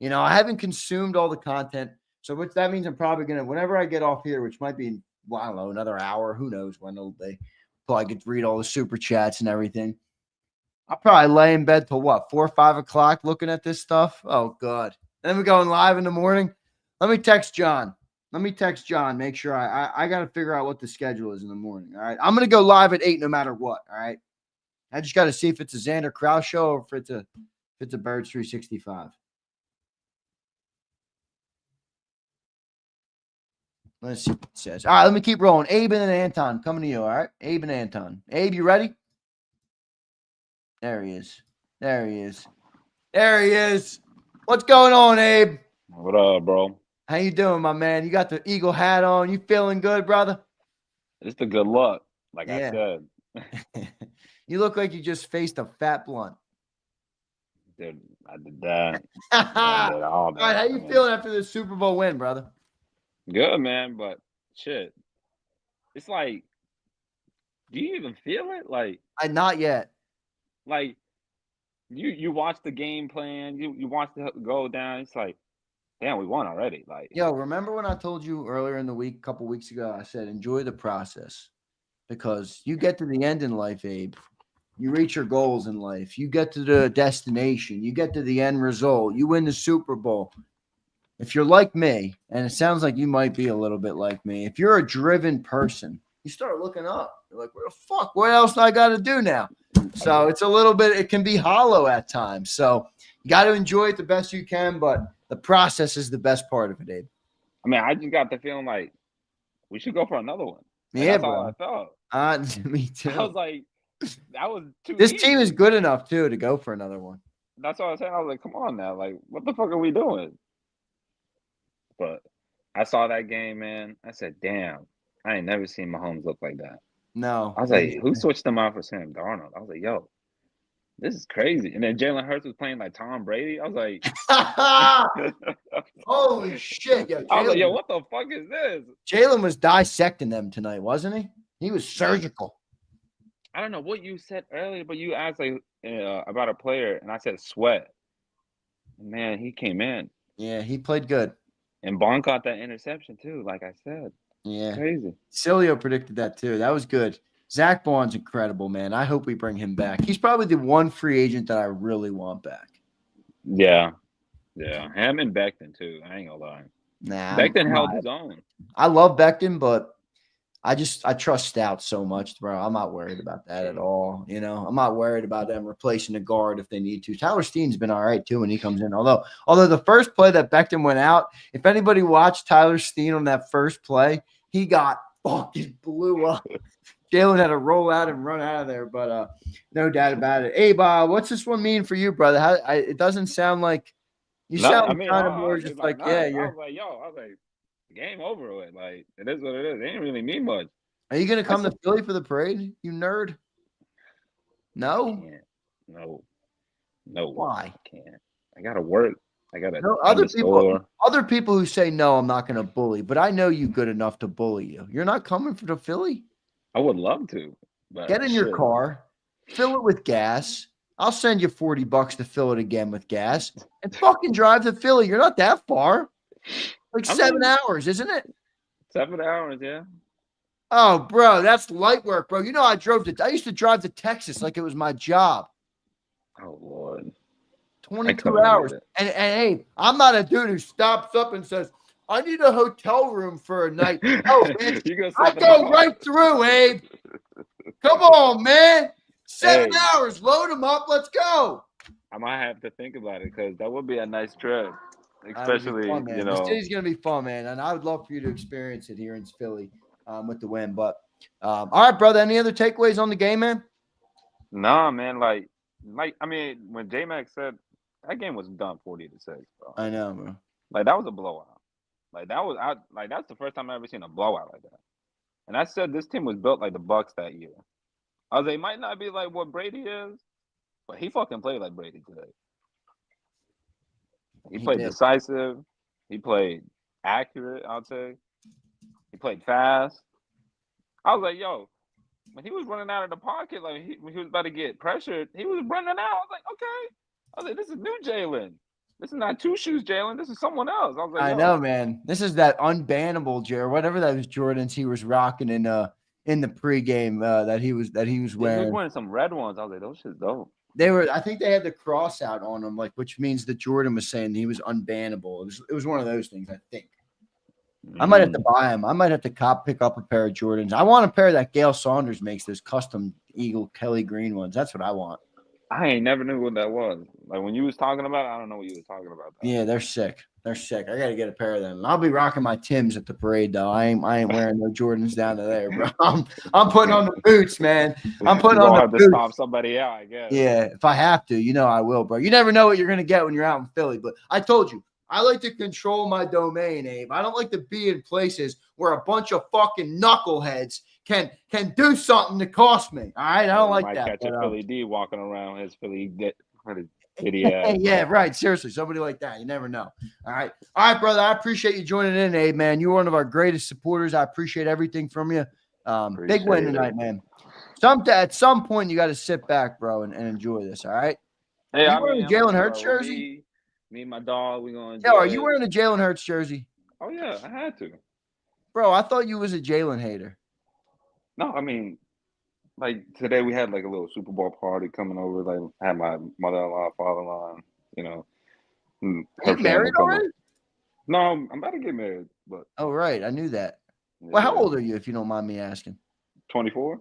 You know, I haven't consumed all the content. So that means I'm probably going to, whenever I get off here, which might be, well, I don't know, another hour. Who knows when it'll be. Probably get to read all the super chats and everything. I'll probably lay in bed till what, 4 or 5 o'clock looking at this stuff. Oh, God. And then we're going live in the morning. Let me text John. Make sure I got to figure out what the schedule is in the morning. All right. I'm going to go live at 8 no matter what. All right. I just got to see if it's a Zander Krause show or if it's a Birds 365. Let's see what it says. All right. Let me keep rolling. Abe and Anton coming to you. All right. Abe and Anton. Abe, you ready? There he is. There he is. What's going on, Abe? What up, bro? How you doing, my man? You got the Eagle hat on. You feeling good, brother? It's the good luck, like I said. You look like you just faced a fat blunt. Dude, I did that. All right, how you feeling after this Super Bowl win, brother? Good, man, but shit. It's like, do you even feel it? Like, not yet. Like, you watch the game plan, you watch it go down. It's like, damn, we won already. Like, yo, remember when I told you earlier in the week, a couple weeks ago, I said, enjoy the process because you get to the end in life, Abe. You reach your goals in life. You get to the destination. You get to the end result. You win the Super Bowl. If you're like me, and it sounds like you might be a little bit like me, if you're a driven person, you start looking up. You're like, what the fuck? What else do I got to do now? So it's a little bit, it can be hollow at times. So you got to enjoy it the best you can, but the process is the best part of it, Abe. I mean, I just got the feeling like we should go for another one. Like, Yeah, that's bro. all I felt. Me too. I was like, that was too This easy. team is good enough, too, to go for another one. That's what I was saying. I was like, come on now. Like, what the fuck are we doing? But I saw that game, man. I said, damn, I ain't never seen Mahomes look like that. No. I was like, who switched him out for Sam Darnold? I was like, yo, this is crazy. And then Jalen Hurts was playing like Tom Brady. I was like, holy shit. Yo, I was like, yo, what the fuck is this? Jalen was dissecting them tonight, wasn't he? He was surgical. I don't know what you said earlier, but you asked like about a player, and I said Sweat. Man, he came in. Yeah, he played good. And Bond caught that interception too, like I said. Yeah. Crazy. Sileo predicted that too. That was good. Zach Bond's incredible, man. I hope we bring him back. He's probably the one free agent that I really want back. Yeah. Yeah. Him and Becton too. I ain't gonna lie. Nah. Becton held his own. I love Becton, but I trust Stout so much, bro. I'm not worried about that at all. You know, I'm not worried about them replacing the guard if they need to. Tyler Steen's been all right too when he comes in. Although the first play that Becton went out, if anybody watched Tyler Steen on that first play, he got fucking blew up. Jalen had to roll out and run out of there, but no doubt about it. Hey, Bob, what's this one mean for you, brother? It doesn't sound like you sound kind of more just like, yeah. I was like, game over with. Like, it is what it is. It ain't really mean much. Are you gonna come to Philly for the parade, you nerd? No. No. Why? I can't. I gotta work. I gotta. No, other people who say no, I'm not gonna bully, but I know you good enough to bully you. You're not coming for the Philly. I would love to. But get in your car, fill it with gas. I'll send you $40 to fill it again with gas, and fucking drive to Philly. You're not that far. Like 7 hours, isn't it? 7 hours, yeah. Oh, bro, that's light work, bro. You know, I used to drive to Texas like it was my job. Oh, Lord. 22 hours. And hey, I'm not a dude who stops up and says, I need a hotel room for a night. Oh, man. I go right through, Abe. Come on, man. 7 hours. Load them up. Let's go. I might have to think about it because that would be a nice trip. Especially, fun, you know. The city's going to be fun, man. And I would love for you to experience it here in Philly with the win. But, all right, brother, any other takeaways on the game, man? Nah, man. Like, I mean, when J-Mac said that game was done 40-6, bro. I know, bro. Like, that was a blowout. Like, that's the first time I've ever seen a blowout like that. And I said this team was built like the Bucks that year. I was like, it might not be like what Brady is, but he fucking played like Brady today. He played decisive. He played accurate, I'll say. He played fast. I was like, yo, when he was running out of the pocket, like when he was about to get pressured, he was running out. I was like, okay. I was like, this is new Jalen. This is not two shoes, Jalen. This is someone else. I was like, I know, man. This is that unbannable whatever that was Jordans he was rocking in the pregame that he was wearing. He was wearing some red ones. I was like, those shit's dope. I think they had the cross out on them, like, which means that Jordan was saying he was unbannable. It was one of those things, I think. I might have to buy them. I might have to pick up a pair of Jordans. I want a pair that Gail Saunders makes, those custom Eagle Kelly green ones. That's what I want. I ain't never knew what that was. Like when you was talking about it, I don't know what you was talking about. Yeah, they're sick. They're sick. I got to get a pair of them. I'll be rocking my Timbs at the parade, though. I ain't wearing no Jordans down to there, bro. I'm putting on the boots, man. I'm putting on the boots. To stop somebody out, I guess. Yeah, if I have to, I will, bro. You never know what you're gonna get when you're out in Philly. But I told you, I like to control my domain, Abe. I don't like to be in places where a bunch of fucking knuckleheads can do something to cost me. All right, I don't like that. Catch a Philly D walking around his Philly idiot. Yeah, right. Seriously, somebody like that. You never know. All right, brother. I appreciate you joining in, Abe. Man, you're one of our greatest supporters. I appreciate everything from you. Big win tonight, man. At some point, you got to sit back, bro, and enjoy this. All right. Hey, are you wearing a Jalen Hurts jersey? Me and my dog, we going. Yeah, are you wearing a Jalen Hurts jersey? Oh yeah, I had to. Bro, I thought you was a Jalen hater. No, I mean, like today we had like a little Super Bowl party coming over. Like I had my mother-in-law, father-in-law, Her married already? No, I'm about to get married. But right, I knew that. Well, how old are you, if you don't mind me asking? 24.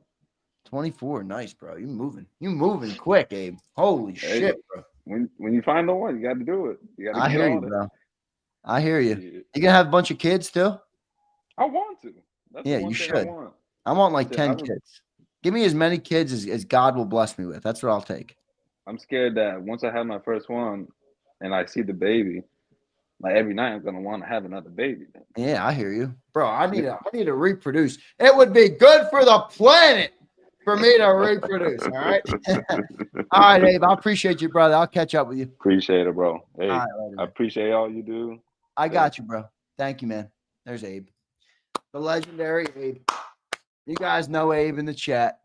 24. Nice, bro. You moving quick, Abe. Holy shit, bro. When you find the one, you got to do it. You got to. I hear you, bro. I hear you. You gonna have a bunch of kids too? I want to. That's Yeah, the one you thing should. I want like 10 kids. Give me as many kids as God will bless me with. That's what I'll take. I'm scared that once I have my first one and I see the baby, like every night I'm gonna want to have another baby. Yeah, I hear you, bro. I need to reproduce. It would be good for the planet for me to reproduce. All right. All right, Abe. I appreciate you, brother. I'll catch up with you. Appreciate it, bro. Hey, all right, later, I appreciate all you do. I got you, bro. Thank you, man. There's Abe, the legendary Abe. You guys know Abe in the chat.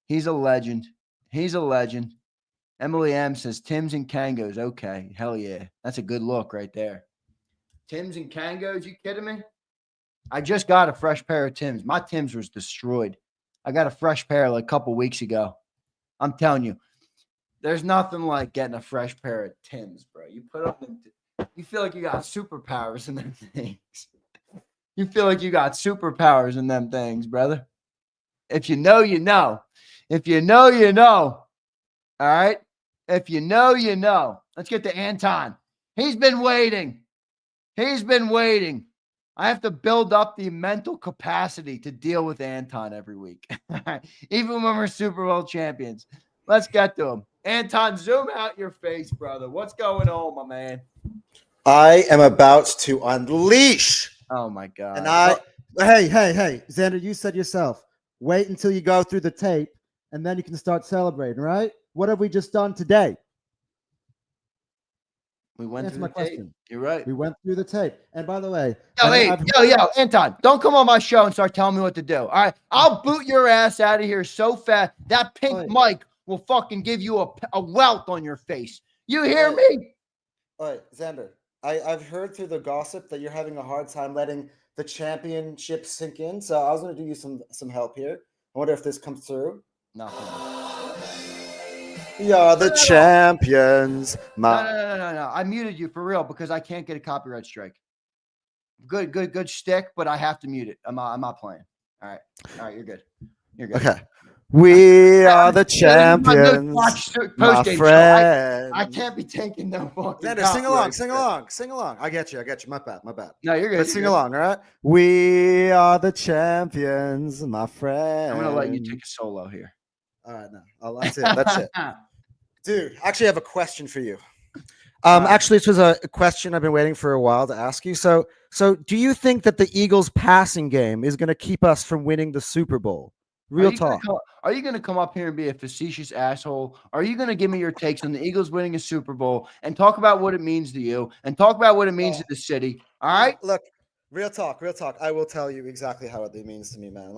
He's a legend. He's a legend. Emily M says Tim's and Kangos. Okay, hell yeah, that's a good look right there. Tim's and Kangos. You kidding me? I just got a fresh pair of Tim's. My Tim's was destroyed. I got a fresh pair like a couple weeks ago. I'm telling you, there's nothing like getting a fresh pair of Tim's, bro. You put on, you feel like you got superpowers in them things. You feel like you got superpowers in them things, brother. If you know, you know. If you know, you know. All right? If you know, you know. Let's get to Anton. He's been waiting. He's been waiting. I have to build up the mental capacity to deal with Anton every week, even when we're Super Bowl champions. Let's get to him. Anton, zoom out your face, brother. What's going on, my man? I am about to unleash. Oh, my God. And Hey, Zander, you said yourself, wait until you go through the tape, and then you can start celebrating, right? What have we just done today? We went Answer through my the question. tape. You're right. We went through the tape. And by the way, Yo, Anton, don't come on my show and start telling me what to do. All right. I'll boot your ass out of here so fast. That pink mic will fucking give you a welt on your face. You hear me? All right, Zander, I've heard through the gossip that you're having a hard time letting the championship sink in. So I was going to do you some help here. I wonder if this comes through. Nothing. We are the champions. No. I muted you for real because I can't get a copyright strike. Good shtick, but I have to mute it. I'm not playing. All right, you're good. You're good. Okay. We are the champions, my friend. I can't be taking no fucking Zander, sing along. I get you. My bad. No, you're good. Let's sing along, all right? We are the champions, my friend. I'm gonna let you take a solo here. All right, no, that's it. Dude, actually, I have a question for you. Actually, this was a question I've been waiting for a while to ask you. So do you think that the Eagles' passing game is going to keep us from winning the Super Bowl? Real talk. Are you going to come up here and be a facetious asshole? Are you going to give me your takes on the Eagles winning a Super Bowl and talk about what it means to you and talk about what it means to the city? All right? Look, real talk. I will tell you exactly how it means to me, man.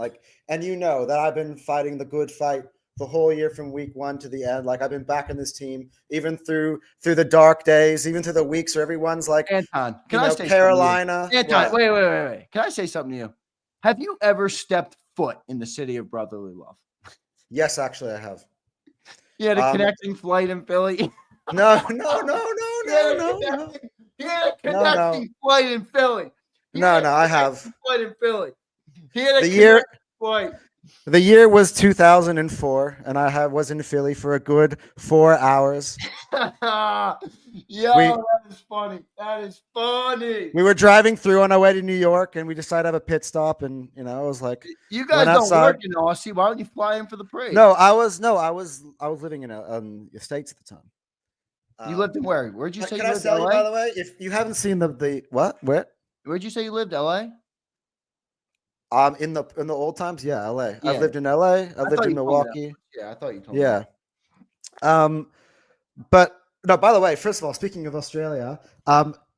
And you know that I've been fighting the good fight the whole year from week one to the end. Like, I've been backing this team even through the dark days, even through the weeks where everyone's like, Anton, can I say Carolina. Anton, wait. Can I say something to you? Have you ever stepped foot in the city of brotherly love? Yes, actually, I have. You had a connecting flight in Philly? No. You had a connecting flight in Philly. I have. Flight in Philly. He had a year flight. The year was 2004, and I was in Philly for a good 4 hours. That is funny. That is funny. We were driving through on our way to New York, and we decided to have a pit stop. And I was like, "You guys don't work in Aussie. Why don't you fly in for the parade?" No, I was living in the States at the time. You lived in where? Where'd you say you lived? Can I tell you, by the way, if you haven't seen the what? Where? Where'd you say you lived? LA? In the old times, yeah, LA. Yeah. I've lived in LA. I've lived in Milwaukee. Yeah, I thought you told me. Yeah. But no, by the way, first of all, speaking of Australia,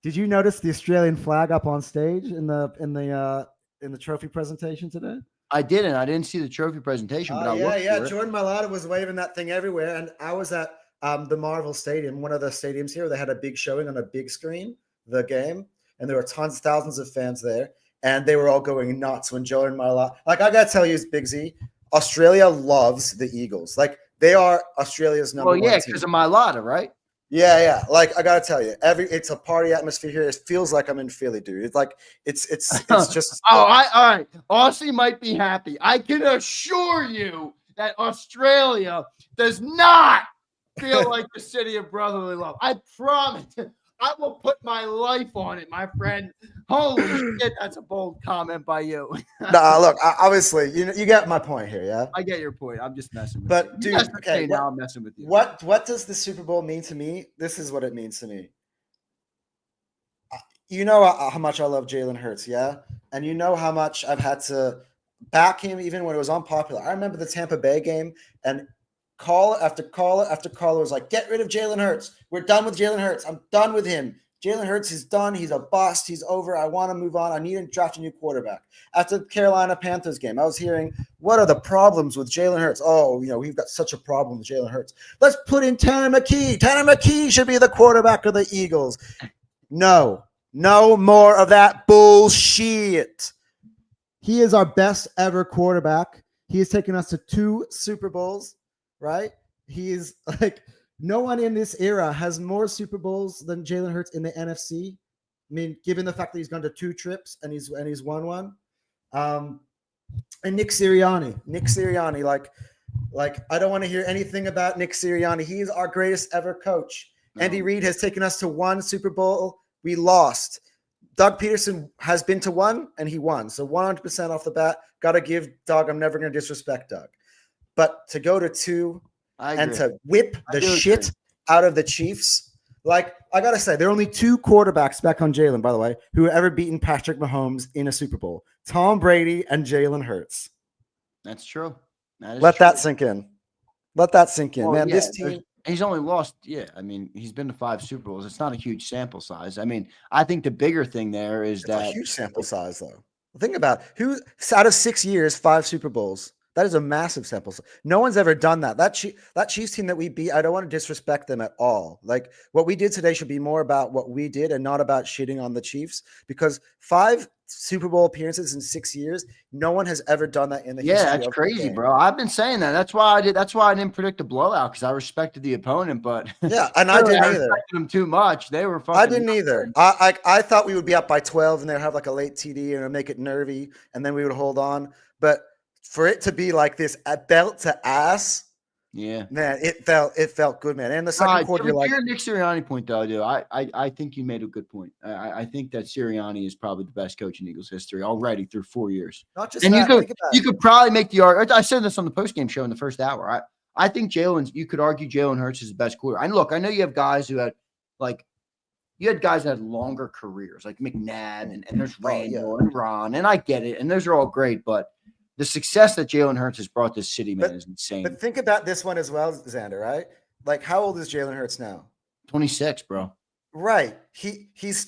did you notice the Australian flag up on stage in the trophy presentation today? I didn't. I didn't see the trophy presentation, but I looked for it. Jordan Mailata was waving that thing everywhere, and I was at the Marvel Stadium, one of the stadiums here. They had a big showing on a big screen, the game, and there were thousands of fans there. And they were all going nuts when Jordan Mailata. Like, I gotta tell you, Big Z, Australia loves the Eagles. Like, they are Australia's number one team. Because of Mailata, right? Yeah. Like I gotta tell you, it's a party atmosphere here. It feels like I'm in Philly, dude. It's like it's just. All right. Aussie might be happy. I can assure you that Australia does not feel like the city of brotherly love. I promise. I will put my life on it, my friend. Holy shit, that's a bold comment by you. Nah, look, obviously, you get my point here, yeah? I get your point. I'm just messing with you. But, You dude, guys okay, now I'm messing with you. What does the Super Bowl mean to me? This is what it means to me. You know how much I love Jalen Hurts, yeah? And you know how much I've had to back him even when it was unpopular. I remember the Tampa Bay game, and caller after caller after caller was like, get rid of Jalen Hurts. We're done with Jalen Hurts. I'm done with him. Jalen Hurts is done. He's a bust. He's over. I want to move on. I need to draft a new quarterback. After the Carolina Panthers game, I was hearing, what are the problems with Jalen Hurts? Oh, we've got such a problem with Jalen Hurts. Let's put in Tanner McKee. Tanner McKee should be the quarterback of the Eagles. No more of that bullshit. He is our best ever quarterback. He has taken us to 2 Super Bowls, right? He is like, no one in this era has more Super Bowls than Jalen Hurts in the NFC. I mean, given the fact that he's gone to 2 trips and he's won one. And Nick Sirianni, like I don't want to hear anything about Nick Sirianni. He is our greatest ever coach. No. Andy Reid has taken us to 1 Super Bowl. We lost. Doug Peterson has been to 1 and he won. So 100% off the bat, got to give Doug. I'm never going to disrespect Doug. But to go to 2 and to whip the shit out of the Chiefs, like I got to say, there are only 2 quarterbacks back on Jalen, by the way, who have ever beaten Patrick Mahomes in a Super Bowl. Tom Brady and Jalen Hurts. That's true. Let that sink in. Let that sink in, man. Yeah, this team. He's only lost. Yeah, I mean, he's been to 5 Super Bowls. It's not a huge sample size. I mean, I think the bigger thing there is it's a huge sample size, though. Think about who out of 6 years, 5 Super Bowls. That is a massive sample size. No one's ever done that. That Chiefs team that we beat, I don't want to disrespect them at all. Like what we did today should be more about what we did and not about shitting on the Chiefs, because 5 Super Bowl appearances in 6 years, no one has ever done that in the history. Yeah, that's crazy, bro. I've been saying that. That's why I didn't predict a blowout, because I respected the opponent, but yeah, and I didn't either. Respected them too much. They were fucking. I didn't either. I thought we would be up by 12 and they'd have like a late TD and make it nervy, and then we would hold on. But for it to be like this at belt to ass, yeah, man, it felt good, man. And the second quarter, you're like, Nick Sirianni point though, dude. I think you made a good point. I think that Sirianni is probably the best coach in Eagles history already through 4 years. Not just and that, you could probably make the argument. I said this on the postgame show in the first hour. I think you could argue Jalen Hurts is the best quarterback. And look, I know you have guys who had guys that had longer careers, like McNabb and there's Randall and Ron, and I get it, and those are all great, but the success that Jalen Hurts has brought this city, man, is insane. But think about this one as well, Zander, right? Like, how old is Jalen Hurts now? 26, bro. Right. He's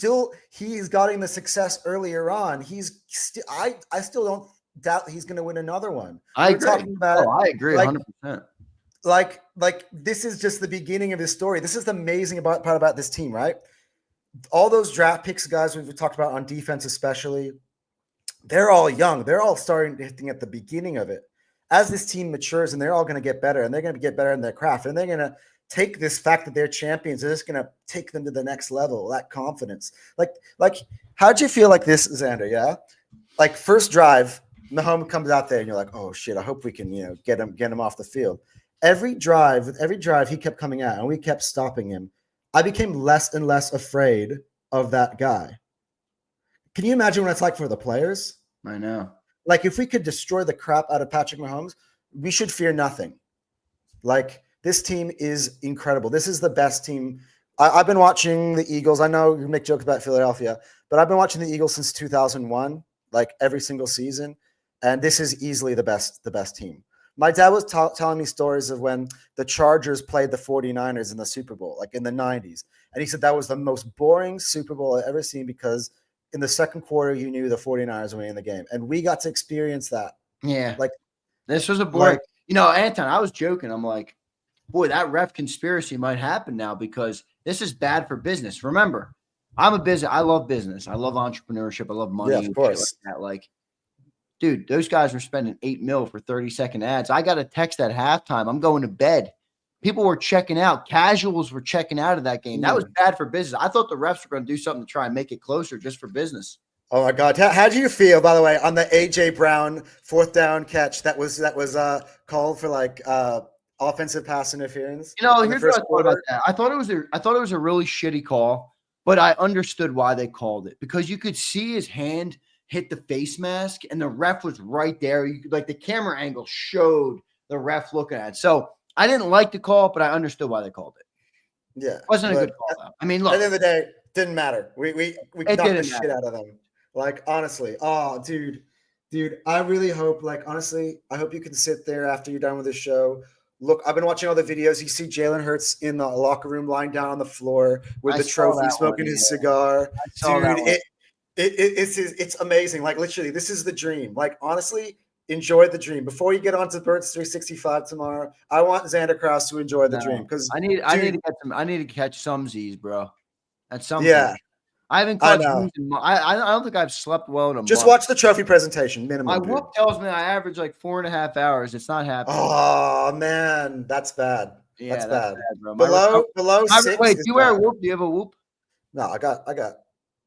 gotten the success earlier on. I still don't doubt he's going to win another one. I agree. I agree 100%. Like this is just the beginning of his story. This is the amazing part about this team, right? All those draft picks, guys, we've talked about on defense, especially. They're all young. They're all hitting at the beginning of it. As this team matures, and they're all going to get better, and they're going to get better in their craft, and they're going to take this fact that they're champions. They're just going to take them to the next level. That confidence. Like, how'd you feel like this, Zander? Yeah, like first drive, Mahomes comes out there, and you're like, oh shit, I hope we can, get him off the field. Every drive, he kept coming out, and we kept stopping him. I became less and less afraid of that guy. Can you imagine what it's like for the players? I know. Like, if we could destroy the crap out of Patrick Mahomes, we should fear nothing. Like, this team is incredible. This is the best team. I've been watching the Eagles. I know you make jokes about Philadelphia, but I've been watching the Eagles since 2001, like every single season. And this is easily the best team. My dad was telling me stories of when the Chargers played the 49ers in the Super Bowl, like in the 90s. And he said that was the most boring Super Bowl I've ever seen, because in the second quarter, you knew the 49ers were winning the game. And we got to experience that. Yeah. Like, this was a boring. Anton, I was joking. I'm like, boy, that ref conspiracy might happen now, because this is bad for business. Remember, I love business. I love entrepreneurship. I love money. Yeah, of course. Like, dude, those guys were spending $8 million for 30-second ads. I got a text at halftime. I'm going to bed. people were checking out. Casuals were checking out of that game. That was bad for business. I thought the refs were going to do something to try and make it closer just for business. Oh my God! How do you feel, by the way, on the AJ Brown 4th down catch that was called for like offensive pass interference? Here's what I thought about that. I thought it was a really shitty call, but I understood why they called it, because you could see his hand hit the face mask, and the ref was right there. Like the camera angle showed the ref looking at it. So I didn't like the call, but I understood why they called it. Yeah, it wasn't a good call. Though. I mean, look, at the end of the day, didn't matter. We knocked the shit out of them. Like, honestly, dude, I really hope, like, honestly, I hope you can sit there after you're done with the show. Look, I've been watching all the videos. You see Jalen Hurts in the locker room lying down on the floor with the trophy, smoking his cigar. Dude, it's amazing. Like, literally, this is the dream. Like, honestly, enjoy the dream. Before you get on to Birds 365 tomorrow, I want Zander Krause to enjoy the dream, because I need to catch some Z's, bro. At some point. I haven't caught Z's I don't think I've slept well in a Just month. watch the trophy presentation, minimum. My whoop tells me I average like 4.5 hours. It's not happening. Oh man, that's bad. Yeah, that's bad, bro. Below 6. Wait, do you wear a whoop? Do you have a whoop? No, I got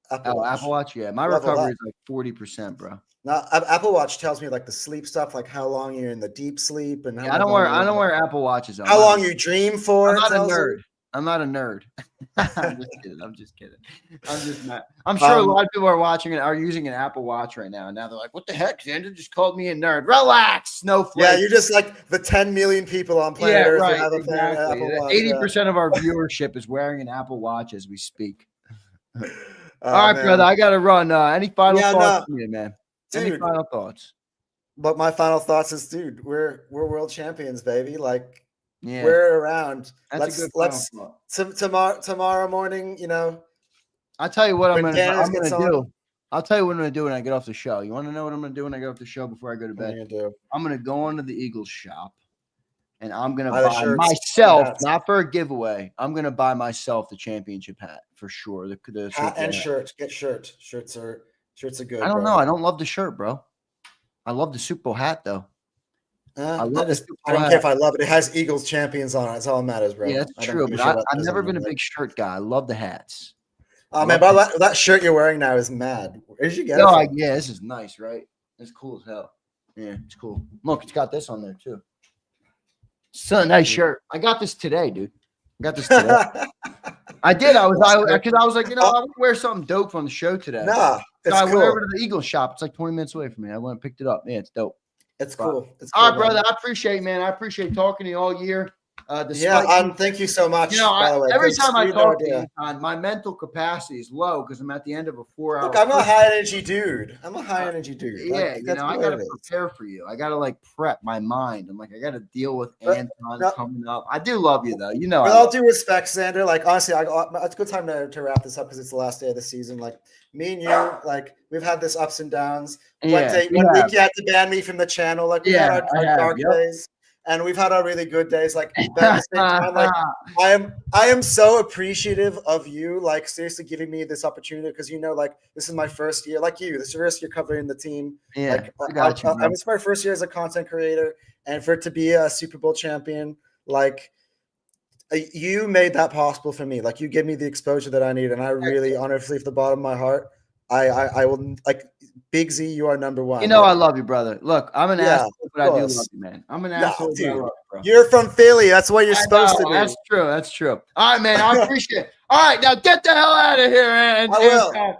Apple Watch. Apple Watch. Yeah, my recovery is like 40%, bro. No, Apple Watch tells me like the sleep stuff, like how long you're in the deep sleep, and I don't wear Apple Watches. How long you dream for? I'm not a nerd. I'm not a nerd. I'm just kidding. I'm just not. I'm sure a lot of people are watching it, are using an Apple Watch right now. And now they're like, what the heck? Xander just called me a nerd. Relax, snowflake. Yeah, you're just like the 10 million people on planet Earth right, that have exactly. Apple Watch. 80% of our viewership is wearing an Apple Watch as we speak. All right, man. Brother, I got to run. Any final thoughts from you, man? Dude, any final thoughts? But my final thoughts is, dude, we're world champions, baby. Like, yeah, we're around. That's let's tomorrow morning, I'll tell you what I'm gonna do. I'll tell you what I'm gonna do when I get off the show. You want to know what I'm gonna do when I get off the show before I go to bed? I'm gonna go into the Eagles shop, and I'm gonna buy myself, not for a giveaway. I'm gonna buy myself the championship hat for sure. The hat and shirt. Get shirts. Shirts are good. I don't know. I don't love the shirt, bro. I love the Super Bowl hat though. I don't care if I love it. It has Eagles champions on it. That's all that matters, bro. Yeah, that's true. But I've never been a big shirt guy. I love the hats. Oh man, that shirt you're wearing now is mad. Where did you get it? Yeah, this is nice, right? It's cool as hell. Yeah, it's cool. Look, it's got this on there too. It's a nice shirt. I got this today, dude. I got this today. I did. I was like, I'm gonna wear something dope from the show today. Nah, so I went over to the Eagles shop. It's like 20 minutes away from me. I went and picked it up. Yeah, it's dope. It's cool. All right, brother. I appreciate it, man. I appreciate talking to you all year. Thank you so much. By the way, every time I talk to you, my mental capacity is low because I'm at the end of a 4-hour. Look, I'm a high energy dude. I Yeah, I gotta prepare for you. I gotta like prep my mind. I'm like, I gotta deal with Anton coming up. I do love you though. You know. With all due respect, Zander, like honestly, it's a good time to wrap this up because it's the last day of the season. Like me and you, like we've had this ups and downs. One week you had to ban me from the channel. Like we had our dark days. And we've had our really good days. Like, at the same time, like I am so appreciative of you, like seriously giving me this opportunity because like this is my first year, like you. This is your first year covering the team. Yeah, like, it's my first year as a content creator, and for it to be a Super Bowl champion, like you made that possible for me. Like you gave me the exposure that I need, and I really, honestly, from the bottom of my heart, I will like. Big Z, you are number one. I love you, brother. Look, I'm an asshole, but I do love you, man. I'm an asshole, dude. Love you, bro. You're from Philly. That's what you're supposed to be. That's true. That's true. All right, man. I appreciate it. All right, now get the hell out of here, man. I will.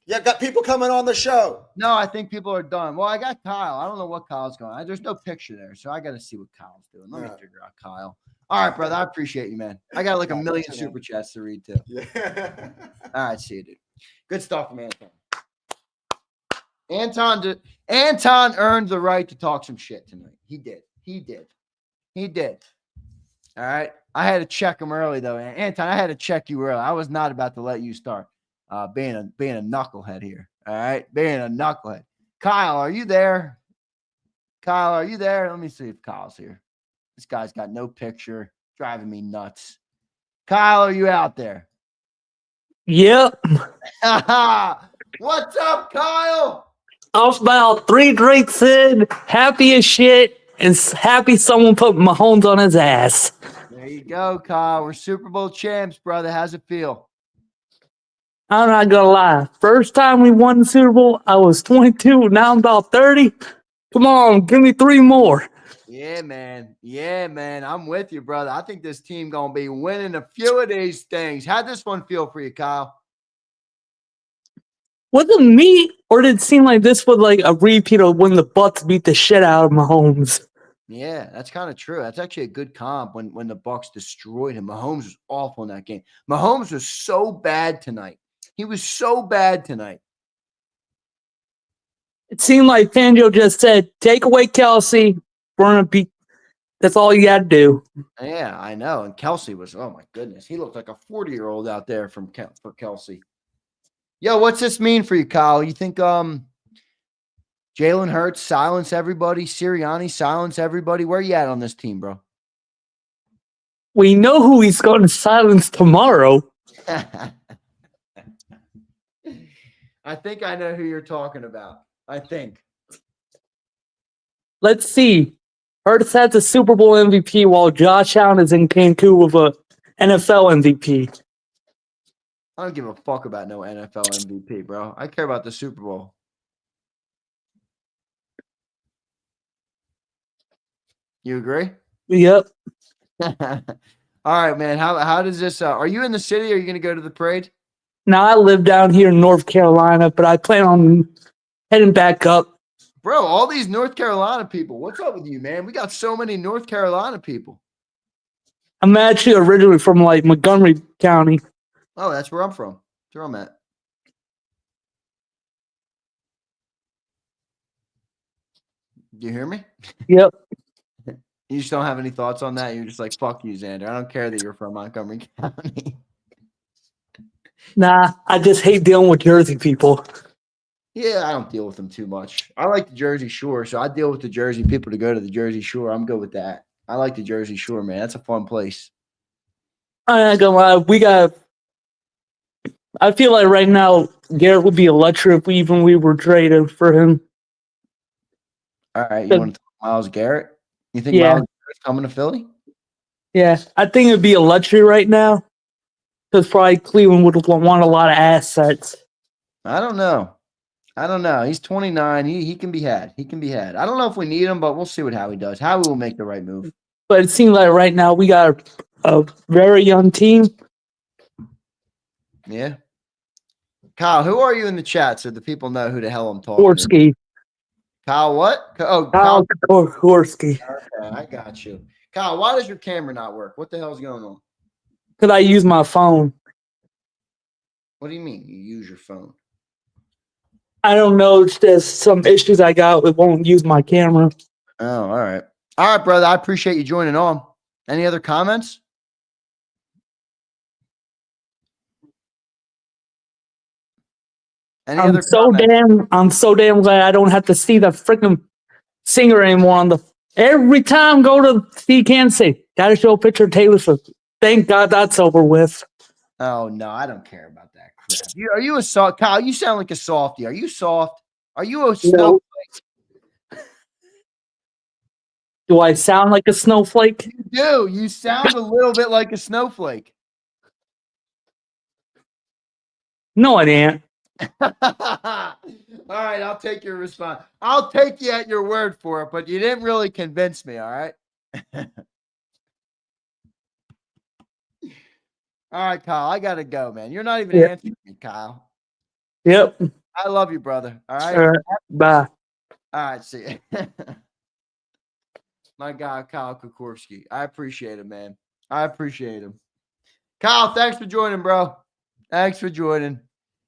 Yeah, got people coming on the show. No, I think people are done. Well, I got Kyle. I don't know what Kyle's going on. There's no picture there, so I got to see what Kyle's doing. Let me figure out Kyle. All right, brother. I appreciate you, man. I got like a million super chats to read, too. Yeah. All right, see you, dude. Good stuff, man. Anton earned the right to talk some shit tonight. He did. All right. I had to check him early though. Anton, I had to check you early. I was not about to let you start being a knucklehead here. All right. Being a knucklehead. Kyle, are you there? Let me see if Kyle's here. This guy's got no picture. Driving me nuts. Kyle, are you out there? Yep. What's up, Kyle? I was about 3 drinks in, happy as shit, and happy someone put Mahomes on his ass. There you go, Kyle. We're Super Bowl champs, brother. How's it feel? I'm not gonna lie. First time we won the Super Bowl, I was 22. Now I'm about 30. Come on, give me 3 more. Yeah, man. Yeah, man. I'm with you, brother. I think this team gonna be winning a few of these things. How'd this one feel for you, Kyle? Was it me, or did it seem like this was like a repeat of when the Bucks beat the shit out of Mahomes? Yeah, that's kind of true. That's actually a good comp when the Bucks destroyed him. Mahomes was awful in that game. Mahomes was so bad tonight. He was so bad tonight. It seemed like Fangio just said, take away Kelsey. We're gonna beat. That's all you gotta do. Yeah, I know. And Kelsey was, oh my goodness, he looked like a 40-year-old out there for Kelsey. Yo, what's this mean for you, Kyle? You think Jalen Hurts silence everybody? Sirianni silence everybody? Where you at on this team, bro? We know who he's going to silence tomorrow. I think I know who you're talking about. I think. Let's see. Hurts has the Super Bowl MVP while Josh Allen is in Cancun with a NFL MVP. I don't give a fuck about no NFL MVP, bro. I care about the Super Bowl. You agree? Yep. All right, man. How does this? Are you in the city? Or are you going to go to the parade? Now I live down here in North Carolina, but I plan on heading back up. Bro, all these North Carolina people. What's up with you, man? We got so many North Carolina people. I'm actually originally from like Montgomery County. Oh, that's where I'm from. That's where I'm at. Do you hear me? Yep. You just don't have any thoughts on that? You're just like, fuck you, Zander. I don't care that you're from Montgomery County. Nah, I just hate dealing with Jersey people. Yeah, I don't deal with them too much. I like the Jersey Shore, so I deal with the Jersey people to go to the Jersey Shore. I'm good with that. I like the Jersey Shore, man. That's a fun place. I'm not gonna lie, I feel like right now Garrett would be electric if we were traded for him. All right, you want to talk Myles Garrett? You think Yeah. Myles Garrett's coming to Philly? Yeah, I think it'd be electric right now because probably Cleveland would want a lot of assets. I don't know. He's 29. He can be had. He can be had. I don't know if we need him, but we'll see what Howie does. Howie will make the right move. But it seems like right now we got a very young team. Yeah. Kyle, who are you in the chat so the people know who the hell I'm talking Korsky. to? Kyle what? Oh, Kyle Korsky. Okay, I got you. Kyle, why does your camera not work? What the hell's going on? Because I use my phone. What do you mean you use your phone? I don't know. There's some issues I got. It won't use my camera. Oh, all right. All right, brother. I appreciate you joining on. Any other comments? I'm so damn glad I don't have to see the freaking singer anymore on the every time go to see Kansas City. Gotta show a picture of Taylor Swift. Thank God that's over with. Oh no, I don't care about that crap. Are you a soft Kyle? You sound like a softie. Are you soft? Are you a snowflake? Do I sound like a snowflake? You do. You sound a little bit like a snowflake. No, I didn't. All right, I'll take your response. I'll take you at your word for it, but you didn't really convince me, all right? All right, Kyle, I got to go, man. You're not even answering me, Kyle. Yep. I love you, brother. All right? All right. Bye. All right, see you. My guy, Kyle Kokorski. I appreciate him, man. I appreciate him. Kyle, thanks for joining, bro. Thanks for joining.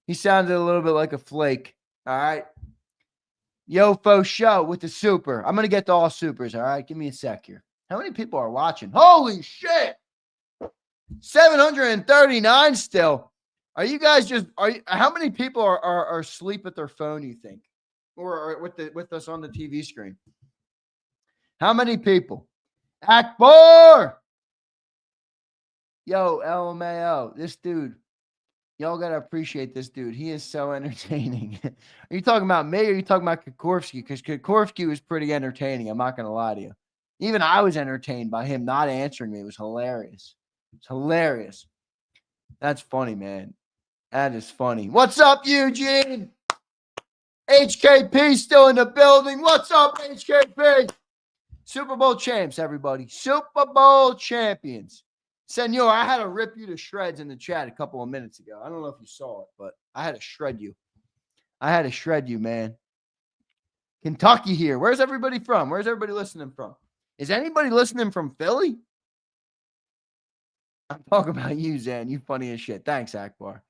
He sounded a little bit like a flake. All right. Yo, Fo Show with the super. I'm going to get to all supers. All right. Give me a sec here. How many people are watching? Holy shit. 739 still. Are you guys how many people are asleep at their phone, you think? Or with us on the TV screen? How many people? Akbar! Yo, LMAO. This dude. Y'all got to appreciate this dude. He is so entertaining. Are you talking about me or are you talking about Kokorski? Because Kokorski was pretty entertaining. I'm not going to lie to you. Even I was entertained by him not answering me. It was hilarious. It's hilarious. That's funny, man. That is funny. What's up, Eugene? HKP still in the building. What's up, HKP? Super Bowl champs, everybody. Super Bowl champions. Senor, I had to rip you to shreds in the chat a couple of minutes ago. I don't know if you saw it, but I had to shred you. I had to shred you, man. Kentucky here. Where's everybody from? Where's everybody listening from? Is anybody listening from Philly? I'm talking about you, Zan. You funny as shit. Thanks, Akbar.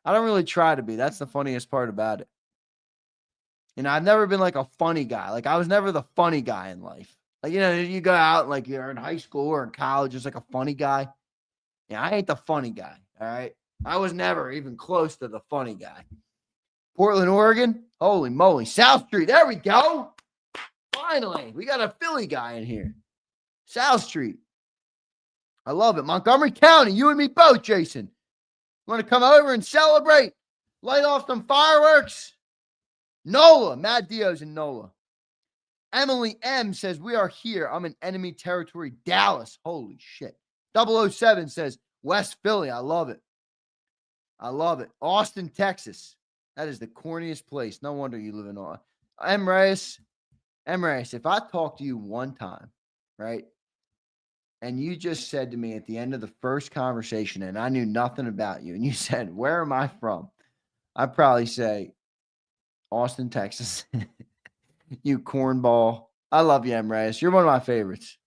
I don't really try to be. That's the funniest part about it. I've never been like a funny guy. Like, I was never the funny guy in life. Like, you go out, like you're in high school or in college, just like a funny guy. Yeah, I ain't the funny guy, all right? I was never even close to the funny guy. Portland, Oregon? Holy moly. South Street. There we go. Finally, we got a Philly guy in here. South Street. I love it. Montgomery County, you and me both, Jason. Want to come over and celebrate? Light off some fireworks? NOLA. Matt Dio's in NOLA. Emily M says, we are here. I'm in enemy territory, Dallas. Holy shit. 007 says, West Philly. I love it. I love it. Austin, Texas. That is the corniest place. No wonder you live in Austin. Emrayes, if I talk to you one time, right, and you just said to me at the end of the first conversation, and I knew nothing about you, and you said, where am I from? I'd probably say, Austin, Texas. You cornball. I love you, Emrayes. You're one of my favorites.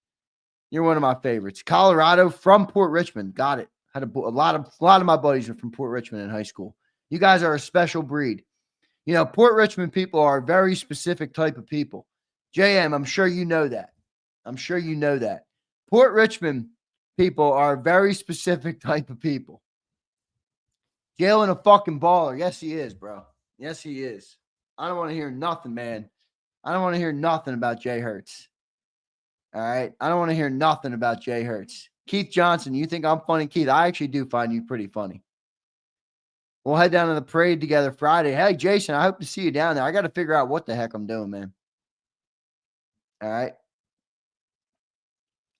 You're one of my favorites. Colorado, from Port Richmond. Got it. Had a lot of my buddies were from Port Richmond in high school. You guys are a special breed. Port Richmond people are a very specific type of people. JM, I'm sure you know that. I'm sure you know that. Port Richmond people are a very specific type of people. Jalen a fucking baller. Yes, he is, bro. Yes, he is. I don't want to hear nothing, man. I don't want to hear nothing about Jay Hurts. All right? I don't want to hear nothing about Jay Hurts. Keith Johnson, you think I'm funny? Keith, I actually do find you pretty funny. We'll head down to the parade together Friday. Hey, Jason, I hope to see you down there. I got to figure out what the heck I'm doing, man. All right?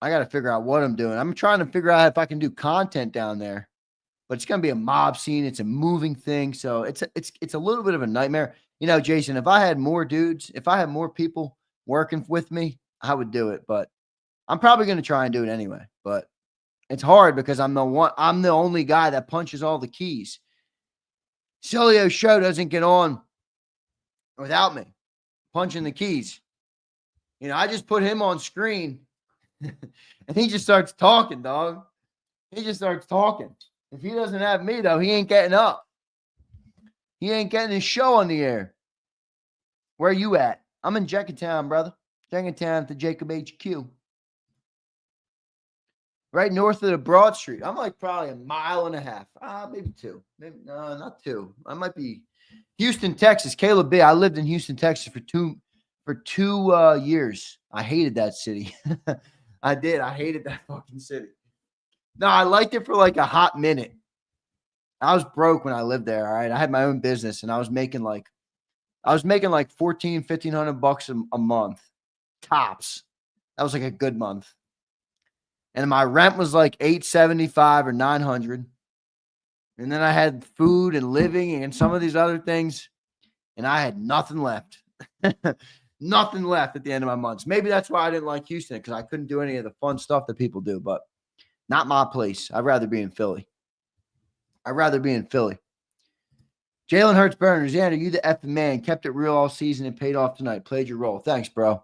I got to figure out what I'm doing. I'm trying to figure out if I can do content down there. But it's going to be a mob scene. It's a moving thing. So it's a little bit of a nightmare. Jason, if I had more dudes, if I had more people working with me, I would do it. But I'm probably going to try and do it anyway. But it's hard because I'm the only guy that punches all the keys. Sileo show doesn't get on without me punching the keys. I just put him on screen and he just starts talking, dog. He just starts talking. If he doesn't have me, though, he ain't getting up. He ain't getting his show on the air. Where you at? I'm in Jenkintown, brother. Jenkintown at the JAKIB HQ. Right north of the Broad Street. I'm like probably a mile and a half. Maybe two. Maybe no, not two. I might be Houston, Texas. Caleb B. I lived in Houston, Texas for two years. I hated that city. I did. I hated that fucking city. No, I liked it for like a hot minute. I was broke when I lived there. All right. I had my own business and I was making like $1,500 a month tops. That was like a good month. And my rent was like $875 or $900. And then I had food and living and some of these other things. And I had nothing left. Nothing left at the end of my months. Maybe that's why I didn't like Houston, because I couldn't do any of the fun stuff that people do, but not my place. I'd rather be in Philly. Jalen Hurts Burners, Xander, you the effing man. Kept it real all season and paid off tonight. Played your role. Thanks, bro.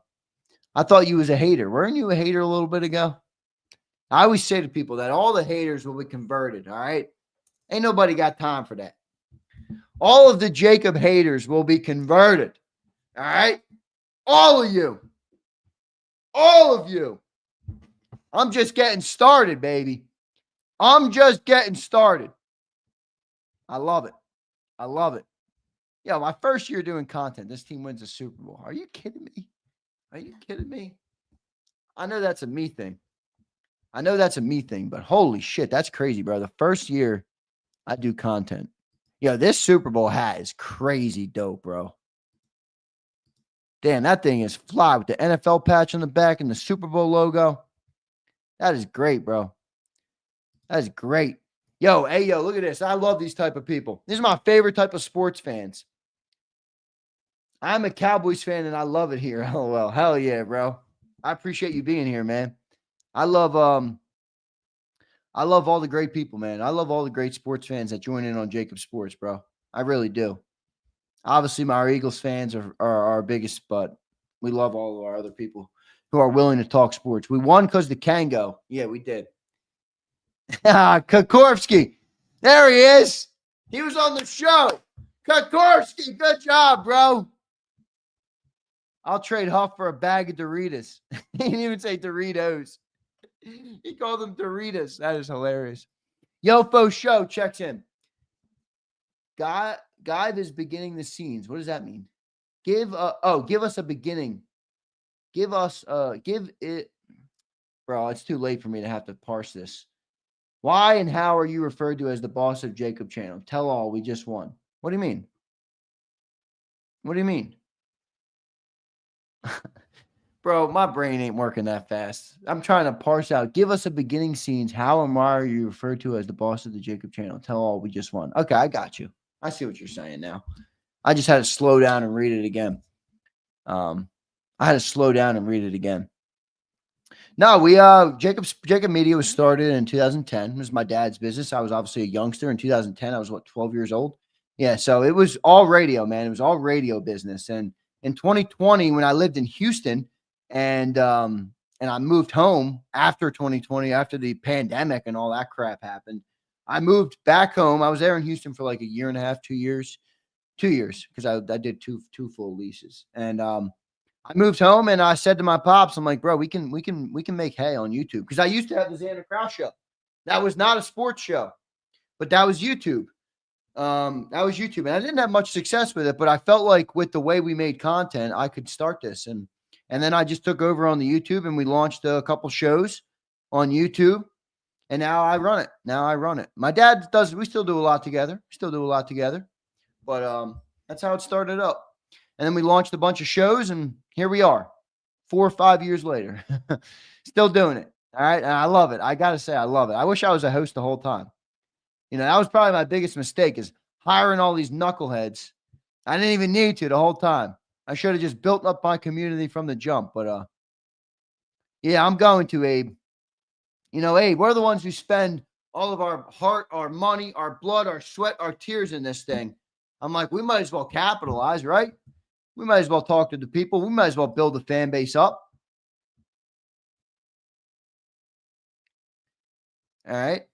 I thought you was a hater. Weren't you a hater a little bit ago? I always say to people that all the haters will be converted, all right? Ain't nobody got time for that. All of the JAKIB haters will be converted, all right? All of you. All of you. I'm just getting started, baby. I'm just getting started. I love it. I love it. Yeah, my first year doing content, this team wins a Super Bowl. Are you kidding me? Are you kidding me? I know that's a me thing. But holy shit, that's crazy, bro. The first year I do content. Yo, this Super Bowl hat is crazy dope, bro. Damn, that thing is fly with the NFL patch on the back and the Super Bowl logo. That is great, bro. That is great. Yo, look at this. I love these type of people. These are my favorite type of sports fans. I'm a Cowboys fan and I love it here. LOL. Hell yeah, bro. I appreciate you being here, man. I love all the great people, man. I love all the great sports fans that join in on JAKIB Sports, bro. I really do. Obviously, our Eagles fans are our biggest, but we love all of our other people who are willing to talk sports. We won because the Kango. Yeah, we did. Kokorski. There he is. He was on the show. Kokorski, good job, bro. I'll trade Huff for a bag of Doritos. He didn't even say Doritos. He called them Doritos. That is hilarious. Yofo Show checks in. Guy is beginning the scenes. What does that mean? Give us a beginning. Give it. Bro, it's too late for me to have to parse this. Why and how are you referred to as the boss of JAKIB channel? Tell all, we just won. What do you mean? What do you mean? Bro, my brain ain't working that fast. I'm trying to parse out. Give us a beginning scenes. How and why are you referred to as the boss of the JAKIB channel? Tell all, we just won. Okay, I got you. I see what you're saying now. I just had to slow down and read it again. No, JAKIB Media was started in 2010. It was my dad's business. I was obviously a youngster in 2010. I was 12 years old. Yeah, so it was all radio, man. It was all radio business. And in 2020, when I lived in Houston and I moved home after 2020, after the pandemic and all that crap happened, I moved back home. I was there in Houston for like a year and a half, 2 years, because I did two full leases. And I moved home and I said to my pops, I'm like, bro, we can make hay on YouTube. Because I used to have the Zander Krause show. That was not a sports show, but that was YouTube. And I didn't have much success with it, but I felt like with the way we made content, I could start this. And then I just took over on the YouTube and we launched a couple shows on YouTube. And now I run it. My dad we still do a lot together. But that's how it started up. And then we launched a bunch of shows and here we are 4 or 5 years later, still doing it. All right. And I love it. I got to say, I love it. I wish I was a host the whole time. You know, that was probably my biggest mistake is hiring all these knuckleheads. I didn't even need to the whole time. I should have just built up my community from the jump. But yeah, I'm going to, Abe. You know, Abe, we're the ones who spend all of our heart, our money, our blood, our sweat, our tears in this thing. I'm like, we might as well capitalize, right? We might as well talk to the people. We might as well build the fan base up. All right.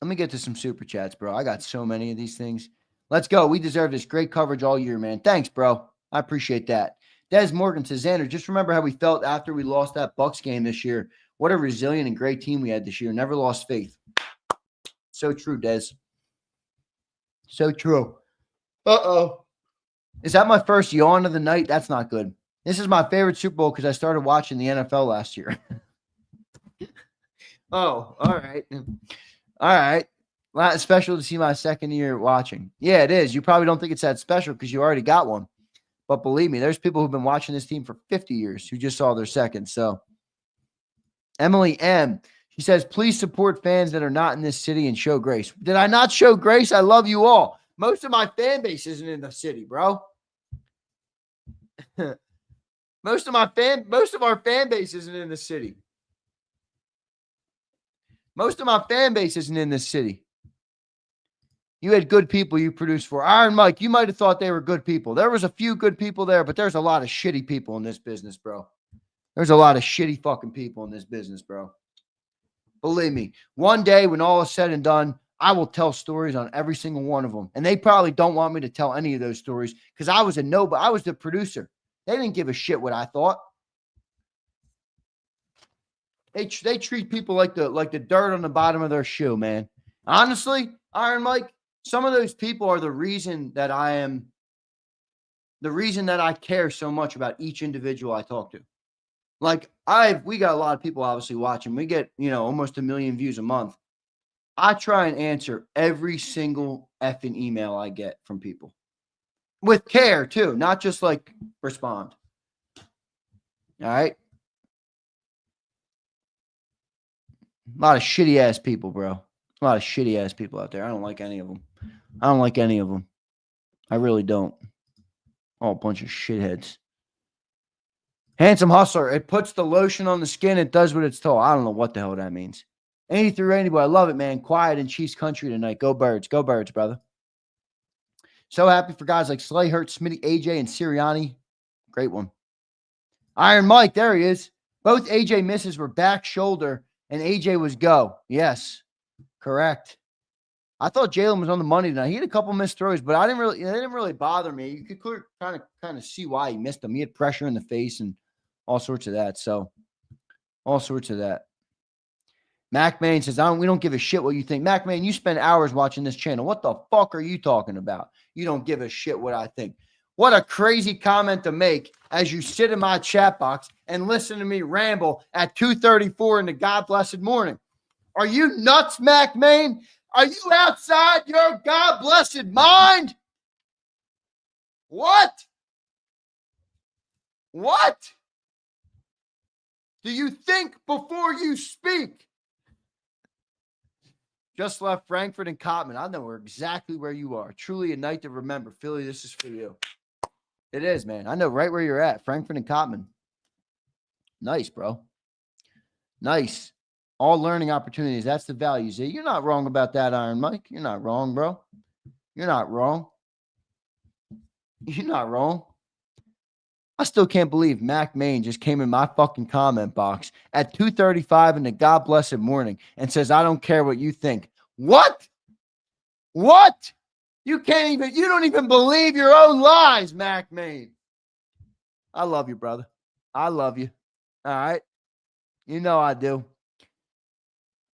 Let me get to some super chats, bro. I got so many of these things. Let's go. We deserve this great coverage all year, man. Thanks, bro. I appreciate that. Des Morgan says, Xander, just remember how we felt after we lost that Bucs game this year. What a resilient and great team we had this year. Never lost faith. So true, Des. So true. Uh-oh. Is that my first yawn of the night? That's not good. This is my favorite Super Bowl because I started watching the NFL last year. Oh, all right. All right. Well, it's special to see my second year watching. Yeah, it is. You probably don't think it's that special because you already got one. But believe me, there's people who've been watching this team for 50 years who just saw their second. So Emily M., she says, please support fans that are not in this city and show grace. Did I not show grace? I love you all. Most of my fan base isn't in the city, bro. Most of our fan base isn't in the city. Most of my fan base isn't in this city. You had good people you produced for. Iron Mike, you might have thought they were good people. There was a few good people there, but there's a lot of shitty people in this business, bro. There's a lot of shitty fucking people in this business, bro. Believe me, one day when all is said and done, I will tell stories on every single one of them. And they probably don't want me to tell any of those stories because I was the producer. They didn't give a shit what I thought. They treat people like the dirt on the bottom of their shoe, man. Honestly, Iron Mike, some of those people are the reason that I care so much about each individual I talk to. Like we got a lot of people obviously watching. We get, almost 1 million views a month. I try and answer every single effing email I get from people. With care, too. Not just like respond. All right? A lot of shitty-ass people, bro. A lot of shitty-ass people out there. I don't like any of them. I don't like any of them. I really don't. Oh, a bunch of shitheads. Handsome Hustler. It puts the lotion on the skin. It does what it's told. I don't know what the hell that means. 83 anybody. I love it, man. Quiet in Chiefs country tonight. Go Birds. Go Birds, brother. So happy for guys like Slay, Hurt, Smitty, AJ, and Sirianni. Great one. Iron Mike. There he is. Both AJ misses were back, shoulder, and AJ was go. Yes. Correct. I thought Jalen was on the money tonight. He had a couple missed throws, but they didn't really bother me. You could kind of see why he missed them. He had pressure in the face and all sorts of that. So, all sorts of that. Mac Main says, we don't give a shit what you think. Mac Main, you spend hours watching this channel. What the fuck are you talking about? You don't give a shit what I think. What a crazy comment to make as you sit in my chat box and listen to me ramble at 2:34 in the God-blessed morning. Are you nuts, Mac Main? Are you outside your God-blessed mind? What? What? Do you think before you speak? Just left Frankfurt and Cotman. I know exactly where you are. Truly a night to remember. Philly, this is for you. It is, man. I know right where you're at. Frankfurt and Cotman. Nice, bro. Nice. All learning opportunities. That's the value. Z. You're not wrong about that, Iron Mike. You're not wrong, bro. You're not wrong. You're not wrong. I still can't believe Mac Main just came in my fucking comment box at 2:35 in the God blessed morning and says, I don't care what you think. What? What? You don't even believe your own lies, Mac Main. I love you, brother. I love you. All right. You know I do.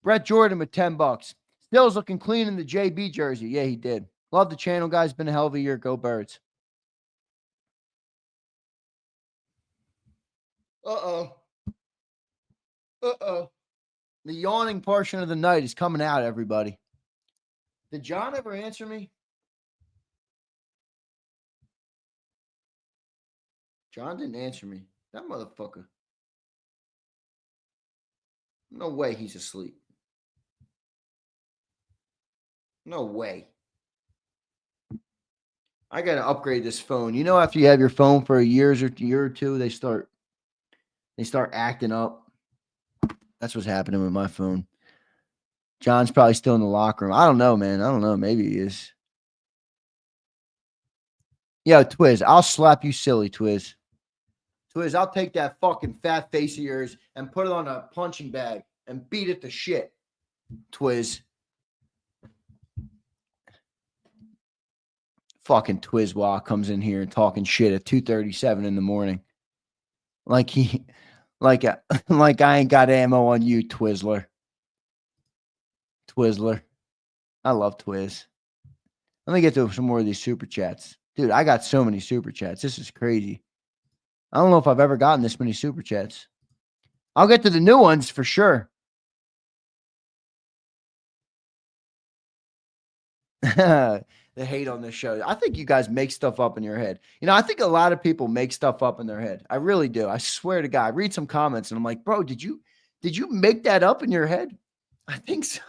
Brett Jordan with $10. Stills looking clean in the JB jersey. Yeah, he did. Love the channel, guys. Been a hell of a year. Go Birds. Uh-oh. Uh-oh. The yawning portion of the night is coming out, everybody. Did John ever answer me? John didn't answer me. That motherfucker. No way he's asleep. No way. I got to upgrade this phone. You know, after you have your phone for a year or two, they start acting up. That's what's happening with my phone. John's probably still in the locker room. I don't know, man. I don't know. Maybe he is. Yo, Twiz, I'll slap you silly, Twiz. Twiz, I'll take that fucking fat face of yours and put it on a punching bag and beat it to shit. Twiz. Fucking Twizwa comes in here and talking shit at 2:37 in the morning. Like I ain't got ammo on you, Twizzler. Twizzler. I love Twiz. Let me get to some more of these super chats. Dude, I got so many super chats. This is crazy. I don't know if I've ever gotten this many super chats. I'll get to the new ones for sure. The hate on this show. I think you guys make stuff up in your head. You know, I think a lot of people make stuff up in their head. I really do. I swear to God. I read some comments and I'm like, bro, did you make that up in your head? I think so.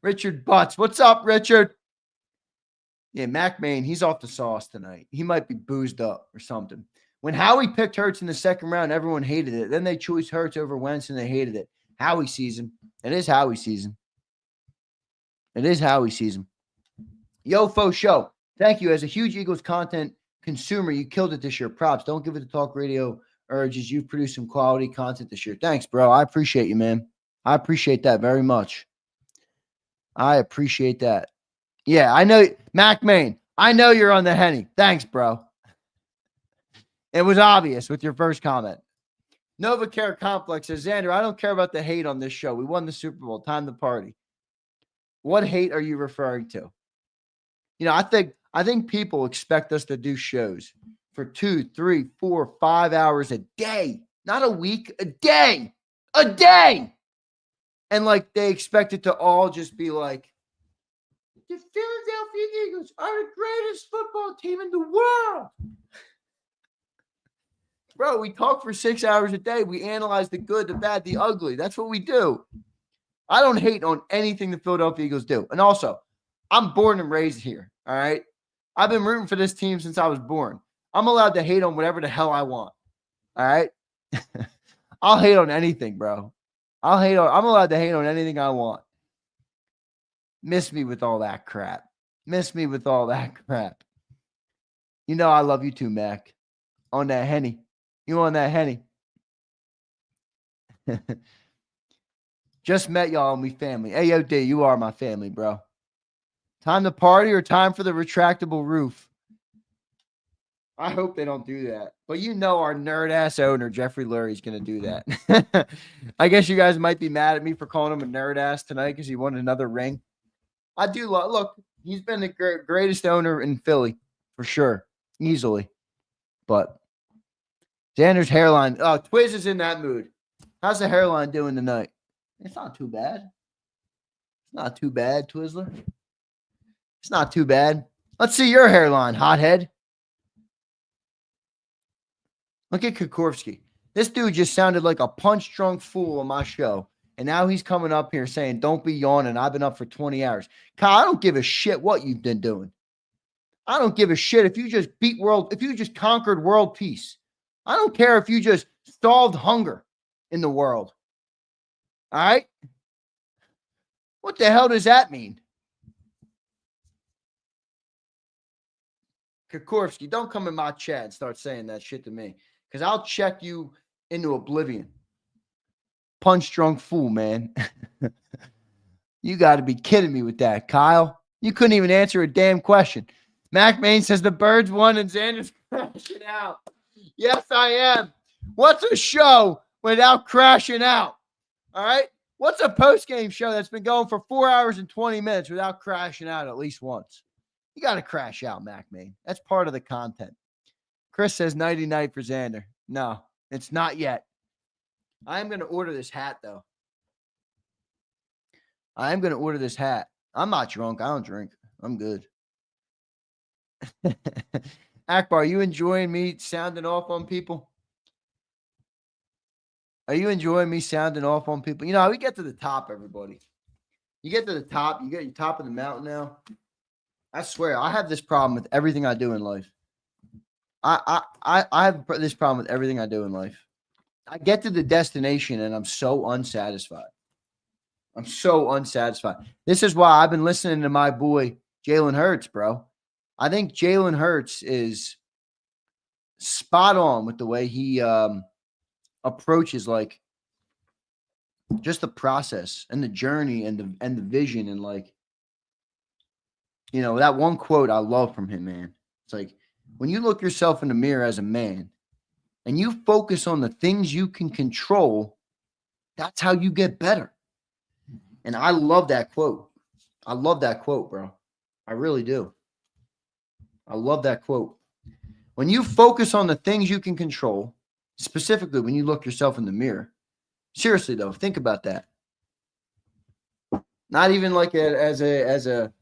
Richard Butts. What's up, Richard? Yeah, Mac Main, he's off the sauce tonight. He might be boozed up or something. When Howie picked Hurts in the second round, everyone hated it. Then they chose Hurts over Wentz and they hated it. Howie season. It is Howie season. It is Howie season. Yo, Fo Show. Thank you. As a huge Eagles content consumer, you killed it this year. Props. Don't give it to Talk Radio urges. You've produced some quality content this year. Thanks, bro. I appreciate you, man. I appreciate that very much. I appreciate that. Yeah, I know. Mac Main, I know you're on the Henny. Thanks, bro. It was obvious with your first comment. NovaCare Complex says, Xander, I don't care about the hate on this show. We won the Super Bowl. Time to party. What hate are you referring to? You know, I think people expect us to do shows for 2, 3, 4, 5 hours a day. Not a week, a day. A day. And like they expect it to all just be like The Philadelphia Eagles are the greatest football team in the world. Bro, we talk for 6 hours a day. We analyze the good, the bad, the ugly. That's what we do. I don't hate on anything the Philadelphia Eagles do. And also, I'm born and raised here, all right? I've been rooting for this team since I was born. I'm allowed to hate on whatever the hell I want, all right? I'll hate on anything, bro. I'm allowed to hate on anything I want. Miss me with all that crap. Miss me with all that crap. You know I love you too, Mac. On that Henny. You on that Henny. Just met y'all and we family. AOD, you are my family, bro. Time to party or time for the retractable roof? I hope they don't do that. But you know our nerd-ass owner, Jeffrey Lurie, is going to do that. I guess you guys might be mad at me for calling him a nerd-ass tonight because he wanted another ring. I do look, he's been the greatest owner in Philly, for sure. Easily. But Zander's hairline. Oh, Twiz is in that mood. How's the hairline doing tonight? It's not too bad. It's not too bad, Twizzler. It's not too bad. Let's see your hairline, hothead. Look at Kukorski. This dude just sounded like a punch-drunk fool on my show. And now he's coming up here saying, don't be yawning. I've been up for 20 hours. Kyle, I don't give a shit what you've been doing. I don't give a shit if you just if you just conquered world peace. I don't care if you just solved hunger in the world. All right? What the hell does that mean? Kukorski, don't come in my chat and start saying that shit to me. Because I'll check you into oblivion. Punch-drunk fool, man. You got to be kidding me with that, Kyle. You couldn't even answer a damn question. Mac Main says the Birds won and Xander's crashing out. Yes, I am. What's a show without crashing out? All right? What's a post-game show that's been going for 4 hours and 20 minutes without crashing out at least once? You got to crash out, Mac Main. That's part of the content. Chris says nighty-night for Zander. No, it's not yet. I am going to order this hat, though. I am going to order this hat. I'm not drunk. I don't drink. I'm good. Akbar, are you enjoying me sounding off on people? Are you enjoying me sounding off on people? You know, we get to the top, everybody. You get to the top. You get your top of the mountain now. I swear, I have this problem with everything I do in life. I have this problem with everything I do in life. I get to the destination and I'm so unsatisfied. I'm so unsatisfied. This is why I've been listening to my boy, Jalen Hurts, bro. I think Jalen Hurts is spot on with the way he approaches, like, just the process and the journey and the vision. And, like, you know, that one quote I love from him, man. It's like, when you look yourself in the mirror as a man and you focus on the things you can control, that's how you get better. And I love that quote. I love that quote, bro. I really do. I love that quote. When you focus on the things you can control, specifically when you look yourself in the mirror, seriously though, think about that. Not even like as a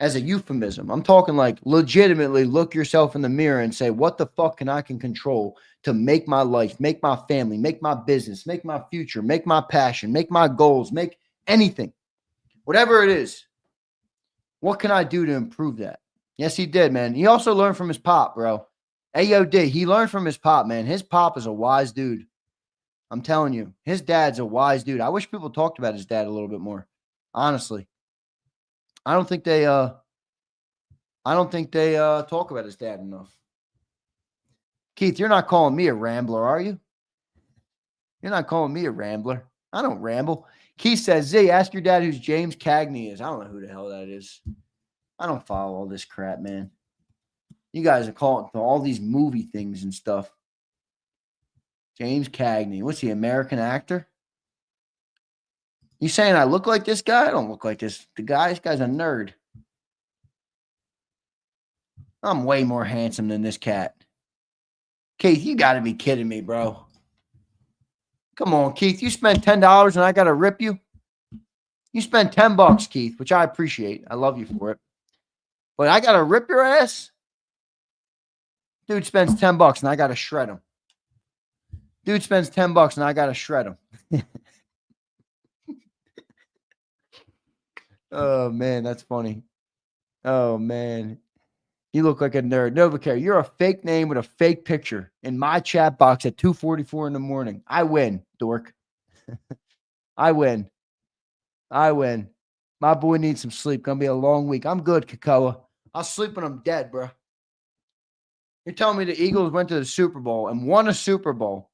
euphemism. I'm talking like legitimately look yourself in the mirror and say, what the fuck can I control to make my life, make my family, make my business, make my future, make my passion, make my goals, make anything, whatever it is. What can I do to improve that? Yes, he did, man. He also learned from his pop, bro. AOD, he learned from his pop, man. His pop is a wise dude. I'm telling you, his dad's a wise dude. I wish people talked about his dad a little bit more, honestly. I don't think they talk about his dad enough. Keith, you're not calling me a rambler, are you? You're not calling me a rambler. I don't ramble. Keith says, Z, ask your dad who's James Cagney is. I don't know who the hell that is. I don't follow all this crap, man. You guys are calling for all these movie things and stuff. James Cagney. What's he, American actor? You saying I look like this guy? I don't look like this. This guy's a nerd. I'm way more handsome than this cat. Keith, you got to be kidding me, bro. Come on, Keith. You spent $10 and I got to rip you? You spend $10, Keith, which I appreciate. I love you for it. But I got to rip your ass? Dude spends $10 and I got to shred him. Dude spends $10 and I got to shred him. Oh, man, that's funny. Oh, man. You look like a nerd. Novacare, you're a fake name with a fake picture in my chat box at 2:44 in the morning. I win, dork. I win. My boy needs some sleep. Gonna be a long week. I'm good, Kakoa. I'll sleep when I'm dead, bro. You're telling me the Eagles went to the Super Bowl and won a Super Bowl,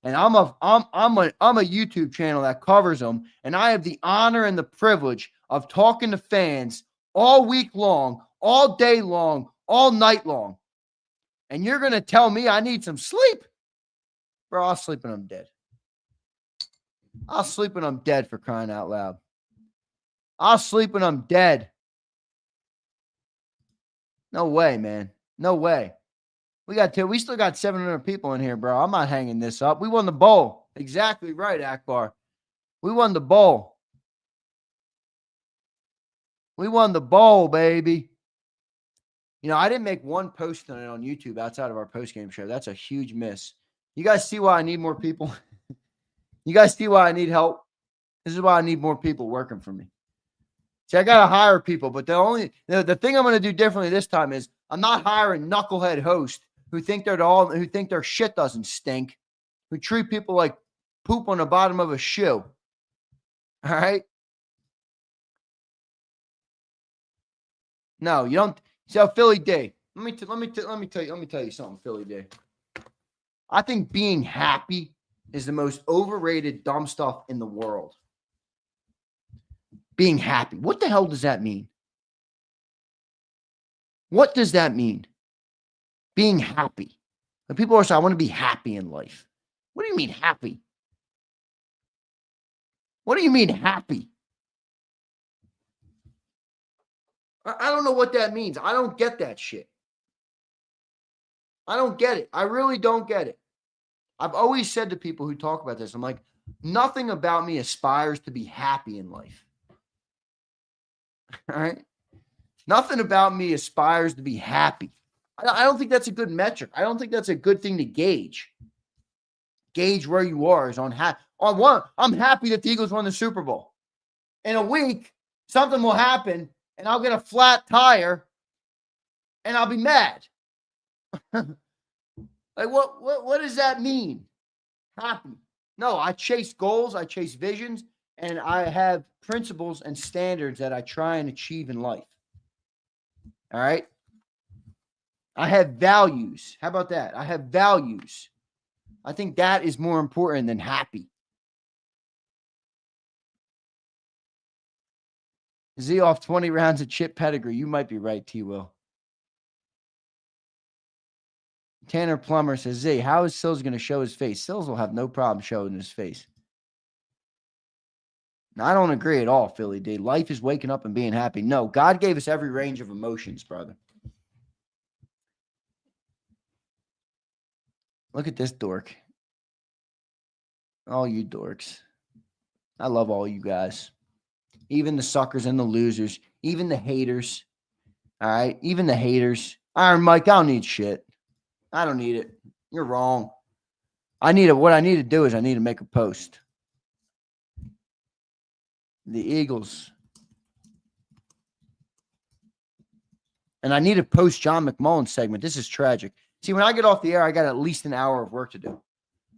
and I'm a YouTube channel that covers them, and I have the honor and the privilege of talking to fans all week long, all day long, all night long. And you're going to tell me I need some sleep? Bro, I'll sleep when I'm dead. I'll sleep when I'm dead, for crying out loud. I'll sleep when I'm dead. No way, man. No way. We still got 700 people in here, bro. I'm not hanging this up. We won the bowl. Exactly right, Akbar. We won the bowl. We won the bowl, baby. You know, I didn't make one post on it on YouTube outside of our postgame show. That's a huge miss. You guys see why I need more people? You guys see why I need help? This is why I need more people working for me. See, I got to hire people, but the thing I'm going to do differently this time is I'm not hiring knucklehead hosts who think their shit doesn't stink, who treat people like poop on the bottom of a shoe. All right? No, you don't. So Philly D, let me tell you something, Philly D. I think being happy is the most overrated dumb stuff in the world. Being happy. What the hell does that mean? What does that mean? Being happy. When people are saying, I want to be happy in life. What do you mean happy? What do you mean happy? I don't know what that means. I don't get that shit. I don't get it. I really don't get it. I've always said to people who talk about this, I'm like, nothing about me aspires to be happy in life. All right? Nothing about me aspires to be happy. I don't think that's a good metric. I don't think that's a good thing to gauge. Gauge where you are is on one. I'm happy that the Eagles won the Super Bowl. In a week, something will happen, and I'll get a flat tire, and I'll be mad. Like, what does that mean? Happy. No, I chase goals, I chase visions, and I have principles and standards that I try and achieve in life. All right? I have values. How about that? I have values. I think that is more important than happy. Z off 20 rounds of chip pedigree. You might be right, T-Will. Tanner Plummer says, Z, how is Sills going to show his face? Sills will have no problem showing his face. Now, I don't agree at all, Philly D. Life is waking up and being happy. No, God gave us every range of emotions, brother. Look at this dork. All you dorks. I love all you guys. Even the suckers and the losers. Even the haters. All right? Even the haters. Iron Mike, I don't need shit. I don't need it. You're wrong. What I need to do is I need to make a post. The Eagles. And I need to post John McMullen segment. This is tragic. See, when I get off the air, I got at least an hour of work to do.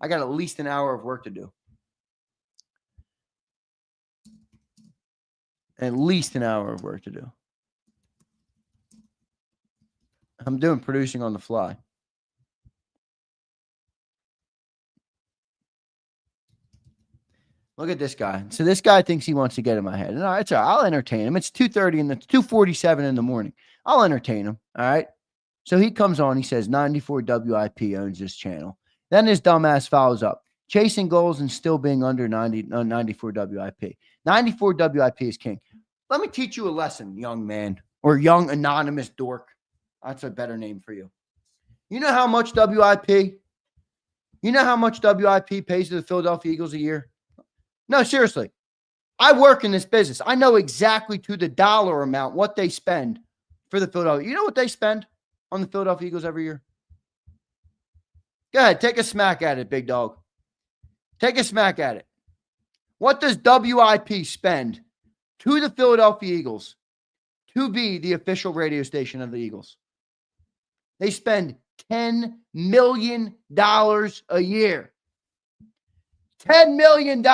At least an hour of work to do. I'm doing producing on the fly. Look at this guy. So this guy thinks he wants to get in my head. No, it's all right. I'll entertain him. It's 2:30 and it's 2:47 in the morning. I'll entertain him. All right. So he comes on. He says 94 WIP owns this channel. Then his dumbass follows up. Chasing goals and still being under 94 WIP. 94 WIP is king. Let me teach you a lesson, young man, or young anonymous dork. That's a better name for you. You know how much WIP? You know how much WIP pays to the Philadelphia Eagles a year? No, seriously. I work in this business. I know exactly to the dollar amount what they spend for the Philadelphia. You know what they spend on the Philadelphia Eagles every year? Go ahead, take a smack at it, big dog. Take a smack at it. What does WIP spend to the Philadelphia Eagles to be the official radio station of the Eagles? They spend $10 million a year. $10 million.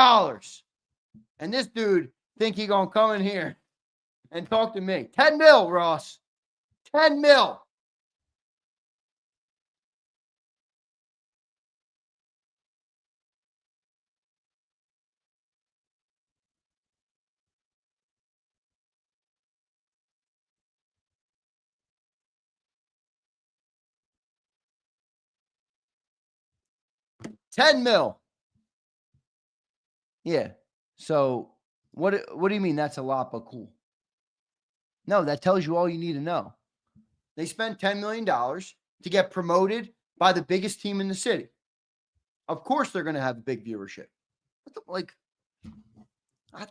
And this dude think he gonna come in here and talk to me. 10 mil, Ross. 10 mil. $10 million. Yeah. So what do you mean that's a lot but cool? No, that tells you all you need to know. They spent $10 million to get promoted by the biggest team in the city. Of course they're going to have a big viewership.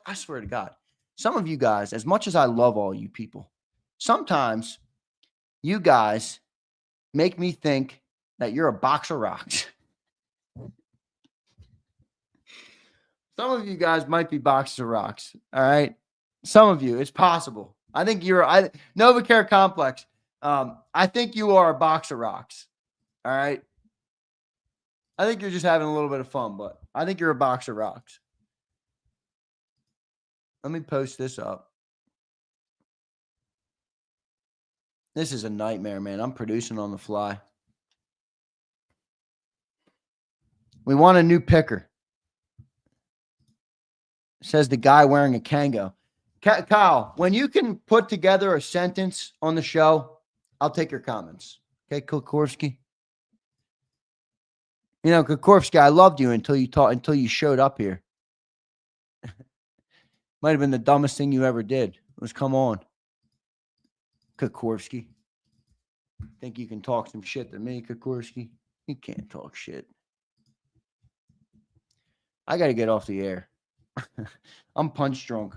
I swear to God, some of you guys, as much as I love all you people, sometimes you guys make me think that you're a box of rocks. Some of you guys might be boxes of rocks. All right. Some of you, it's possible. I think Novacare Complex. I think you are a box of rocks. All right. I think you're just having a little bit of fun, but I think you're a box of rocks. Let me post this up. This is a nightmare, man. I'm producing on the fly. We want a new picker. Says the guy wearing a Kango. Kyle, when you can put together a sentence on the show, I'll take your comments. Okay, Kukorski? You know, Kukorski, I loved you until you showed up here. Might have been the dumbest thing you ever did. Was come on. Kukorski. Think you can talk some shit to me, Kukorski? You can't talk shit. I got to get off the air. I'm punch drunk.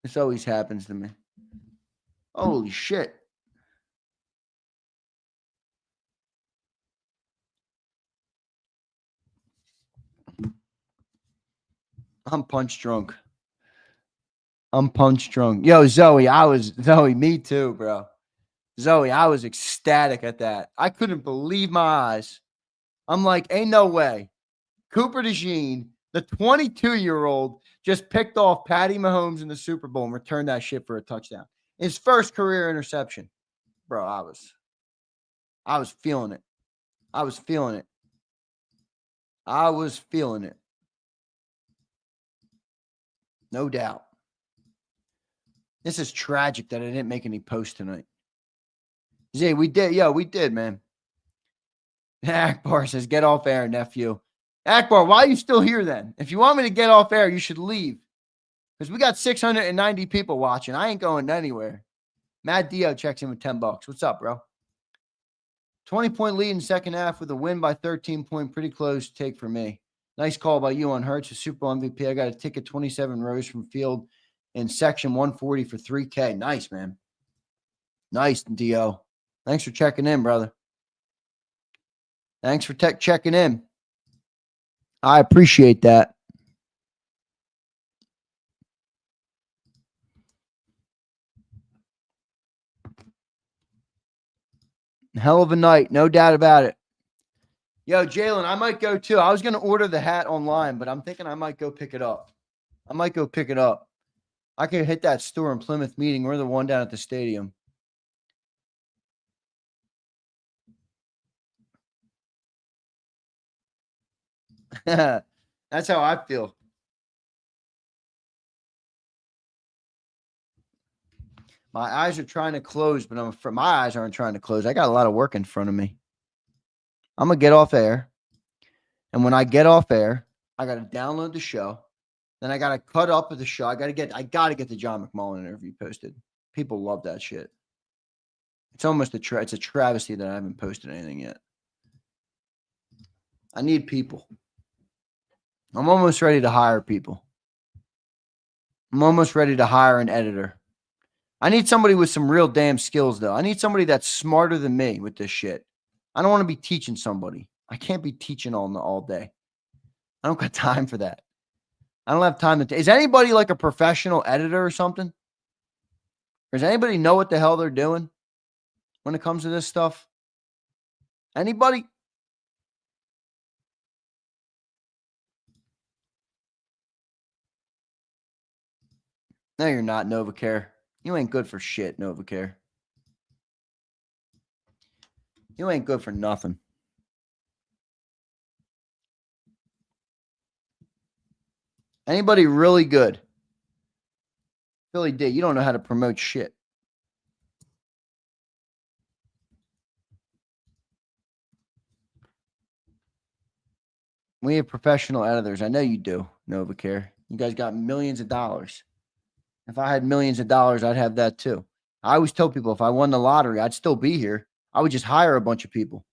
This always happens to me. Holy shit. I'm punch drunk. I'm punch drunk. Yo, Zoe, me too, bro. Zoe, I was ecstatic at that. I couldn't believe my eyes. I'm like, ain't no way. Cooper DeJean, the 22-year-old, just picked off Patty Mahomes in the Super Bowl and returned that shit for a touchdown. His first career interception. Bro, I was feeling it. I was feeling it. No doubt. This is tragic that I didn't make any posts tonight. Zay, we did. Yo, we did, man. Akbar says, get off air, nephew. Akbar, why are you still here then? If you want me to get off air, you should leave. Because we got 690 people watching. I ain't going anywhere. Matt Dio checks in with $10. What's up, bro? 20-point lead in second half with a win by 13-point. Pretty close take for me. Nice call by you on Hurts, a Super Bowl MVP. I got a ticket 27 rows from field in section 140 for $3K. Nice, man. Nice, Dio. Thanks for checking in, brother. Thanks for checking in. I appreciate that. Hell of a night, no doubt about it. Yo, Jalen, I might go too. I was going to order the hat online, but I'm thinking I might go pick it up. I could hit that store in Plymouth Meeting or the one down at the stadium. That's how I feel. My eyes are trying to close, but my eyes aren't trying to close. I got a lot of work in front of me. I'm going to get off air. And when I get off air, I got to download the show. Then I got to cut up the show. I got to get the John McMullen interview posted. People love that shit. It's almost it's a travesty that I haven't posted anything yet. I need people. I'm almost ready to hire people. I'm almost ready to hire an editor. I need somebody with some real damn skills, though. I need somebody that's smarter than me with this shit. I don't want to be teaching somebody. I can't be teaching all day. I don't got time for that. I don't have time to. Is anybody like a professional editor or something? Or does anybody know what the hell they're doing when it comes to this stuff? Anybody? No, you're not, Novacare. You ain't good for shit, Novacare. You ain't good for nothing. Anybody really good? Philly D, you don't know how to promote shit. We have professional editors. I know you do, Novacare. You guys got millions of dollars. If I had millions of dollars, I'd have that too. I always tell people if I won the lottery, I'd still be here. I would just hire a bunch of people.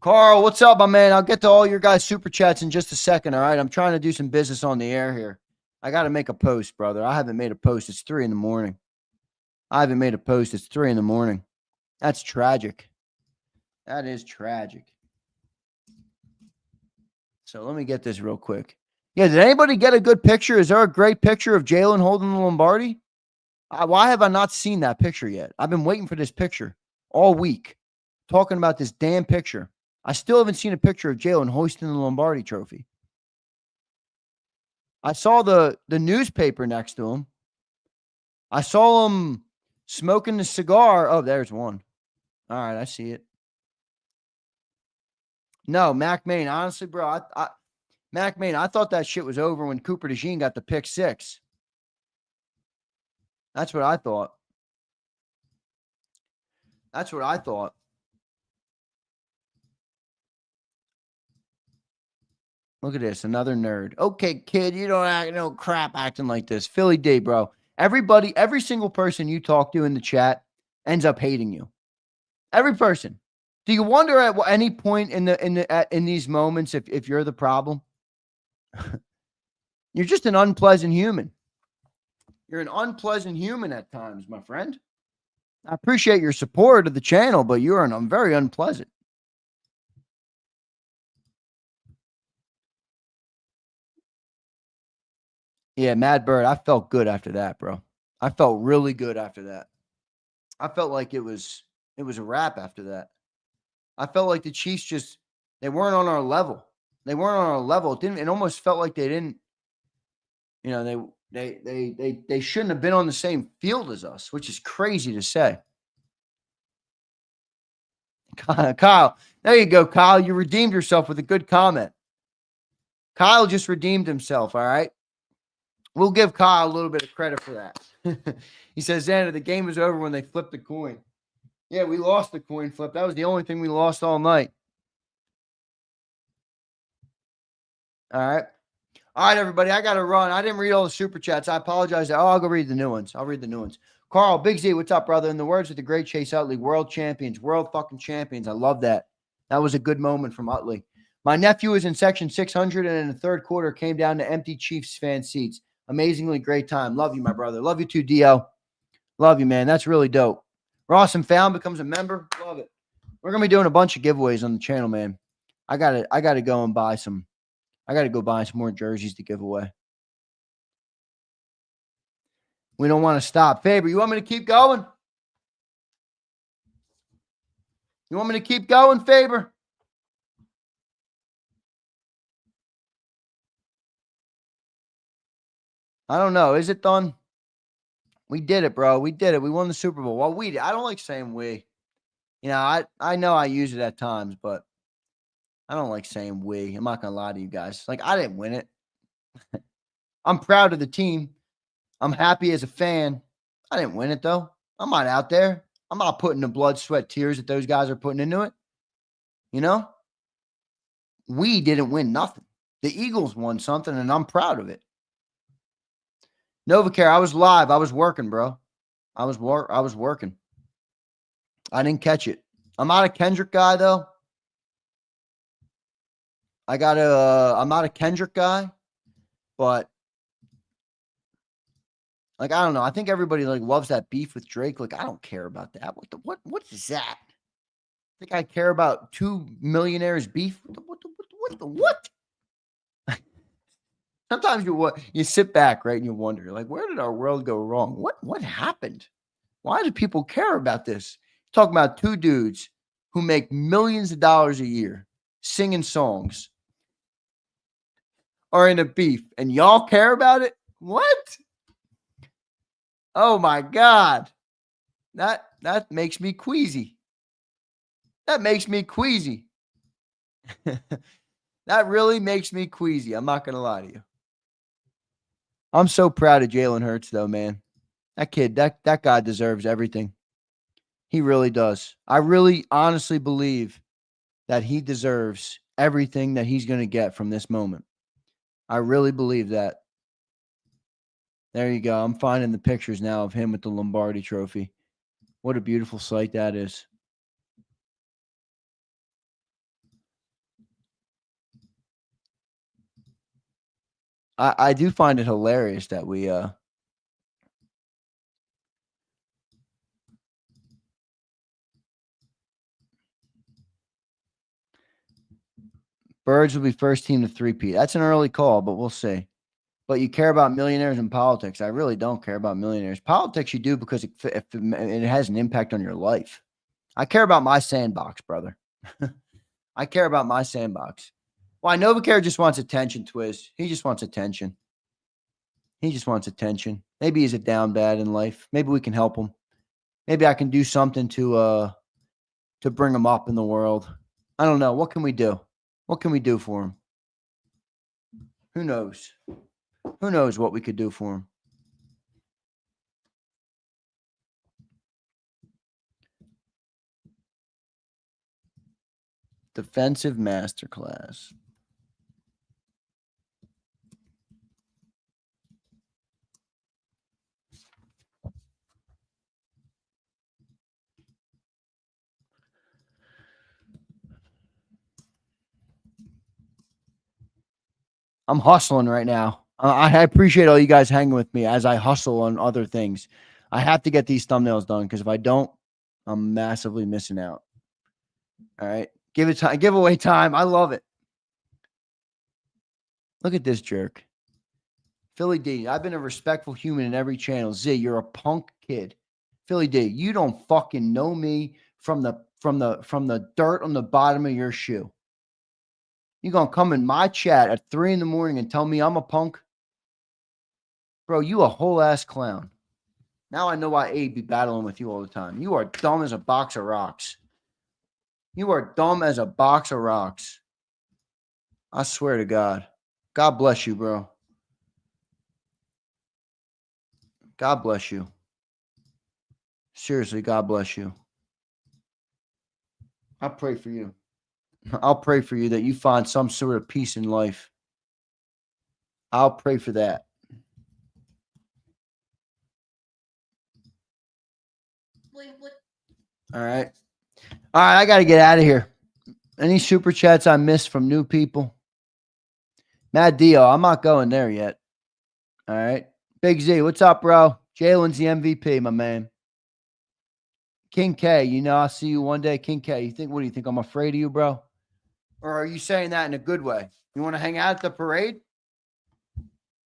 Carl, what's up, my man? I'll get to all your guys' super chats in just a second, all right? I'm trying to do some business on the air here. I got to make a post, brother. I haven't made a post. It's 3 a.m. I haven't made a post. It's 3 a.m. That's tragic. That is tragic. So let me get this real quick. Yeah, did anybody get a good picture? Is there a great picture of Jalen holding the Lombardi? Why have I not seen that picture yet? I've been waiting for this picture all week, talking about this damn picture. I still haven't seen a picture of Jalen hoisting the Lombardi trophy. I saw the newspaper next to him. I saw him smoking the cigar. Oh, there's one. All right, I see it. No, Mac Main. Honestly, bro, Mac Main, I thought that shit was over when Cooper DeJean got the pick 6. That's what I thought. That's what I thought. Look at this, another nerd. Okay, kid, you don't act no crap acting like this. Philly D, bro. Everybody, every single person you talk to in the chat ends up hating you. Every person. Do you wonder at any point in these moments if you're the problem? You're just an unpleasant human. You're an unpleasant human at times, my friend. I appreciate your support of the channel, but you're very unpleasant. Yeah, Mad Bird, I felt good after that, bro. I felt really good after that. I felt like it was a wrap after that. I felt like the Chiefs they weren't on our level. They weren't on our level. It almost felt like they didn't, they shouldn't have been on the same field as us, which is crazy to say. Kyle, there you go, Kyle. You redeemed yourself with a good comment. Kyle just redeemed himself, all right? We'll give Kyle a little bit of credit for that. He says, Xander, the game was over when they flipped the coin. Yeah, we lost the coin flip. That was the only thing we lost all night. All right. All right, everybody. I got to run. I didn't read all the super chats. I apologize. I'll go read the new ones. I'll read the new ones. Carl, Big Z, what's up, brother? In the words of the great Chase Utley, world champions, world fucking champions. I love that. That was a good moment from Utley. My nephew is in section 600 and in the third quarter came down to empty Chiefs fan seats. Amazingly great time. Love you, my brother. Love you too, Dio. Love you, man. That's really dope. Ross and Found becomes a member. Love it. We're gonna be doing a bunch of giveaways on the channel, man. I gotta go and buy some. I gotta go buy some more jerseys to give away. We don't want to stop. Faber, you want me to keep going? You want me to keep going, Faber? I don't know. Is it done? We did it, bro. We did it. We won the Super Bowl. Well, we did. I don't like saying we. I know I use it at times, but I don't like saying we. I'm not going to lie to you guys. Like, I didn't win it. I'm proud of the team. I'm happy as a fan. I didn't win it, though. I'm not out there. I'm not putting the blood, sweat, tears that those guys are putting into it. We didn't win nothing. The Eagles won something, and I'm proud of it. Novacare, I was live. I was working, bro. I was working. I didn't catch it. I'm not a Kendrick guy though. I'm not a Kendrick guy, but like, I don't know. I think everybody like loves that beef with Drake. Like, I don't care about that. What is that? I think I care about two millionaires beef. What? Sometimes you sit back, right, and you wonder, like, where did our world go wrong? What happened? Why do people care about this? Talking about two dudes who make millions of dollars a year singing songs are in a beef, and y'all care about it? What? Oh my God. That makes me queasy. That makes me queasy. That really makes me queasy. I'm not going to lie to you. I'm so proud of Jalen Hurts, though, man. That kid, that guy deserves everything. He really does. I really honestly believe that he deserves everything that he's going to get from this moment. I really believe that. There you go. I'm finding the pictures now of him with the Lombardi trophy. What a beautiful sight that is. I do find it hilarious that we Birds will be first team to three-peat. That's an early call, but we'll see. But you care about millionaires and politics. I really don't care about millionaires. Politics you do because it has an impact on your life. I care about my sandbox, brother. I care about my sandbox. Why, Novacare just wants attention, Twiz. He just wants attention. He just wants attention. Maybe he's a down bad in life. Maybe we can help him. Maybe I can do something to bring him up in the world. I don't know. What can we do? What can we do for him? Who knows? Who knows what we could do for him? Defensive masterclass. I'm hustling right now. I appreciate all you guys hanging with me as I hustle on other things. I have to get these thumbnails done because if I don't, I'm massively missing out. All right. Give it time. Give away time. I love it. Look at this jerk. Philly D. I've been a respectful human in every channel. Z, you're a punk kid. Philly D, you don't fucking know me from the dirt on the bottom of your shoe. You gonna come in my chat at 3 a.m. and tell me I'm a punk? Bro, you a whole ass clown. Now I know why Abe be battling with you all the time. You are dumb as a box of rocks. You are dumb as a box of rocks. I swear to God. God bless you, bro. God bless you. Seriously, God bless you. I pray for you. I'll pray for you that you find some sort of peace in life. I'll pray for that. All right. All right, I got to get out of here. Any super chats I missed from new people? Mad Dio, I'm not going there yet. All right. Big Z, what's up, bro? Jalen's the MVP, my man. King K, you know, I'll see you one day. King K, what do you think? I'm afraid of you, bro? Or are you saying that in a good way? You want to hang out at the parade?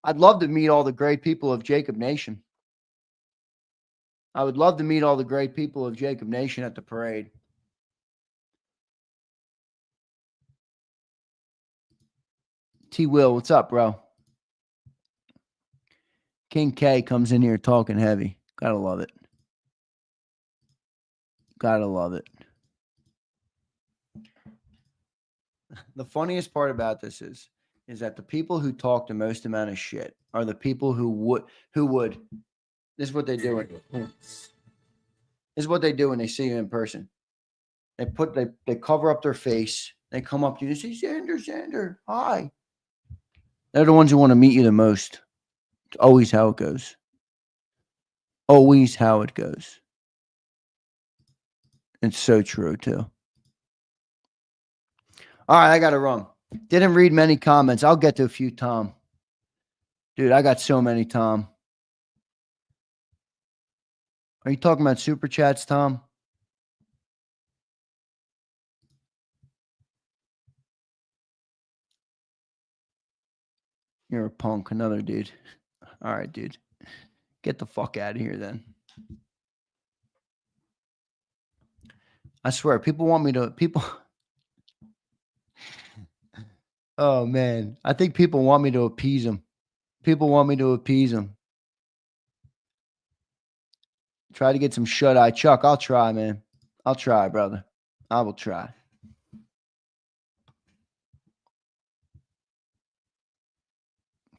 I'd love to meet all the great people of JAKIB Nation. I would love to meet all the great people of JAKIB Nation at the parade. T. Will, what's up, bro? King K comes in here talking heavy. Gotta love it. Gotta love it. The funniest part about this is that the people who talk the most amount of shit are the people who would. This is what they do. This is what they do when they see you in person. They cover up their face. They come up to you and say, Zander, hi. They're the ones who want to meet you the most. It's always how it goes. Always how it goes. It's so true, too. All right, I got to run. Didn't read many comments. I'll get to a few, Tom. Dude, I got so many, Tom. Are you talking about super chats, Tom? You're a punk, another dude. All right, dude. Get the fuck out of here then. I swear, people want me to Oh man, I think people want me to appease them. People want me to appease them. Try to get some shut-eye. Chuck, I'll try, man. I'll try, brother. I will try.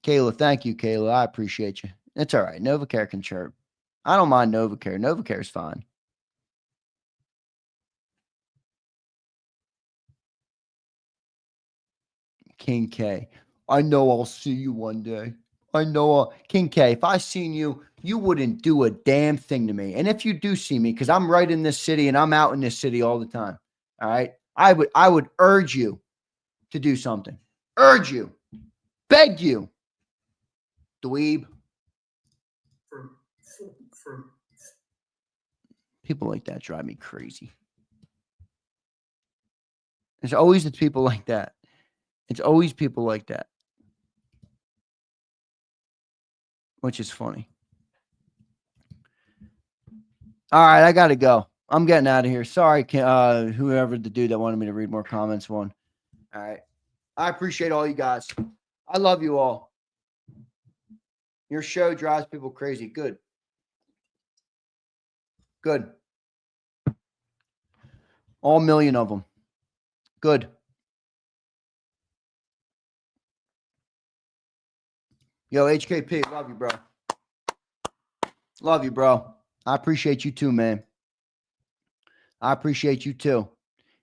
Kayla, thank you, Kayla. I appreciate you. It's all right. Novacare can chirp. I don't mind Novacare. Novacare's fine. King K. I know I'll see you one day. I know, King K, if I seen you, you wouldn't do a damn thing to me. And if you do see me, because I'm right in this city and I'm out in this city all the time, all right, I would urge you to do something. Urge you. Beg you. Dweeb. People like that drive me crazy. There's always the people like that. It's always people like that. Which is funny. All right, I got to go. I'm getting out of here. Sorry, whoever the dude that wanted me to read more comments won. All right. I appreciate all you guys. I love you all. Your show drives people crazy. Good. Good. All million of them. Good. Yo, HKP, love you, bro. Love you, bro. I appreciate you too, man. I appreciate you too.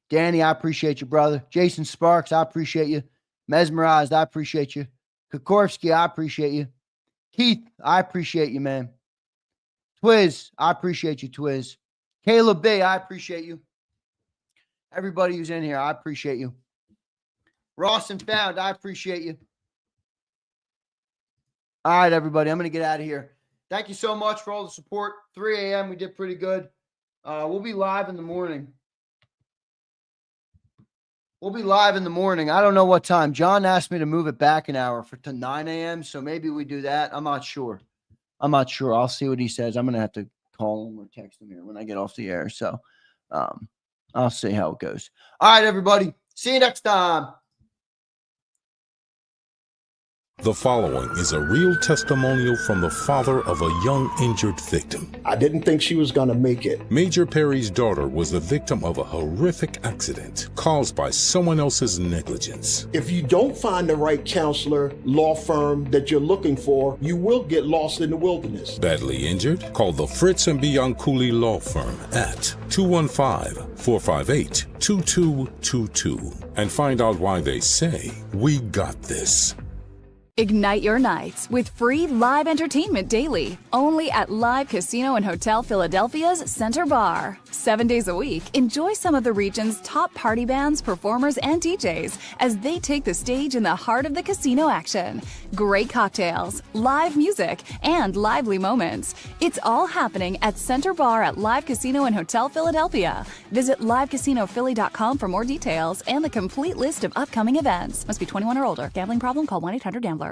Danny, I appreciate you, brother. Jason Sparks, I appreciate you. Mesmerized, I appreciate you. Kokorski, I appreciate you. Keith, I appreciate you, man. Twiz, I appreciate you, Twiz. Caleb B, I appreciate you. Everybody who's in here, I appreciate you. Ross and Found, I appreciate you. All right, everybody, I'm going to get out of here. Thank you so much for all the support. 3 a.m., we did pretty good. We'll be live in the morning. We'll be live in the morning. I don't know what time. John asked me to move it back an hour to 9 a.m., so maybe we do that. I'm not sure. I'll see what he says. I'm going to have to call him or text him here when I get off the air. So I'll see how it goes. All right, everybody. See you next time. The following is a real testimonial from the father of a young injured victim. I didn't think she was going to make it. Major Perry's daughter was the victim of a horrific accident caused by someone else's negligence. If you don't find the right counselor, law firm that you're looking for, you will get lost in the wilderness. Badly injured? Call the Fritz and Bianculli Law Firm at 215-458-2222 and find out why they say, "We got this." Ignite your nights with free live entertainment daily, only at Live Casino and Hotel Philadelphia's Center Bar. 7 days a week, enjoy some of the region's top party bands, performers, and DJs as they take the stage in the heart of the casino action. Great cocktails, live music, and lively moments. It's all happening at Center Bar at Live Casino and Hotel Philadelphia. Visit livecasinophilly.com for more details and the complete list of upcoming events. Must be 21 or older. Gambling problem? Call 1-800-GAMBLER.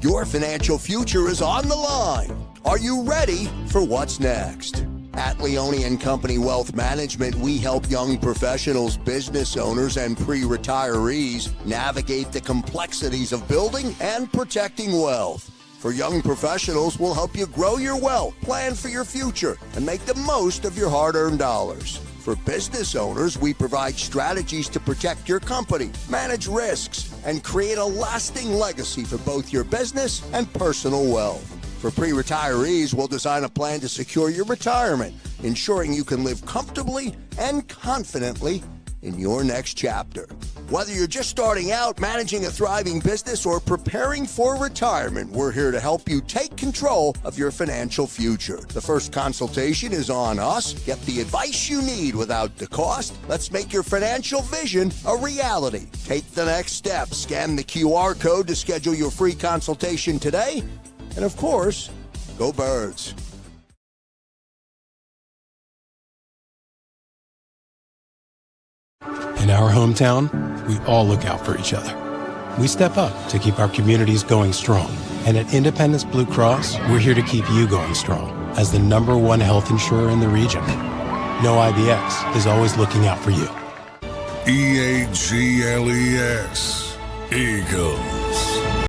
Your financial future is on the line. Are you ready for what's next? At Leone & Company Wealth Management, we help young professionals, business owners, and pre-retirees navigate the complexities of building and protecting wealth. For young professionals, we'll help you grow your wealth, plan for your future, and make the most of your hard-earned dollars. For business owners, we provide strategies to protect your company, manage risks, and create a lasting legacy for both your business and personal wealth. For pre-retirees, we'll design a plan to secure your retirement, ensuring you can live comfortably and confidently in your next chapter. Whether you're just starting out, managing a thriving business, or preparing for retirement, we're here to help you take control of your financial future. The first consultation is on us. Get the advice you need without the cost. Let's make your financial vision a reality. Take the next step. Scan the QR code to schedule your free consultation today. And of course, go Birds. In our hometown, we all look out for each other. We step up to keep our communities going strong. And at Independence Blue Cross, we're here to keep you going strong as the #1 health insurer in the region. No IBX is always looking out for you. EAGLES. Eagle.